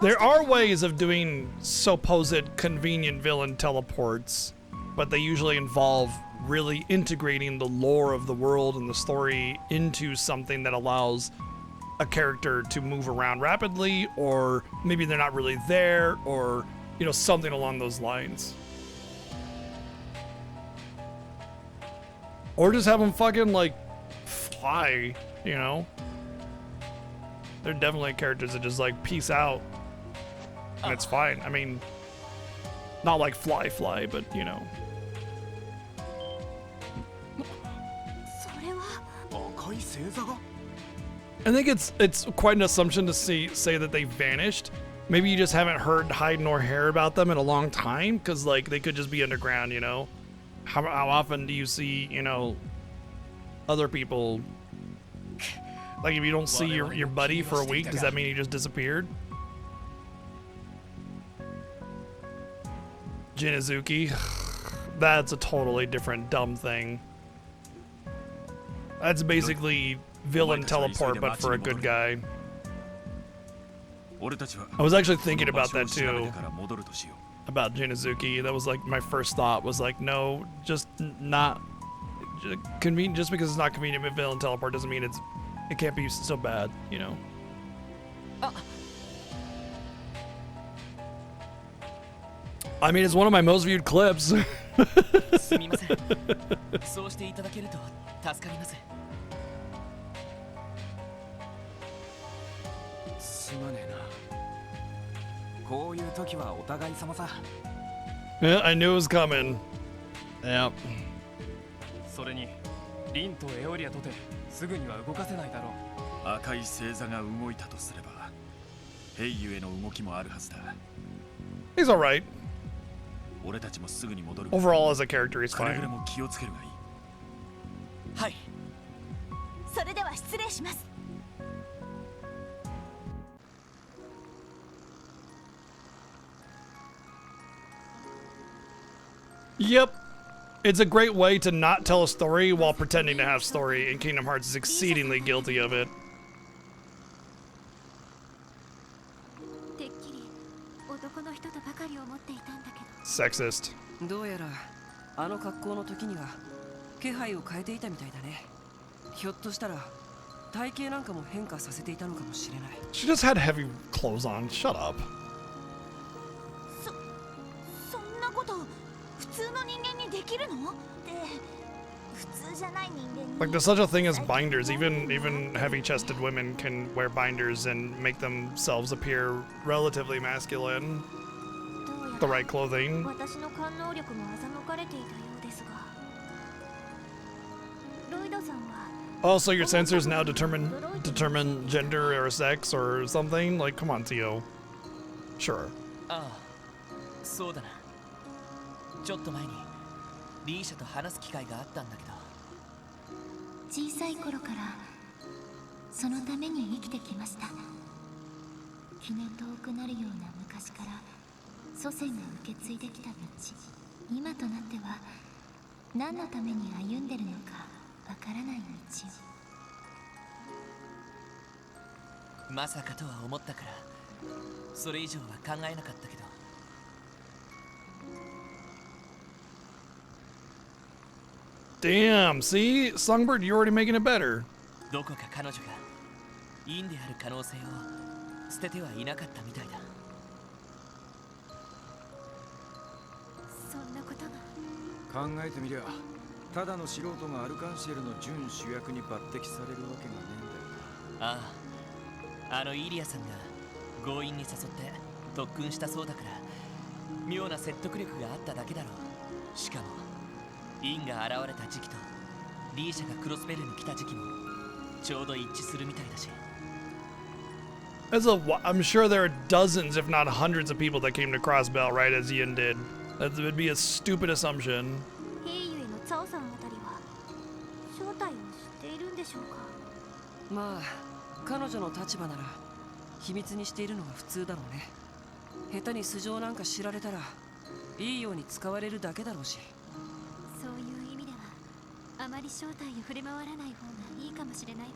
There are ways of doing supposed convenient villain teleports, but they usually involve really integrating the lore of the world and the story into something that allows a character to move around rapidly, or maybe they're not really there, or you know, something along those lines. Or just have them fucking like fly, you know? They're definitely characters that just like peace out and it's fine. I mean, not like fly, but you know. I think it's quite an assumption to say that they vanished. Maybe you just haven't heard hide nor hair about them in a long time, because like they could just be underground, you know. How often do you see, you know, other people? Like if you don't see your buddy for a week, does that mean he just disappeared? Jinizuki, that's a totally different dumb thing. That's basically villain teleport, but for a good guy. I was actually thinking about that too, about Jinizuki. That was like my first thought was like, no, just not convenient. Just because it's not convenient with villain teleport doesn't mean it can't be so bad, you know. I mean, it's one of my most viewed clips. Yeah, I knew it was coming. Yep. それにリンとエオリアとてすぐには動かせないだろう。赤い星座が動いたとすれば、ヘイユへの動きもあるはずだ。He's alright. 俺たちもすぐに戻る。Overall, as a character, he's fine. くれぐれも気をつけるがいい。はい。それでは失礼します。Yep. It's a great way to not tell a story while pretending to have story, and Kingdom Hearts is exceedingly guilty of it. Sexist. どうやらあの格好の時には気配を変えていたみたいだね。ひょっとしたら体型なんかも変化させていたのかもしれない。She just had heavy clothes on. Shut up. そんなこと普通の人間にできるの？って普通じゃない人間に。Like there's such a thing as binders. Even heavy-chested women can wear binders and make themselves appear relatively masculine. The right clothing. Also, your sensors now determine gender or sex or something. Like, come on, Tio. Sure. そうだな。ちょっと前にリーシャと話す機会があったんだけど。小さい頃からそのために生きてきました。気の遠くなるような昔から祖先が受け継いできた道、今となっては何のために歩んでるのかわからない道を。まさかとは思ったからそれ以上は考えなかったけど。Damn, see? Songbird, you're already making it better. どこか彼女が陰である可能性を捨ててはいなかったみたいだ。そんなことが。考えてみりゃ、ただの素人がアルカンシェルの準主役に抜擢されるわけがねえんだよ。ああ、あのイリアさんが強引に誘って特訓したそうだから妙な説得力があっただけだろう。しかもインが現れた時期とリーシャがクロスベルに来た時期もちょうど一致するみたいだし。I'm sure there are dozens, if not hundreds, of people that came to Crossbell right as Ian did. That would be a stupid assumption. 兵ゆえのツァオさんあたりは正体を知っているんでしょうか。まあ彼女の立場なら秘密にしているのが普通だろうね。下手に素性なんか知られたらいいように使われるだけだろうし。そういう意味ではあまり正体を触れ回らない方がいいかもしれないわね。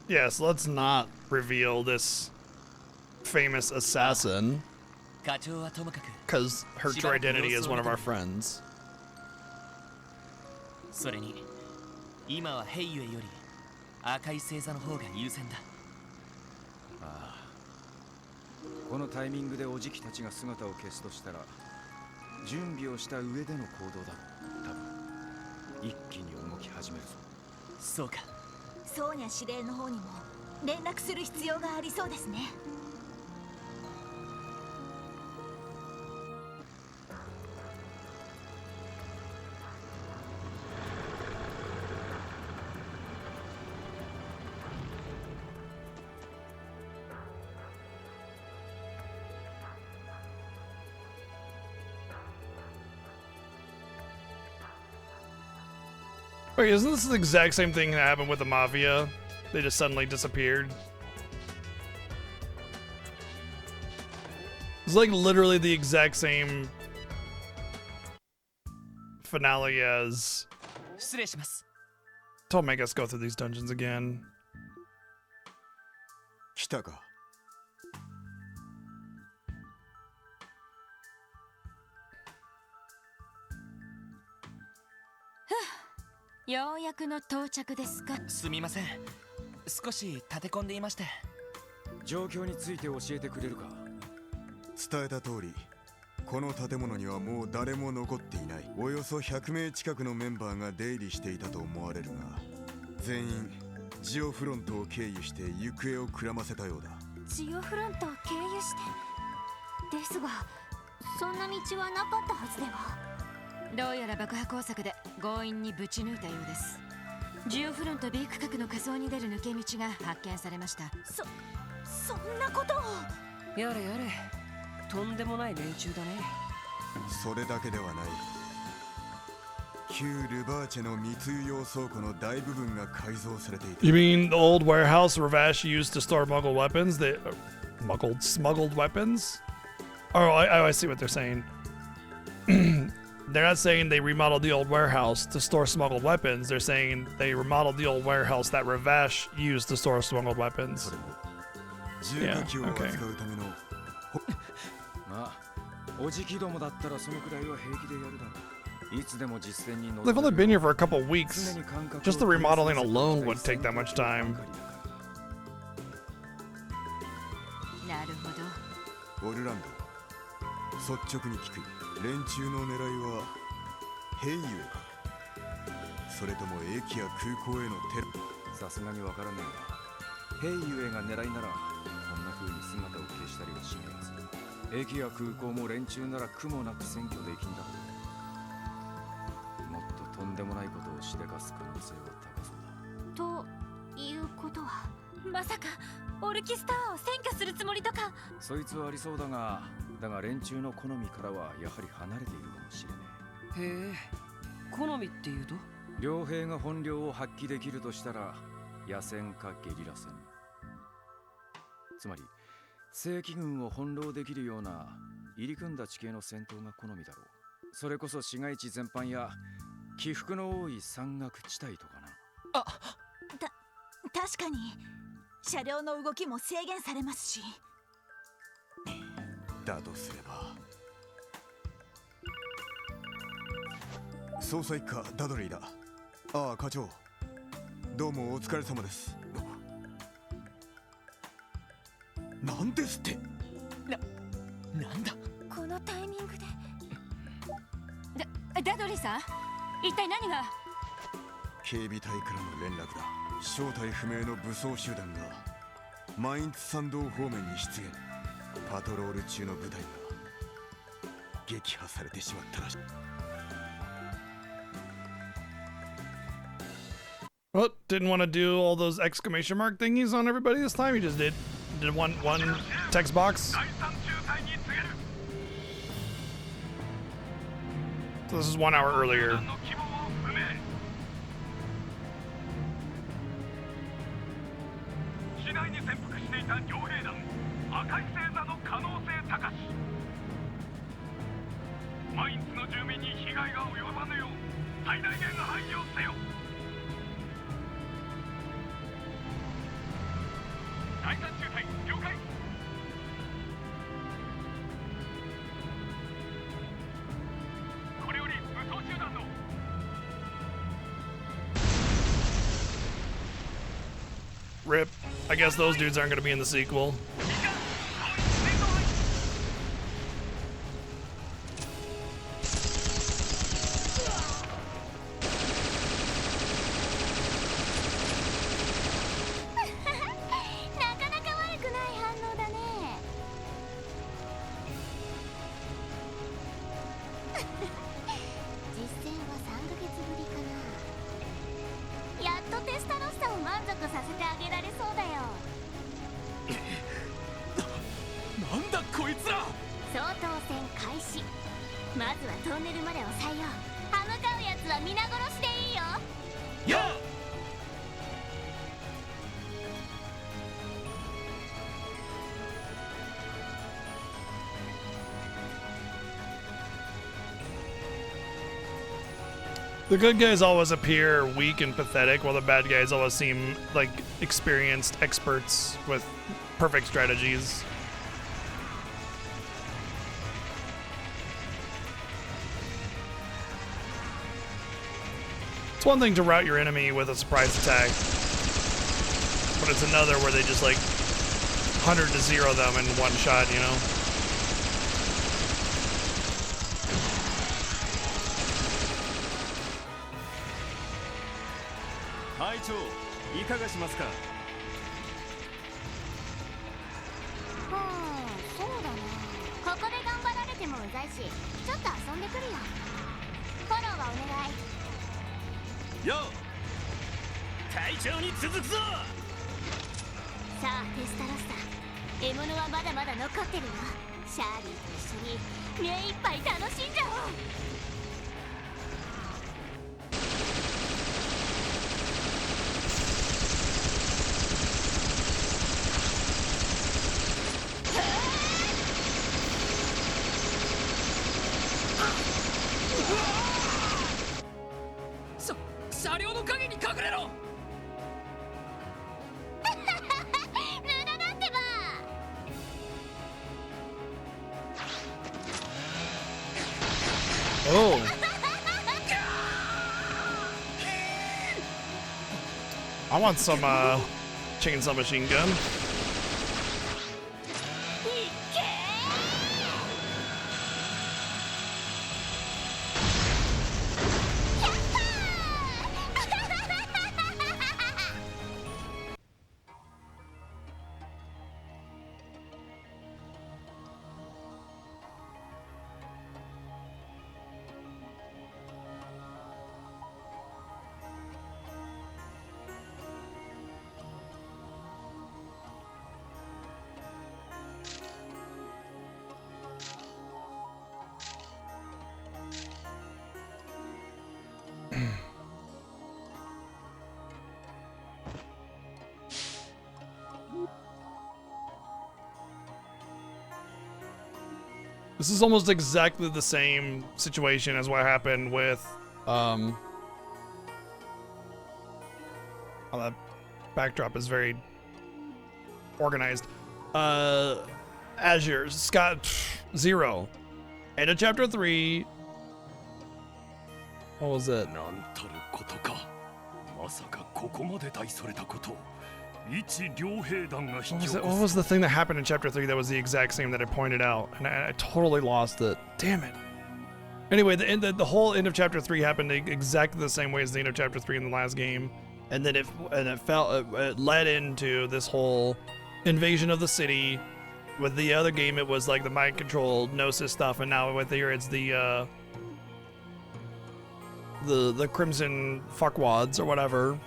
Yes, let's not reveal this famous assassin, because her true identity is one of our friends. それに今はヘイユエより赤い星座の方が優先だ。ああ、このタイミングでおじきたちが姿を消すとしたら準備をした上での行動だ。多分一気に動き始めるぞ。そうか。ソーニャ司令の方にも連絡する必要がありそうですね。Wait, isn't this the exact same thing that happened with the Mafia? They just suddenly disappeared. It's like literally the exact same finale as... Don't make us go through these dungeons again. 来たか。ようやくの到着ですか。すみません。少し立て込んでいまして。状況について教えてくれるか。伝えた通り、この建物にはもう誰も残っていない。およそ100名近くのメンバーが出入りしていたと思われるが、全員ジオフロントを経由して行方をくらませたようだ。ジオフロントを経由してですが、そんな道はなかったはずでは。どうやら爆破工作で強引にぶち抜いたようです。ジオフロント B 区画の仮想に出る抜け道が発見されました。そんなことを。やれやれ、とんでもない連中だね。それだけではない。旧ルバーチェの密輸用倉庫の大部分が改造されていた。You mean the old warehouse Ravash used to store smuggled weapons? Smuggled weapons? Oh, I see what they're saying. They're not saying they remodeled the old warehouse to store smuggled weapons. They're saying they remodeled the old warehouse that Ravash used to store smuggled weapons. Yeah, okay. まあ、おじきどもだったらそのくらいは平気でやるだろう。いつでも実践に乗る。 They've only been here for a couple weeks. Just the remodeling alone would take that much time. なるほど。オルランド、率直に聞く。連中の狙いはヘイユエか、それとも駅や空港へのテロ。さすがにわからねえが、ヘイユエが狙いならこんな風に姿を消したりはしないはず。駅や空港も連中なら苦もなく占拠できんだろう。もっととんでもないことをしでかす可能性は高そうだ。ということは、まさかオルキスターを占拠するつもりとか。そいつはありそうだが連中の好みからはやはり離れているかもしれねえ。へえ、好みっていうと？両兵が本領を発揮できるとしたら野戦かゲリラ戦。つまり正規軍を翻弄できるような入り組んだ地形の戦闘が好みだろう。それこそ市街地全般や起伏の多い山岳地帯とかな。確かに車両の動きも制限されますし。だとすれば、捜査一課ダドリーだ。ああ課長、どうもお疲れ様です。なんですって。なんだこのタイミングで。ダドリーさん、一体何が。警備隊からの連絡だ。正体不明の武装集団がマインツ山道方面に出現。パトロール中の部隊が撃破されてしまったらしい。Well, didn't want to do all those exclamation mark thingies on everybody this time. He just did did one text box. So this is 1 hour earlier. 市内に潜伏していた両兵団赤い星座の可能性高しマインツの住民に被害が及ばぬよう最大限の配慮をせよ第三中隊了解これより武装集団の Rip. I guess those dudes aren't going to be in the sequel. The good guys always appear weak and pathetic, while the bad guys always seem like experienced experts with perfect strategies. It's one thing to rout your enemy with a surprise attack, but it's another where they just like 100 to 0 them in one shot, you know? Hi, いかがしますか。そうだね。ここで頑張られてもうざいし、ちょっと遊んでくるよ。フォローはお願い。よ隊長に続くぞ。さあテスタロスタ、獲物はまだまだ残ってるよ。シャーリーと一緒に目いっぱい楽しんじゃおう。車両の陰に隠れろ。無駄だってば。Oh. I want some chainsaw machine gun. This is almost exactly the same situation as what happened with oh, that backdrop is very organized. Azure, Scott 0. End of chapter 3. What was it? What was the thing that happened in chapter 3 that was the exact same that I pointed out? And I totally lost it. Damn it. Anyway, the whole end of chapter 3 happened exactly the same way as the end of chapter 3 in the last game. And then it led into this whole invasion of the city. With the other game, it was like the mind control Gnosis stuff, and now with here it's the Crimson Fuckwads or whatever.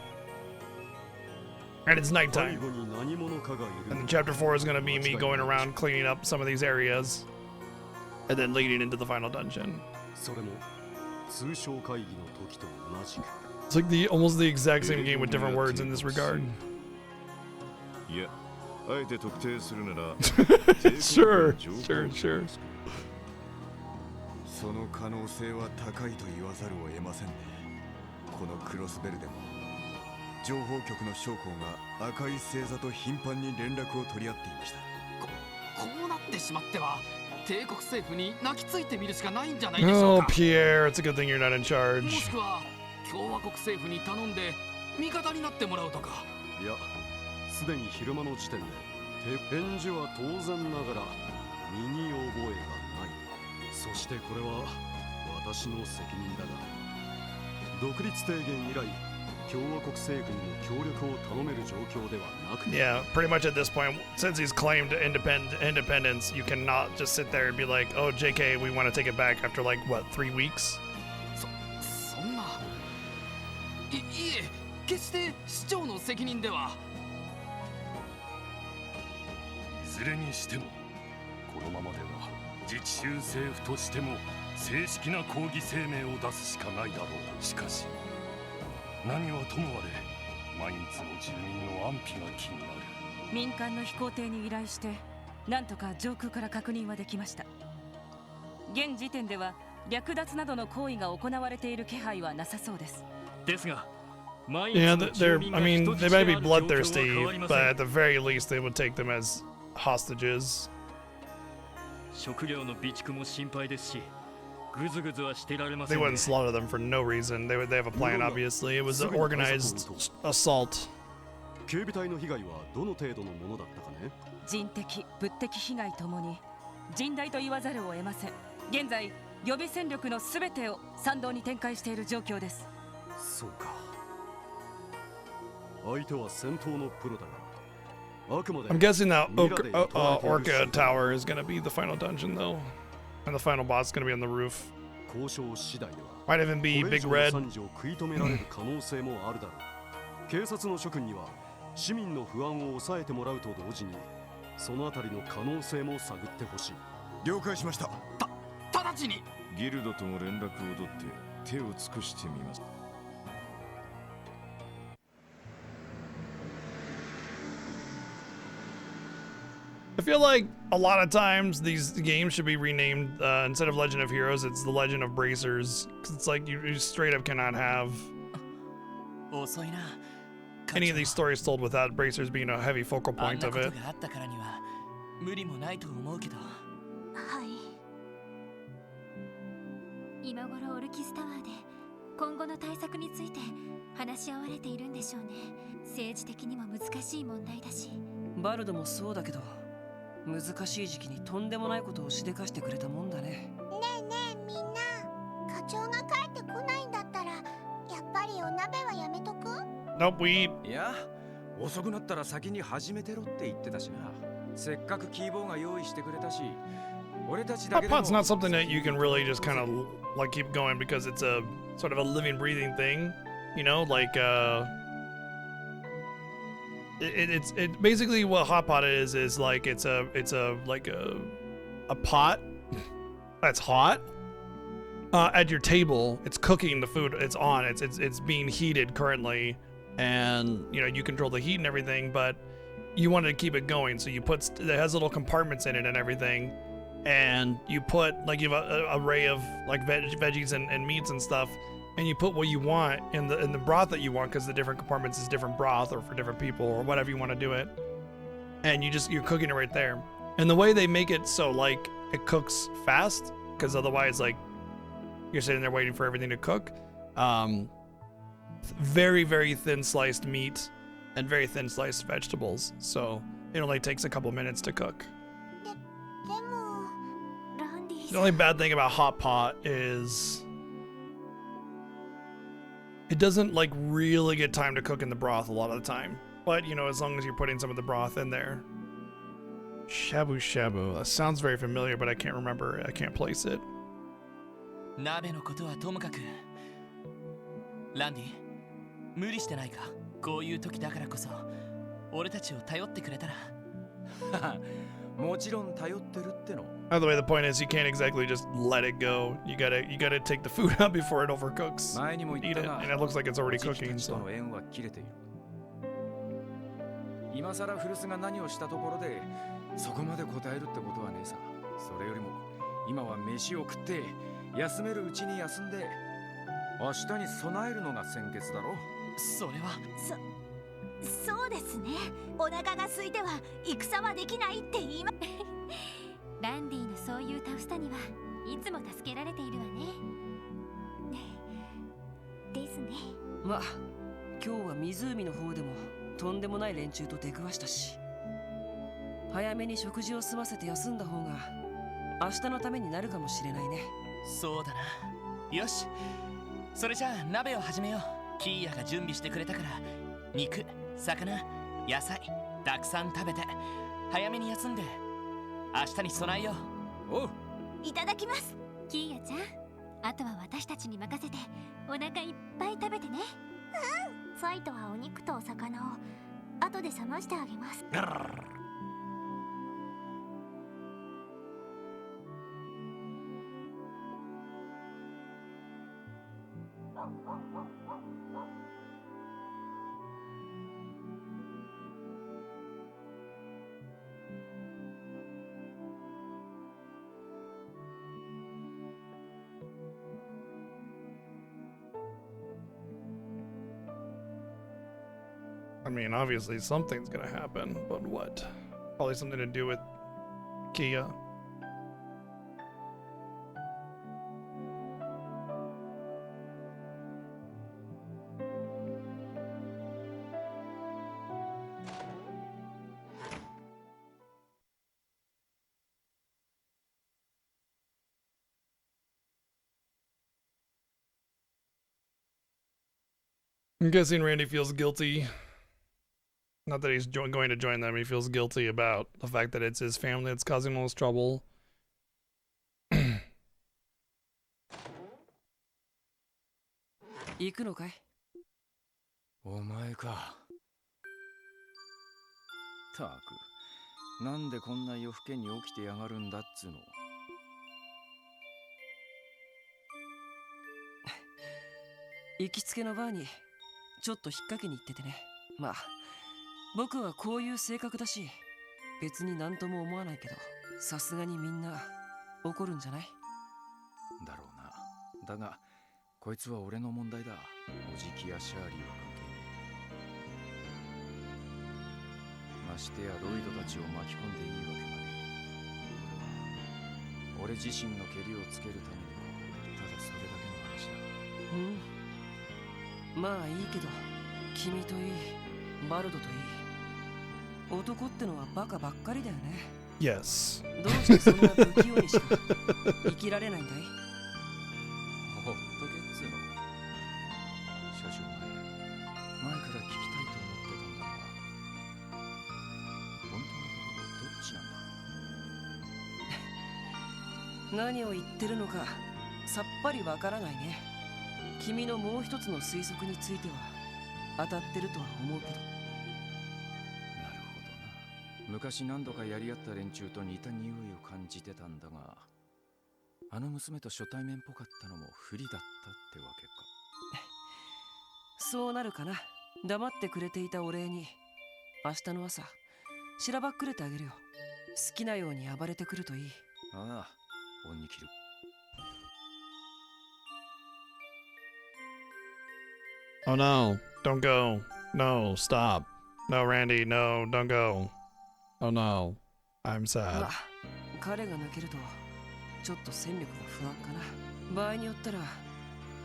And it's nighttime. And then chapter 4 is going to be me going around cleaning up some of these areas. And then leading into the final dungeon. It's like almost the exact same game with different words in this regard. Sure. その可能性は高いと言わざるを得ませんね。このクロスベルでも情報局の将校が赤い星座と頻繁に連絡を取り合っていました。こうなってしまっては帝国政府に泣きついてみるしかないんじゃないでしょう Oh, か。 Pierre, it's a good thing you're not in charge. もしくは共和国政府に頼んで味方になってもらうとか。いや、すでに昼間の時点で返事は当然ながら身に覚えがない。そしてこれは私の責任だが、独立提言以来共和国政府にも協力を頼める状況ではなくて。 Yeah, pretty much at this point, since he's claimed independence, you cannot just sit there and be like, oh, JK, we want to take it back after like, what, 3 weeks? そんな。いえ、決して市長の責任では。いずれにしても、このままでは自治州政府としても正式な抗議声明を出すしかないだろう。しかし何はともあれ毎日の住民の安否が気になる。民間の飛行艇に依頼してなんとか上空から確認はできました。現時点では略奪などの行為が行われている気配はなさそうです。ですが Yeah, I mean, they might be bloodthirsty, but at the very least, they would take them as hostages. 食料の備蓄も心配ですし、ぐずぐずはしてられませ They んね。 wouldn't slaughter them for no reason. They have a plan, obviously. It was an organized assault. 警備隊の被害はどの程度のものだったかね。人的、物的被害ともに甚大と言わざるを得ません。現在、予備戦力のすべてを参道に展開している状況です。そうか。相手は戦闘のプロだが。I'm guessing that Orca Tower is going to be the final dungeon, though. And the final boss is going to be on the roof. Might even be Big Red. 警察の諸君には市民の不安を抑えてもらうと同時にそのあたりの可能性も探ってほしい。了解しました。直ちにギルドとも連絡を取って手を尽くしてみます。I feel like a lot of times these games should be renamed instead of Legend of Heroes, it's the Legend of Bracers. Because it's like you straight up cannot have any of these stories told without Bracers being a heavy focal point of it. 無理もないと思うけど。はい。今頃オルキスタワーで今後の対策について話し合われているんでしょうね。政治的にも難しい問題だし。バルドもそうだけど、難しい時期にとんでもないことをしでかしてくれたもんだね。ねえねえみんな、課長が帰ってこないんだったらやっぱりお鍋はやめとく？ Nope, we eat. いや、遅くなったら先に始めてろって言ってたしな。せっかくキーボーが用意してくれたし、俺たちだけでも。Hot pot's not something that you can really just kind of like keep going because it's a sort of a living, breathing thing. You know, like it's basically what hot pot is like it's a pot that's hot at your table. It's cooking the food. It's on. It's being heated currently, and you know you control the heat and everything, but you want to keep it going. So you put it has little compartments in it and everything, and you put like you have an array of like veggies and meats and stuff. And you put what you want in the broth that you want because the different compartments is different broth or for different people or whatever you want to do it. And you're cooking it right there. And the way they make it so like it cooks fast because otherwise like you're sitting there waiting for everything to cook. Very, very thin sliced meat and very thin sliced vegetables. So it only takes a couple minutes to cook. The only bad thing about hot pot is it doesn't like really get time to cook in the broth a lot of the time. But you know, as long as you're putting some of the broth in there. Shabu shabu. That sounds very familiar, but I can't remember. I can't place it. 鍋のことはともかく。ランディ、無理してないか。こういう時だからこそ俺たちを頼ってくれたら。もちろん頼ってるっての。 By the way, the point is you can't exactly just let it go. You gotta take the food out before it overcooks. 前にも言 Eat った it, が、 and it looks like it's already おじき cooking. たちと So の縁は切れている。今さら古巣が何をしたところでそこまで答えるってことはねえさ。それよりも今は飯を食って休めるうちに休んで明日に備えるのが先決だろ。それはそうですね。お腹が空いては戦はできないって言いまランディのそういうタフさにはいつも助けられているわね。ですね。まあ今日は湖の方でもとんでもない連中と出くわしたし、早めに食事を済ませて休んだ方が明日のためになるかもしれないね。そうだな。よし、それじゃあ鍋を始めよう。キーヤが準備してくれたから肉、魚、野菜たくさん食べて早めに休んで明日に備えよう。おう、いただきます。キーヤちゃん、あとは私たちに任せてお腹いっぱい食べてね。うん。ファイトはお肉とお魚を後で冷ましてあげます。I mean, obviously something's gonna happen, but what? Probably something to do with Kia. I'm guessing Randy feels guilty. Not that he's going to join them. He feels guilty about the fact that it's his family that's causing all this trouble. 行くのかい？お前か。たく、なんでこんな夜更けに起きてやがるんだっつうの。行きつけのバーにちょっと引っ掛けに行っててね。まあ僕はこういう性格だし別になんとも思わないけど、さすがにみんな怒るんじゃない？だろうな。だがこいつは俺の問題だ。おじきやシャーリーは関係ねえ。ましてやロイドたちを巻き込んでいいわけがねえ。俺自身のケリをつけるためにただそれだけの話だ。まあいいけど、君といいバルドといい、男ってのはバカばっかりだよね。 Yes. どうしてそんな不器用にしか生きられないんだい？ほっとけっつうの。少々前から聞きたいと思ってたんだが、本当のところどっちなんだ？何を言ってるのかさっぱりわからないね。君のもう一つの推測については当たってるとは思うけど。昔何度かやり合った連中と似た匂いを感じてたんだが、あの娘と初対面っぽかったのも不利だったってわけか。そうなるかな。黙ってくれていたお礼に明日の朝しらばっくれてあげるよ。好きなように暴れてくるといい。ああ、恩に着る。Oh no, don't go. No, stop. No, Randy, no, don't go. Oh no, I'm sad. 彼が抜けるとちょっと戦力が不安かな。場合によったら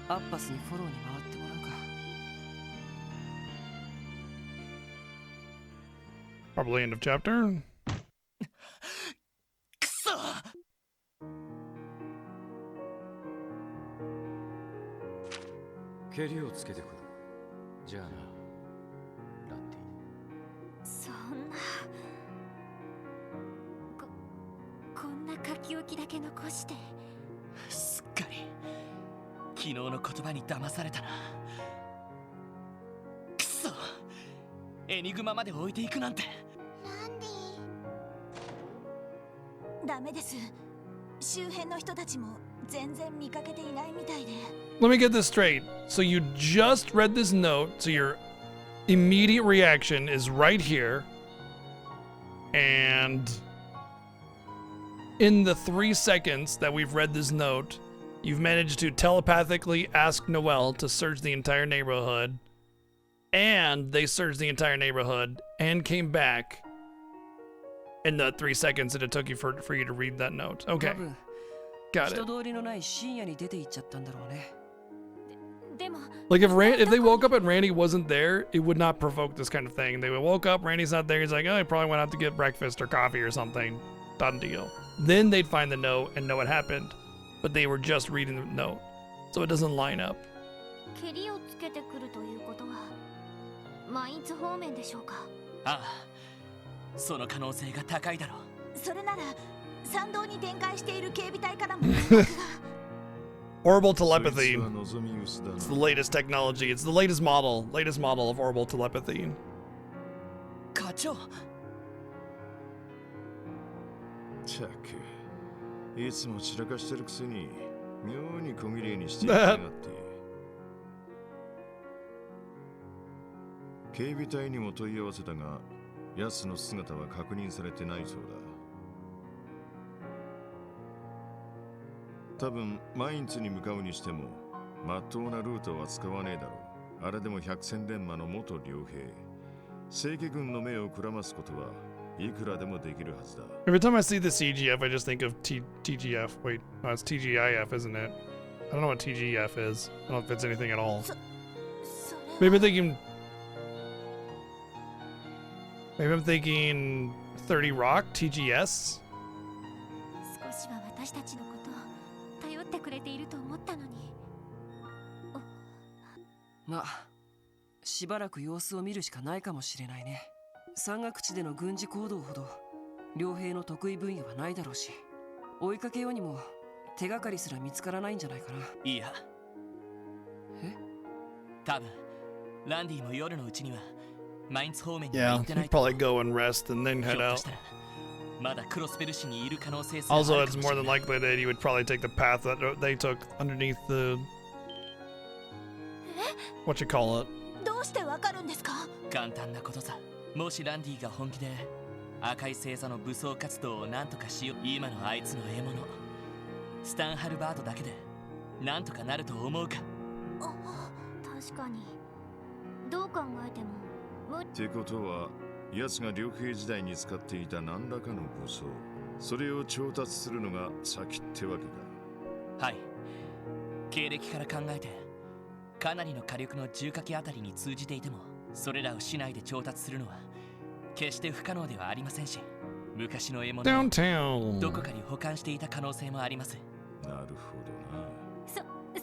アッパスにフォローに回ってもらうか。Probably end of chapter. くそ！ケリをつけてくる。じゃあな、ランディ。そんなこんな書き置きだけ残して。すっかり昨日の言葉に騙されたな。くそ、エニグマまで置いていくなんて。ダメです。周辺の人たちも全然見かけていないみたいで。 Let me get this straight. So you just read this note, so your immediate reaction is right here. And in the 3 seconds that we've read this note, you've managed to telepathically ask Noelle to search the entire neighborhood. And they searched the entire neighborhood and came back in the 3 seconds that it took you for you to read that note. Okay. Got it. 人通りのない深夜に出て行っちゃったんだろうね。 Like if they woke up and Randy wasn't there, it would not provoke this kind of thing. They would woke up, Randy's not there, he's like, oh, he probably went out to get breakfast or coffee or something. Done deal. Then they'd find the note and know what happened. But they were just reading the note. So it doesn't line up. 蹴りをつけてくるということはマインツ方面でしょうか。ああ、その可能性が高いだろう。それなら参道に展開している警備隊からも Orbital telepathy. It's the latest technology. It's the latest model of orbital telepathy. 課長。チャック、いつも散らかしてるくせに妙に小綺麗にしてやがって。警備隊にも問い合わせたが、奴の姿は確認されてないそうだ。多分マインツに向かうにしても真っ当なルートは使わねえだろう。あれでも百戦錬磨の元両兵、正規軍の目をくらますことはいくらでもできるはずだ。 Every time I see the CGF, I just think of TGF. Wait, no, it's TGIF, isn't it? I don't know what TGF is. I don't know if it's anything at all. Maybe I'm thinking 30 Rock, TGS? 少しは私たちのことを頼ってくれていると思ったのに。まあ、しばらく様子を見るしかないかもしれないね。山岳地での軍事行動ほど両兵の得意分野はないだろうし、追いかけようにも手がかりすら見つからないんじゃないかな。いや。え？多分ランディも夜のうちにはマインツ方面に Yeah, 行ってない he'd probably go and rest and then head out. まだクロスベル市にいる可能性 Also, it's more than likely that he would probably take the path that they took underneath the... What you call it? どうしてわかるんですか？簡単なことさ。もしランディが本気で赤い星座の武装活動を何とかしよう。今のあいつの獲物スタンハルバードだけで何とかなると思うか。確かにどう考えてもってことは、奴が両兵時代に使っていた何らかの武装、それを調達するのが先ってわけだ。はい。経歴から考えてかなりの火力の重火器あたりに通じていても、それらを市内で調達するのは決して不可能ではありませんし、昔の獲物をどこかに保管していた可能性もあります。なるほどな。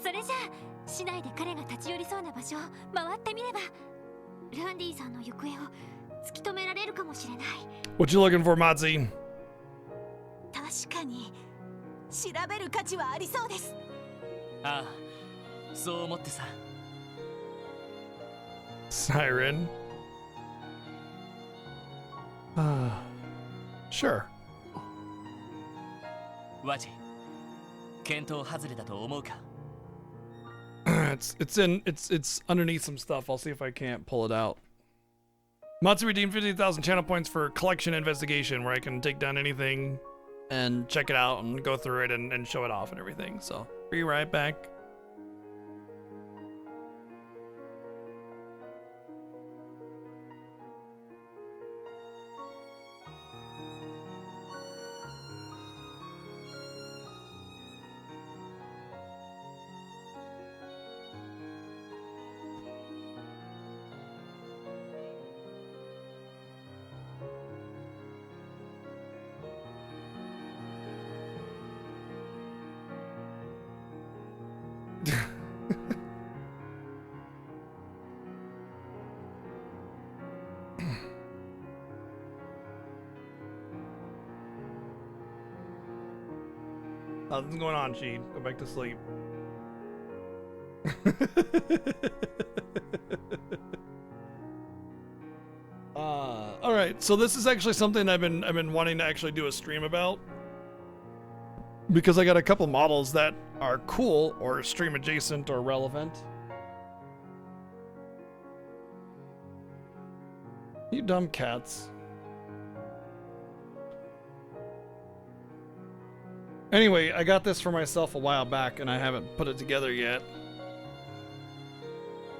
それじゃあ市内で彼が立ち寄りそうな場所を回ってみればランディさんの行方を突き止められるかもしれない。 What you looking for, Matzi? 確かに調べる価値はありそうです。ああ、そう思ってさ。Siren. Sure. ワジ、検討外れだと思うか？ It's underneath some stuff. I'll see if I can't pull it out. Matsu redeemed 50,000 channel points for collection investigation, where I can take down anything and check it out and go through it and show it off and everything. So, be right back. Nothing's going on, Sheed. Go back to sleep. right, so this is actually something I've been wanting to actually do a stream about, because I got a couple models that are cool or stream adjacent or relevant. You dumb cats. Anyway, I got this for myself a while back and I haven't put it together yet.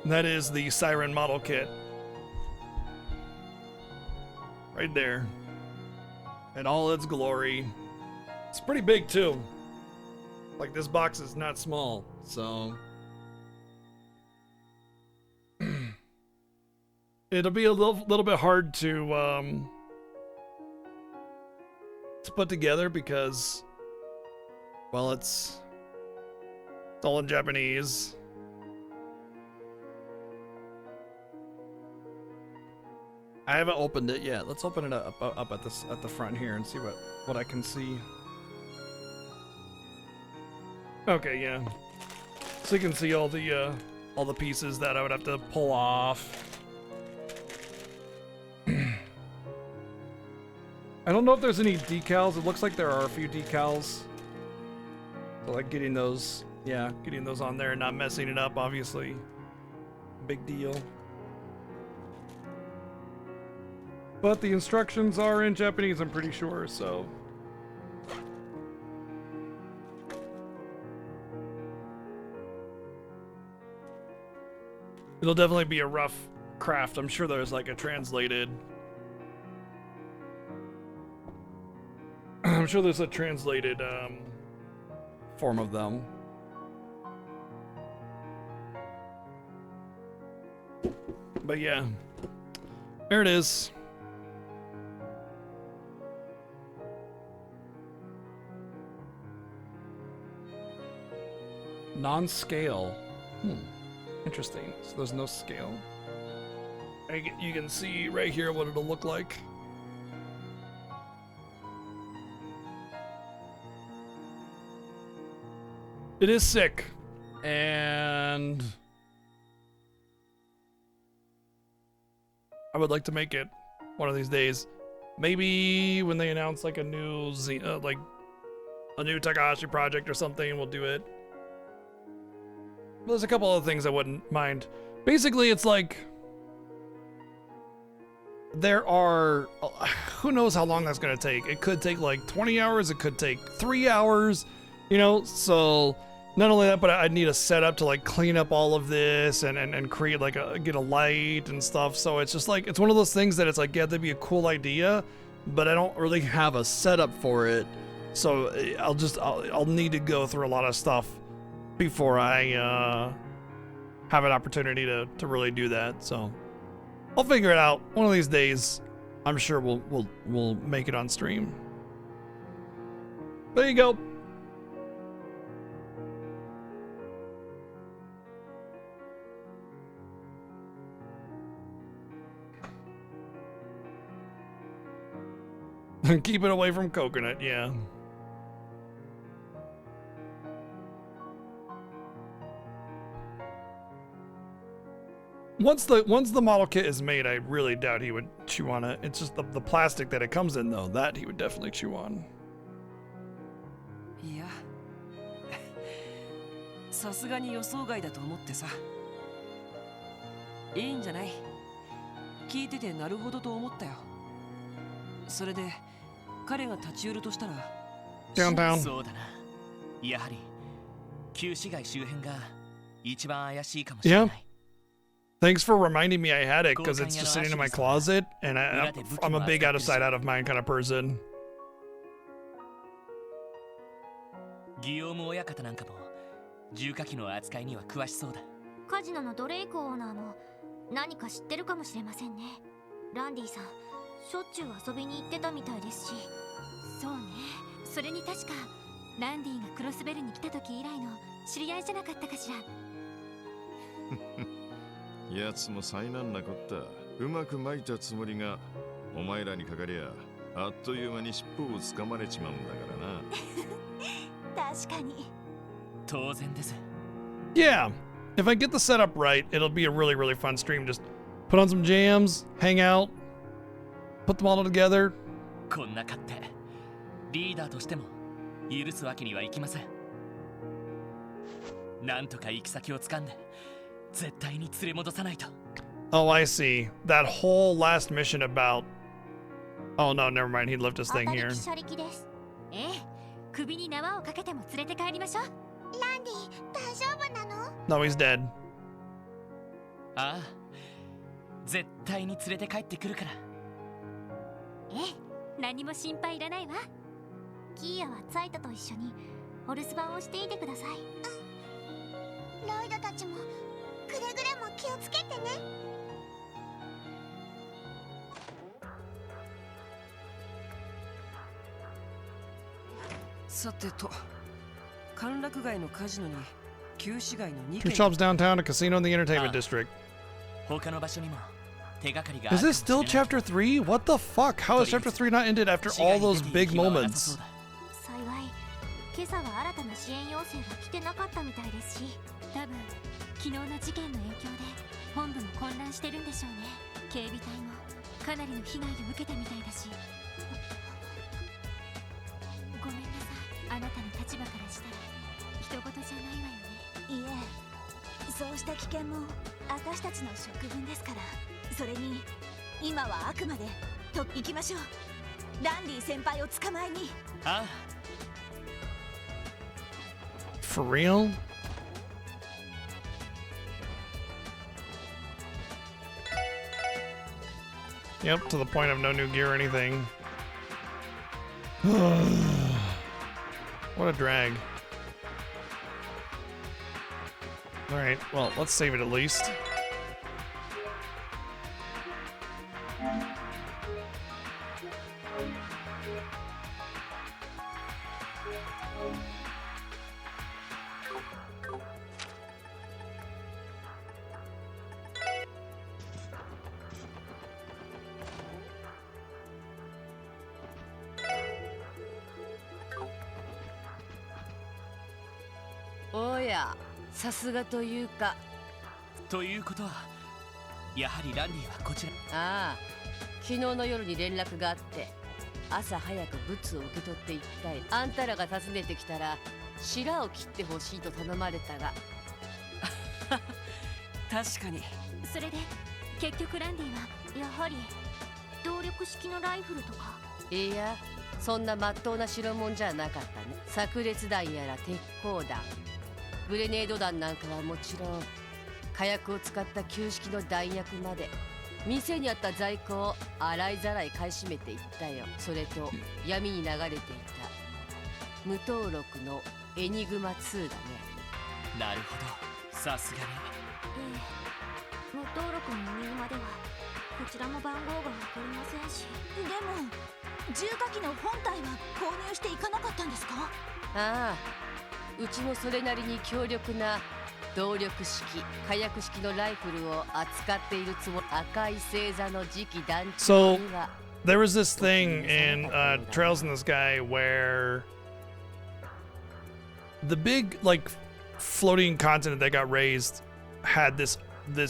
That is the Siren model kit. Right there. In all its glory. It's pretty big too. Like, this box is not small, so it'll be a little bit hard to put together because, well, it's all in Japanese. I haven't opened it yet. Let's open it up at the front here and see what I can see. Okay, yeah. So you can see all the pieces that I would have to pull off. I don't know if there's any decals. It looks like there are a few decals. So like getting those on there and not messing it up, obviously. Big deal. But the instructions are in Japanese, I'm pretty sure, so. It'll definitely be a rough craft. I'm sure there's like a translated. I'm sure there's a translated form of them. But yeah, there it is. Non-scale. Interesting. So there's no scale. You can see right here what it'll look like. It is sick. And I would like to make it one of these days. Maybe when they announce like a new like a new Takahashi project or something, we'll do it. There's a couple other things I wouldn't mind. Basically, it's like there are, who knows how long that's gonna take. It could take like 20 hours, it could take 3 hours, you know, so not only that, but I'd need a setup to like clean up all of this and create like get a light and stuff. So it's just like, it's one of those things that it's like, yeah, that'd be a cool idea, but I don't really have a setup for it. So I'll need to go through a lot of stuff before I have an opportunity to really do that. So I'll figure it out one of these days. I'm sure we'll make it on stream. There you go. Keep it away from coconut, yeah. Once the model kit is made, I really doubt he would chew on it. It's just the plastic that it comes in, though, that he would definitely chew on. いや、さすがに予想外だと思ってさ。いいんじゃない？聞いててなるほどと思ったよ。それで彼が立ち寄るとしたら。Downtown。そうだな。やはり旧市街周辺が一番怪しいかもしれない。Yeah. Thanks for reminding me I had it, because it's just sitting in my closet, and I'm a big out of sight, out of mind kind of person. ギオーム親方なんかも重火器の扱いには詳しそうだ。カジノのドレイクオーナーも何か知ってるかもしれませんね。ランディさん、しょっちゅう遊びに行ってたみたいですし。そうね。それに確かランディがクロスベルに来た時以来の知り合いじゃなかったかしら。奴も災難なこった。うまく撒いたつもりがお前らにかかりゃあっという間に尻尾を掴まれちまうんだからな。確かに。当然です。Yeah, if I get the setup right, it'll be a really fun stream. Just put on some jams, hang out, put them all together. こんな勝手リーダーとしても許すわけにはいきません。なんとか行き先をつかんで絶対に連れ戻さないと。 Oh, I see. That whole last mission about... Oh, no, never mind. He left his thing here. 車力です。ええ、首に縄をかけても連れて帰りましょう。ランディ、大丈夫なの？ No, he's dead. ああ、絶対に連れて帰ってくるから。ええ、何も心配いらないわ。キーヤはツァイトと一緒にお留守番をしていてください。うん。ロイドたちもくれぐれも気をつけてね。さてと、歓楽街のカジノに旧市街の2 Two 軒。 shops downtown, a casino in the entertainment district. 他の場所にも手がかりがある Is this still chapter 3? What the fuck? How has chapter 3 not ended after all those big moments? 幸い、今朝は新たな支援要請が来てなかったみたいですし、多分昨日の事件の影響で本部も混乱してるんでしょうね。警備隊もかなりの被害を受けたみたいだし。ごめんなさい。あなたの立場からしたら人事じゃないわよね。いえ、そうした危険も私たちの職分ですから。それに今はあくまでと行きましょう。ランディ先輩を捕まえに。ああ。 For real? Yep, to the point of no new gear or anything. What a drag. Alright, well, let's save it at least. Oh や、さすがというか。ということは、やはりランディはこちら。ああ、昨日の夜に連絡があって、朝早くブツを受け取っていったい。あんたらが訪ねてきたら、白を切ってほしいと頼まれたが。確かに。それで結局ランディはやはり動力式のライフルとか。いや、そんな真っ当な代物じゃなかったね。炸裂弾やら鉄鋼弾、グレネード弾なんかはもちろん、火薬を使った旧式の弾薬まで、店にあった在庫を洗いざらい買い占めていったよ。それと闇に流れていた無登録のエニグマ2だね。なるほど、さすがに。ええ、無登録のエニグマではこちらも番号がわかりませんし。でも重火器の本体は購入していかなかったんですか？ああ、うちもそれなりに強力な動力式、火薬式のライフルを扱っているつもり。赤い星座の次期団長には。So there was this thing in Trails in the Sky where the big like floating continent that got raised had this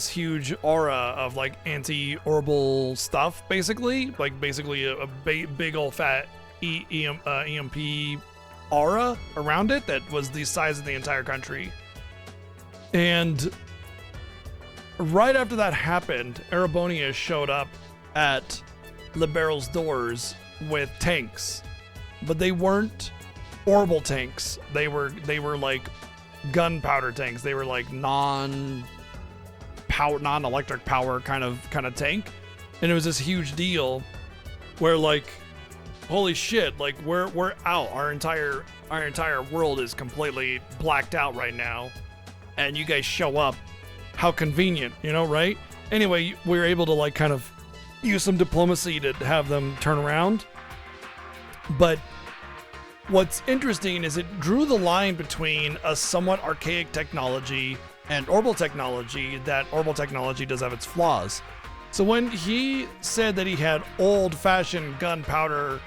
huge aura of like anti-orbital stuff, basically a big old fat EMP aura around it that was the size of the entire country. And right after that happened, Erebonius showed up at Liberal's doors with tanks, but they weren't orbital tanks. They were like gunpowder tanks. They were like non-electric power kind of tank. And it was this huge deal where like, holy shit, like we're out. Our entire world is completely blacked out right now. And you guys show up. How convenient, you know, right? Anyway, we were able to like kind of use some diplomacy to have them turn around. But what's interesting is it drew the line between a somewhat archaic technology and orbital technology. That orbital technology does have its flaws. So when he said that he had old-fashioned gunpowder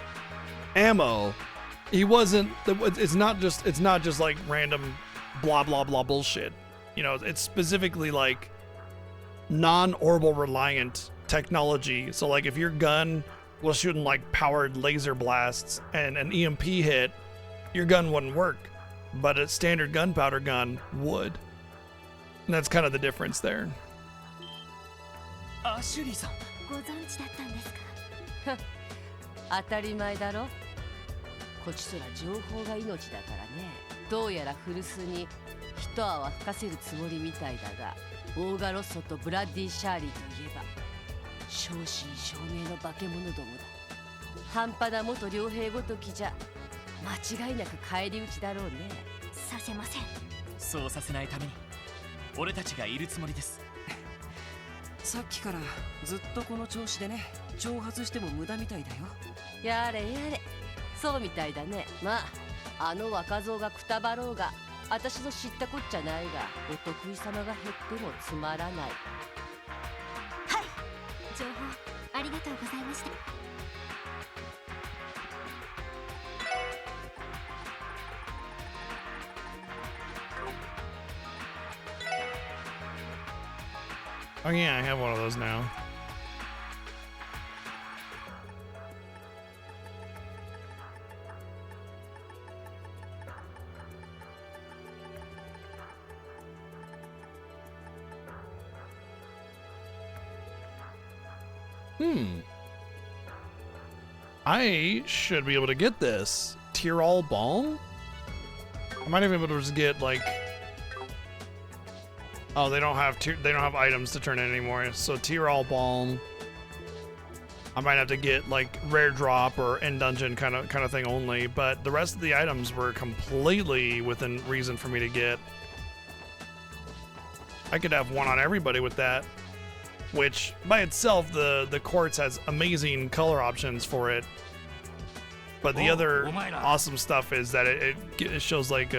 ammo, he wasn't. It's not just like random blah blah blah bullshit. You know, it's specifically like non-orbital reliant technology. So like if your gun was shooting like powered laser blasts and an EMP hit, your gun wouldn't work. But a standard gunpowder gun would. And that's kind of the difference there. アシュリーさん。ご存知だったんですか。当たり前だろ。こちとら情報が命だからね。どうやら古巣に一泡吹かせるつもりみたいだが、オーガロッソとブラッディ・シャーリーといえば正真正銘の化け物どもだ。半端な元傭兵ごときじゃ間違いなく返り討ちだろうね。させません。そうさせないために俺たちがいるつもりです。さっきからずっとこの調子でね、挑発しても無駄みたいだよ。やれやれ、そうみたいだね。まあ、あの若造がくたばろうが私の知ったこっちゃないが、お得意様が減ってもつまらない。はい、情報ありがとうございました。Oh yeah, I have one of those now. I should be able to get this. Tyrol Balm? I might even be able to just get like... Oh, they don't have items to turn in anymore. So Tyrol Balm. I might have to get like rare drop or end dungeon kind of thing only, but the rest of the items were completely within reason for me to get. I could have one on everybody with that, which by itself the quartz has amazing color options for it. But the other awesome stuff is that it shows like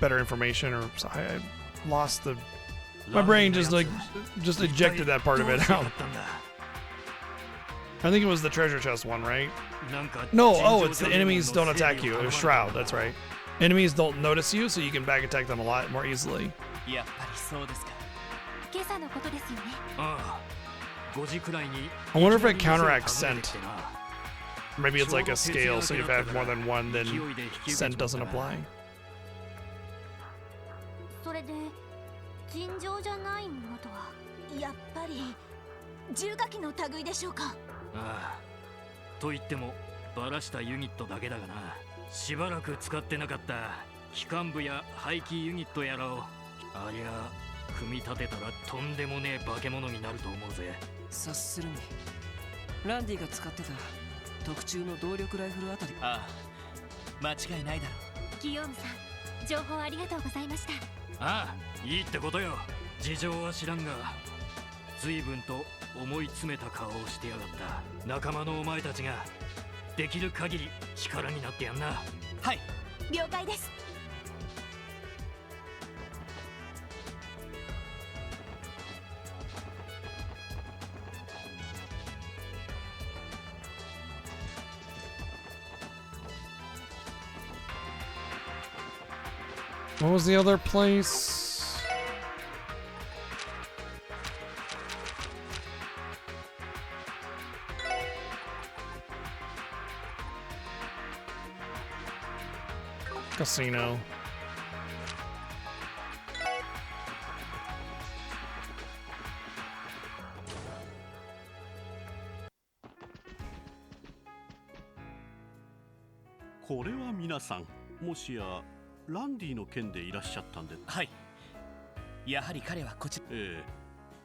better information, or I lost the my brain just ejected that part of it out. I think it was the treasure chest one, right? No, oh, it's the enemies don't attack you. It was Shroud, that's right. Enemies don't notice you, so you can back attack them a lot more easily. やっぱりそうですか。今朝のことですよね。ああ、5時くらいに I wonder if it counteracts scent. Maybe it's like a scale, so if you have more than one, then scent doesn't apply. それで尋常じゃないものとはやっぱり重火器の類でしょうか。ああ、と言ってもバラしたユニットだけだがな。しばらく使ってなかった機関部や排気ユニットやらをありゃ組み立てたらとんでもねえ化け物になると思うぜ。察するにランディが使ってた特注の動力ライフルあたり。ああ、間違いないだろう。ギヨームさん、情報ありがとうございました。ああ、いいってことよ。事情は知らんが随分と思い詰めた顔をしてやがった。仲間のお前たちができる限り力になってやんな。はい、了解です。What was the other place? Casino. This is 皆さん、もしやランディの件でいらっしゃったんで。はい。やはり彼はこち。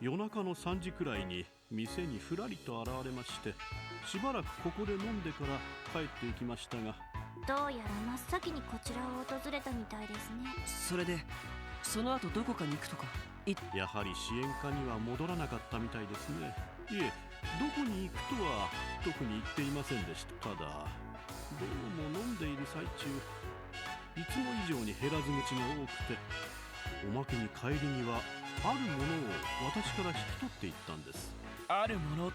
夜中の3時くらいに店にふらりと現れまして、しばらくここで飲んでから帰っていきましたが。どうやら真っ先にこちらを訪れたみたいですね。それでその後どこかに行くとか。やはり支援課には戻らなかったみたいですね。いえ、どこに行くとは特に言っていませんでした。ただどうも飲んでいる最中、いつも以上に減らず口が多くて、おまけに帰りにはあるものを私から引き取っていったんです。あるもの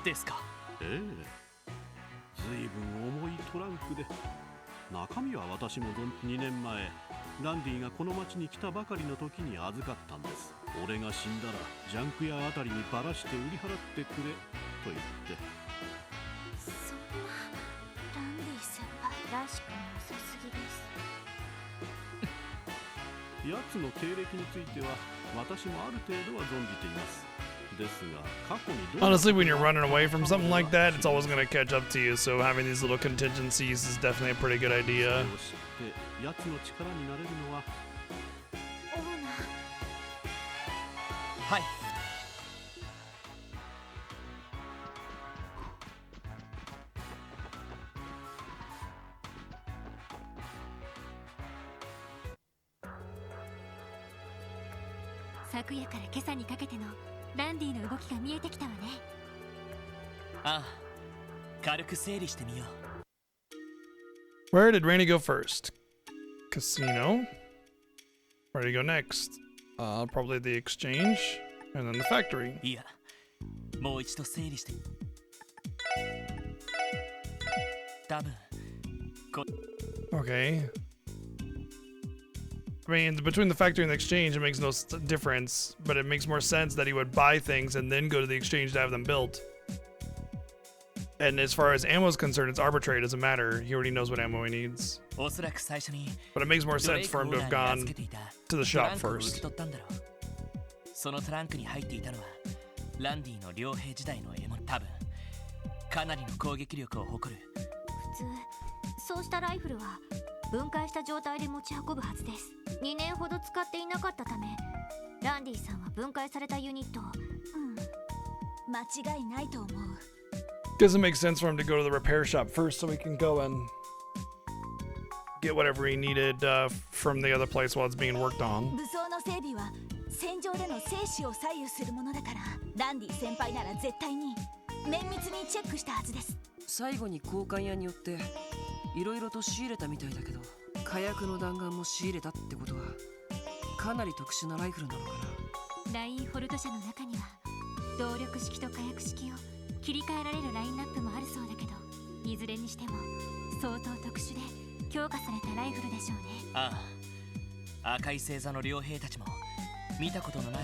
ですか。ええ、ずいぶん重いトランクで、中身は私も2年前ランディがこの町に来たばかりの時に預かったんです。俺が死んだらジャンク屋あたりにばらして売り払ってくれと言って。そんなランディ先輩らしくなさすぎです。奴の経歴については私もある程度は存じています。ですが過去にどう Honestly, when you're running away from something like that, it's always going to catch up to you. So having these little contingencies is definitely a pretty good idea. 奴の力になれるのはオーナー。はい。昨夜から今朝にかけてのランディの動きが見えてきたわね。ああ、軽く整理してみよう。Where did Rainy go first? Casino. Where did he go next? Probably the exchange, and then the factory. いや、もう一度整理して。多分。Okay. I mean, between the factory and the exchange, it makes no difference, but it makes more sense that he would buy things and then go to the exchange to have them built. And as far as ammo is concerned, it's arbitrary, it doesn't matter. He already knows what ammo he needs. But it makes more sense for him to have gone to the shop first. そのトランクに入っていたのはランディの傭兵時代の獲物。多分かなりの攻撃力を誇る。普通そうしたライフルは分解した状態で持ち運ぶはずです。2年ほど使っていなかったため、ランディさんは分解されたユニットを。間違いないと思う。Doesn't make sense for him to go to the repair shop first so he can go and get whatever he needed from the other place while it's being worked on. 武装の整備は戦場での生死を左右するものだから、ランディ先輩なら絶対に綿密にチェックしたはずです。最後に交換屋によっていろいろと仕入れたみたいだけど、火薬の弾丸も仕入れたってことはかなり特殊なライフルなのかな。ラインフォルト社の中には動力式と火薬式を切り替えられるラインナップもあるそうだけど、いずれにしても相当特殊で強化されたライフルでしょうね。ああ、赤い星座の傭兵たちも見たことのない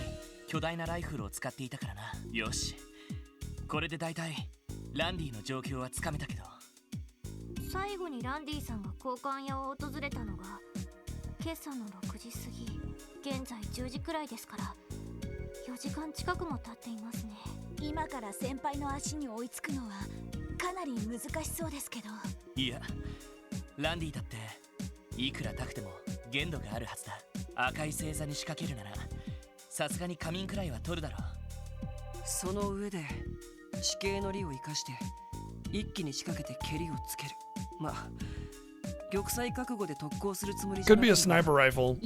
巨大なライフルを使っていたからな。よし、これでだいたいランディの状況はつかめたけど。最後にランディさんが交換屋を訪れたのが今朝の6時過ぎ、現在10時くらいですから4時間近くも経っていますね。今から先輩の足に追いつくのはかなり難しそうですけど。いや、ランディだっていくら高くても限度があるはずだ。赤い星座に仕掛けるならさすがに仮眠くらいは取るだろう。その上で地形の利を生かして一気に仕掛けて蹴りをつける。まあ玉砕覚悟で特攻するつもりじゃな Could い。 be a sniper rifle.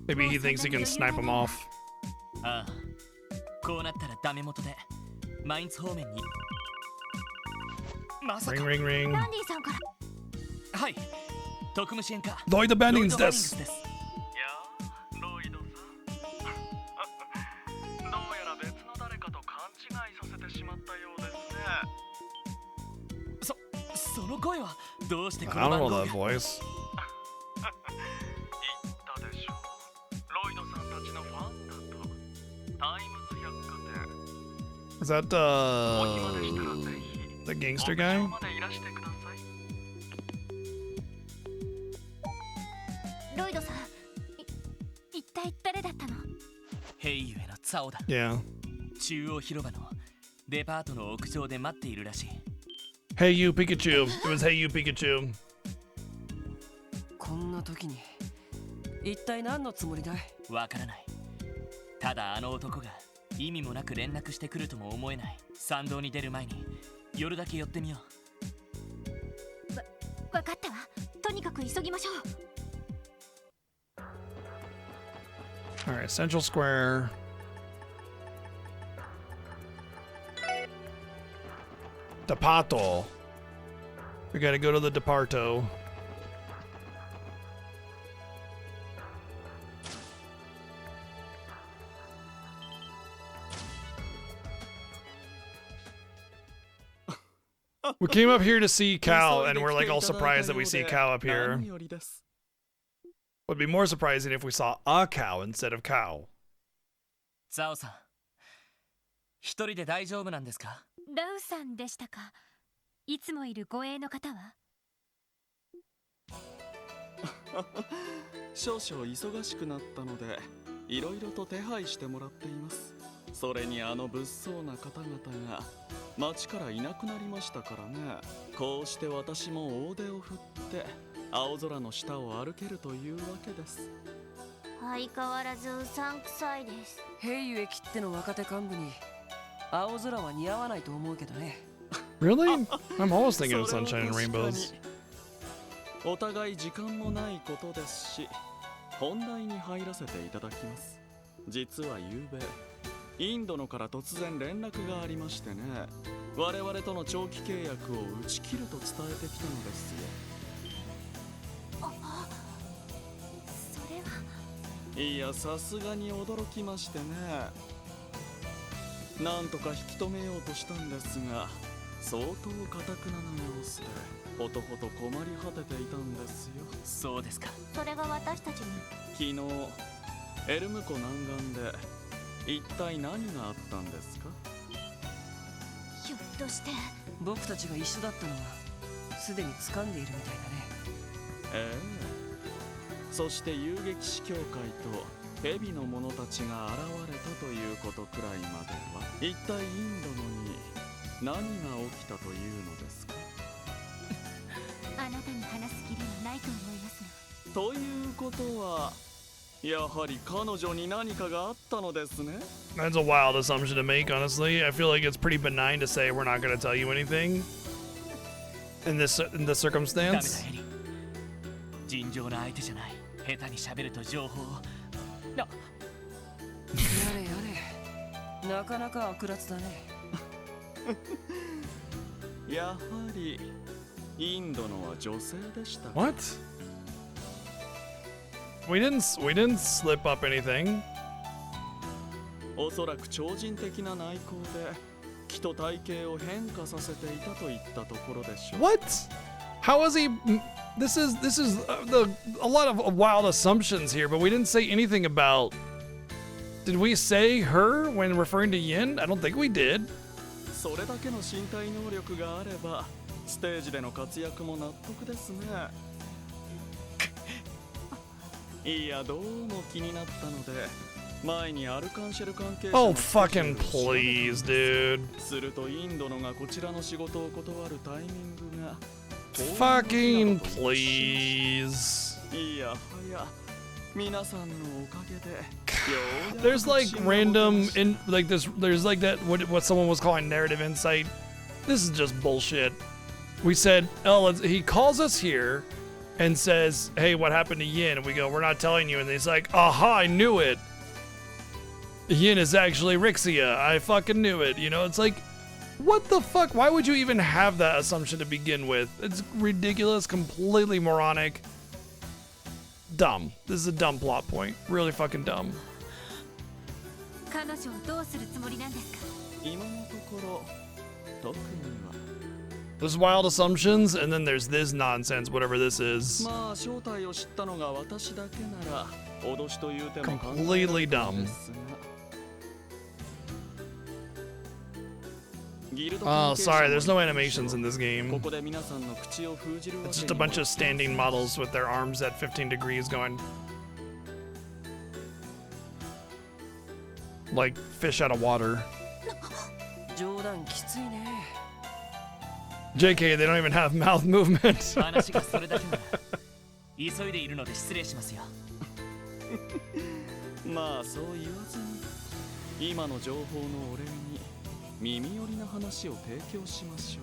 Maybe he thinks he can snipe him off. ああ、こうなったらダメ元でマインツ方面に。まさか Ring, ring, ring. ランディさんから。はい、特務支援課 Lloyd Bennings でです。す。やあ、ロイドさん。どうやら別の誰かと勘違いさせてしまったようですね。その声はどうしてこ I の don't 番 know 号 that が。voice. 言ったでしょう。ロイドさんたちのファンだと。タイムズ百貨店。 Is that the gangster guy? までいらしてください。ロイドさん、一体誰だったの？ヘイユへのツァオだ。Yeah. 中央広場のデパートの屋上で待っているらしい。Hey you Pikachu. It was Hey you Pikachu. こんな時に一体何のつもりだい？わからない。ただあの男が意味もなく連絡してくるとも思えない。参道に出る前に夜だけ寄ってみよう。わかったわ。とにかく急ぎましょう。Alright, Central Square. Departo. We gotta go to the Departo. We came up here to see Cal, and we're like all surprised that we see Cal up here. Would be more surprising if we saw a cow instead of cow. ザオさん、一人で大丈夫なんですか？ラウさんでしたか。いつもいる護衛の方は？少々忙しくなったのでいろいろと手配してもらっています。それにあの物騒な方々が町からいなくなりましたからね。こうして私も大手を振って青空の下を歩けるというわけです。相変わらずうさんくさいです。平湯駅っての若手幹部に青空は似合わないと思うけどね。Really? I'm always thinking of sunshine and rainbows. お互い時間もないことですし、本題に入らせていただきます。実は昨べインドのから突然連絡がありましてね、我々との長期契約を打ち切ると伝えてきたのですよ。それは。いや、さすがに驚きましてね。なんとか引き止めようとしたんですが、相当頑くなな様子でほとほと困り果てていたんですよ。そうですか。それが私たちに。昨日エルム湖南岸で一体何があったんですか？ひょっとして僕たちが一緒だったのはすでに掴んでいるみたいだね。ええ。そして遊撃士協会と蛇の者たちが現れたということくらいまでは、一体インドのに何が起きたというのですか？あなたに話す義理はないと思いますが。ということはやはり彼女に何かがあったのですね。 That's a wild assumption to make, honestly. I feel like it's pretty benign to say we're not going to tell you anything in this circumstance. ダメだヘリ。尋常な相手じゃない。下手に喋ると情報を。やれやれ、なかなか悪辣だね。やはりインドのは女性でした。 What? We didn't slip up anything. おそらく超人的な内向で気と体型を変化させていたといったところでしょう。 What? How was he? This is a lot of wild assumptions here, but we didn't say anything about. Did we say her when referring to Yin? I don't think we did. それだけの身体能力があればステージでの活躍も納得ですね。いや、どうも気になったので前にアルカンシェル関係者 Oh fucking please, dude. するとインドのがこちらの仕事を断るタイミングが Fucking please. いやはや皆さんのおかげで There's like random there's like that what someone was calling narrative insight. This is just bullshit. We said, oh, he calls us here and says, hey, what happened to Yin? And we go, we're not telling you. And he's like, aha, I knew it. Yin is actually Rixia. I fucking knew it. You know, it's like, what the fuck? Why would you even have that assumption to begin with? It's ridiculous, completely moronic. Dumb. This is a dumb plot point. Really fucking dumb. 彼女をどうするつもりなんですか？今のところ特には There's wild assumptions, and then there's this nonsense, whatever this is. まあ正体を知ったのが私だけなら脅しという手も考え Completely dumb. Oh, sorry, there's no animations in this game. It's just a bunch of standing models with their arms at 15 degrees going like fish out of water. 冗談きついね。 JK, they don't even have mouth movement. 話がそれだけなら急いでいるので失礼しますよ。まあそう言わずに今の情報のお礼に耳寄りな話を提供しましょ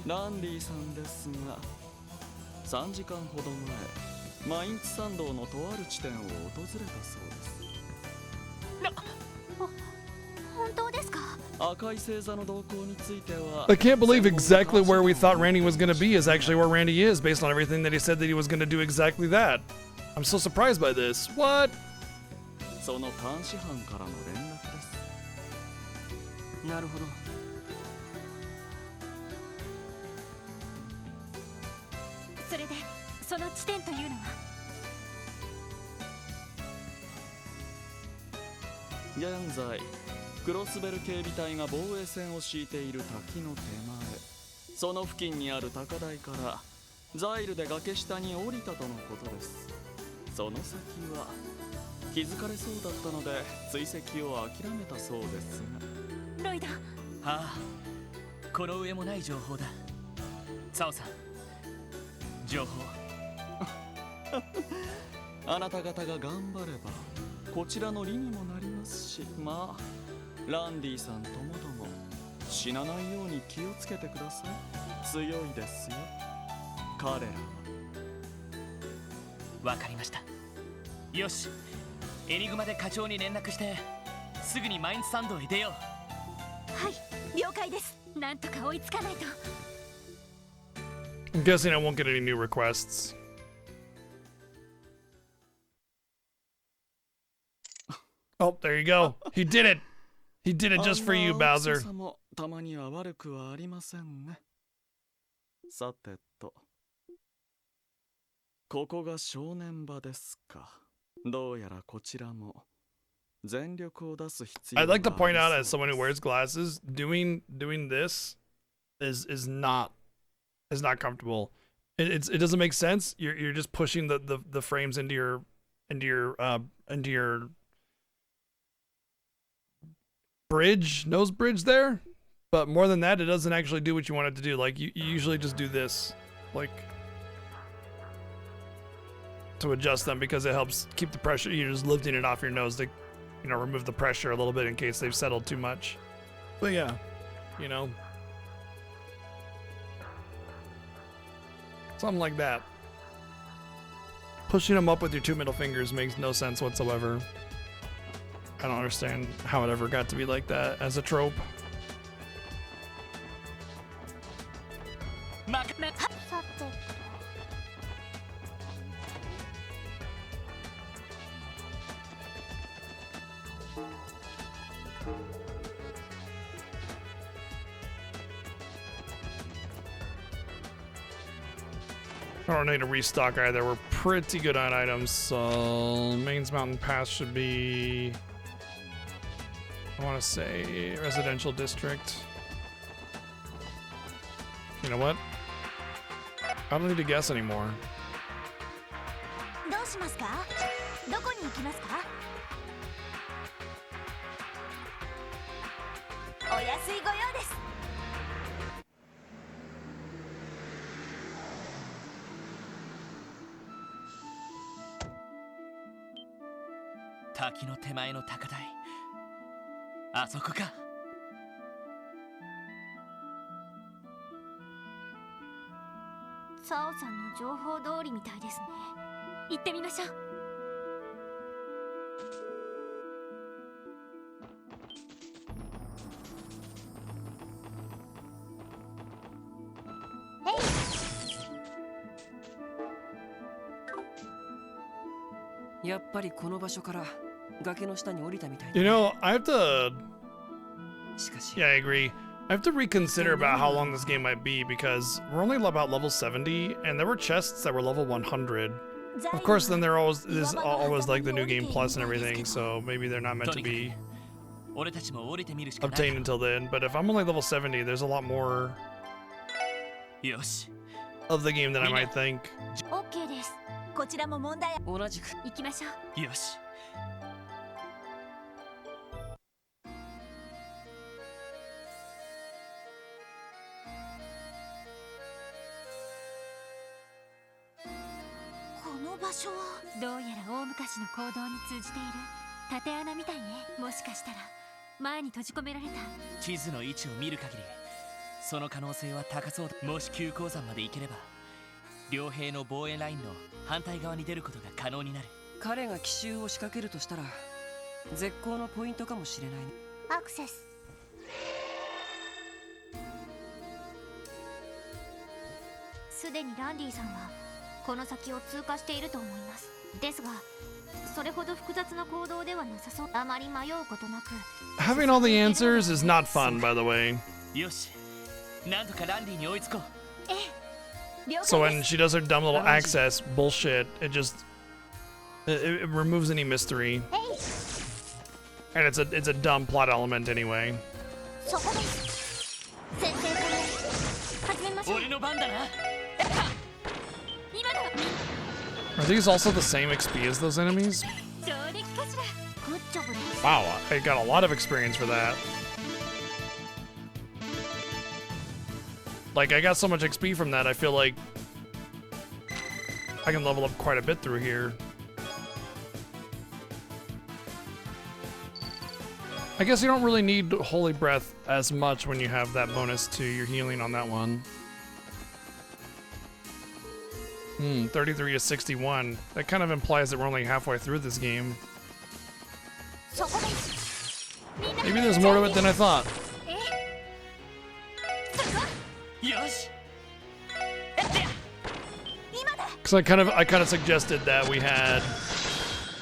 う。ランディさんですが3時間ほど前マインツ山道のとある地点を訪れたそうです。本当ですか？赤い星座の動向については I can't believe exactly where we thought Randy was going to be is actually where Randy is based on everything that he said that he was going to do exactly that. I'm so surprised by this. What? その監視班からの連絡です。なるほど。それでその地点というのは？現在クロスベル警備隊が防衛線を敷いている滝の手前、その付近にある高台からザイルで崖下に降りたとのことです。その先は気づかれそうだったので追跡を諦めたそうですが。ロイド。はあ、この上もない情報だ。サオさん、情報あなた方が頑張ればこちらの利にもなりますし、まあランディさんともども死なないように気をつけてください。強いですよ、彼らは。わかりました。よし、エニグマで課長に連絡してすぐにマインズサンドへ出よう。はい、了解です。なんとか追いつかないと。 I'm guessing I won't get any new requests. Oh, there you go. He did it. He did it just for you, Bowser. たまには悪くはありませんね。さてと、ここが正念場ですか。どうやらこちらも全力を出す必要があ I'd り like to point out, そう as someone who wears glasses, doing this is not comfortable. It doesn't make sense. You're just pushing the frames into your nose bridge there. But more than that, it doesn't actually do what you want it to do. Like you usually just do this, like, to adjust them because it helps keep the pressure. You're just lifting it off your nose to, you know, remove the pressure a little bit in case they've settled too much. But yeah, you know, something like that. Pushing them up with your two middle fingers makes no sense whatsoever. I don't understand how it ever got to be like that as a trope. I don't need a restock either. We're pretty good on items, so Maine's Mountain Pass should be, I want to say, residential district. You know what? I don't need to guess anymore. どうしますか？どこに行きますか？お安いご用です。滝の手前の高台、あそこか。サオさんの情報通りみたいですね。行ってみましょう。やっぱりこの場所から崖の下に降りたみたい。 You know, I have to. Yeah, I agree. I have to reconsider about how long this game might be because we're only about level 70, and there were chests that were level 100. Of course, then there always is always like the new game plus and everything, so maybe they're not meant to be obtained until then. But if I'm only level 70, there's a lot more of the game than I might think. OK です。こちらも問題。同じく。行きましょう。よし。この場所はどうやら大昔の行動に通じている縦穴みたいね。もしかしたら前に閉じ込められた。地図の位置を見る限りその可能性は高そうだ。もし急降山まで行ければ両兵の防衛ラインの反対側に出ることが可能になる。彼が奇襲を仕掛けるとしたら絶好のポイントかもしれないね。アクセス。すでにランディさんはこの先を通過していると思います。ですがそれほど複雑な行動ではなさそう。あまり迷うことなく。 Having all the answers is not fun, by the way. よし、なんとかランディに追いつこう。So when she does her dumb little access bullshit, it just it removes any mystery. And it's a dumb plot element anyway. そこです先生から始めましょう俺の番だな。今だ Are these also the same XP as those enemies? 上出来かしらグッジョブです Wow, I got a lot of experience for that. Like, I got so much XP from that, I feel like I can level up quite a bit through here. I guess you don't really need Holy Breath as much when you have that bonus to your healing on that one. 33 to 61. That kind of implies that we're only halfway through this game. そこですみんな Maybe there's more to it than I thought. えよし。 Because I kind of suggested that we had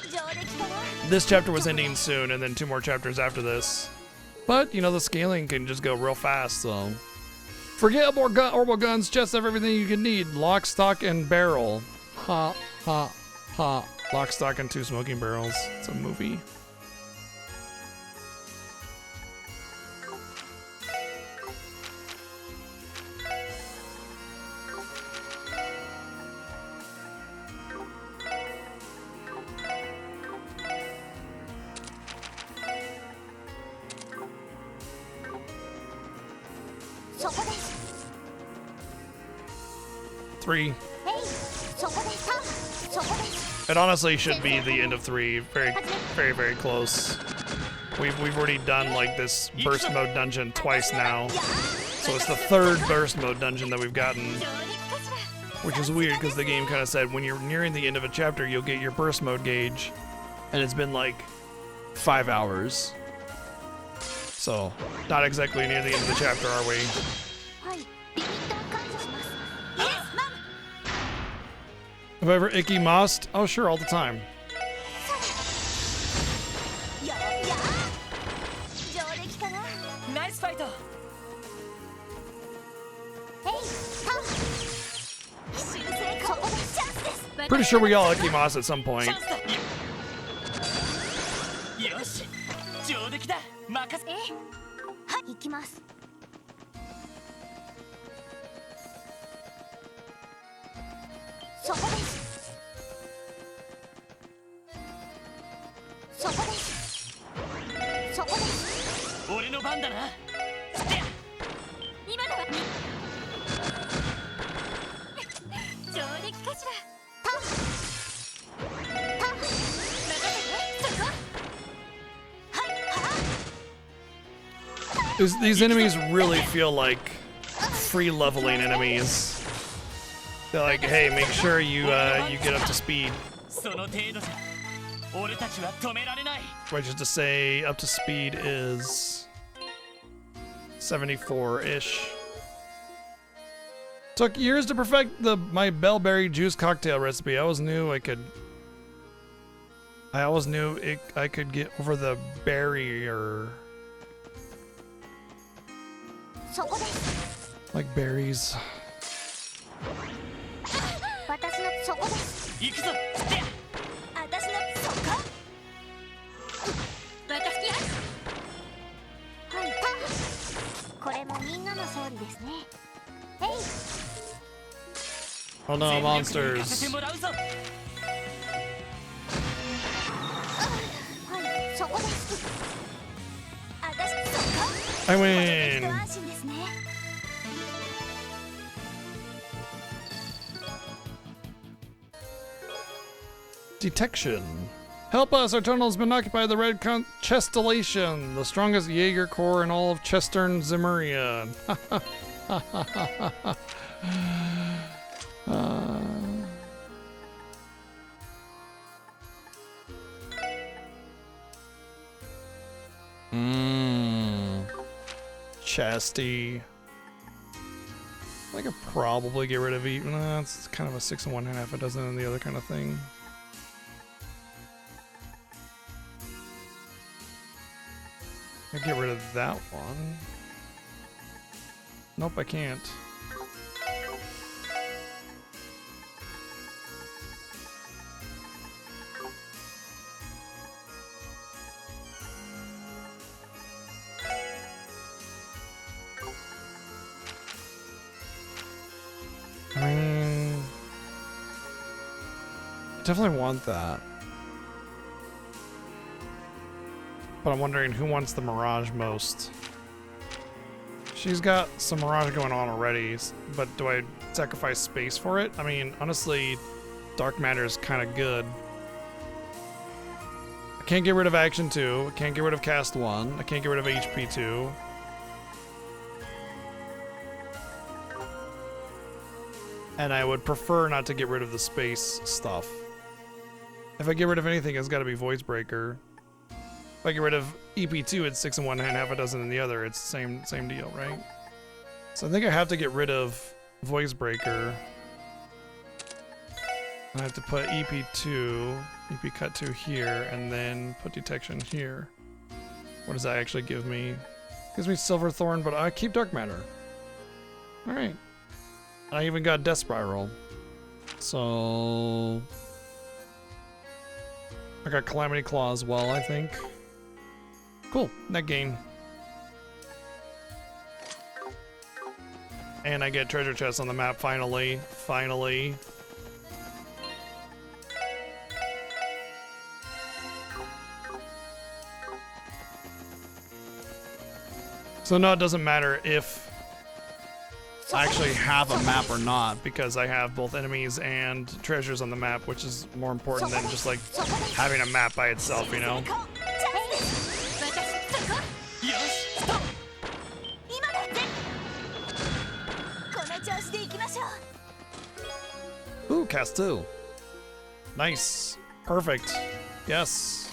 上出来かな this chapter was ending soon, and then 2 more chapters after this. But you know the scaling can just go real fast, so forget orbital guns. Chests have everything you can need: lock, stock, and barrel. Ha ha ha! Lock, stock, and 2 smoking barrels. It's a movie. Three. It honestly should be the end of 3. Very, very, very close. We've already done like this burst mode dungeon twice now, so it's the 3rd burst mode dungeon that we've gotten, which is weird because the game kind of said when you're nearing the end of a chapter you'll get your burst mode gauge, and it's been like 5 hours. So not exactly near the end of the chapter, are we? Have I ever icky mossed? Oh, sure, all the time. Nice fight. Pretty sure we all icky moss at some point. よし、上出来だ。任せ。はい行きますそこですそこですそこです俺の番だな。今だわ上出来かしらタンタン任せてそこはいは These enemies really feel like free leveling enemies. They're like, hey, make sure you get up to speed. その程度じゃ俺たちは止められない。 Which is to say, up to speed is 74-ish. Took years to perfect my bellberry juice cocktail recipe. I always knew I could get over the barrier. そこです Like berries. 私のそこです行くぞ。私のそこ私きやはいタンこれもみんなの勝利ですねえい Oh no, 行か monsters. せてもらうぞ。はいそこです私そこ I 一 win. 安心ですね Detection. Help us! Our tunnel has been occupied by the Red Chestellation, the strongest Jaeger corps in all of Chestern Zemuria. Chesty. I could probably get rid of even. It's kind of a 6 and 1/2 a dozen and the other kind of thing. I get rid of that one. Nope, I can't. Definitely want that. But I'm wondering who wants the Mirage most. She's got some Mirage going on already, but do I sacrifice space for it? I mean, honestly, Dark Matter is kind of good. I can't get rid of Action 2. I can't get rid of Cast 1. I can't get rid of HP 2. And I would prefer not to get rid of the space stuff. If I get rid of anything, it's got to be Voice Breaker. If I get rid of EP2, it's 6 in one hand, half a dozen in the other. It's the same deal, right? So I think I have to get rid of Voice Breaker. I have to put EP2, EP cut 2 here, and then put Detection here. What does that actually give me? Gives me Silver Thorn, but I keep Dark Matter. Alright. I even got Death Spiral. So I got Calamity Claw as well, I think. Cool, net gain. And I get treasure chests on the map finally. Finally. So no, it doesn't matter if I actually have a map or not, because I have both enemies and treasures on the map, which is more important than just like having a map by itself, you know? Ooh, cast 2. Nice. Perfect. Yes.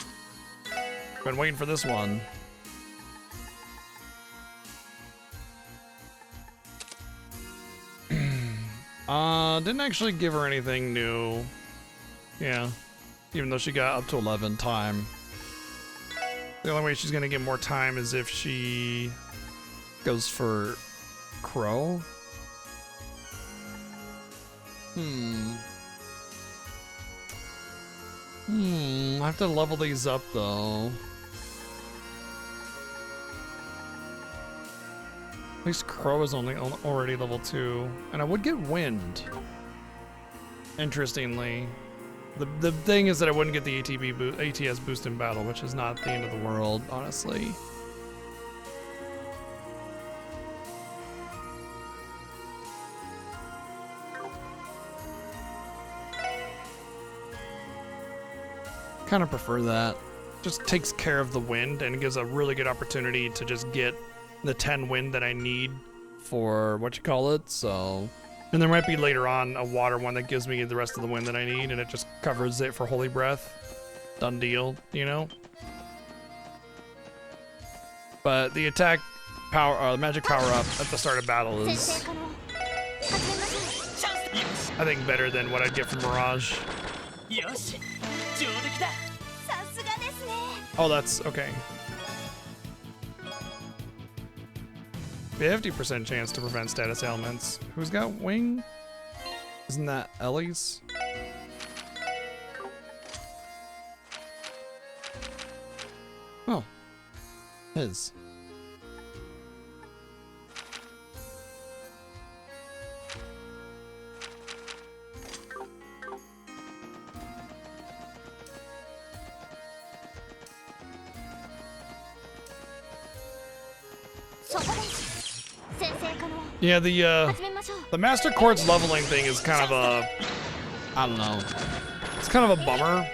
Been waiting for this one. Didn't actually give her anything new. Yeah. Even though she got up to 11 time. The only way she's gonna get more time is if she goes for Crow. I have to level these up though. At least Crow is already level 2. And I would get Wind. Interestingly. The thing is that I wouldn't get the ATS boost in battle, which is not the end of the world, honestly. Kind of prefer that. Just takes care of the wind and gives a really good opportunity to just get the 10 wind that I need for what you call it. So, and there might be later on a water one that gives me the rest of the wind that I need, and it just covers it for Holy Breath. Done deal, you know. But the attack power, magic power up at the start of battle is, I think, better than what I'd get from Mirage. Oh, that's okay. 50% chance to prevent status ailments. Who's got wing? Isn't that Ellie's? Oh, his. Yeah, the Master Quartz leveling thing is kind of a, I don't know, it's kind of a bummer.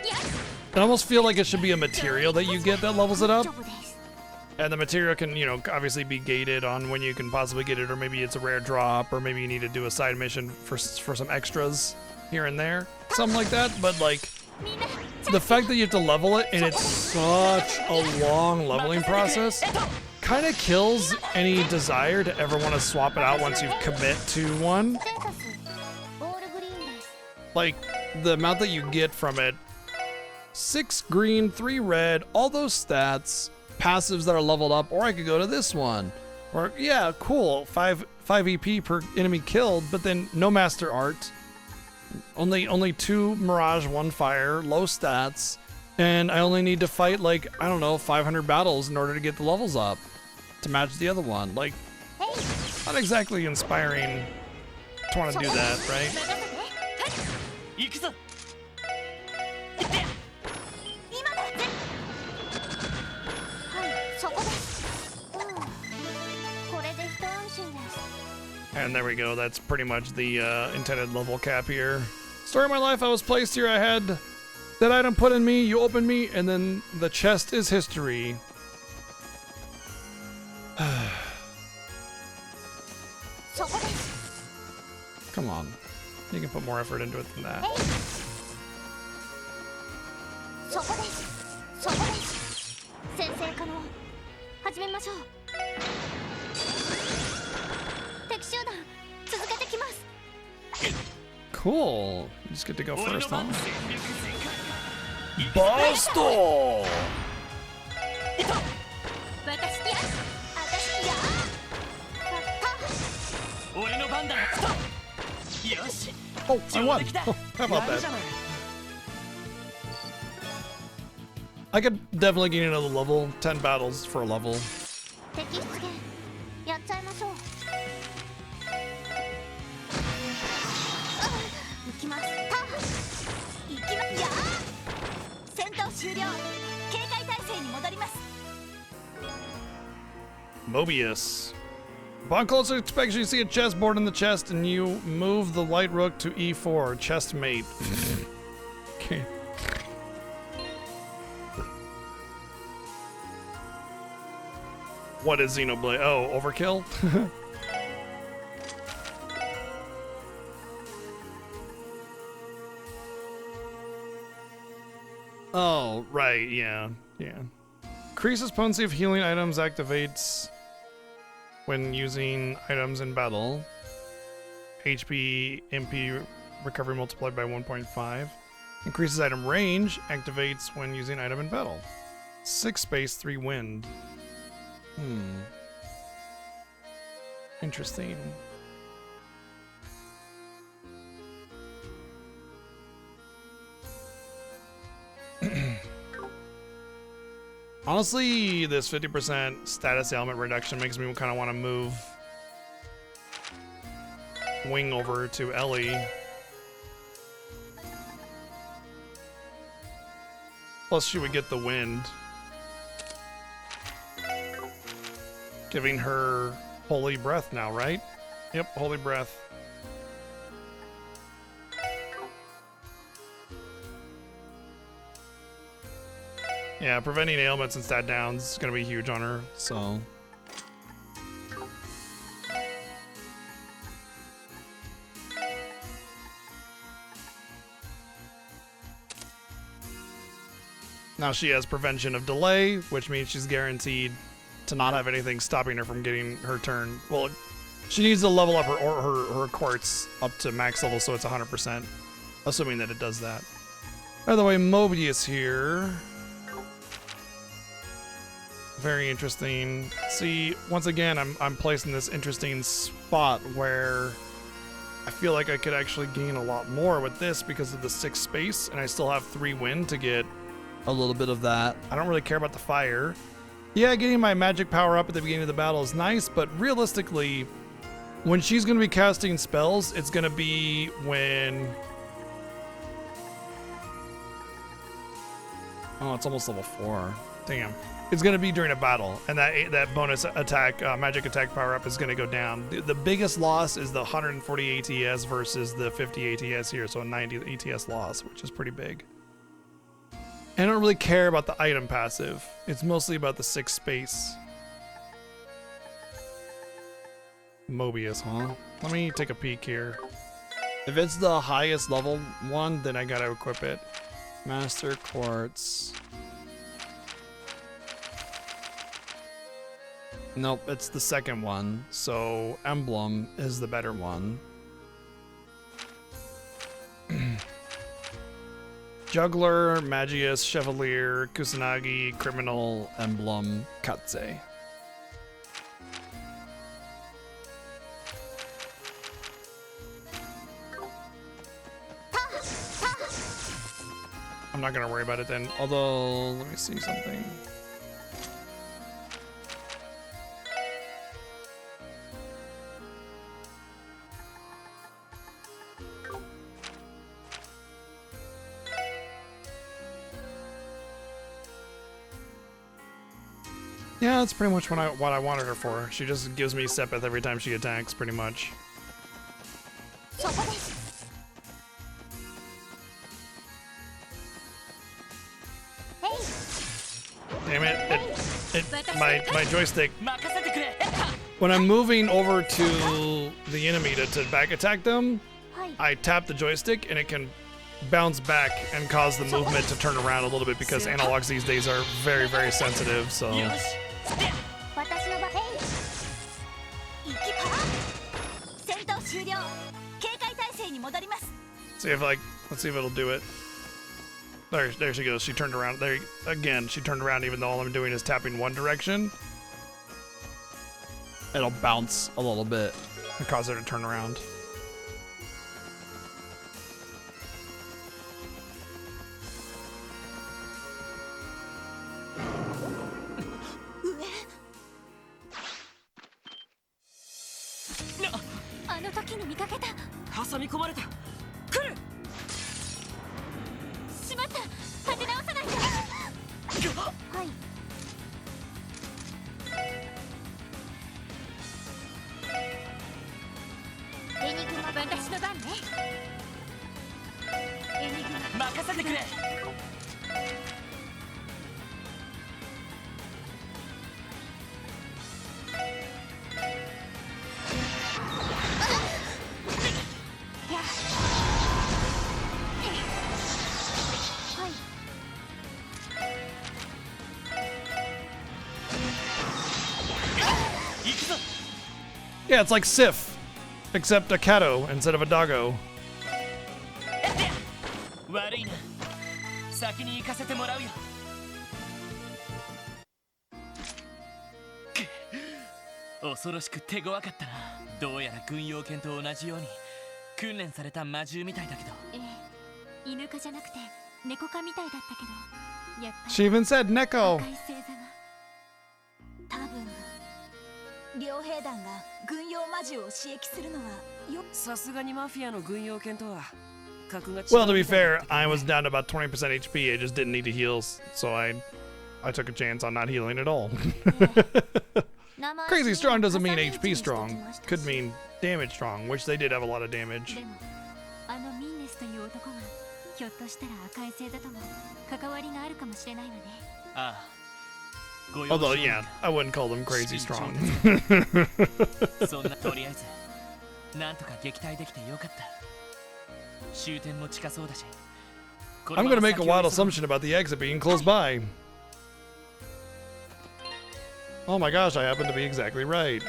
I almost feel like it should be a material that you get that levels it up. And the material can, you know, obviously be gated on when you can possibly get it, or maybe it's a rare drop, or maybe you need to do a side mission for some extras here and there. Something like that, but like, the fact that you have to level it and it's such a long leveling process kind of kills any desire to ever want to swap it out once you commit to one. Like, the amount that you get from it, 6 green, 3 red, all those stats, passives that are leveled up, or I could go to this one. Or, yeah, cool, 5 EP per enemy killed, but then no master art. Only 2 mirage, 1 fire, low stats, and I only need to fight, like, I don't know, 500 battles in order to get the levels up to match the other one. Like, not exactly inspiring to want to do that, right? そこです。これで一安心です。 And there we go. That's pretty much the intended level cap here. Story of my life, I was placed here. I had that item put in me, you open me, and then the chest is history. Come on. You can put more effort into it than that. そこです。そこです。先生可能。始めましょう。敵集団続けてきます。 Cool. You just get to go first, huh? Busto! 俺の番だ。よし。 Oh, I won. Oh, how about that? I could definitely gain another level. 10 battles for a level. 敵出現やっちゃいましょう。行きます。行きます。やー。戦闘終了。警戒態勢に戻ります。 Mobius. Upon closer inspection, you see a chessboard in the chest, and you move the light rook to E4. Chest mate. Okay. What is Xenoblade? Oh, overkill? Oh, right, yeah. Increases potency of healing items, activates when using items in battle. HP, MP recovery multiplied by 1.5. Increases item range, activates when using item in battle. 6 space, 3 wind. Interesting. Honestly, this 50% status ailment reduction makes me kind of want to move Wing over to Ellie. Plus, she would get the wind, giving her holy breath now, right? Yep, holy breath. Yeah, preventing ailments and stat downs is gonna be huge on her, so. Now she has prevention of delay, which means she's guaranteed to not have anything stopping her from getting her turn. Well, she needs to level up her quartz up to max level, so it's 100%, assuming that it does that. By the way, Mobius here. Very interesting. See, once again, I'm placed in this interesting spot where I feel like I could actually gain a lot more with this because of the 6 space, and I still have 3 wind to get a little bit of that. I don't really care about the fire. Yeah, getting my magic power up at the beginning of the battle is nice, but realistically, when she's going to be casting spells, it's going to be when... Oh, it's almost level 4. Damn. It's going to be during a battle, and that bonus attack, magic attack power up is going to go down. The biggest loss is the 140 ATS versus the 50 ATS here, so a 90 ATS loss, which is pretty big. I don't really care about the item passive. It's mostly about the 6 space. Mobius, huh? Let me take a peek here. If it's the highest level one, then I gotta equip it. Master Quartz. Nope, it's the second one. So Emblem is the better one. Juggler, Magius, Chevalier, Kusanagi, Criminal, Emblem, Katse. I'm not gonna worry about it then, although, let me see something. Yeah, that's pretty much what I wanted her for. She just gives me Sepith every time she attacks, pretty much. Damn it! My joystick. When I'm moving over to the enemy to back attack them, I tap the joystick and it can bounce back and cause the movement to turn around a little bit because analogs these days are very, very sensitive. So. See if let's see if it'll do it. There she goes. She turned around. There again. She turned around even though all I'm doing is tapping one direction. It'll bounce a little bit and cause her to turn around. Yeah, it's like Sif, except a Kato instead of a Doggo. She even said Neko. 両兵団が軍用魔獣を刺激するのはさすがにマフィアの軍用犬とは格が違う。 Well, to be fair, I was down to about 20% HP. I just didn't need to heal, so I took a chance on not healing at all. Crazy strong doesn't mean HP strong. Could mean damage strong, which they did have a lot of damage. Although, yeah, I wouldn't call them crazy strong. I'm gonna make a wild assumption about the exit being close by. Oh my gosh, I happen to be exactly right.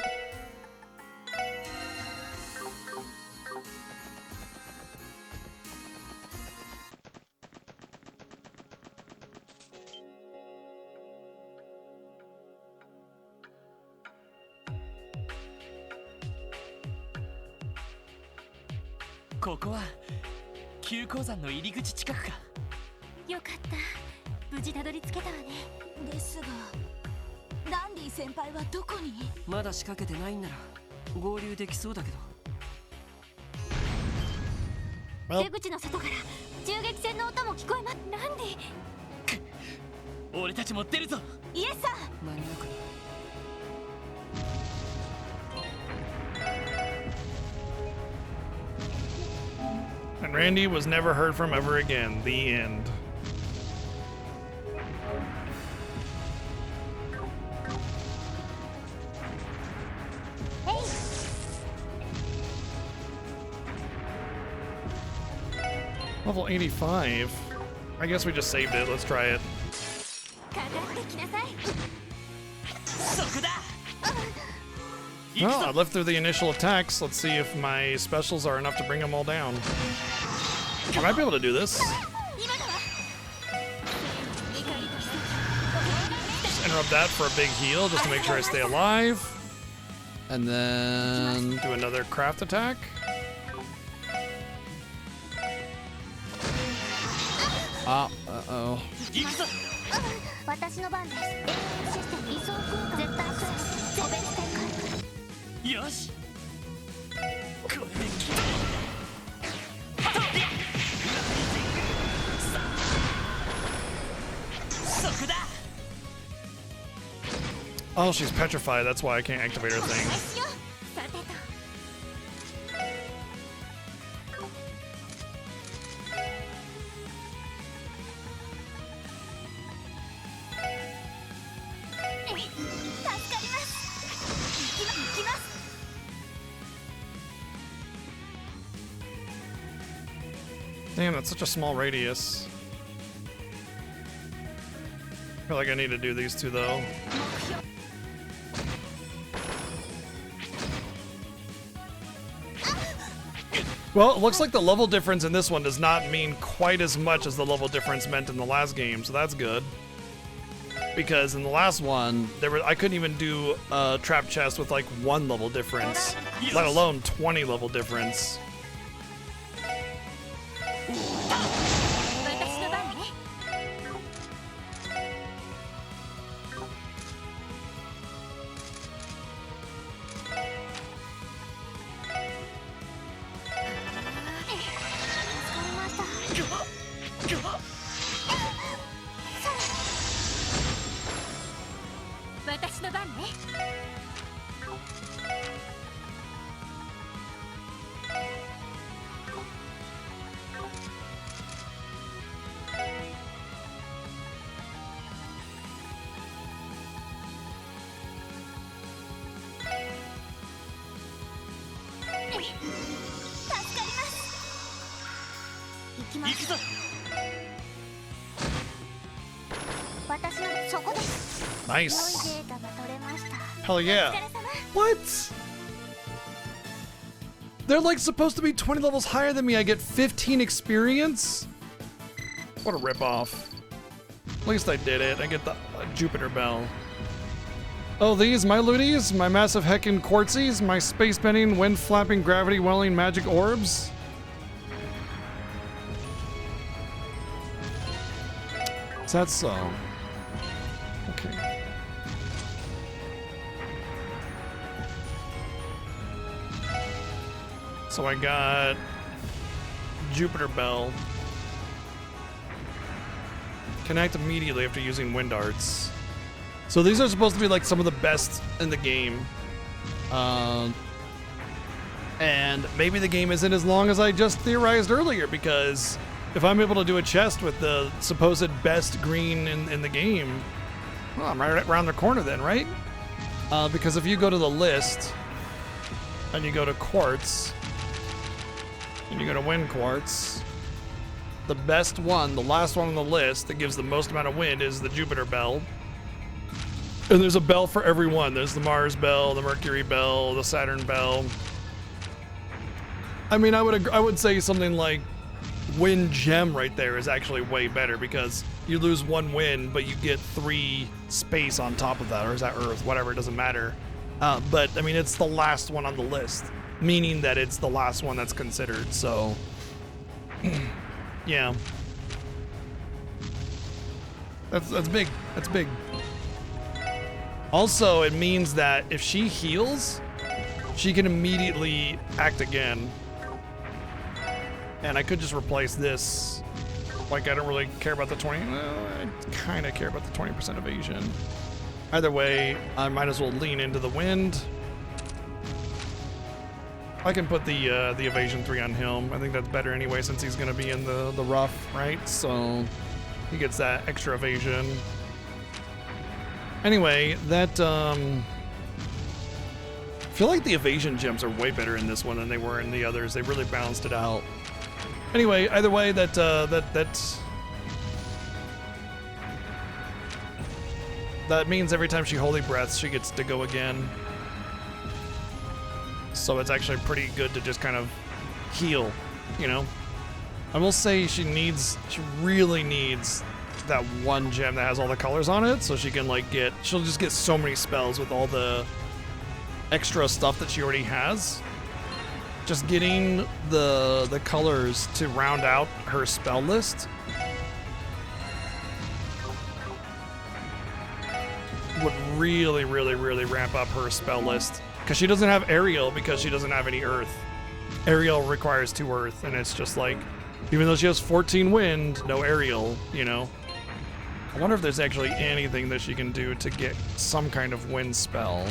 Well, 出口の外から銃撃戦の音も聞こえます。ランディ。俺たちも出るぞ。イエスさん。間に合うかな。 And Randy was never heard from ever again. The end. Level 85. I guess we just saved it. Let's try it. Oh, I lived through the initial attacks. Let's see if my specials are enough to bring them all down. I might be able to do this. Just interrupt that for a big heal just to make sure I stay alive. And then do another craft attack. Ah, uh-oh. Oh, she's petrified. That's why I can't activate her thing. さてと Damn, that's such a small radius. I feel like I need to do these two though. Well, it looks like the level difference in this one does not mean quite as much as the level difference meant in the last game, so that's good. Because in the last one, I couldn't even do a trap chest with like 1 level difference, let alone 20 level difference. 私の番ね 私の番ね 行くぞ私のそこです Nice. 良いデータが取れました Hell yeah. What? They're like supposed to be 20 levels higher than me. I get 15 experience? What a ripoff. At least I did it. I get the Jupiter Bell. Oh, these, my looties, my massive heckin' quartzies, my space bending, wind flapping, gravity welling magic orbs. Is that so? Okay. So I got Jupiter Bell. Connect immediately after using wind arts. So these are supposed to be like some of the best in the game. And maybe the game isn't as long as I just theorized earlier, because if I'm able to do a chest with the supposed best green in the game, well, I'm right around the corner then, right? Because if you go to the list and you go to quartz and you go to wind quartz, the best one, the last one on the list that gives the most amount of wind is the Jupiter Bell. And there's a bell for every one. There's the Mars Bell, the Mercury Bell, the Saturn Bell. I mean, I would say something like Wind Gem right there is actually way better, because you lose 1 wind, but you get 3 space on top of that, or is that Earth? Whatever, it doesn't matter. But I mean, it's the last one on the list, meaning that it's the last one that's considered. So, yeah, that's big. That's big. Also, it means that if she heals, she can immediately act again. And I could just replace this. Like, I don't really care about the 20. Well, I kind of care about the 20% evasion. Either way, I might as well lean into the wind. I can put the evasion 3 on him. I think that's better anyway, since he's going to be in the rough, right? So he gets that extra evasion. Anyway, that I feel like the evasion gems are way better in this one than they were in the others. They really balanced it out. Anyway, either way, that means every time she holy breaths, she gets to go again. So it's actually pretty good to just kind of heal, you know? I will say she really needs that 1 gem that has all the colors on it, so she can like she'll just get so many spells with all the extra stuff that she already has. Just getting the colors to round out her spell list would really, really, really ramp up her spell list. Because she doesn't have Aerial, because she doesn't have any Earth. Aerial requires 2 Earth, and it's just like, even though she has 14 wind, no Aerial, you know? I wonder if there's actually anything that she can do to get some kind of wind spell.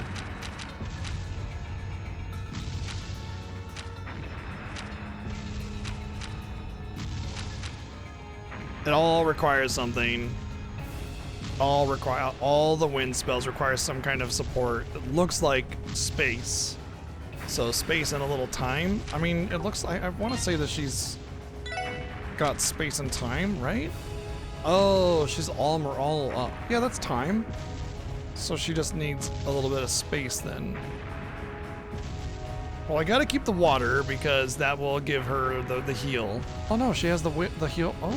It all requires something. All the wind spells require some kind of support. It looks like space. So space and a little time. I mean, it looks like, I want to say that she's got space and time, right? Oh, she's all yeah, that's time. So she just needs a little bit of space then. Well, I gotta keep the water because that will give her the heal. Oh no, she has the heal. Oh,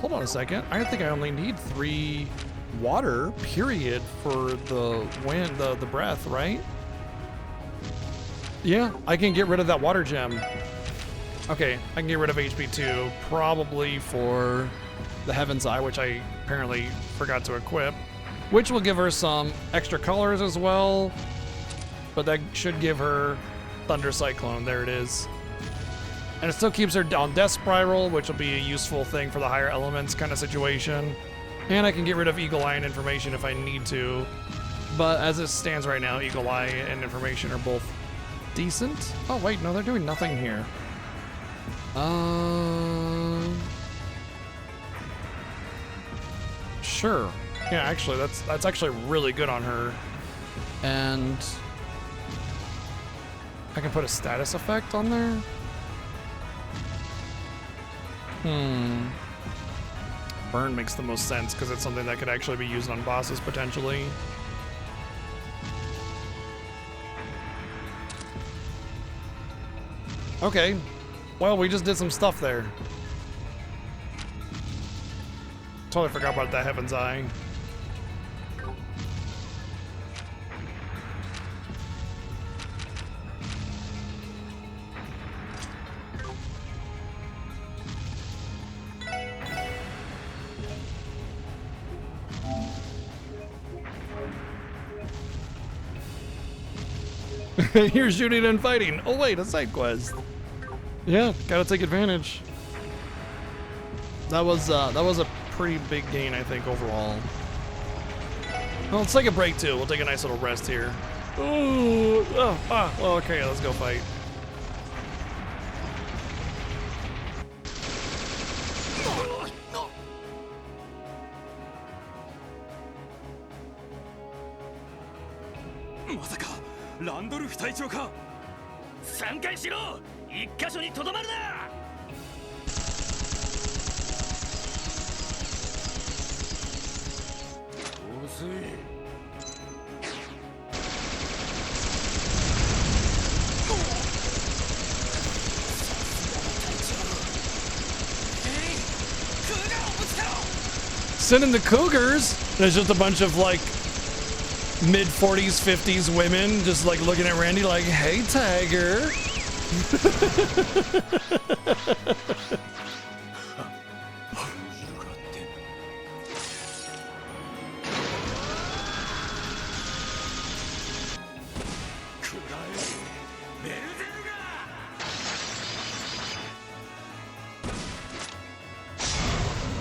hold on a second. I think I only need 3 water, period, for the wind, the breath, right? Yeah, I can get rid of that water gem. Okay, I can get rid of HP 2, probably for the Heaven's Eye, which I apparently forgot to equip, which will give her some extra colors as well, but that should give her Thunder Cyclone. There it is. And it still keeps her on Death Spiral, which will be a useful thing for the higher elements kind of situation. And I can get rid of Eagle Eye and Information if I need to. But as it stands right now, Eagle Eye and Information are both decent. Oh wait, no, they're doing nothing here. Sure. Yeah, actually, that's actually really good on her. And I can put a status effect on there. Burn makes the most sense because it's something that could actually be used on bosses potentially. Okay. Well, we just did some stuff there. Totally forgot about that Heaven's Eye. You're shooting and fighting. Oh wait, a side quest. Yeah, gotta take advantage. That was a pretty big gain, I think, overall. Well, let's take a break too. We'll take a nice little rest here. Ooh, okay, let's go fight. Sending the Cougars. There's just a bunch of like mid-40s, 50s women just like looking at Randy like, hey, Tiger.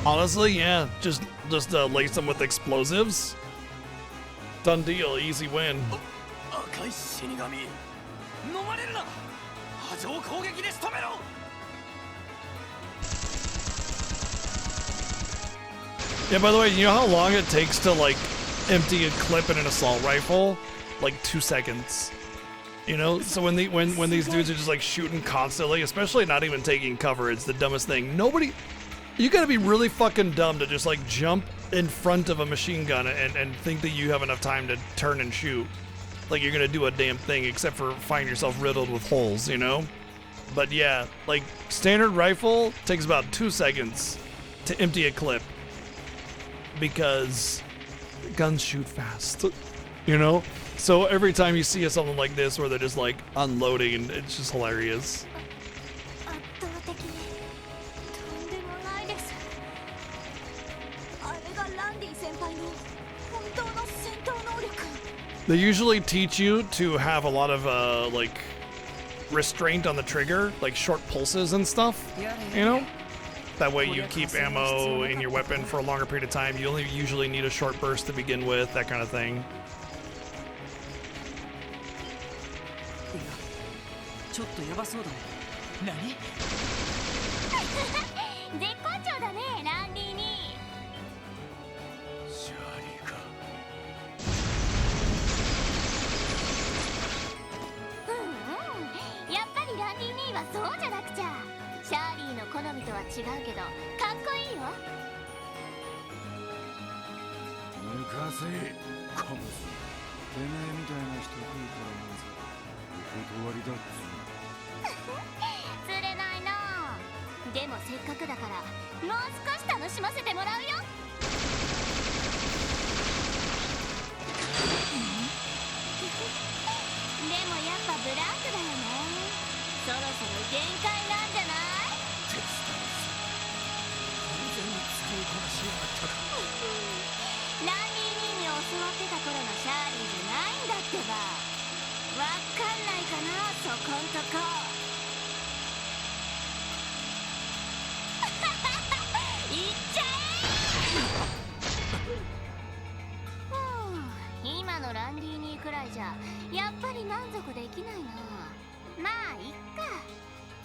Honestly, yeah, just lace them with explosives. Done deal, easy win. Yeah, by the way, you know how long it takes to like empty a clip in an assault rifle? Like 2 seconds. You know, so when these dudes are just like shooting constantly, especially not even taking cover, it's the dumbest thing. You gotta be really fucking dumb to just like jump in front of a machine gun and think that you have enough time to turn and shoot. Like you're gonna do a damn thing except for find yourself riddled with holes, you know? But yeah, like standard rifle takes about 2 seconds to empty a clip because guns shoot fast, you know? So every time you see something like this where they're just like unloading, it's just hilarious. They usually teach you to have a lot of like restraint on the trigger, like short pulses and stuff, you know? That way you keep ammo in your weapon for a longer period of time. You only usually need a short burst to begin with, that kind of thing. ちょっとヤバそうだね。何？絶好調だね、ランディに。シャーリーか。やっぱりランディ兄はそうじゃなくちゃ。シャーリーの好みとは違うけどかっこいいよ。抜かせコムス。てめえみたいな人来るからまずお断りだっつ。釣れないな。でもせっかくだからもう少し楽しませてもらうよ。でもやっぱブランクだよね。そろそろ限界なんじゃない？テスターズ完全に使いこなしやがったか。ランディ兄に教わってた頃のシャーリーじゃないんだってば。わかんないかな、そこんとこ。いっちゃえ今のランディ兄くらいじゃやっぱり満足できないな。まあいっか。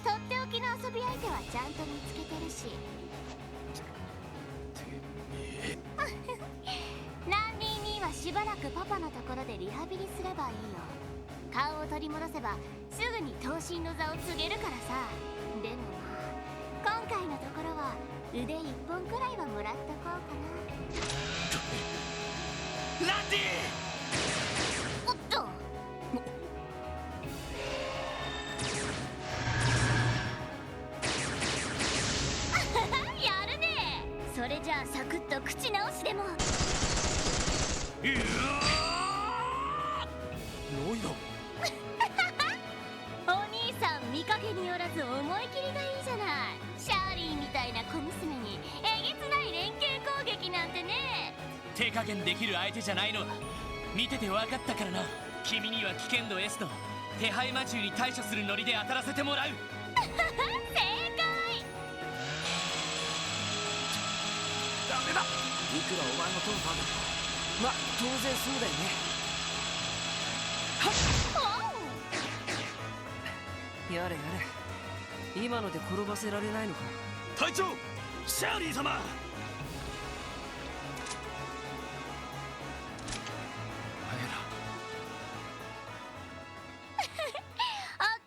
とっておきの遊び相手はちゃんと見つけてるし。ランディ兄はしばらくパパのところでリハビリすればいいよ。顔を取り戻せばすぐに頭身の座を告げるからさ。でもまあ今回のところは腕一本くらいはもらっとこうかな。ランディ！おっとやるね。それじゃあサクッと口直しでも。ロイドお兄さん見かけによらず思い切りがいいじゃない。シャーリーみたいな小娘にえげつない連携攻撃なんてね。手加減できる相手じゃないのは見てて分かったからな。君には危険度 S と手配魔獣に対処するノリで当たらせてもらう。正解。ダメだ。いくらお前のトンパーだ。まあ当然そうだよね。やれやれ。今ので転ばせられないのか。隊長、シャーリー様。オッ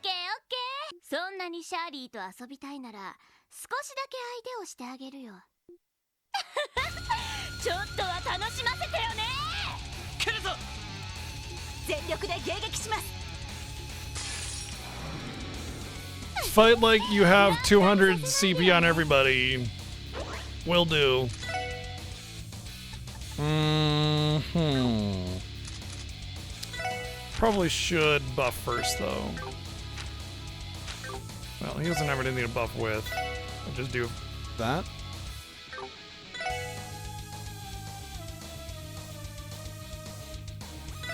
ケーオッケー。そんなにシャーリーと遊びたいなら少しだけ相手をしてあげるよ。ちょっとは楽しませてよね。来るぞ。全力で迎撃します。 Fight like you have 200 CP on everybody. Will do. Probably should buff first, though. Well, he doesn't have anything to buff with. I'll just do that.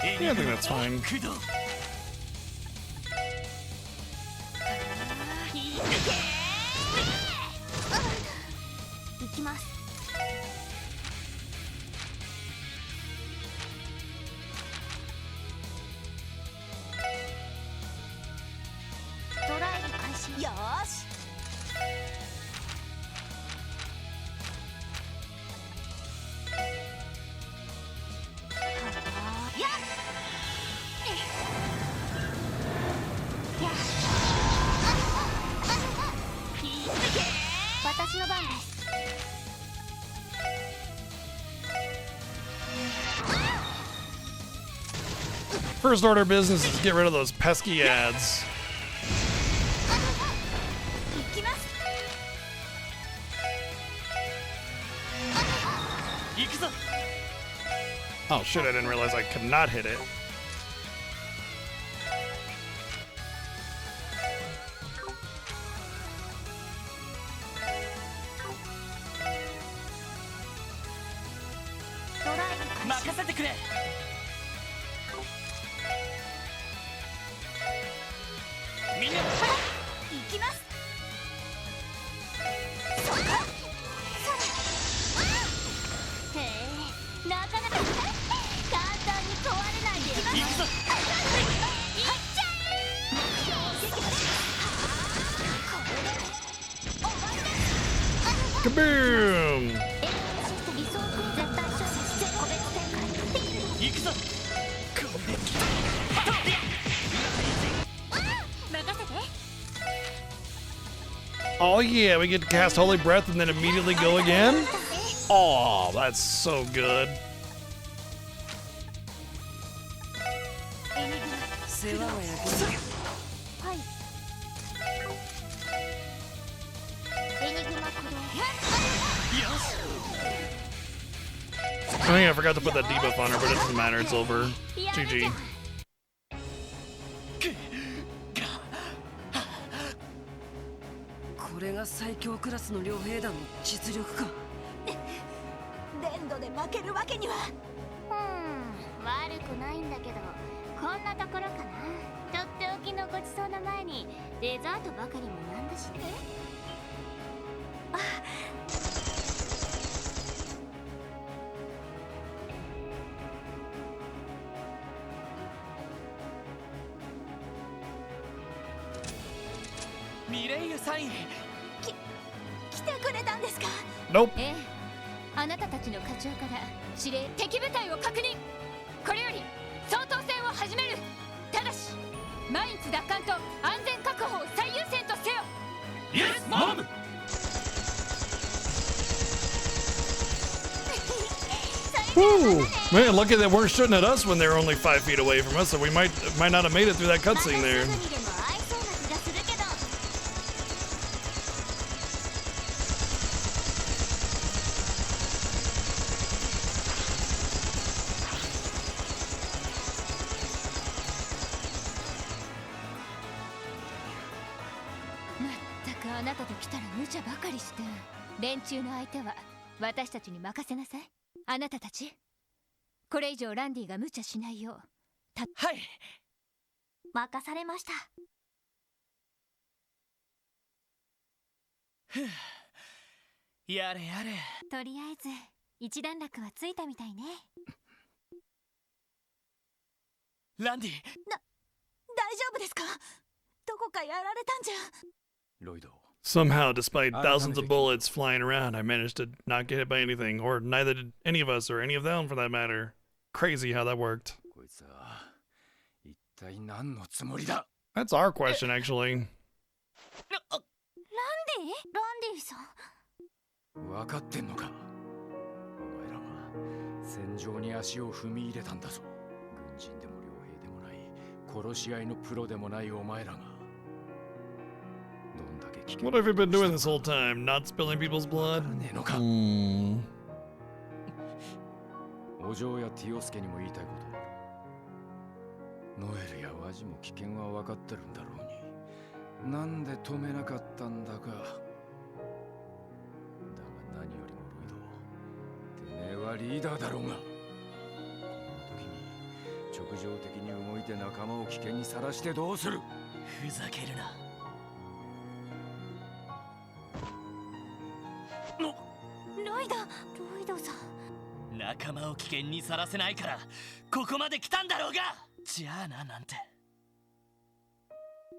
Yeah, I think that's fine. 行きます。ドライブ開始。よーし。やっ。私の番です。First order of business is get rid of those pesky ads. Oh shit, I didn't realize I could not hit it. Kaboom! 理想絶対小説個別展開行くぞ。任せて Oh yeah, we get to cast Holy Breath and then immediately go again? Oh, that's so good. 世話は焼けない。はいエニグマ駆動 Oh yeah, I forgot to put that debuff on her, but it doesn't matter, it's over. GG. これが最強クラスの両兵団の実力か。連動で負けるわけには。悪くないんだけどこんなところかな。とっておきのごちそうの前にデザートばかりもなんだしね。ミレイユサイン。来てくれたんですか。 Nope. ええ、あなたたちの課長から指令敵部隊を確認。これより総統戦を始める。ただし万一奪還と安全確保を最優先とせよ。イエスマム。 Woo! Man, lucky they weren't shooting at us when they were only 5 feet away from us, so we might not have made it through that cutscene there. まったくあなたと来たら無茶ばかりして。連中の相手は私たちに任せなさい。あなたたちこれ以上ランディが無茶しないよう。はい。任されました。やれやれ。とりあえず一段落はついたみたいね。ランディ。大丈夫ですか。どこかやられたんじゃ。ロイド。 Somehow, despite thousands of bullets flying around, I managed to not get hit by anything, or neither did any of us, or any of them for that matter. Crazy how that worked. こいつは一体何のつもりだ。 That's our question, actually. ランディさん。分かってんのか。お前らは戦場に足を踏み入れたんだぞ。軍人でも傭兵でもない殺し合いのプロでもないお前らが。 What have you been doing this whole time? Not spilling people's blood? お嬢やティオスケにも言いたいことがある。ノエルやワジも危険は分かってるんだろうに、なんで止めなかったんだか。だが何よりもロイド、てめえはリーダーだろうが。こんな時に直情的に動いて仲間を危険にさらしてどうする。ふざけるな。 ロイドさん。仲間を危険にさらせないからここまで来たんだろうが。じゃあな、なんて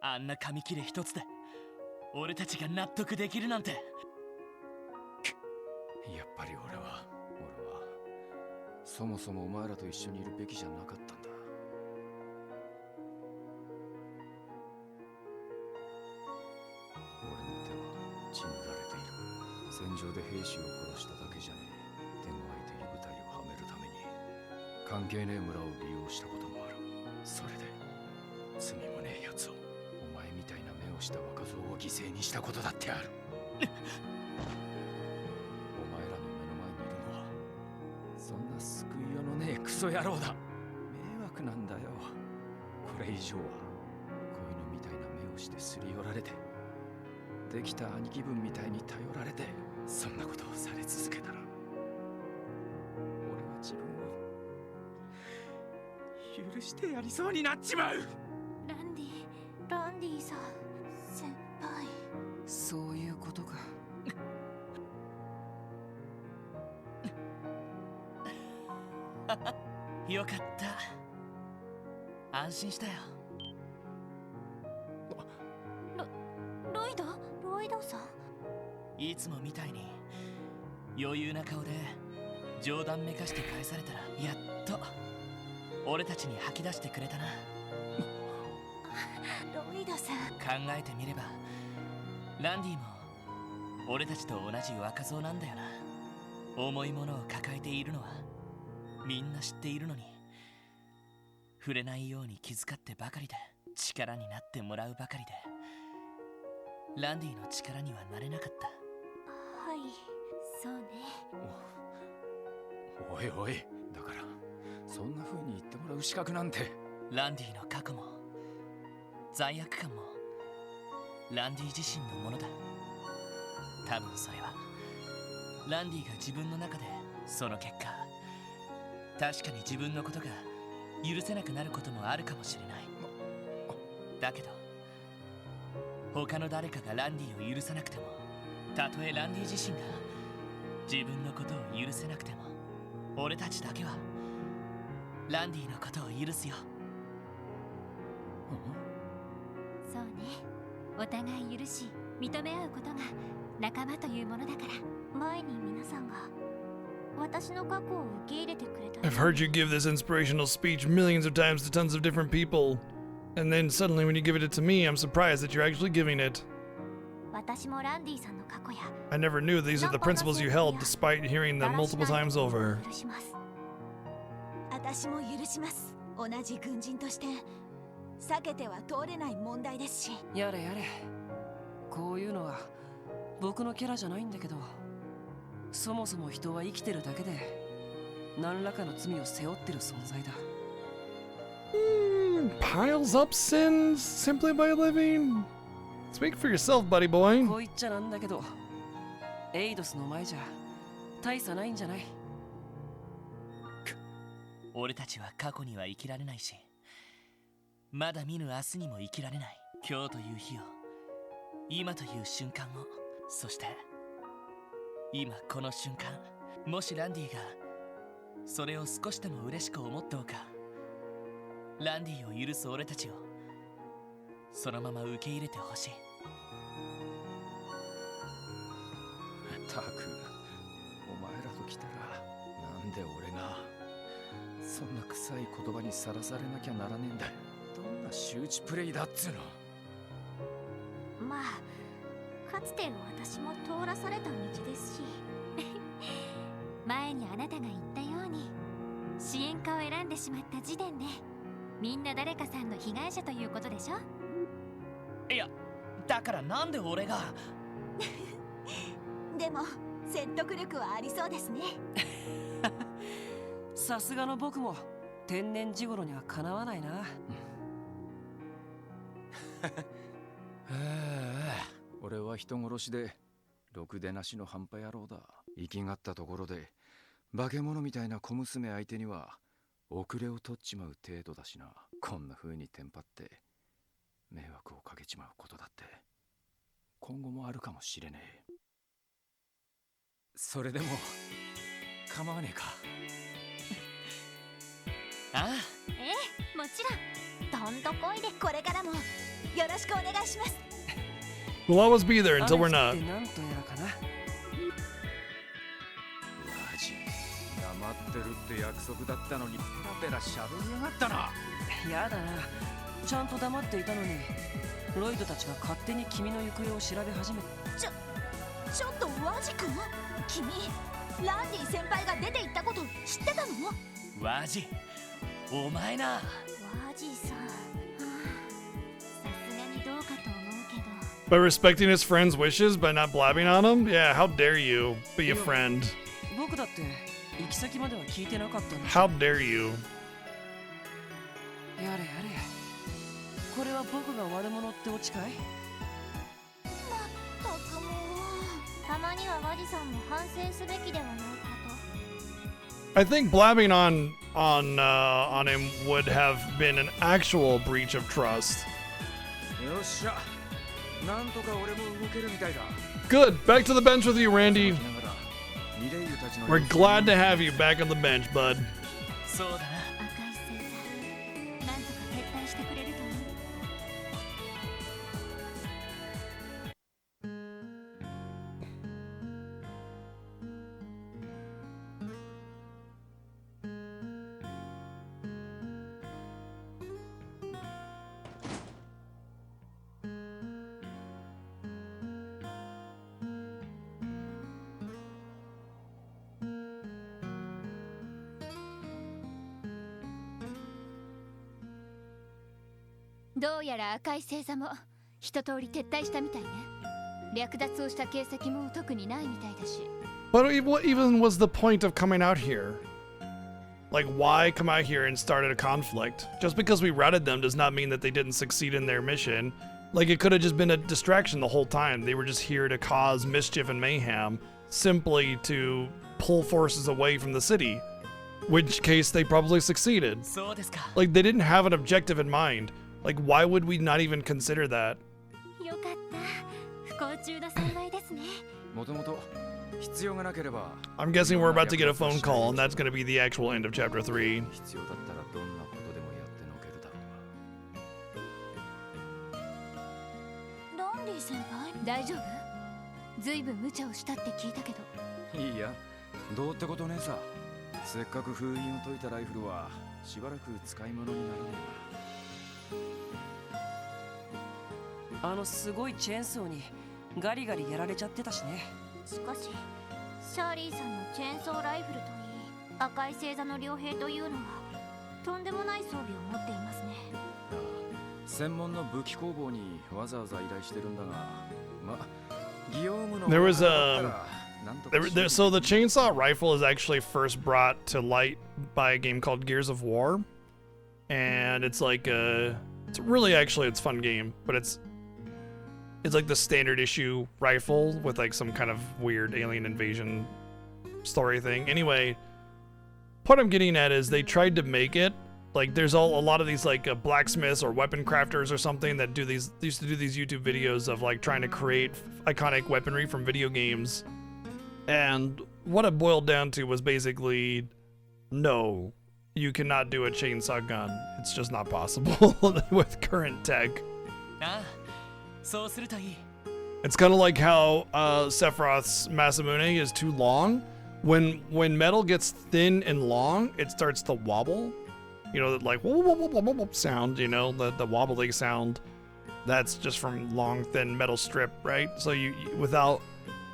あんな紙切れ一つで俺たちが納得できるなんて。やっぱり俺はそもそもお前らと一緒にいるべきじゃなかったんだ。俺の手は血塗られている。戦場で兵士を殺しただけじゃねえ。手強い敵部隊をはめるために関係ねえ村を利用したこともある。それで罪もねえやつを、お前みたいな目をした若造を犠牲にしたことだってある。お前らの目の前にいるのはそんな救いようのねえクソ野郎だ。迷惑なんだよ。これ以上は子犬みたいな目をしてすり寄られて、できた兄貴分みたいに頼られて、そんなことをされ続けたら俺は自分を許してやりそうになっちまう。ランディさん先輩。そういうことか。よかった。安心したよ。ロイドさん。いつもみたいに余裕な顔で冗談めかして返されたらやっと俺たちに吐き出してくれたな。ロイドさん、考えてみればランディも俺たちと同じ若造なんだよな。重いものを抱えているのはみんな知っているのに、触れないように気遣ってばかりで、力になってもらうばかりで、ランディの力にはなれなかった。はい、そうね。おいおい、だからそんな風に言ってもらう資格なんて。ランディの過去も罪悪感もランディ自身のものだ。多分それはランディが自分の中でその結果、確かに自分のことが許せなくなることもあるかもしれない。だけど他の誰かがランディを許さなくても、たとえランディ自身が自分のことを許せなくても、俺たちだけはランディのことを許すよ。そうね。お互い許し認め合うことが仲間というものだから。前に皆さんが私の過去を受け入れてくれた。 I've heard you give this inspirational speech millions of times to tons of different people, and then suddenly when you give it to me, I'm surprised that you're actually giving it. 私もランディさんの過去や I never knew these are the principles you held despite hearing them multiple times over. 許します。私も許します。同じ軍人として避けては通れない問題ですし。やれやれ、こういうのは僕のキャラじゃないんだけど、そもそも人は生きてるだけで何らかの罪を背負ってる存在だ。Piles up sins simply by living? Speak for yourself, buddy boy. こう言っちゃなんだけど、エイドスの前じゃ大差ないんじゃない？俺たちは過去には生きられないし、まだ見ぬ明日にも生きられない。今日という日を、今という瞬間を、そして今この瞬間、もしランディがそれを少しでも嬉しく思っておうか、ランディを許す俺たちをそのまま受け入れてほしい。タク、お前らと来たらなんで俺がそんな臭い言葉にさらされなきゃならねえんだよ。どんな周知プレイだっつうの。まあかつて私も通らされた道ですし前にあなたが言ったように支援家を選んでしまった時点でみんな誰かさんの被害者ということでしょ。いや、だからなんで俺がでも説得力はありそうですね。さすがの僕も天然地頃にはかなわないな。俺は人殺しでろくでなしの半端野郎だ。生きがったところで化け物みたいな小娘相手には遅れを取っちまう程度だしな。こんな風にテンパって迷惑をかけちまうことだって今後もあるかもしれねえ。それでも構わねえか。ああ、ええ、もちろん。どんどこいでこれからもよろしくお願いします。 We'll always be there until we're not. なんとやらかな。マジ黙ってるって約束だったのにペラペラ喋りやがったな。やだな、ちゃんと黙っていたのにロイドたちが勝手に君の行方を調べ始めた。ちょっとワジ君、君ランディ先輩が出て行ったこと知ってたの？ワジ、お前な。ワジさん、さすがにどうかと思うけど。 By respecting his friend's wishes by not blabbing on him? Yeah, how dare you be a friend? 僕だって行き先までは聞いてなかったんだ。 How dare you? やれやれ、これは僕が悪者ってオチかい？まったくもう、たまにはワジさんも反省すべきではないかと。 I think blabbing on him would have been an actual breach of trust. よっしゃ、なんとか俺も動けるみたいだ。 Good. Back to the bench with you, Randy. We're glad to have you back on the bench, bud. そうだな。赤い星座、なんとか撤退してくれるといい。どうやら赤い星座も一通り撤退したみたいね。略奪をした形跡も特にないみたいだし。But what even was the point of coming out here? Like, why come out here and start a conflict? Just because we routed them does not mean that they didn't succeed in their mission. Like, it could have just been a distraction the whole time. They were just here to cause mischief and mayhem, simply to pull forces away from the city. Which case they probably succeeded. Like, they didn't have an objective in mind. Like, why would we not even consider that? I'm guessing we're about to get a phone call, and that's going to be the actual end of Chapter 3. ランディ先輩、大丈夫？ずいぶん無茶をしたって聞いたけど。いいや、どうってことねえさ。せっかく封印を解いたライフルはしばらく使い物にならねえな。すごいチェーンソーにガリガリやられちゃってたしね。しかしシャーリーさんのチェーンソーライフルといい、赤い星座の両兵というのはとんでもない装備を持っていますね。専門の武器工房にわざわざ依頼してるんだが、ま、ギオームの There was so the chainsaw rifle is actually first brought to light by a game called Gears of War, and it's like it's really actually it's a fun game, but it's like the standard issue rifle with like some kind of weird alien invasion story thing. Anyway, what I'm getting at is they tried to make it like there's a lot of these like blacksmiths or weapon crafters or something that used to do these YouTube videos of like trying to create iconic weaponry from video games. And what it boiled down to was basically, no, you cannot do a chainsaw gun. It's just not possible with current tech. It's kind of like how Sephiroth's Masamune is too long. When metal gets thin and long, it starts to wobble. You know, that like whoop, whoop, whoop, whoop, whoop sound, you know, the wobbly sound. That's just from long, thin metal strip, right? So you without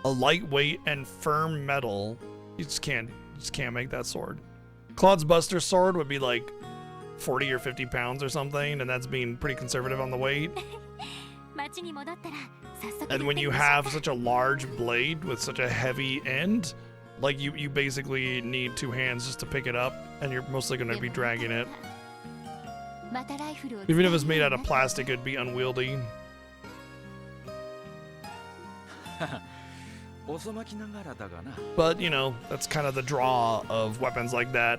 a lightweight and firm metal, you just can't make that sword. Claude's Buster sword would be like 40 or 50 pounds or something, and that's being pretty conservative on the weight. And when you have such a large blade with such a heavy end, like you basically need two hands just to pick it up, and you're mostly going to be dragging it. Even if it's made out of plastic, it'd be unwieldy. But, you know, that's kind of the draw of weapons like that.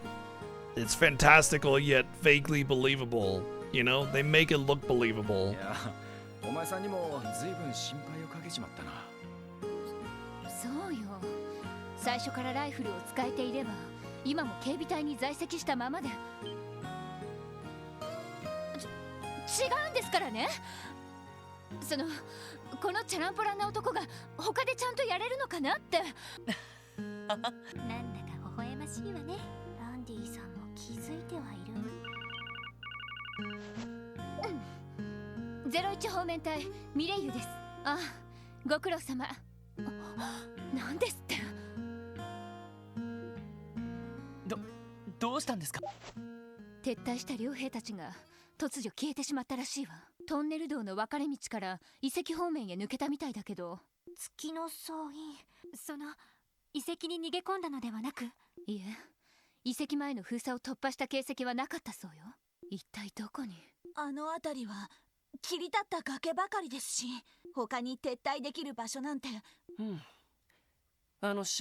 It's fantastical yet vaguely believable. You know, they make it look believable. So 最初からライフルを使えていれば、今も警備隊に在籍したままで。違うんですからね。このチャランポランな男が他でちゃんとやれるのかなって。なんだか微笑ましいわね。ランディさんも気づいてはいる。01方面隊ミレイユです。あ、ご苦労様。なんですって。どうしたんですか？撤退した両兵たちが突如消えてしまったらしいわ。トンネル道の分かれ道から遺跡方面へ抜けたみたいだけど。月の総員、その遺跡に逃げ込んだのではなく？いえ、遺跡前の封鎖を突破した形跡はなかったそうよ。一体どこに？あの辺りは切り立った崖ばかりですし、他に撤退できる場所なんて。シ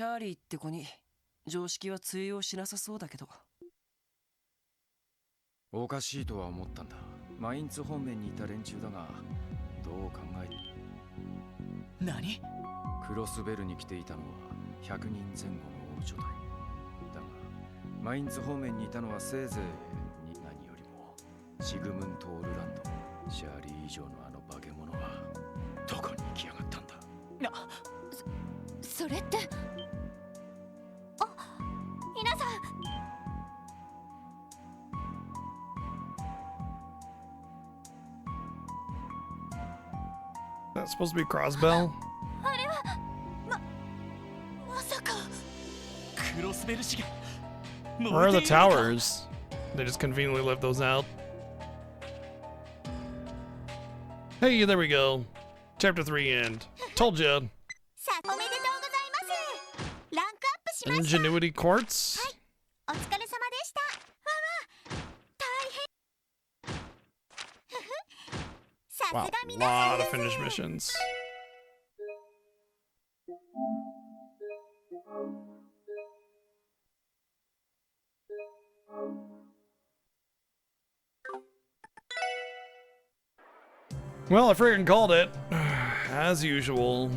ャーリーって子に常識は通用しなさそうだけど。おかしいとは思ったんだ。マインツ方面にいた連中だが、どう考えて。何？クロスベルに来ていたのは100人前後の大所帯だが、マインツ方面にいたのはせいぜいに何よりもシグムント・オルランド。シャーリー以上のあの化け物はどこに行きやがったんだ。それって。あ、皆さん。That's supposed to be Crossbell. あれはまさか。クロスベル市が。Where are the towers? They just conveniently left those out. Hey, there we go. Chapter 3 end. Told ya. さあおめでとうございます。ランクアップしました。 Ingenuity Quartz. お疲れ様でした。わわ、大変。ふふ。さす Wow, が皆さ lot ん of です finished missions. Well, I freaking called it. As usual.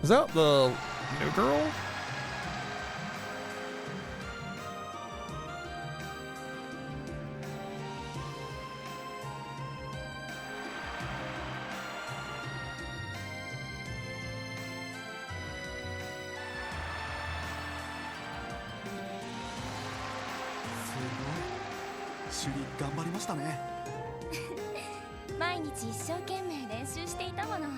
Is that the new girl? Shuri 頑張りましたね。毎日一生懸命練習していたもの。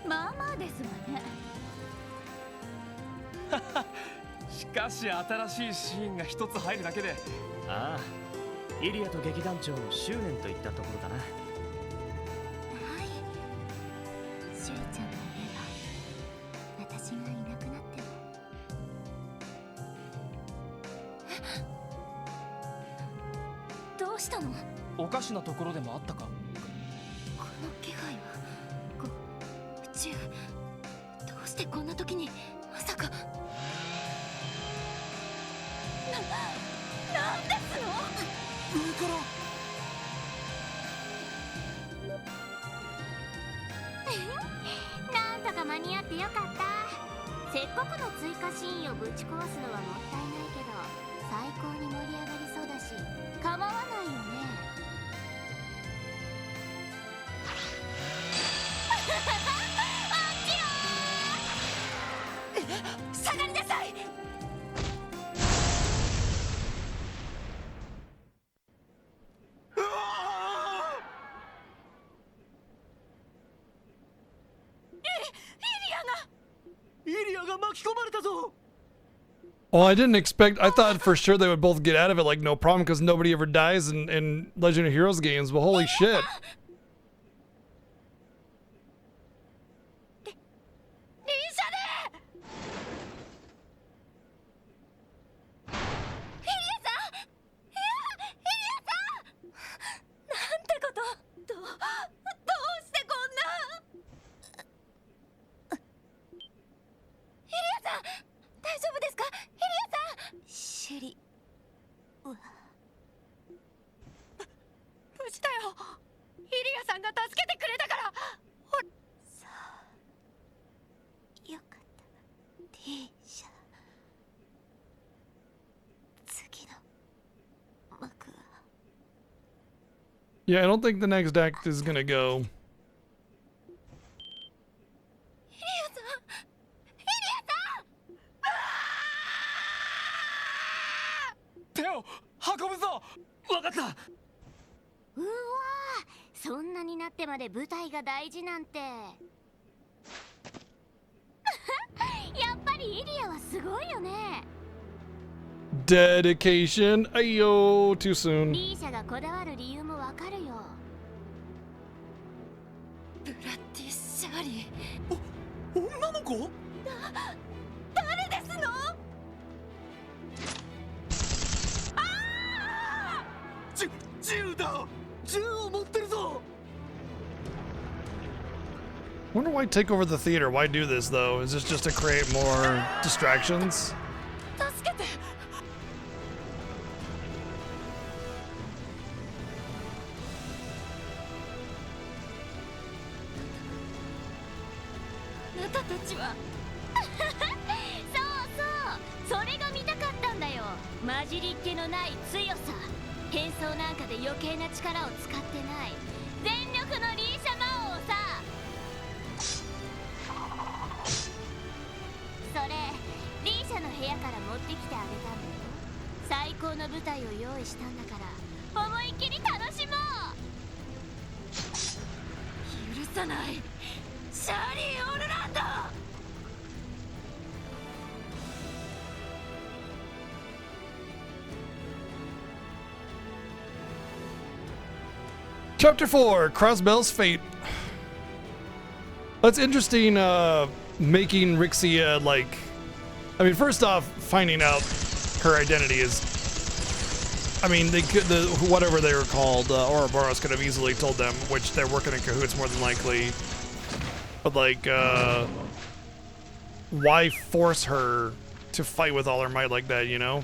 まあまあですわね。しかし新しいシーンが一つ入るだけで。ああ、イリアと劇団長の執念といったところだな。はい。シュリちゃんがいれば、私がいなくなっても。どうしたの？おかしなところでもあったか？この気配は宇宙。どうしてこんな時にまさかなんですの？上からなんとか間に合ってよかった。せっかくの追加シーンをぶち壊すのはもったいないけど、最高に盛り上がりそうだし構わないよね。下がりなさい。イリアが巻き込まれたぞ。 Well, I didn't expect. I thought for sure they would both get out of it like no problem because nobody ever dies in Legend of Heroes games. But holy shit! Yeah, I don't think the next act is gonna go. Teo, 運ぶぞ。わかった。うわー、そんなになってまで舞台が大事なんて。やっぱりイリアはすごいよね。Dedication. Ayo, too soon. リーシャがこだわる理由もわかるよ。ブラッディ・シャーリー。女の子？誰ですの？銃だ！銃を持ってるぞ！ Wonder why take over the theater? Why do this though? Is this just to create more distractions? 助けて。あなたたちはそうそう、それが見たかったんだよ。混じりっ気のない強さ。変装なんかで余計な力を使ってない全力のリーシャ魔王さ。それリーシャたの部屋から持ってきてあげたんだよ。最高の舞台を用意したんだから思いっきり楽しもう。許さない、シャーリー・オルランド。Chapter 4, Crossbell's Fate. That's interesting, making Rixia, like... I mean, first off, finding out her identity is... I mean, they could, whatever they were called, Ouroboros could have easily told them, which they're working in cahoots more than likely. But, like, why force her to fight with all her might like that, you know?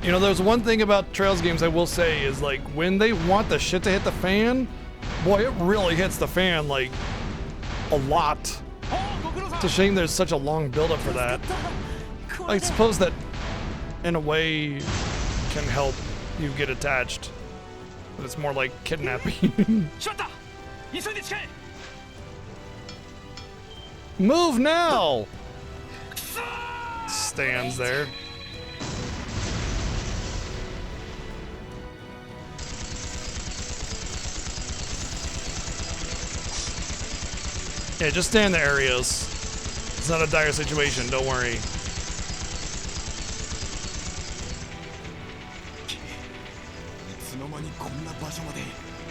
You know, there's one thing about Trails games I will say is, like, when they want the shit to hit the fan, boy, it really hits the fan, like, a lot. It's a shame there's such a long build-up for that. I suppose that, in a way, can help you get attached. But it's more like kidnapping. Move now! Stands there. Yeah, just stay in the areas. It's not a dire situation, don't worry.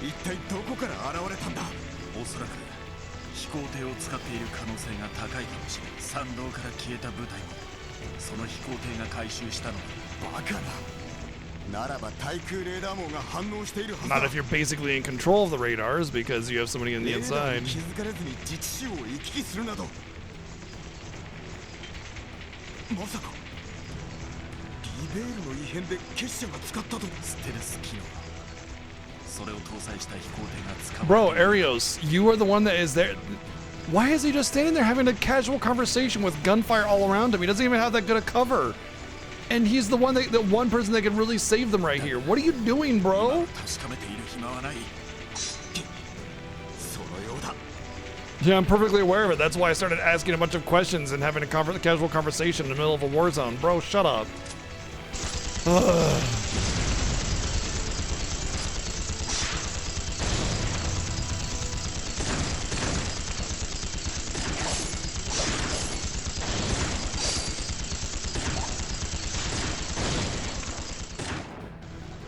一体どこから現れたんだ。おそらく飛行艇を使っている可能性が高いかもしれない。山道から消えた部隊もその飛行艇が回収したのだ。バカな。ならば対空レーダー網が反応しているはずだ。 Not if you're basically in control of the radars because you have somebody on the inside. 気づかれずに自治州を行き来するなど。まさかリベールの異変で結社が使ったと。ステルス機能。 Bro, Arios, you are the one that is there. Why is he just standing there having a casual conversation with gunfire all around him? He doesn't even have that good a cover. And he's the one that, the one person that can really save them right here. What are you doing, bro? Yeah, I'm perfectly aware of it. That's why I started asking a bunch of questions and having a casual conversation in the middle of a war zone. Bro, shut up. Ugh.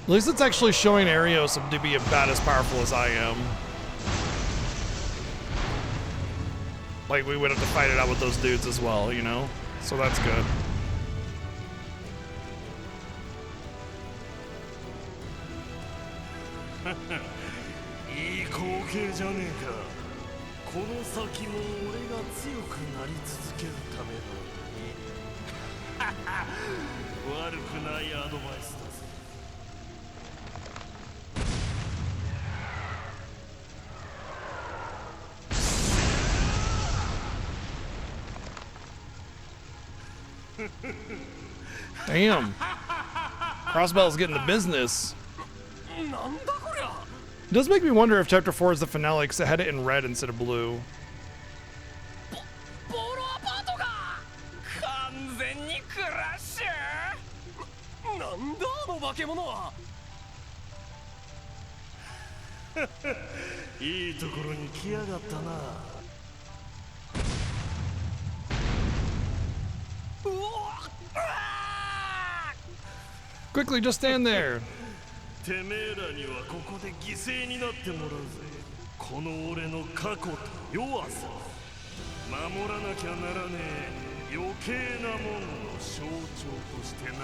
At least it's actually showing Arios to be about as powerful as I am. Like, we would have to fight it out with those dudes as well, you know? So that's good. Damn. Crossbell's getting the business. It does make me wonder if Chapter 4 is the finale because I had it in red instead of blue. いいところに来やがったな。 Quickly, just stand there. てめえらにはここで犠牲になってもらうぜ。この俺の過去と弱さ、守らなきゃならねえ余計なもんの象徴としてな。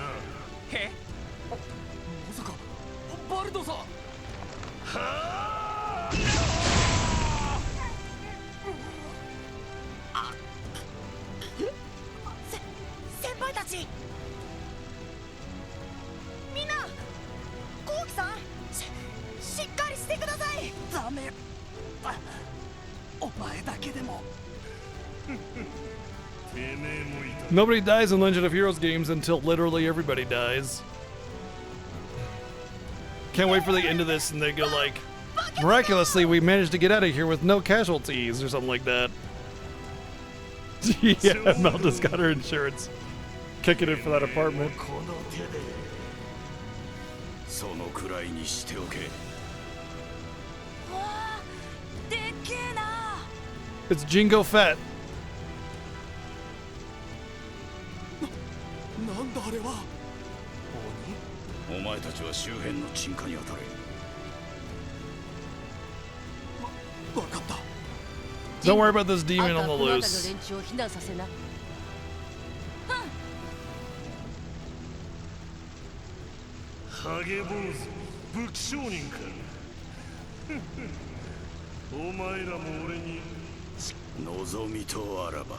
え？まさかバルトさん？はあ！先輩たち、みんな、コウキさん、しっかりしてください。ダメ、お前だけでも。Nobody dies in Legend of Heroes games until literally everybody dies. Can't wait for the end of this and they go like, miraculously we managed to get out of here with no casualties or something like that. Yeah, Melda's got her insurance. Kicking it for that apartment. It's Jingo Fett. なんだあれは。お前たちは周辺の鎮火に当たれ。わかった。 Don't worry about this demon on the loose. ハゲ坊主、武器商人か。お前らも俺に望みとあらば。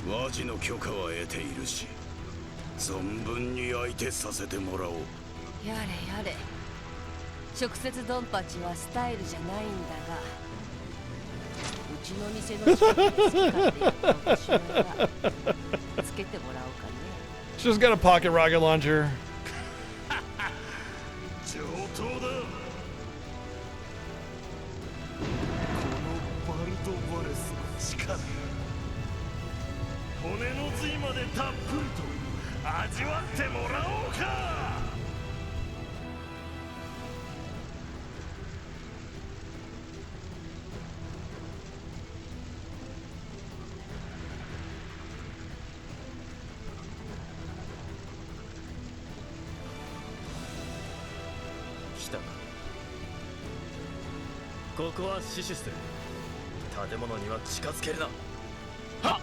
和事の許可は得ているし、存分に相手させてもらおう。やれやれ。直接ドンパチはスタイルじゃないんだが、うちの店の近くで好き勝手やったお年寄りはつけてもらおうかね。 She's got a pocket rocket launcher. 上等だ。このバルトバレスの力、骨の髄までたっぷりと味わってもらおうか。来たか。ここは死守する。建物には近づけるな。はっ。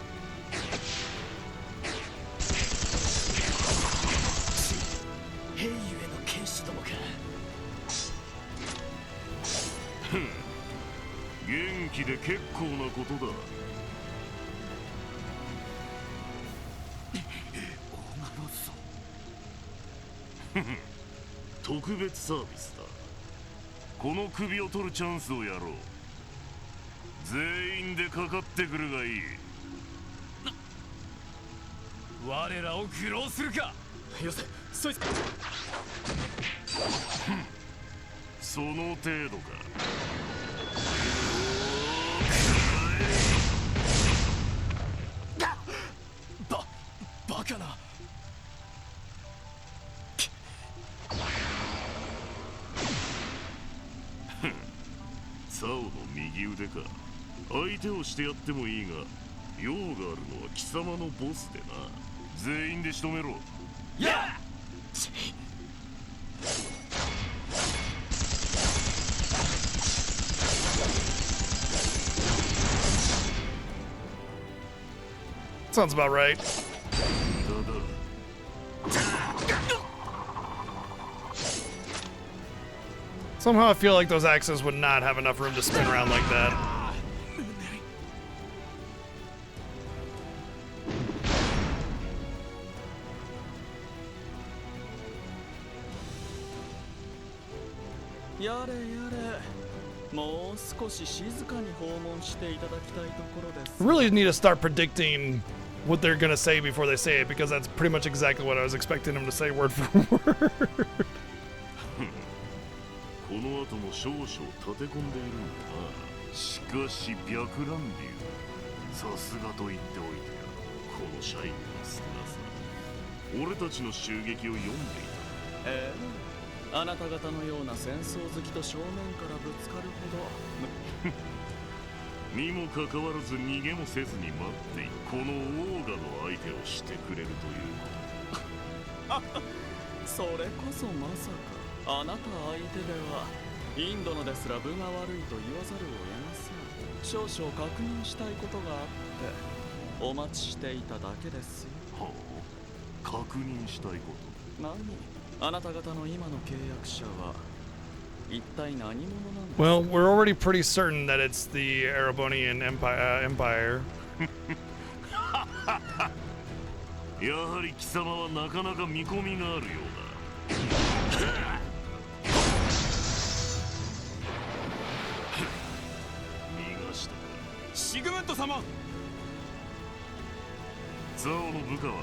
兵ゆえの剣士どもか。ふん、元気で結構なことだ。特別サービスだ。この首を取るチャンスをやろう。全員でかかってくるがいい。我らを愚弄するか。よせ、そいつ。その程度か。バカな。サオの右腕か。相手をしてやってもいいが、用があるのは貴様のボスでな。全員で仕留めろ。やっ。 Sounds about right. Somehow I feel like those axes would not have enough room to spin around like that. I really need to start predicting what they're gonna say before they say it, because that's pretty much exactly what I was expecting them to say word for word. この後も少々立て込んでいるんだな。しかし白蘭流、さすがと言っておいてやる。この社員の少なさ。俺たちの襲撃を読んでいた。あなた方のような戦争好きと正面からぶつかるほどにもかかわらず逃げもせずに待ってこのオーガの相手をしてくれるというそれこそまさかあなた相手ではインドのですら分が悪いと言わざるを得ません。少々確認したいことがあってお待ちしていただけですよ。はあ、確認したいこと。何あなた方の今の契約者は一体何者なんですか。 Well, we're already pretty certain that it's the Erebonian Empire. やはり貴様はなかなか見込みがあるようだ。逃がしたか。シグムント様。ザオの部下は。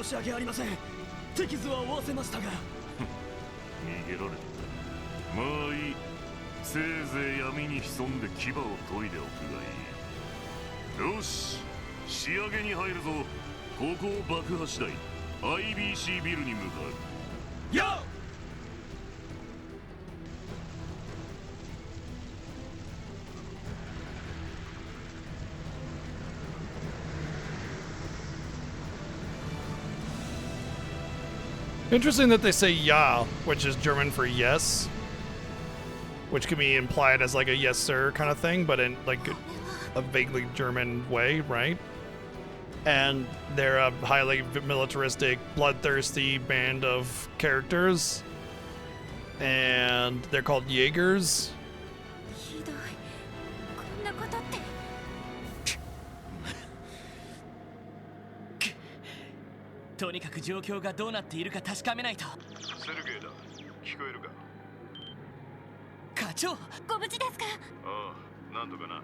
申し訳ありません。敵図は追わせましたが。逃げられた。まあいい。せいぜい闇に潜んで牙を研いでおくがいい。よし、仕上げに入るぞ。ここを爆破次第 IBC ビルに向かう。やっInteresting that they say ja, which is German for yes, which can be implied as like a yes sir kind of thing, but in like a vaguely German way, right? And they're a highly militaristic, bloodthirsty band of characters, and they're called Jaegers. ひどい。こんなことって。とにかく状況がどうなっているか確かめないと。セルゲイだ。聞こえるか。課長、ご無事ですか。ああ、なんとかな。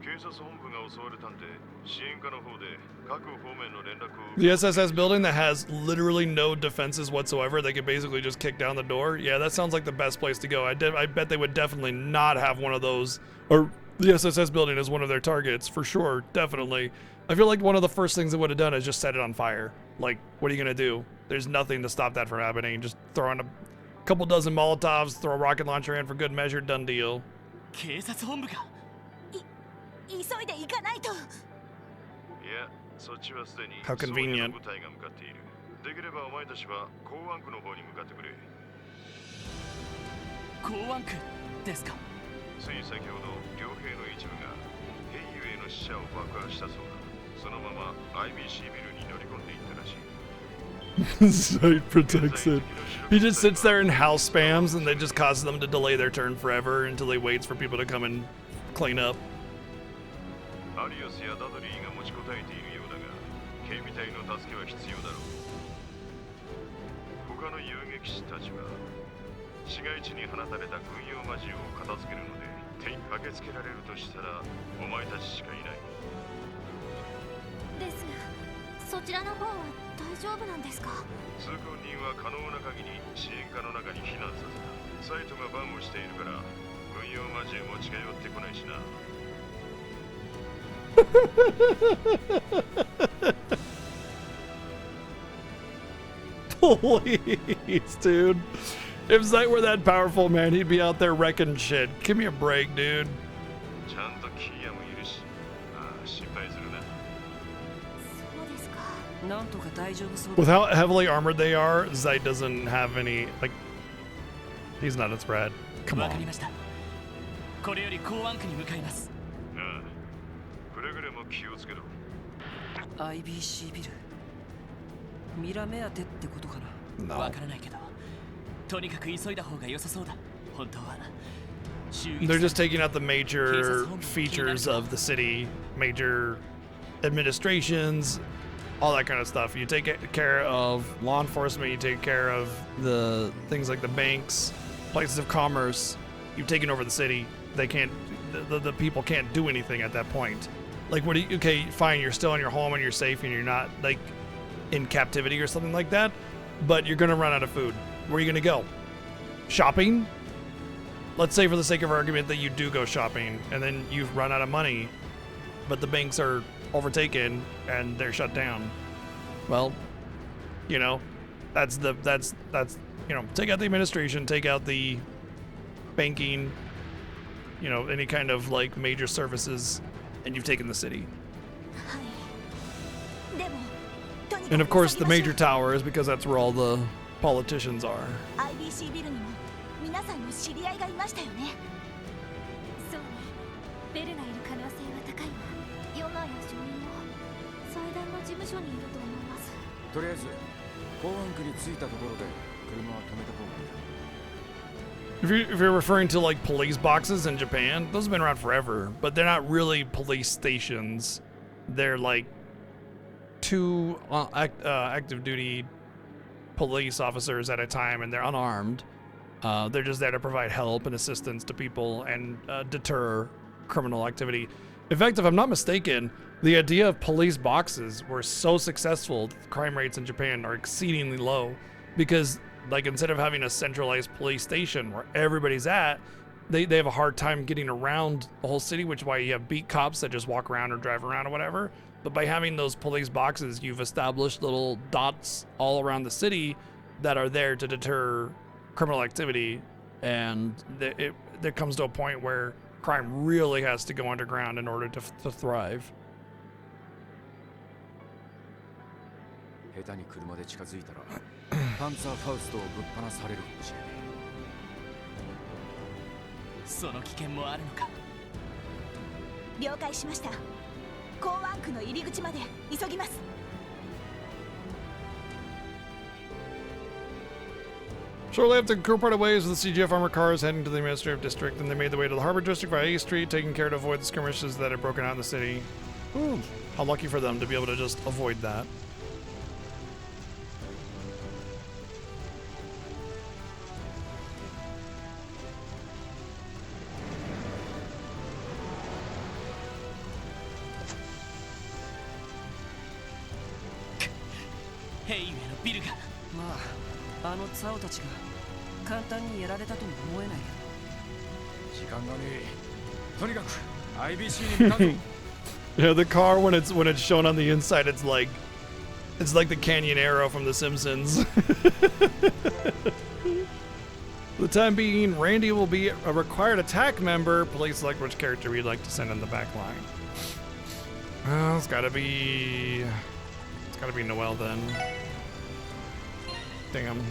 警察本部が襲われたんで、支援課の方で各方面の連絡を。 The SSS building that has literally no defenses whatsoever. They could basically just kick down the door. Yeah, that sounds like the best place to go. I bet they would definitely not have one of those. Or the SSS building is one of their targets, for sure. Definitely. I feel like one of the first things they would have done is just set it on fire. Like, what are you going to do? There's nothing to stop that from happening. Just throw in a couple dozen Molotovs, throw a rocket launcher in for good measure, done deal. 警察本部か。急いで行かないと。いや、そっちはすでに How convenient. 部隊が向かっている。できればお前たちは港湾区の方に向かってくれ。港湾区ですか。つい先ほど両兵の一部がヘイユへの死者を爆破したそうだ。そのまま IBC ビルに乗り込んでいったらしい。Sight protects it. He just sits there and house spams, and that just causes them to delay their turn forever until he waits for people to come and clean up. アリオスやダドリーが持ちこたえているようだが、警備隊の助けは必要だろう。他の遊撃士たちは市街地に放たれた軍用魔獣を片付けるので、駆けつけられるとしたらお前たちしかいない。ですが、そちらの方は大丈夫なんですか。通行人は可能な限り支援課の中に避難させた。サイトがバンをしているから軍用魔獣も近寄ってこないしな。Please, dude. If Zeit were that powerful, man, he'd be out there wrecking shit. Give me a break, dude. ちゃんとキーヤもいるし、ああ心配するな。そうですか。なんとか大丈夫そう。 With how heavily armored they are, Zeit doesn't have any, like, he's not a threat. Come わかり on. ました。これより港湾区に向かいます。ああ、くれぐれも気をつけろ。 IBC ビル。ミラ目当てってことかな。わからないけど、とにかく急いだ方が良さそうだ。本当は。They're just taking out the major features of the city, major administrations, all that kind of stuff. You take care of law enforcement, you take care of the things like the banks, places of commerce. You've taken over the city. They can't, the people can't do anything at that point. Like, what do you, okay, fine, you're still in your home and you're safe and you're not, like, in captivity or something like that, but you're gonna run out of food. Where are you gonna go? Shopping? Let's say for the sake of argument that you do go shopping and then you've run out of money, but the banks are overtaken and they're shut down. Well, you know, that's you know, take out the administration, take out the banking, you know, any kind of like major services, and you've taken the city. And of course, the major tower is because that's where all the politicians are. IBC ビルにも皆さんの知り合いがいましたよね。そうね。ベルがいる可能性は高いわ。ヨナや主任も祭壇の事務所にいると思います。とりあえず港湾区に着いたところで車は止めた方がいい。If you're referring to like police boxes in Japan, those have been around forever, but they're not really police stations. They're like two active duty police officers at a time, and they're unarmed. They're just there to provide help and assistance to people and deter criminal activity. In fact, if I'm not mistaken, the idea of police boxes were so successful, crime rates in Japan are exceedingly low because, like, instead of having a centralized police station where everybody's at, they have a hard time getting around the whole city, which is why you have beat cops that just walk around or drive around or whatever. But by having those police boxes, you've established little dots all around the city that are there to deter criminal activity. And there comes to a point where crime really has to go underground in order to thrive. 下手に車で近づいたらパンツァーファウストをぶっ放されるかもしれない。その危険もあるのか。了解しました。港湾区の入り口まで急ぎます。Shortly after the crew parted ways with the CGF armored cars heading to the administrative district, and they made their way to the harbor district via A Street, taking care to avoid the skirmishes that had broken out in the city. Ooh, how lucky for them to be able to just avoid that. Hey, ビルが。まあ、あのツァオたちが簡単にやられたとも思えないけど。時間がねえ。とにかく IBC に向かうぞ。Yeah, the car when it's shown on the inside, it's like the Canyon Arrow from The Simpsons. For the time being, Randy will be a required attack member. Please select which character we'd like to send in the back line. Well, it's gotta be Noelle then. Damn.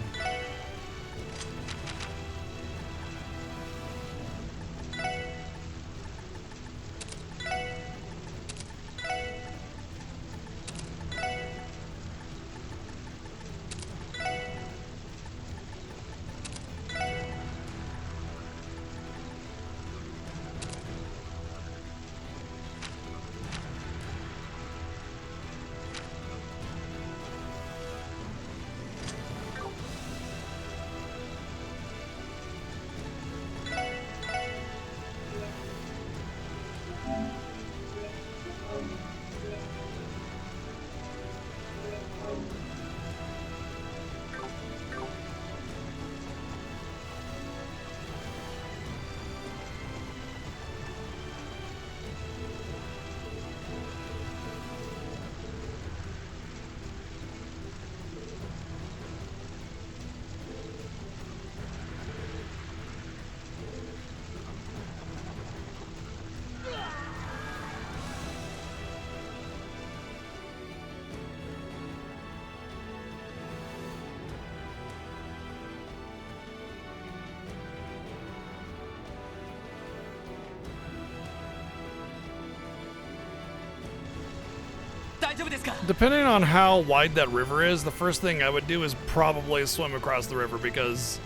Depending on how wide that river is, the first thing I would do is probably swim across the river because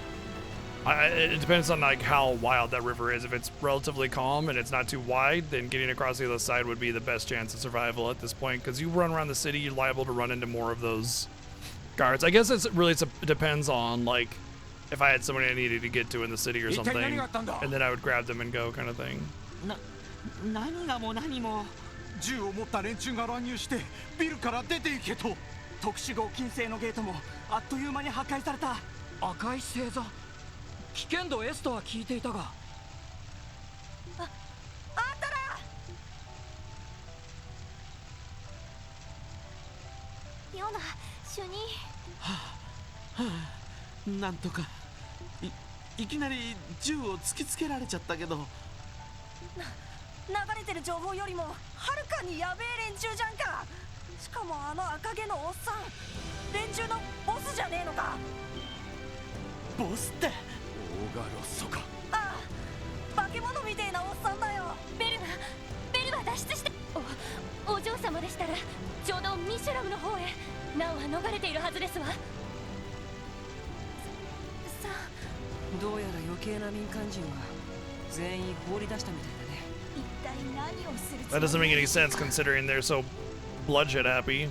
it depends on like how wild that river is. If it's relatively calm and it's not too wide, then getting across the other side would be the best chance of survival at this point because you run around the city, you're liable to run into more of those guards. I guess it depends on like if I had somebody I needed to get to in the city or something, and then I would grab them and go kind of thing. 何がも何も銃を持った連中が乱入してビルから出て行けと。特殊合金製のゲートもあっという間に破壊された。赤い星座危険度 S とは聞いていたが。あんたらヨナ主任。なんとか いきなり銃を突きつけられちゃったけど。流れてる情報よりもはるかにやべえ連中じゃんか。しかもあの赤毛のおっさん、連中のボスじゃねえのか。ボスって？オーガロッソか。ああ、化け物みてえなおっさんだよ。ベルは脱出して。お嬢様でしたらちょうどミシュラムの方へ。ナオは逃れているはずですわ。どうやら余計な民間人は全員放り出したみたいだね。一体何をするつ That もり？ doesn't make any sense considering they're so bloodshed happy.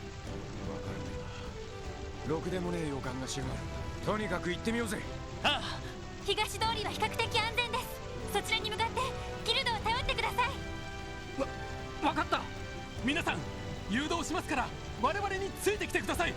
ろくでもねえ予感がしやがる。とにかく行ってみようぜ。ああ、東通りは比較的安全です。そちらに向かってギルドを頼ってください。わかった。皆さん誘導しますから我々についてきてください。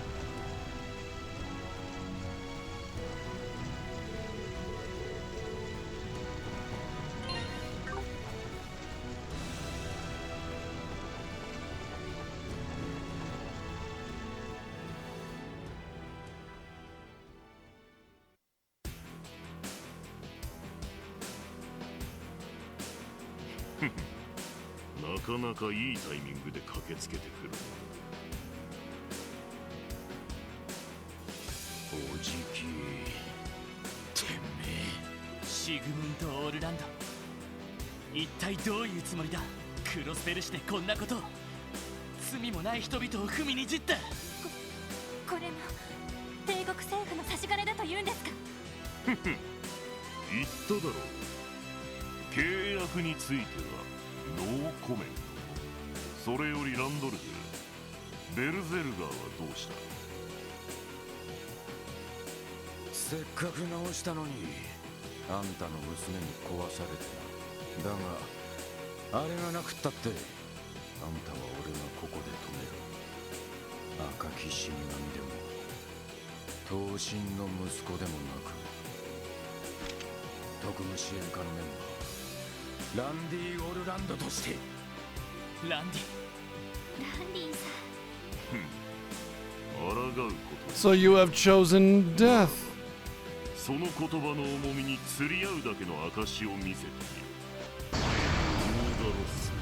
なかなかいいタイミングで駆けつけてくる。おじきてめえ。シグムント・オールランド、一体どういうつもりだ。クロスベル市でこんなことを。罪もない人々を踏みにじった。これも帝国政府の差し金だと言うんですか。言っただろう。契約についてはノーコメント。それよりランドルフ、ベルゼルガーはどうした？せっかく直したのにあんたの娘に壊されてな。だがあれがなくったってあんたは俺がここで止める。赤き死神でも闘神の息子でもなく特務支援課のメンバーランディ・オルランドとして。ランディさ抗うこと。 So you have chosen death. その言葉の重みに釣り合うだけの証を見せてみる。オーガロス、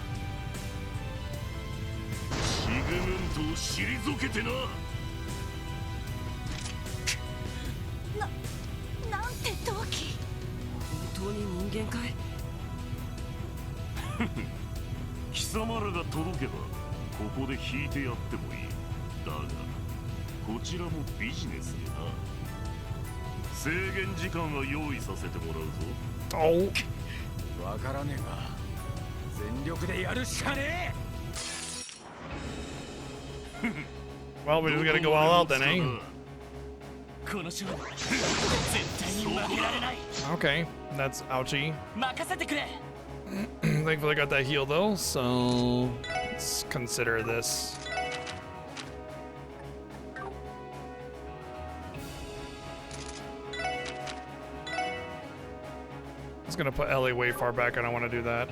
シグムントを退けてな。なんて動機。本当に人間かい？貴様らが届けばここで引いてやってもいい。だがこちらもビジネスでな。制限時間は用意させてもらうぞ。わからねえが全力でやるしかねえ。Well, we just gotta go all out then, eh? この勝負絶対に負けられない。 Okay, that's ouchie. 任せてくれ。Thankfully, I got that heal though, so let's consider this. It's gonna put Ellie way far back. I don't want to do that.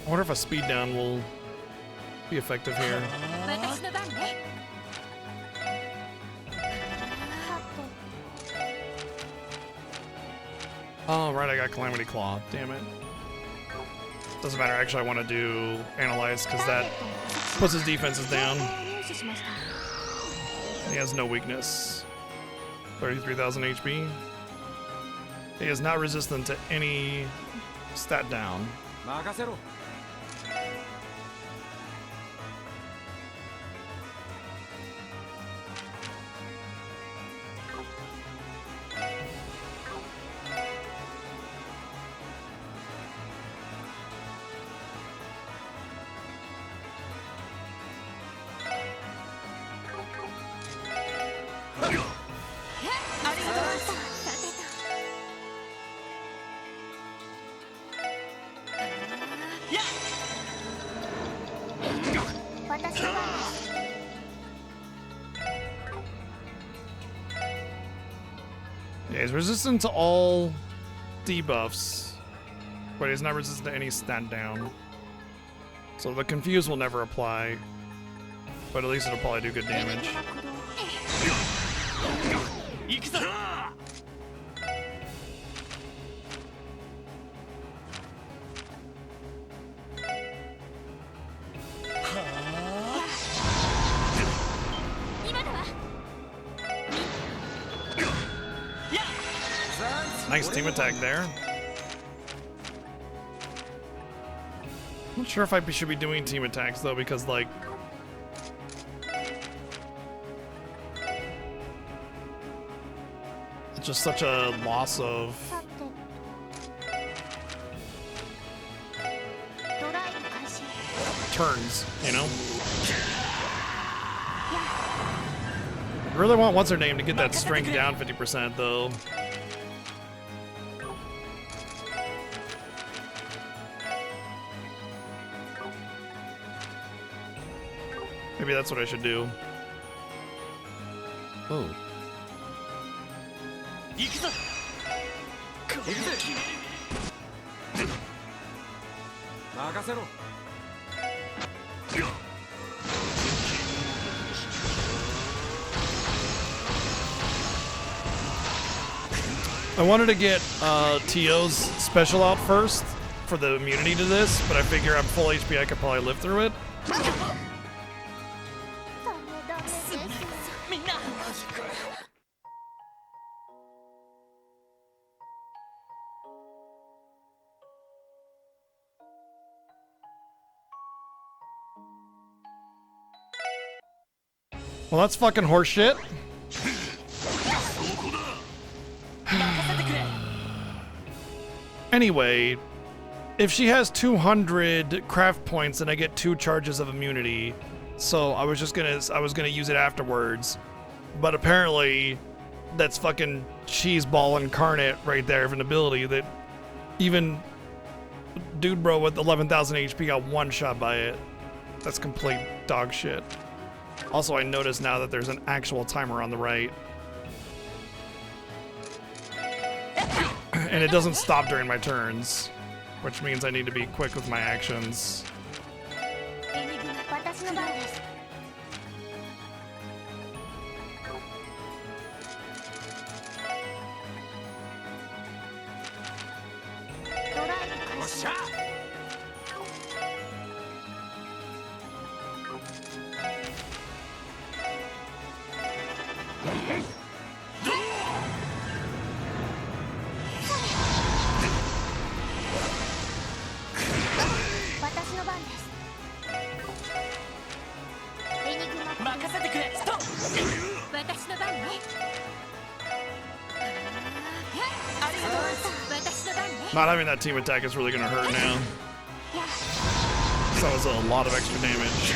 I wonder if a speed down will be effective here. 私の番ね。Oh, right, I got Calamity Claw. Damn it. Doesn't matter. Actually, I want to do Analyze because that puts his defenses down. He has no weakness. 33,000 HP. He is not resistant to any stat down. 任せろ。Yeah, he's resistant to all debuffs, but he's not resistant to any stat down. So the confuse will never apply. but at least it'll probably do good damage. Nice team attack there. I'm not sure if I should be doing team attacks though, because like it's just such a loss of turns, you know? I really want what's her name to get that strength down 50% though. Maybe that's what I should do. Oh. I wanted to get Tio's special out first for the immunity to this, but I figure I'm full HP, I could probably live through it. Well, that's fucking horseshit. Anyway, if she has 200 craft points, then I get 2 charges of immunity. So I was gonna use it afterwards, but apparently that's fucking cheeseball incarnate right there of an ability that even dude bro with 11,000 HP got one shot by it. That's complete dog shit. Also, I notice now that there's an actual timer on the right. And it doesn't stop during my turns, which means I need to be quick with my actions. Not having that team attack is really gonna hurt now. So that was a lot of extra damage.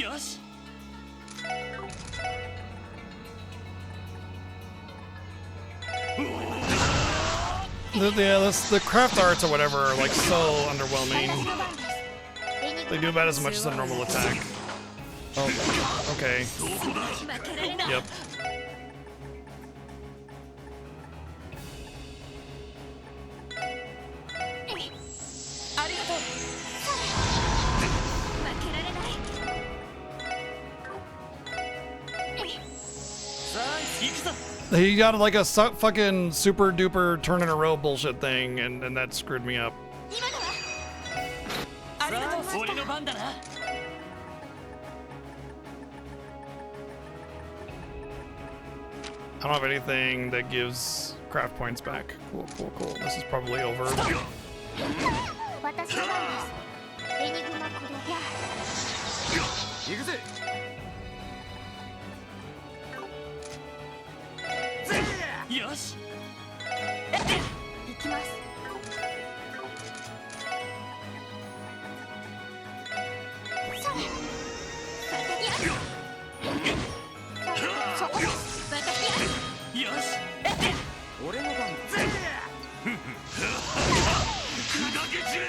よし The craft arts or whatever are like so underwhelming. They do about as much as a normal attack. Oh, okay. Yep. He got like a fucking super duper turn in a row bullshit thing, and that screwed me up. I don't have anything that gives craft points back. Cool, cool, cool. This is probably over. Yes. 行きます。それ。そこ。よし。俺の番。砕け散れ。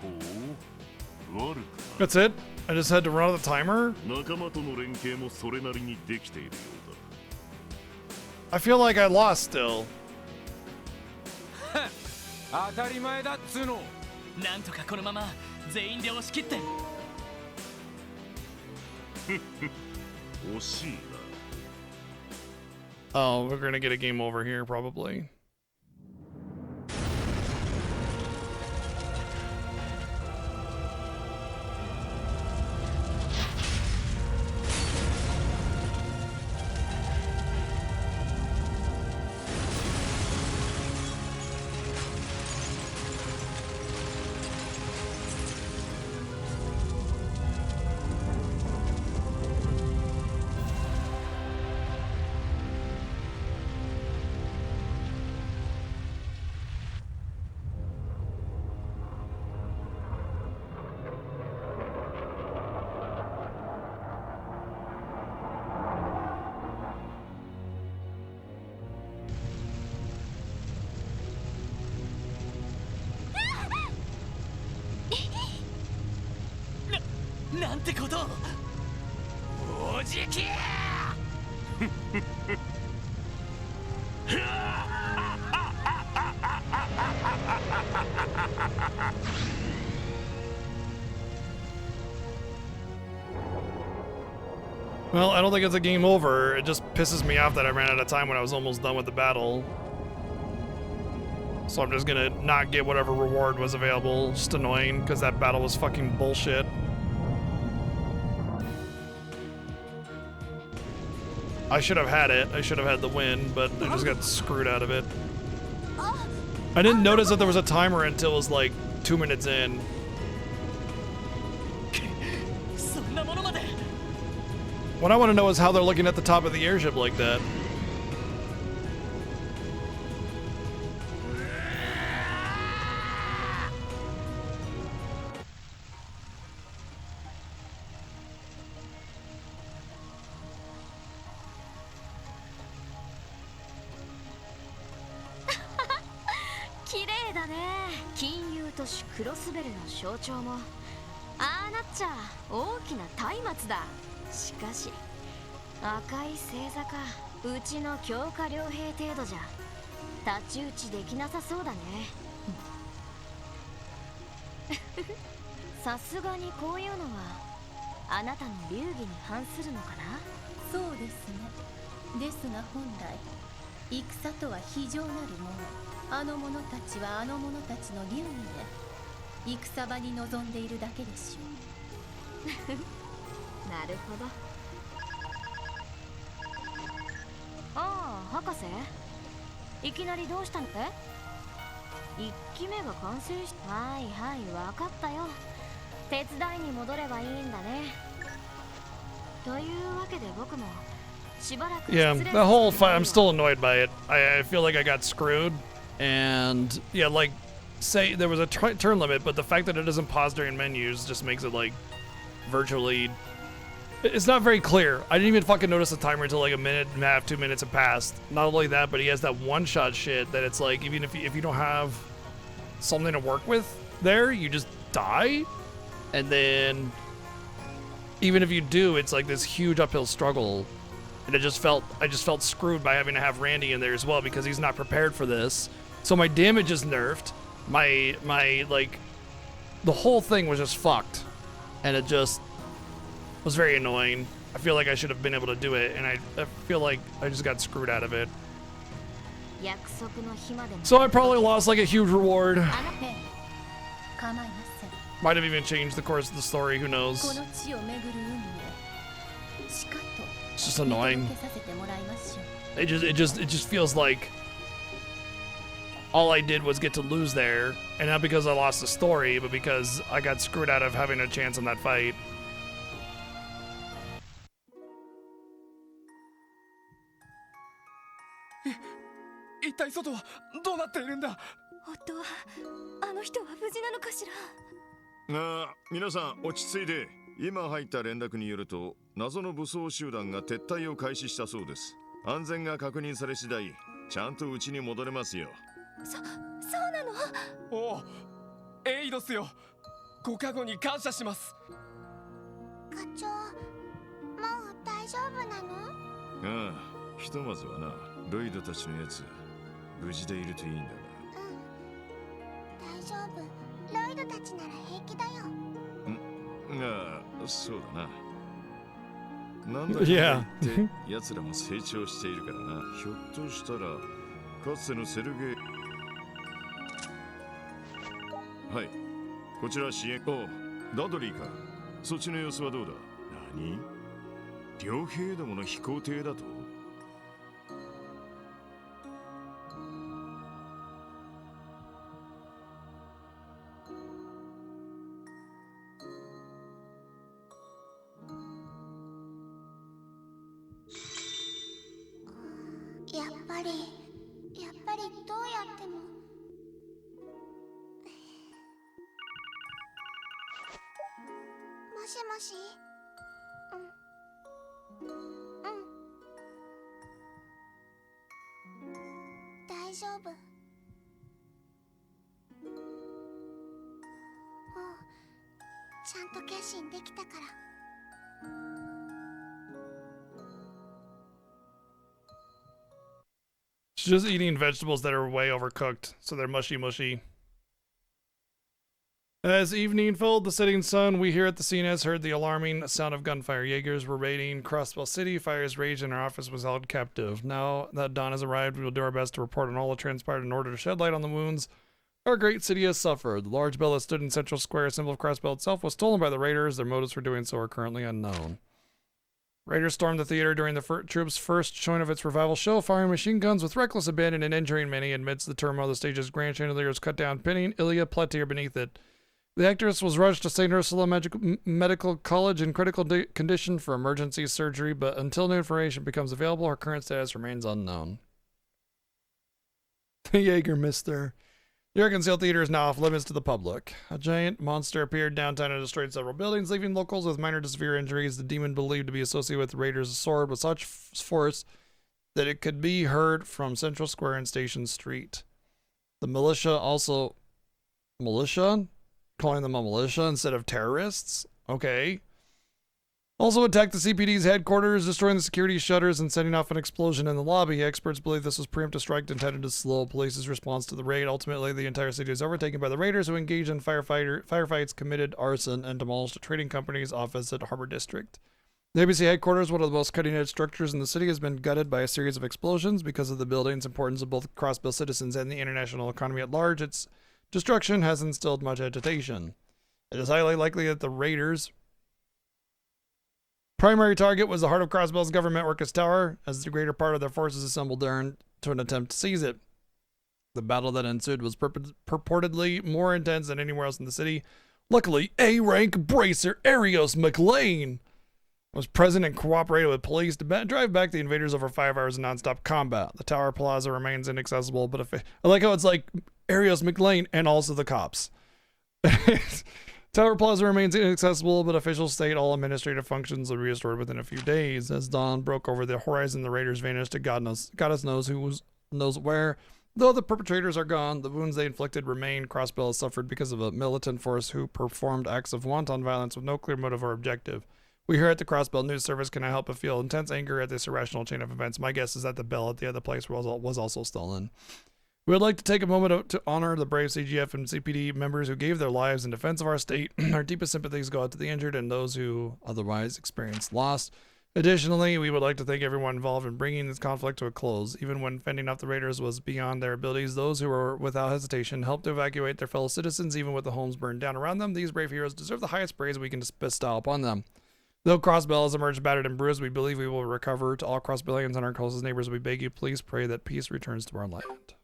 ほう、悪く。That's it? I just had to run out of the timer? 仲間との連携もそれなりにできているようだ。I feel like I lost still. 当たり前だっつうの。なんとかこのまま全員で押し切って。惜しいな。Oh, we're gonna get a game over here probably.なんてこと。おじき。Well, I don't think it's a game over. It just pisses me off that I ran out of time when I was almost done with the battle. So I'm just gonna not get whatever reward was available. Just annoying, because that battle was fucking bullshit. I should have had it. I should have had the win, but I just got screwed out of it. I didn't notice that there was a timer until it was like 2 minutes in. What I want to know is how they're looking at the top of the airship like that.しかし赤い星座か。うちの強化両兵程度じゃ太刀打ちできなさそうだね。さすがにこういうのはあなたの流儀に反するのかな。そうですね。ですが本来戦とは非常なるもの。あの者たちはあの者たちの流儀で戦場に臨んでいるだけでしょう。なるほど。ああ、博士。いきなりどうしたの？一機目が完成し…はいはい、わかったよ。手伝いに戻ればいいんだね。というわけで僕もしばらく… Yeah, the whole fight, I'm still annoyed by it. I feel like I got screwed. And yeah, like say there was a turn limit, but the fact that it doesn't pause during menus just makes it like virtually. It's not very clear. I didn't even fucking notice the timer until like a minute and a half, 2 minutes have passed. Not only that, but he has that one-shot shit that it's like even if you don't have something to work with there, you just die, and then even if you do, it's like this huge uphill struggle. And I just felt screwed by having to have Randy in there as well because he's not prepared for this. So my damage is nerfed. My like the whole thing was just fucked. And it just was very annoying. I feel like I should have been able to do it, and I feel like I just got screwed out of it. So I probably lost like a huge reward. Might have even changed the course of the story, who knows. It's just annoying. It just feels like all I did was get to lose there, and not because I lost the story, but because I got screwed out of having a chance in that fight.皆さん落ち着いて。今入った連絡によると謎の武装集団が撤退を開始したそうです。安全が確認され次第ちゃんと家に戻れますよ。そうなの？おお、エイドスよ。ご加護に感謝します。課長、もう大丈夫なの？ああ、ひとまずはな、ロイドたちのやつ無事でいるといいんだが。大丈夫。ロイドたちなら平気だよ。ああ、そうだな。なんだか言って奴らも成長しているからな。ひょっとしたらかつてのセルゲイ。はい、こちら支援。お、ダドリーか。そっちの様子はどうだ。何？両兵どもの飛行艇だと？やっぱりどうやっても。もしもし。大丈夫。もうちゃんと決心できたから。She's just eating vegetables that are way overcooked, so they're mushy. As evening filled the setting sun, we here at the scene has heard the alarming sound of gunfire. Jaegers were raiding Crossbell City. Fires raged and our office was held captive. Now that dawn has arrived, we will do our best to report on all that transpired in order to shed light on the wounds our great city has suffered. The large bell that stood in Central Square, symbol of Crossbell itself, was stolen by the raiders. Their motives for doing so are currently unknown. Raiders stormed the theater during the troops' first showing of its revival show, firing machine guns with reckless abandon and injuring many. Amidst the turmoil, the stage's grand chandelier was cut down, pinning Ilya Platier beneath it. The actress was rushed to St. Ursula Medical College in critical condition for emergency surgery, but until new information becomes available, her current status remains unknown. The Jaeger Mister. The Arkansas Theater is now off limits to the public. A giant monster appeared downtown and destroyed several buildings, leaving locals with minor to severe injuries. The demon believed to be associated with the Raiders soared with such force that it could be heard from Central Square and Station Street. The militia also... Militia? Calling them a militia instead of terrorists? Okay. Also attacked the CPD's headquarters, destroying the security shutters and setting off an explosion in the lobby. Experts believe this was preemptive strike intended to slow police's response to the raid. Ultimately, the entire city is overtaken by the raiders, who engaged in firefights, committed arson, and demolished a trading company's office at Harbor District. The ABC headquarters, one of the most cutting-edge structures in the city, has been gutted by a series of explosions. Because of the building's importance of both Crossbell citizens and the international economy at large, its destruction has instilled much agitation. It is highly likely that the raiders' primary target was the heart of Crossbell's government workers tower, as the greater part of their forces assembled there to an attempt to seize it. The battle that ensued was purportedly more intense than anywhere else in the city. Luckily, A-rank bracer Arios McLean was present and cooperated with police to drive back the invaders over 5 hours of nonstop combat. The Tower Plaza remains inaccessible, but I like how it's like Arios McLean and also the cops. Tower Plaza remains inaccessible, but officials state all administrative functions will be restored within a few days. As dawn broke over the horizon, the raiders vanished to goddess knows knows where. Though the perpetrators are gone, the wounds they inflicted remain. Crossbell has suffered because of a militant force who performed acts of wanton violence with no clear motive or objective. We here at the Crossbell News Service cannot help but feel intense anger at this irrational chain of events. My guess is that the bell at the other place was also stolen. We would like to take a moment to honor the brave CGF and CPD members who gave their lives in defense of our state. Our deepest sympathies go out to the injured and those who otherwise experienced loss. Additionally, we would like to thank everyone involved in bringing this conflict to a close. Even when fending off the raiders was beyond their abilities, those who were without hesitation helped to evacuate their fellow citizens, even with the homes burned down around them. These brave heroes deserve the highest praise we can bestow upon them. Though Crossbell has emerged battered and bruised, we believe we will recover. To all Crossbellians and our closest neighbors, we beg you, please pray that peace returns to our land.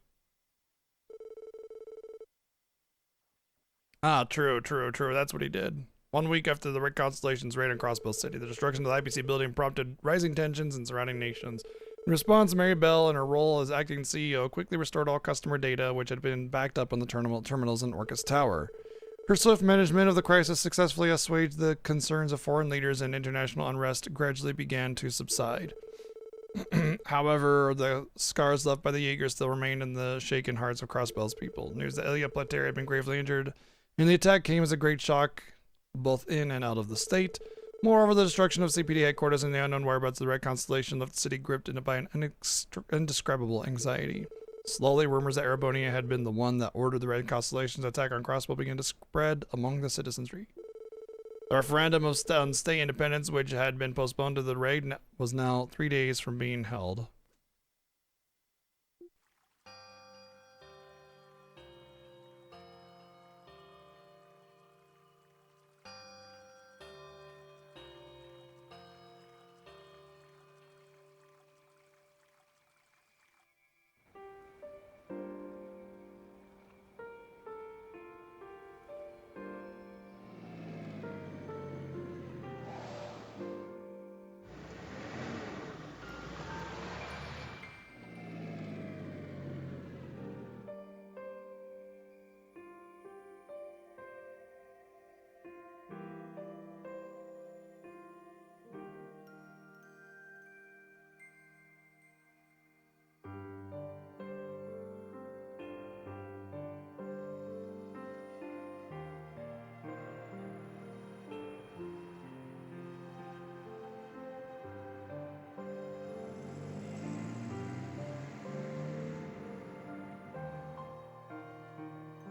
Ah, true. That's what he did. 1 week after the Red Constellation's raid on Crossbell City, the destruction of the IPC building prompted rising tensions in surrounding nations. In response, Mary Bell, in her role as acting CEO, quickly restored all customer data which had been backed up on the terminals in Orcus Tower. Her swift management of the crisis successfully assuaged the concerns of foreign leaders, and international unrest gradually began to subside. However, the scars left by the Jaegers still remained in the shaken hearts of Crossbell's people. News that Elia Plater had been gravely injured, and the attack came as a great shock both in and out of the state. Moreover, the destruction of CPD headquarters and the unknown whereabouts of the Red Constellation left the city gripped by an indescribable anxiety. Slowly, rumors that Erebonia had been the one that ordered the Red Constellation's attack on Crossbell began to spread among the citizenry. The referendum on state independence, which had been postponed to the raid, was now 3 days from being held.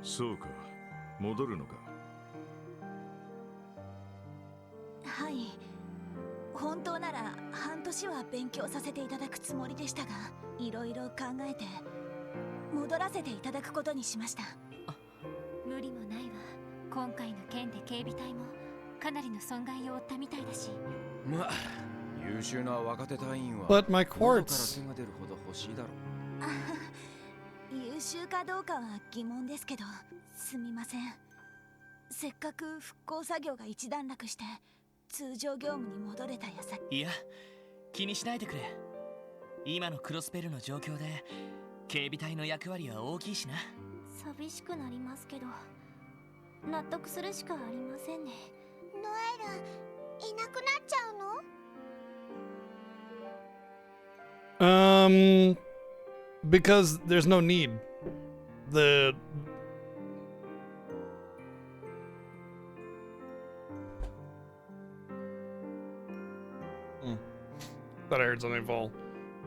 そうか、戻るのか。はい。本当なら半年は勉強させていただくつもりでしたが、いろいろ考えて戻らせていただくことにしました。無理もないわ。今回の件で警備隊もかなりの損害を負ったみたいだし。まあ、優秀な若手隊員は But my 喉から quartz. 手が出るほど欲しいだろう。優秀かどうかは疑問ですけど、すみません。せっかく復興作業が一段落して通常業務に戻れた矢先。いや、気にしないでくれ。今のクロスペルの状況で警備隊の役割は大きいしな。寂しくなりますけど、納得するしかありませんね。ノエル、いなくなっちゃうのBecause there's no need. The Thought I heard something fall.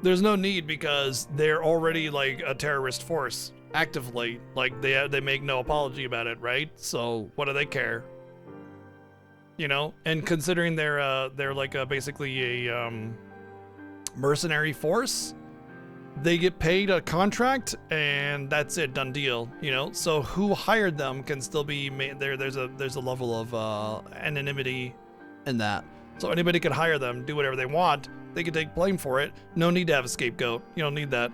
There's no need because they're already like a terrorist force actively. Like they make no apology about it, right? So what do they care? You know, and considering they're like basically a mercenary force, they get paid a contract and that's it, done deal. You know, so who hired them can still be made. There's a level of anonymity in that. So anybody can hire them, do whatever they want. They can take blame for it. No need to have a scapegoat. You don't need that.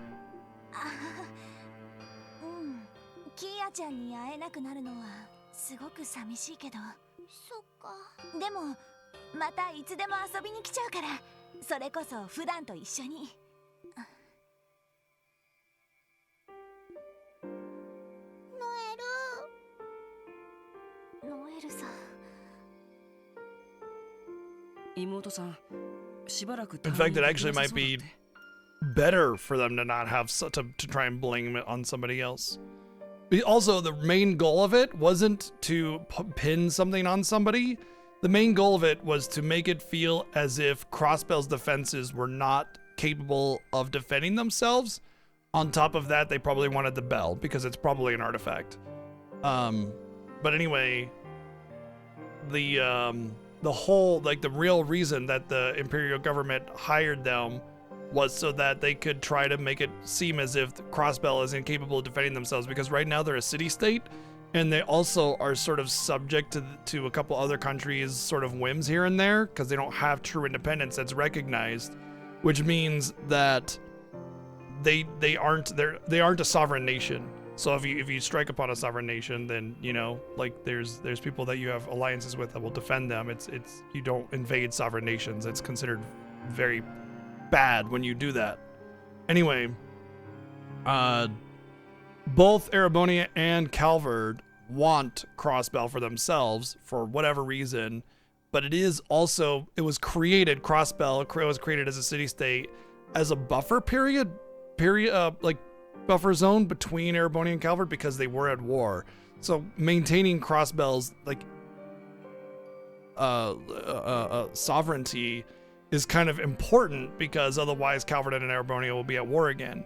キーヤちゃんに会えなくなるのはすごく寂しいけど。そっか。でもまたいつでも遊びに来ちゃうから、それこそ普段と一緒に。ノエルさん。妹さん、しばらく In fact, it actually might be better for them to not have to try and blame it on somebody else. Also, the main goal of it wasn't to pin something on somebody. The main goal of it was to make it feel as if Crossbell's defenses were not capable of defending themselves. On top of that, they probably wanted the bell because it's probably an artifact. But anyway, the whole, like, the real reason that the Imperial government hired them was so that they could try to make it seem as if Crossbell is incapable of defending themselves, because right now they're a city-state, and they also are sort of subject to a couple other countries' sort of whims here and there, because they don't have true independence that's recognized, which means that they aren't a sovereign nation. So if you strike upon a sovereign nation, then, you know, like, there's people that you have alliances with that will defend them. It's you don't invade sovereign nations. It's considered very bad when you do that. Anyway, both Erebonia and Calvard want Crossbell for themselves for whatever reason, but it was created, Crossbell was created as a city-state as a buffer like buffer zone between Erebonia and Calvard, because they were at war. So maintaining Crossbell's like sovereignty is kind of important, because otherwise Calvard and Erebonia will be at war again.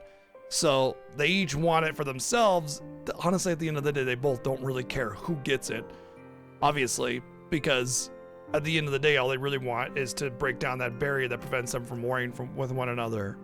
So they each want it for themselves. Honestly, at the end of the day, they both don't really care who gets it, obviously, because at the end of the day, all they really want is to break down that barrier that prevents them from warring with one another.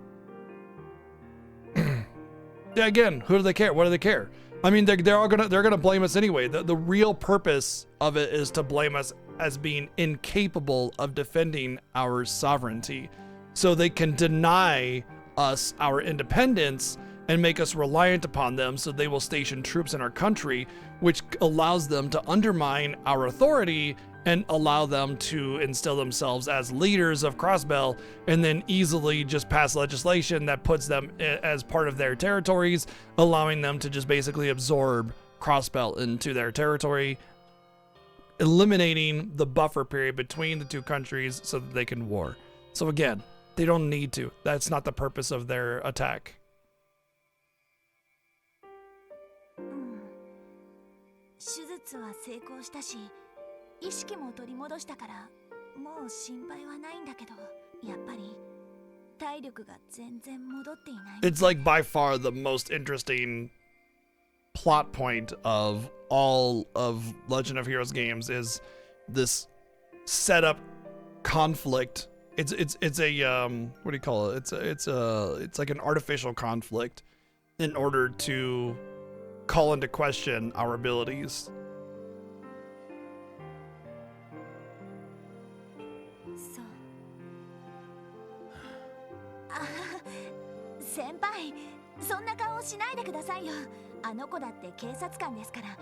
Yeah, again, who do they care? What do they care? I mean, they're gonna blame us anyway. The real purpose of it is to blame us as being incapable of defending our sovereignty, so they can deny us our independence and make us reliant upon them, so they will station troops in our country, which allows them to undermine our authority and allow them to instill themselves as leaders of Crossbell, and then easily just pass legislation that puts them as part of their territories, allowing them to just basically absorb Crossbell into their territory, eliminating the buffer period between the two countries so that they can war. So again, they don't need to. That's not the purpose of their attack. 手術は成功したし、意識も取り戻したから、もう心配はないんだけど、やっぱり体力が全然戻っていない。It's like by far the most interesting plot point of all of Legend of Heroes games is this setup conflict. It's a what do you call it? It's like an artificial conflict in order to call into question our abilities. そう。先輩、そんな顔しないでくださいよ。あの子だって警察官ですから、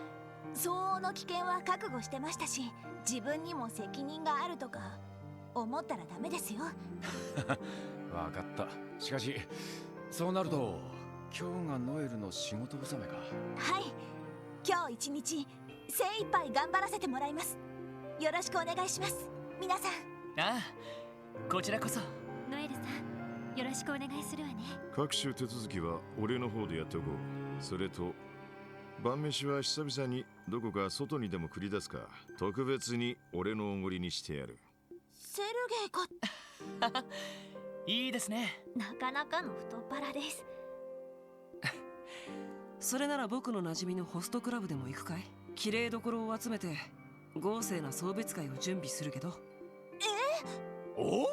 相応の危険は覚悟してましたし、自分にも責任があるとか思ったらダメですよ。わかった。しかし、そうなると今日がノエルの仕事納めか。はい、今日一日精一杯頑張らせてもらいます。よろしくお願いします、皆さん。ああ、こちらこそ。ノエルさん、よろしくお願いするわね。各種手続きは俺の方でやっておこう。それと晩飯は久々にどこか外にでも繰り出すか。特別に俺のおごりにしてやる。セルゲイか。いいですね。なかなかの太っ腹です。それなら僕の馴染みのホストクラブでも行くかい？綺麗どころを集めて豪勢な送別会を準備するけど。お？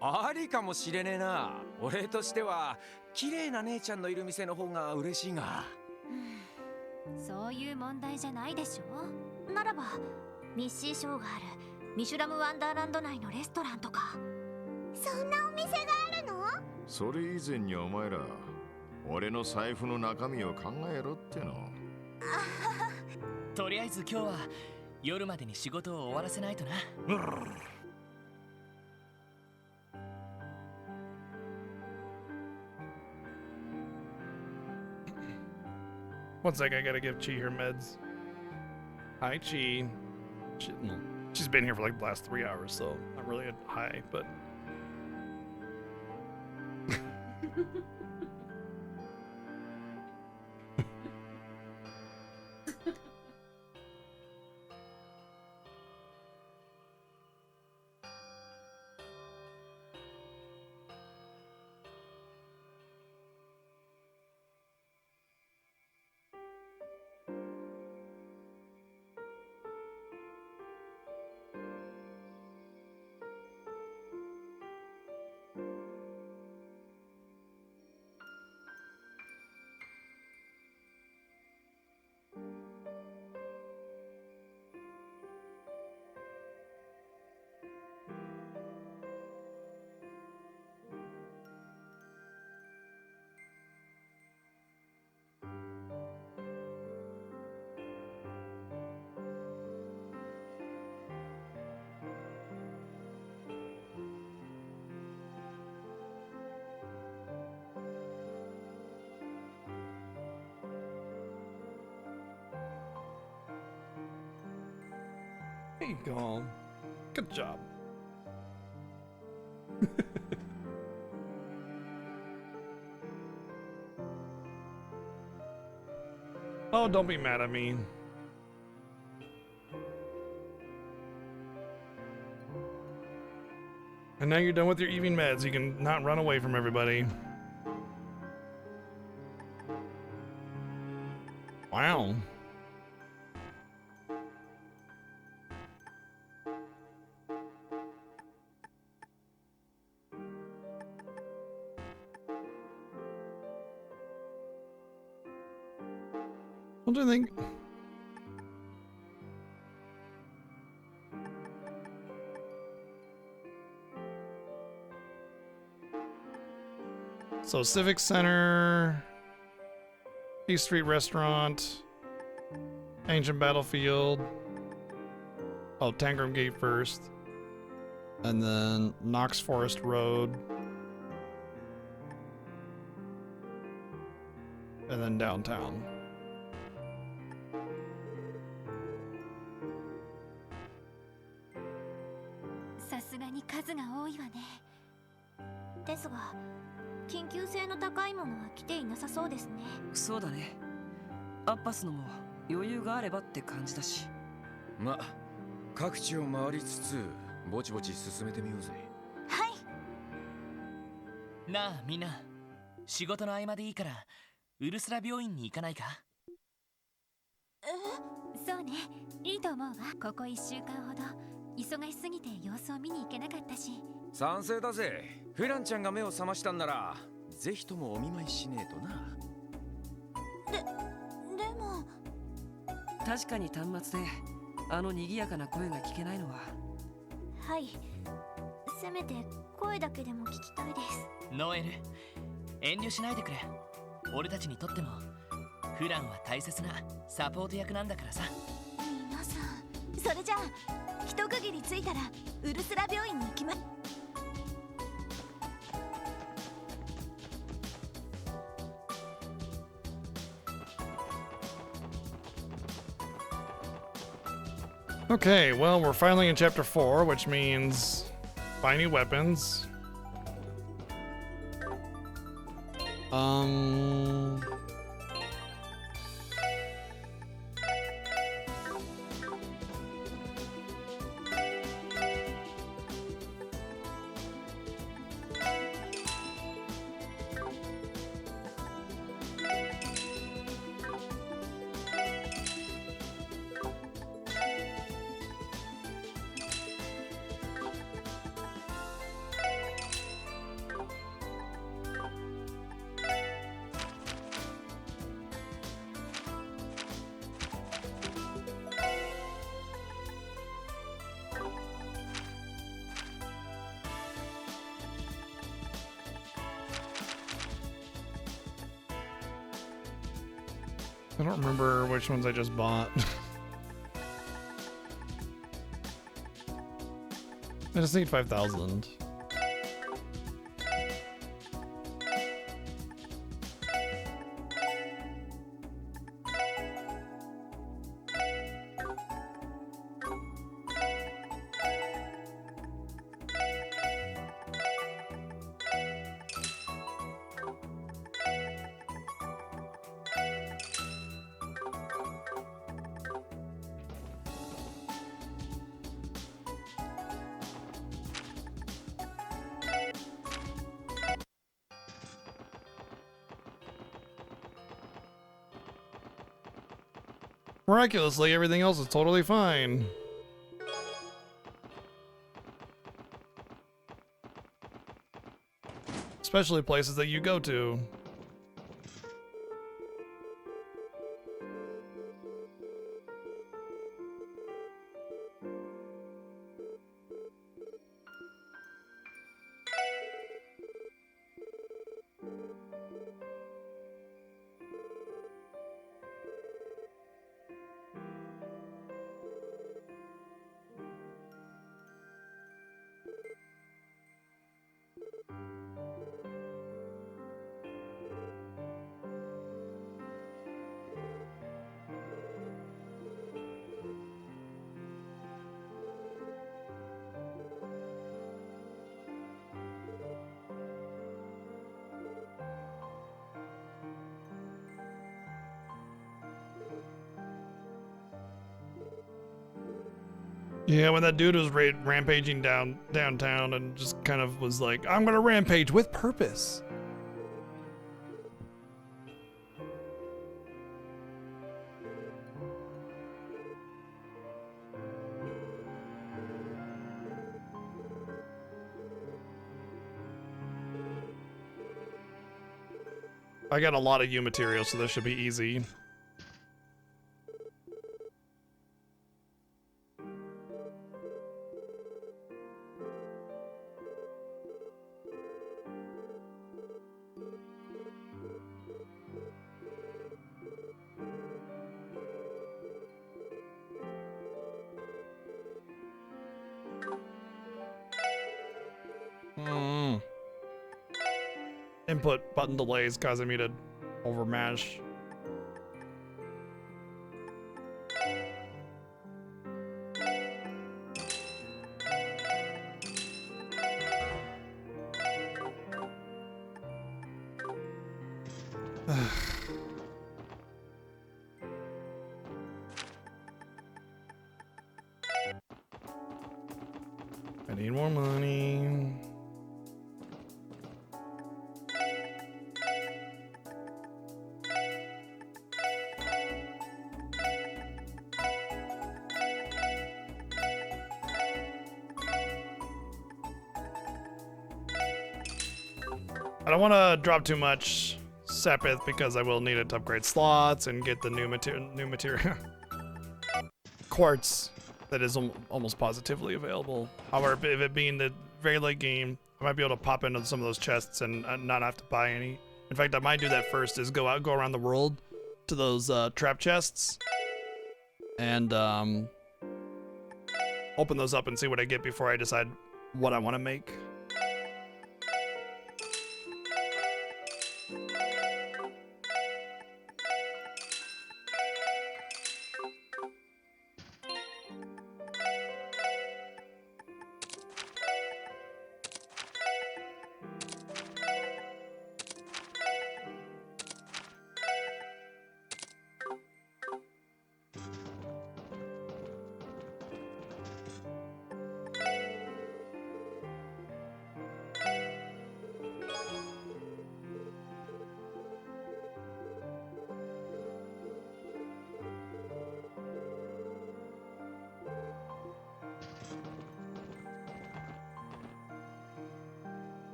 ありかもしれねえな。俺としては綺麗な姉ちゃんのいる店の方が嬉しいが。そういう問題じゃないでしょ。ならばミッシーショーがあるミシュラムワンダーランド内のレストランとか。そんなお店があるの？それ以前にお前ら俺の財布の中身を考えろっての。とりあえず今日は夜までに仕事を終わらせないとな。One sec, I gotta give Chi her meds. Hi, Chi. She's been here for like the last 3 hours, so not really a hi, but. There you go. Good job. Oh, don't be mad at me. And now you're done with your evening meds. You can not run away from everybody. Wow. What do you think? So Civic Center, East Street Restaurant, Ancient Battlefield. Oh, Tangram Gate first. And then Knox Forest Road. And then downtown.さすがに数が多いわね。ですが、緊急性の高いものは来ていなさそうですね。そうだね。アッパスのも余裕があればって感じだし。ま、各地を回りつつぼちぼち進めてみようぜ。はい。なあみんな、仕事の合間でいいからウルスラ病院に行かないか？そうね、いいと思うわ。ここ1週間ほど忙しすぎて様子を見に行けなかったし。賛成だぜ。フランちゃんが目を覚ましたんならぜひともお見舞いしねえとな。でも確かに端末であの賑やかな声が聞けないのは。はい、せめて声だけでも聞きたいです。ノエル、遠慮しないでくれ。俺たちにとってもフランは大切なサポート役なんだからさ。皆さん、それじゃあ一区切りついたらウルスラ病院に行きま。Okay, well, we're finally in chapter 4, which means buy new weapons. I don't remember which ones I just bought. I just need 5,000. Miraculously, everything else is totally fine. Especially places that you go to. Yeah, when that dude was rampaging downtown and just kind of was like, I'm gonna rampage with purpose. I got a lot of U material, so this should be easy. Input button delays causing me to overmash. I need more money. I don't want to drop too much Sepith because I will need it to upgrade slots and get the new material quartz that is almost positively available. However, if it being the very late game, I might be able to pop into some of those chests and not have to buy any. In fact, I might do that first, is go around the world to those trap chests and open those up and see what I get before I decide what I want to make.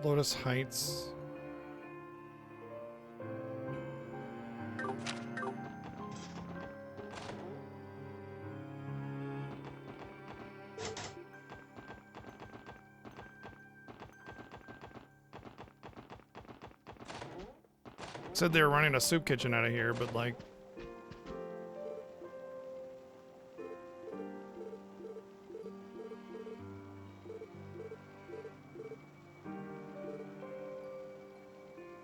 Lotus Heights. Said they were running a soup kitchen out of here, but like,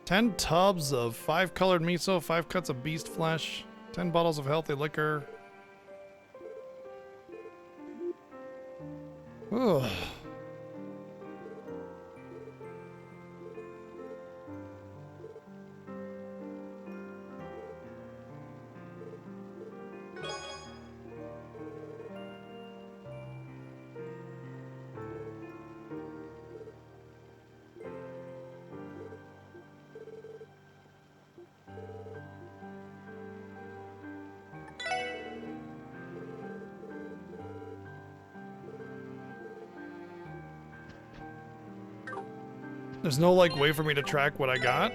$10 tubs of 5 colored miso, 5 cuts of beast flesh, 10 bottles of healthy liquor. Ugh. There's no like way for me to track what I got.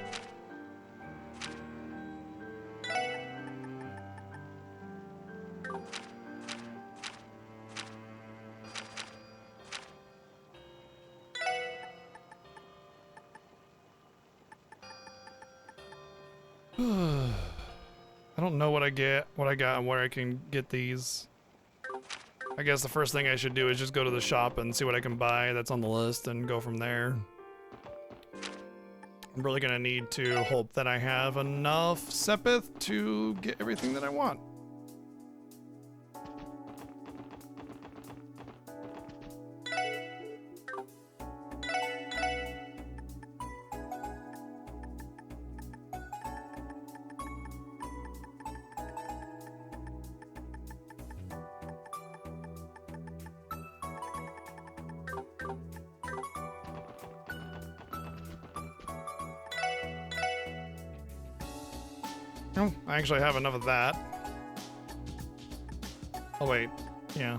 I don't know what I got and where I can get these. I guess the first thing I should do is just go to the shop and see what I can buy that's on the list and go from there. I'm really gonna need to hope that I have enough Sepith to get everything that I want. Oh, I actually have enough of that. Oh wait, yeah.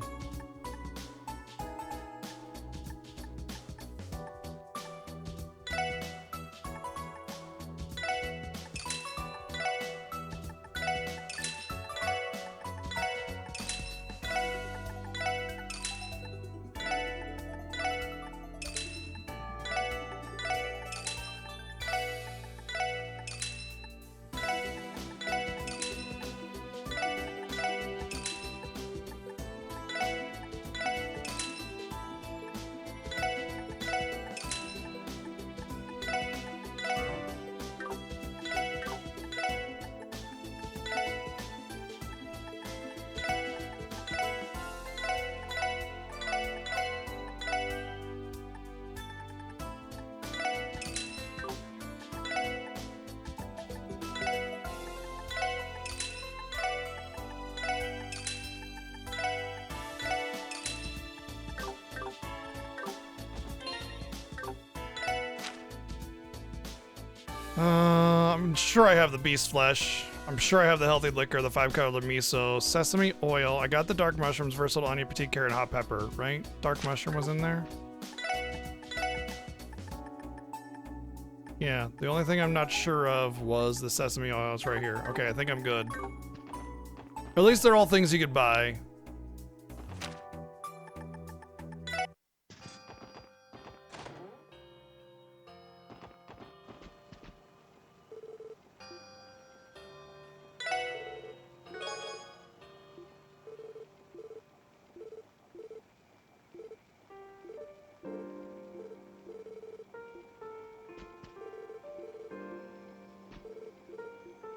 I'm sure I have the beast flesh. I'm sure I have the healthy liquor, the 5-colored miso, sesame oil. I got the dark mushrooms, versatile onion, petite carrot, hot pepper, right? Dark mushroom was in there. Yeah, the only thing I'm not sure of was the sesame oil. It's right here. Okay, I think I'm good. At least they're all things you could buy.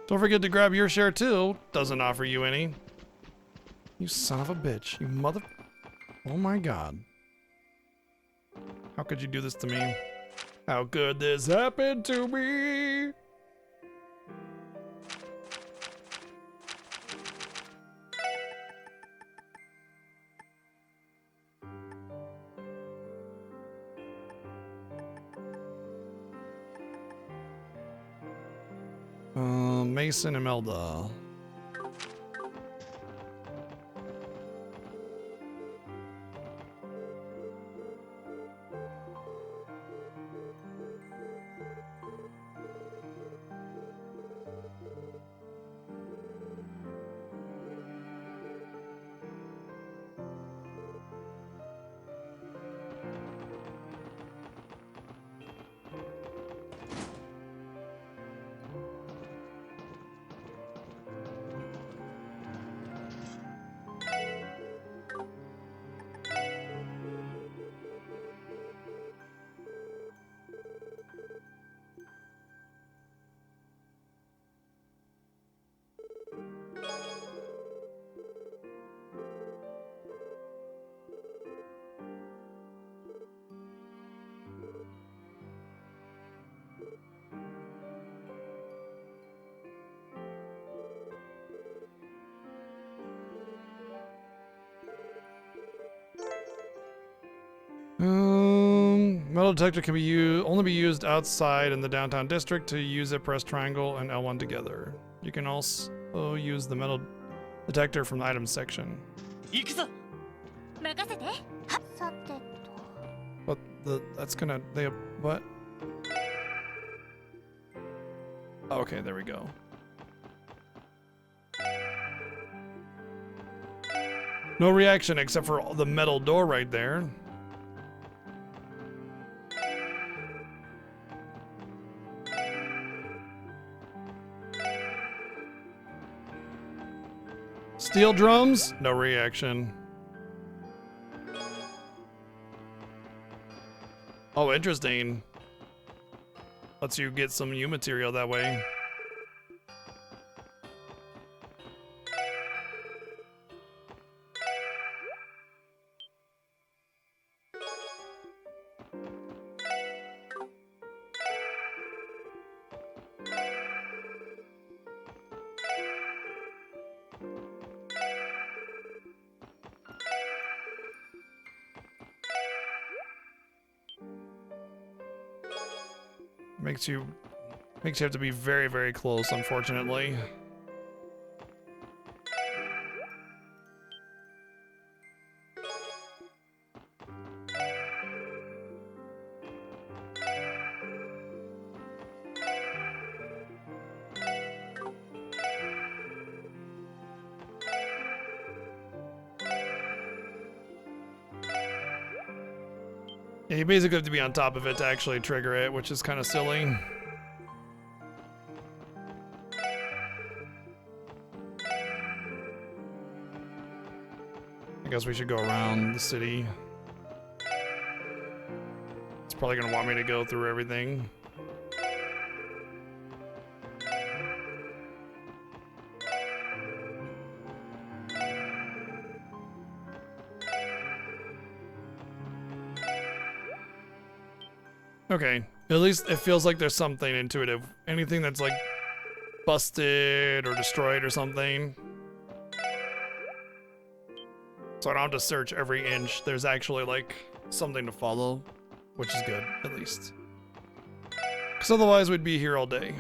Don't forget to grab your share too. Doesn't offer you any. You son of a bitch. You mother... Oh my god. How could you do this to me? How could this happen to me? Mason Imelda. Metal detector can be only be used outside in the downtown district. To use it, press triangle and L1 together. You can also use the metal detector from the items section. But that's gonna what? Okay, there we go. No reaction except for the metal door right there. Steel drums, no reaction. Oh, interesting. Lets you get some U material that way. Makes you have to be very, very close, unfortunately. Yeah, you basically have to be on top of it to actually trigger it, which is kind of silly. I guess we should go around the city. It's probably gonna want me to go through everything. Okay, at least it feels like there's something intuitive. Anything that's like busted or destroyed or something. So I don't have to search every inch. There's actually like something to follow, which is good, at least. Because otherwise we'd be here all day.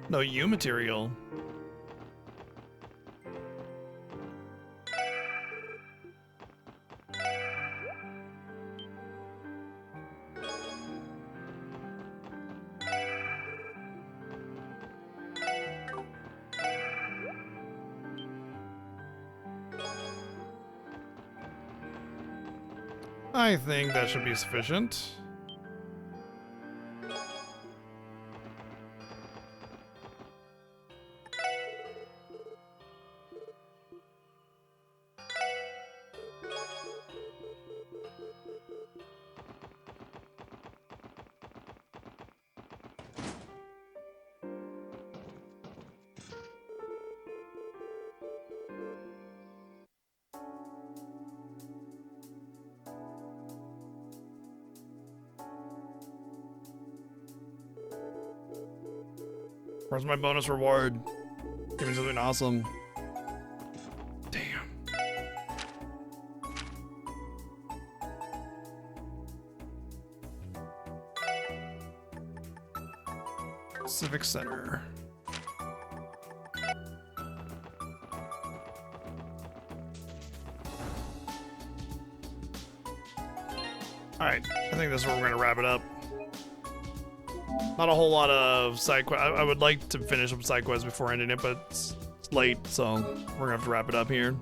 No U material. I think that should be sufficient. Where's my bonus reward? Give me something awesome. Damn. Civic Center. Alright, I think this is where we're gonna wrap it up. Not a whole lot of side quests. I would like to finish up side quests before ending it, but it's late, so we're gonna have to wrap it up here.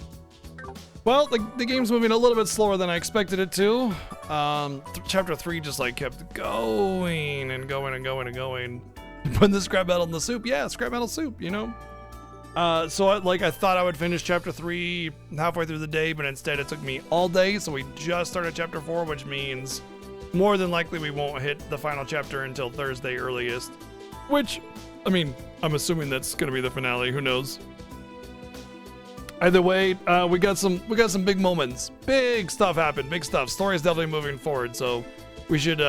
Well, the game's moving a little bit slower than I expected it to. Chapter 3 just like kept going and going and going and going. Putting the scrap metal in the soup, yeah, scrap metal soup, you know. So I thought I would finish chapter 3 halfway through the day, but instead it took me all day. So we just started chapter 4, which means more than likely we won't hit the final chapter until Thursday earliest. Which, I mean, I'm assuming that's gonna be the finale. Who knows? Either way, we got some big moments. Big stuff happened. Big stuff. Story is definitely moving forward. So we should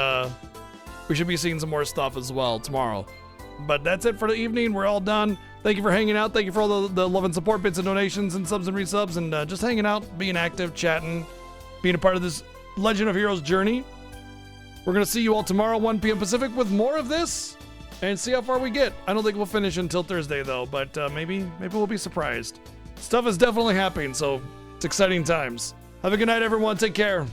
be seeing some more stuff as well tomorrow. But that's it for the evening. We're all done. Thank you for hanging out. Thank you for all the love and support, bits and donations and subs and resubs, and just hanging out, being active, chatting, being a part of this Legend of Heroes journey. We're going to see you all tomorrow, 1 p.m. Pacific, with more of this and see how far we get. I don't think we'll finish until Thursday, though, but maybe we'll be surprised. Stuff is definitely happening, so it's exciting times. Have a good night, everyone. Take care.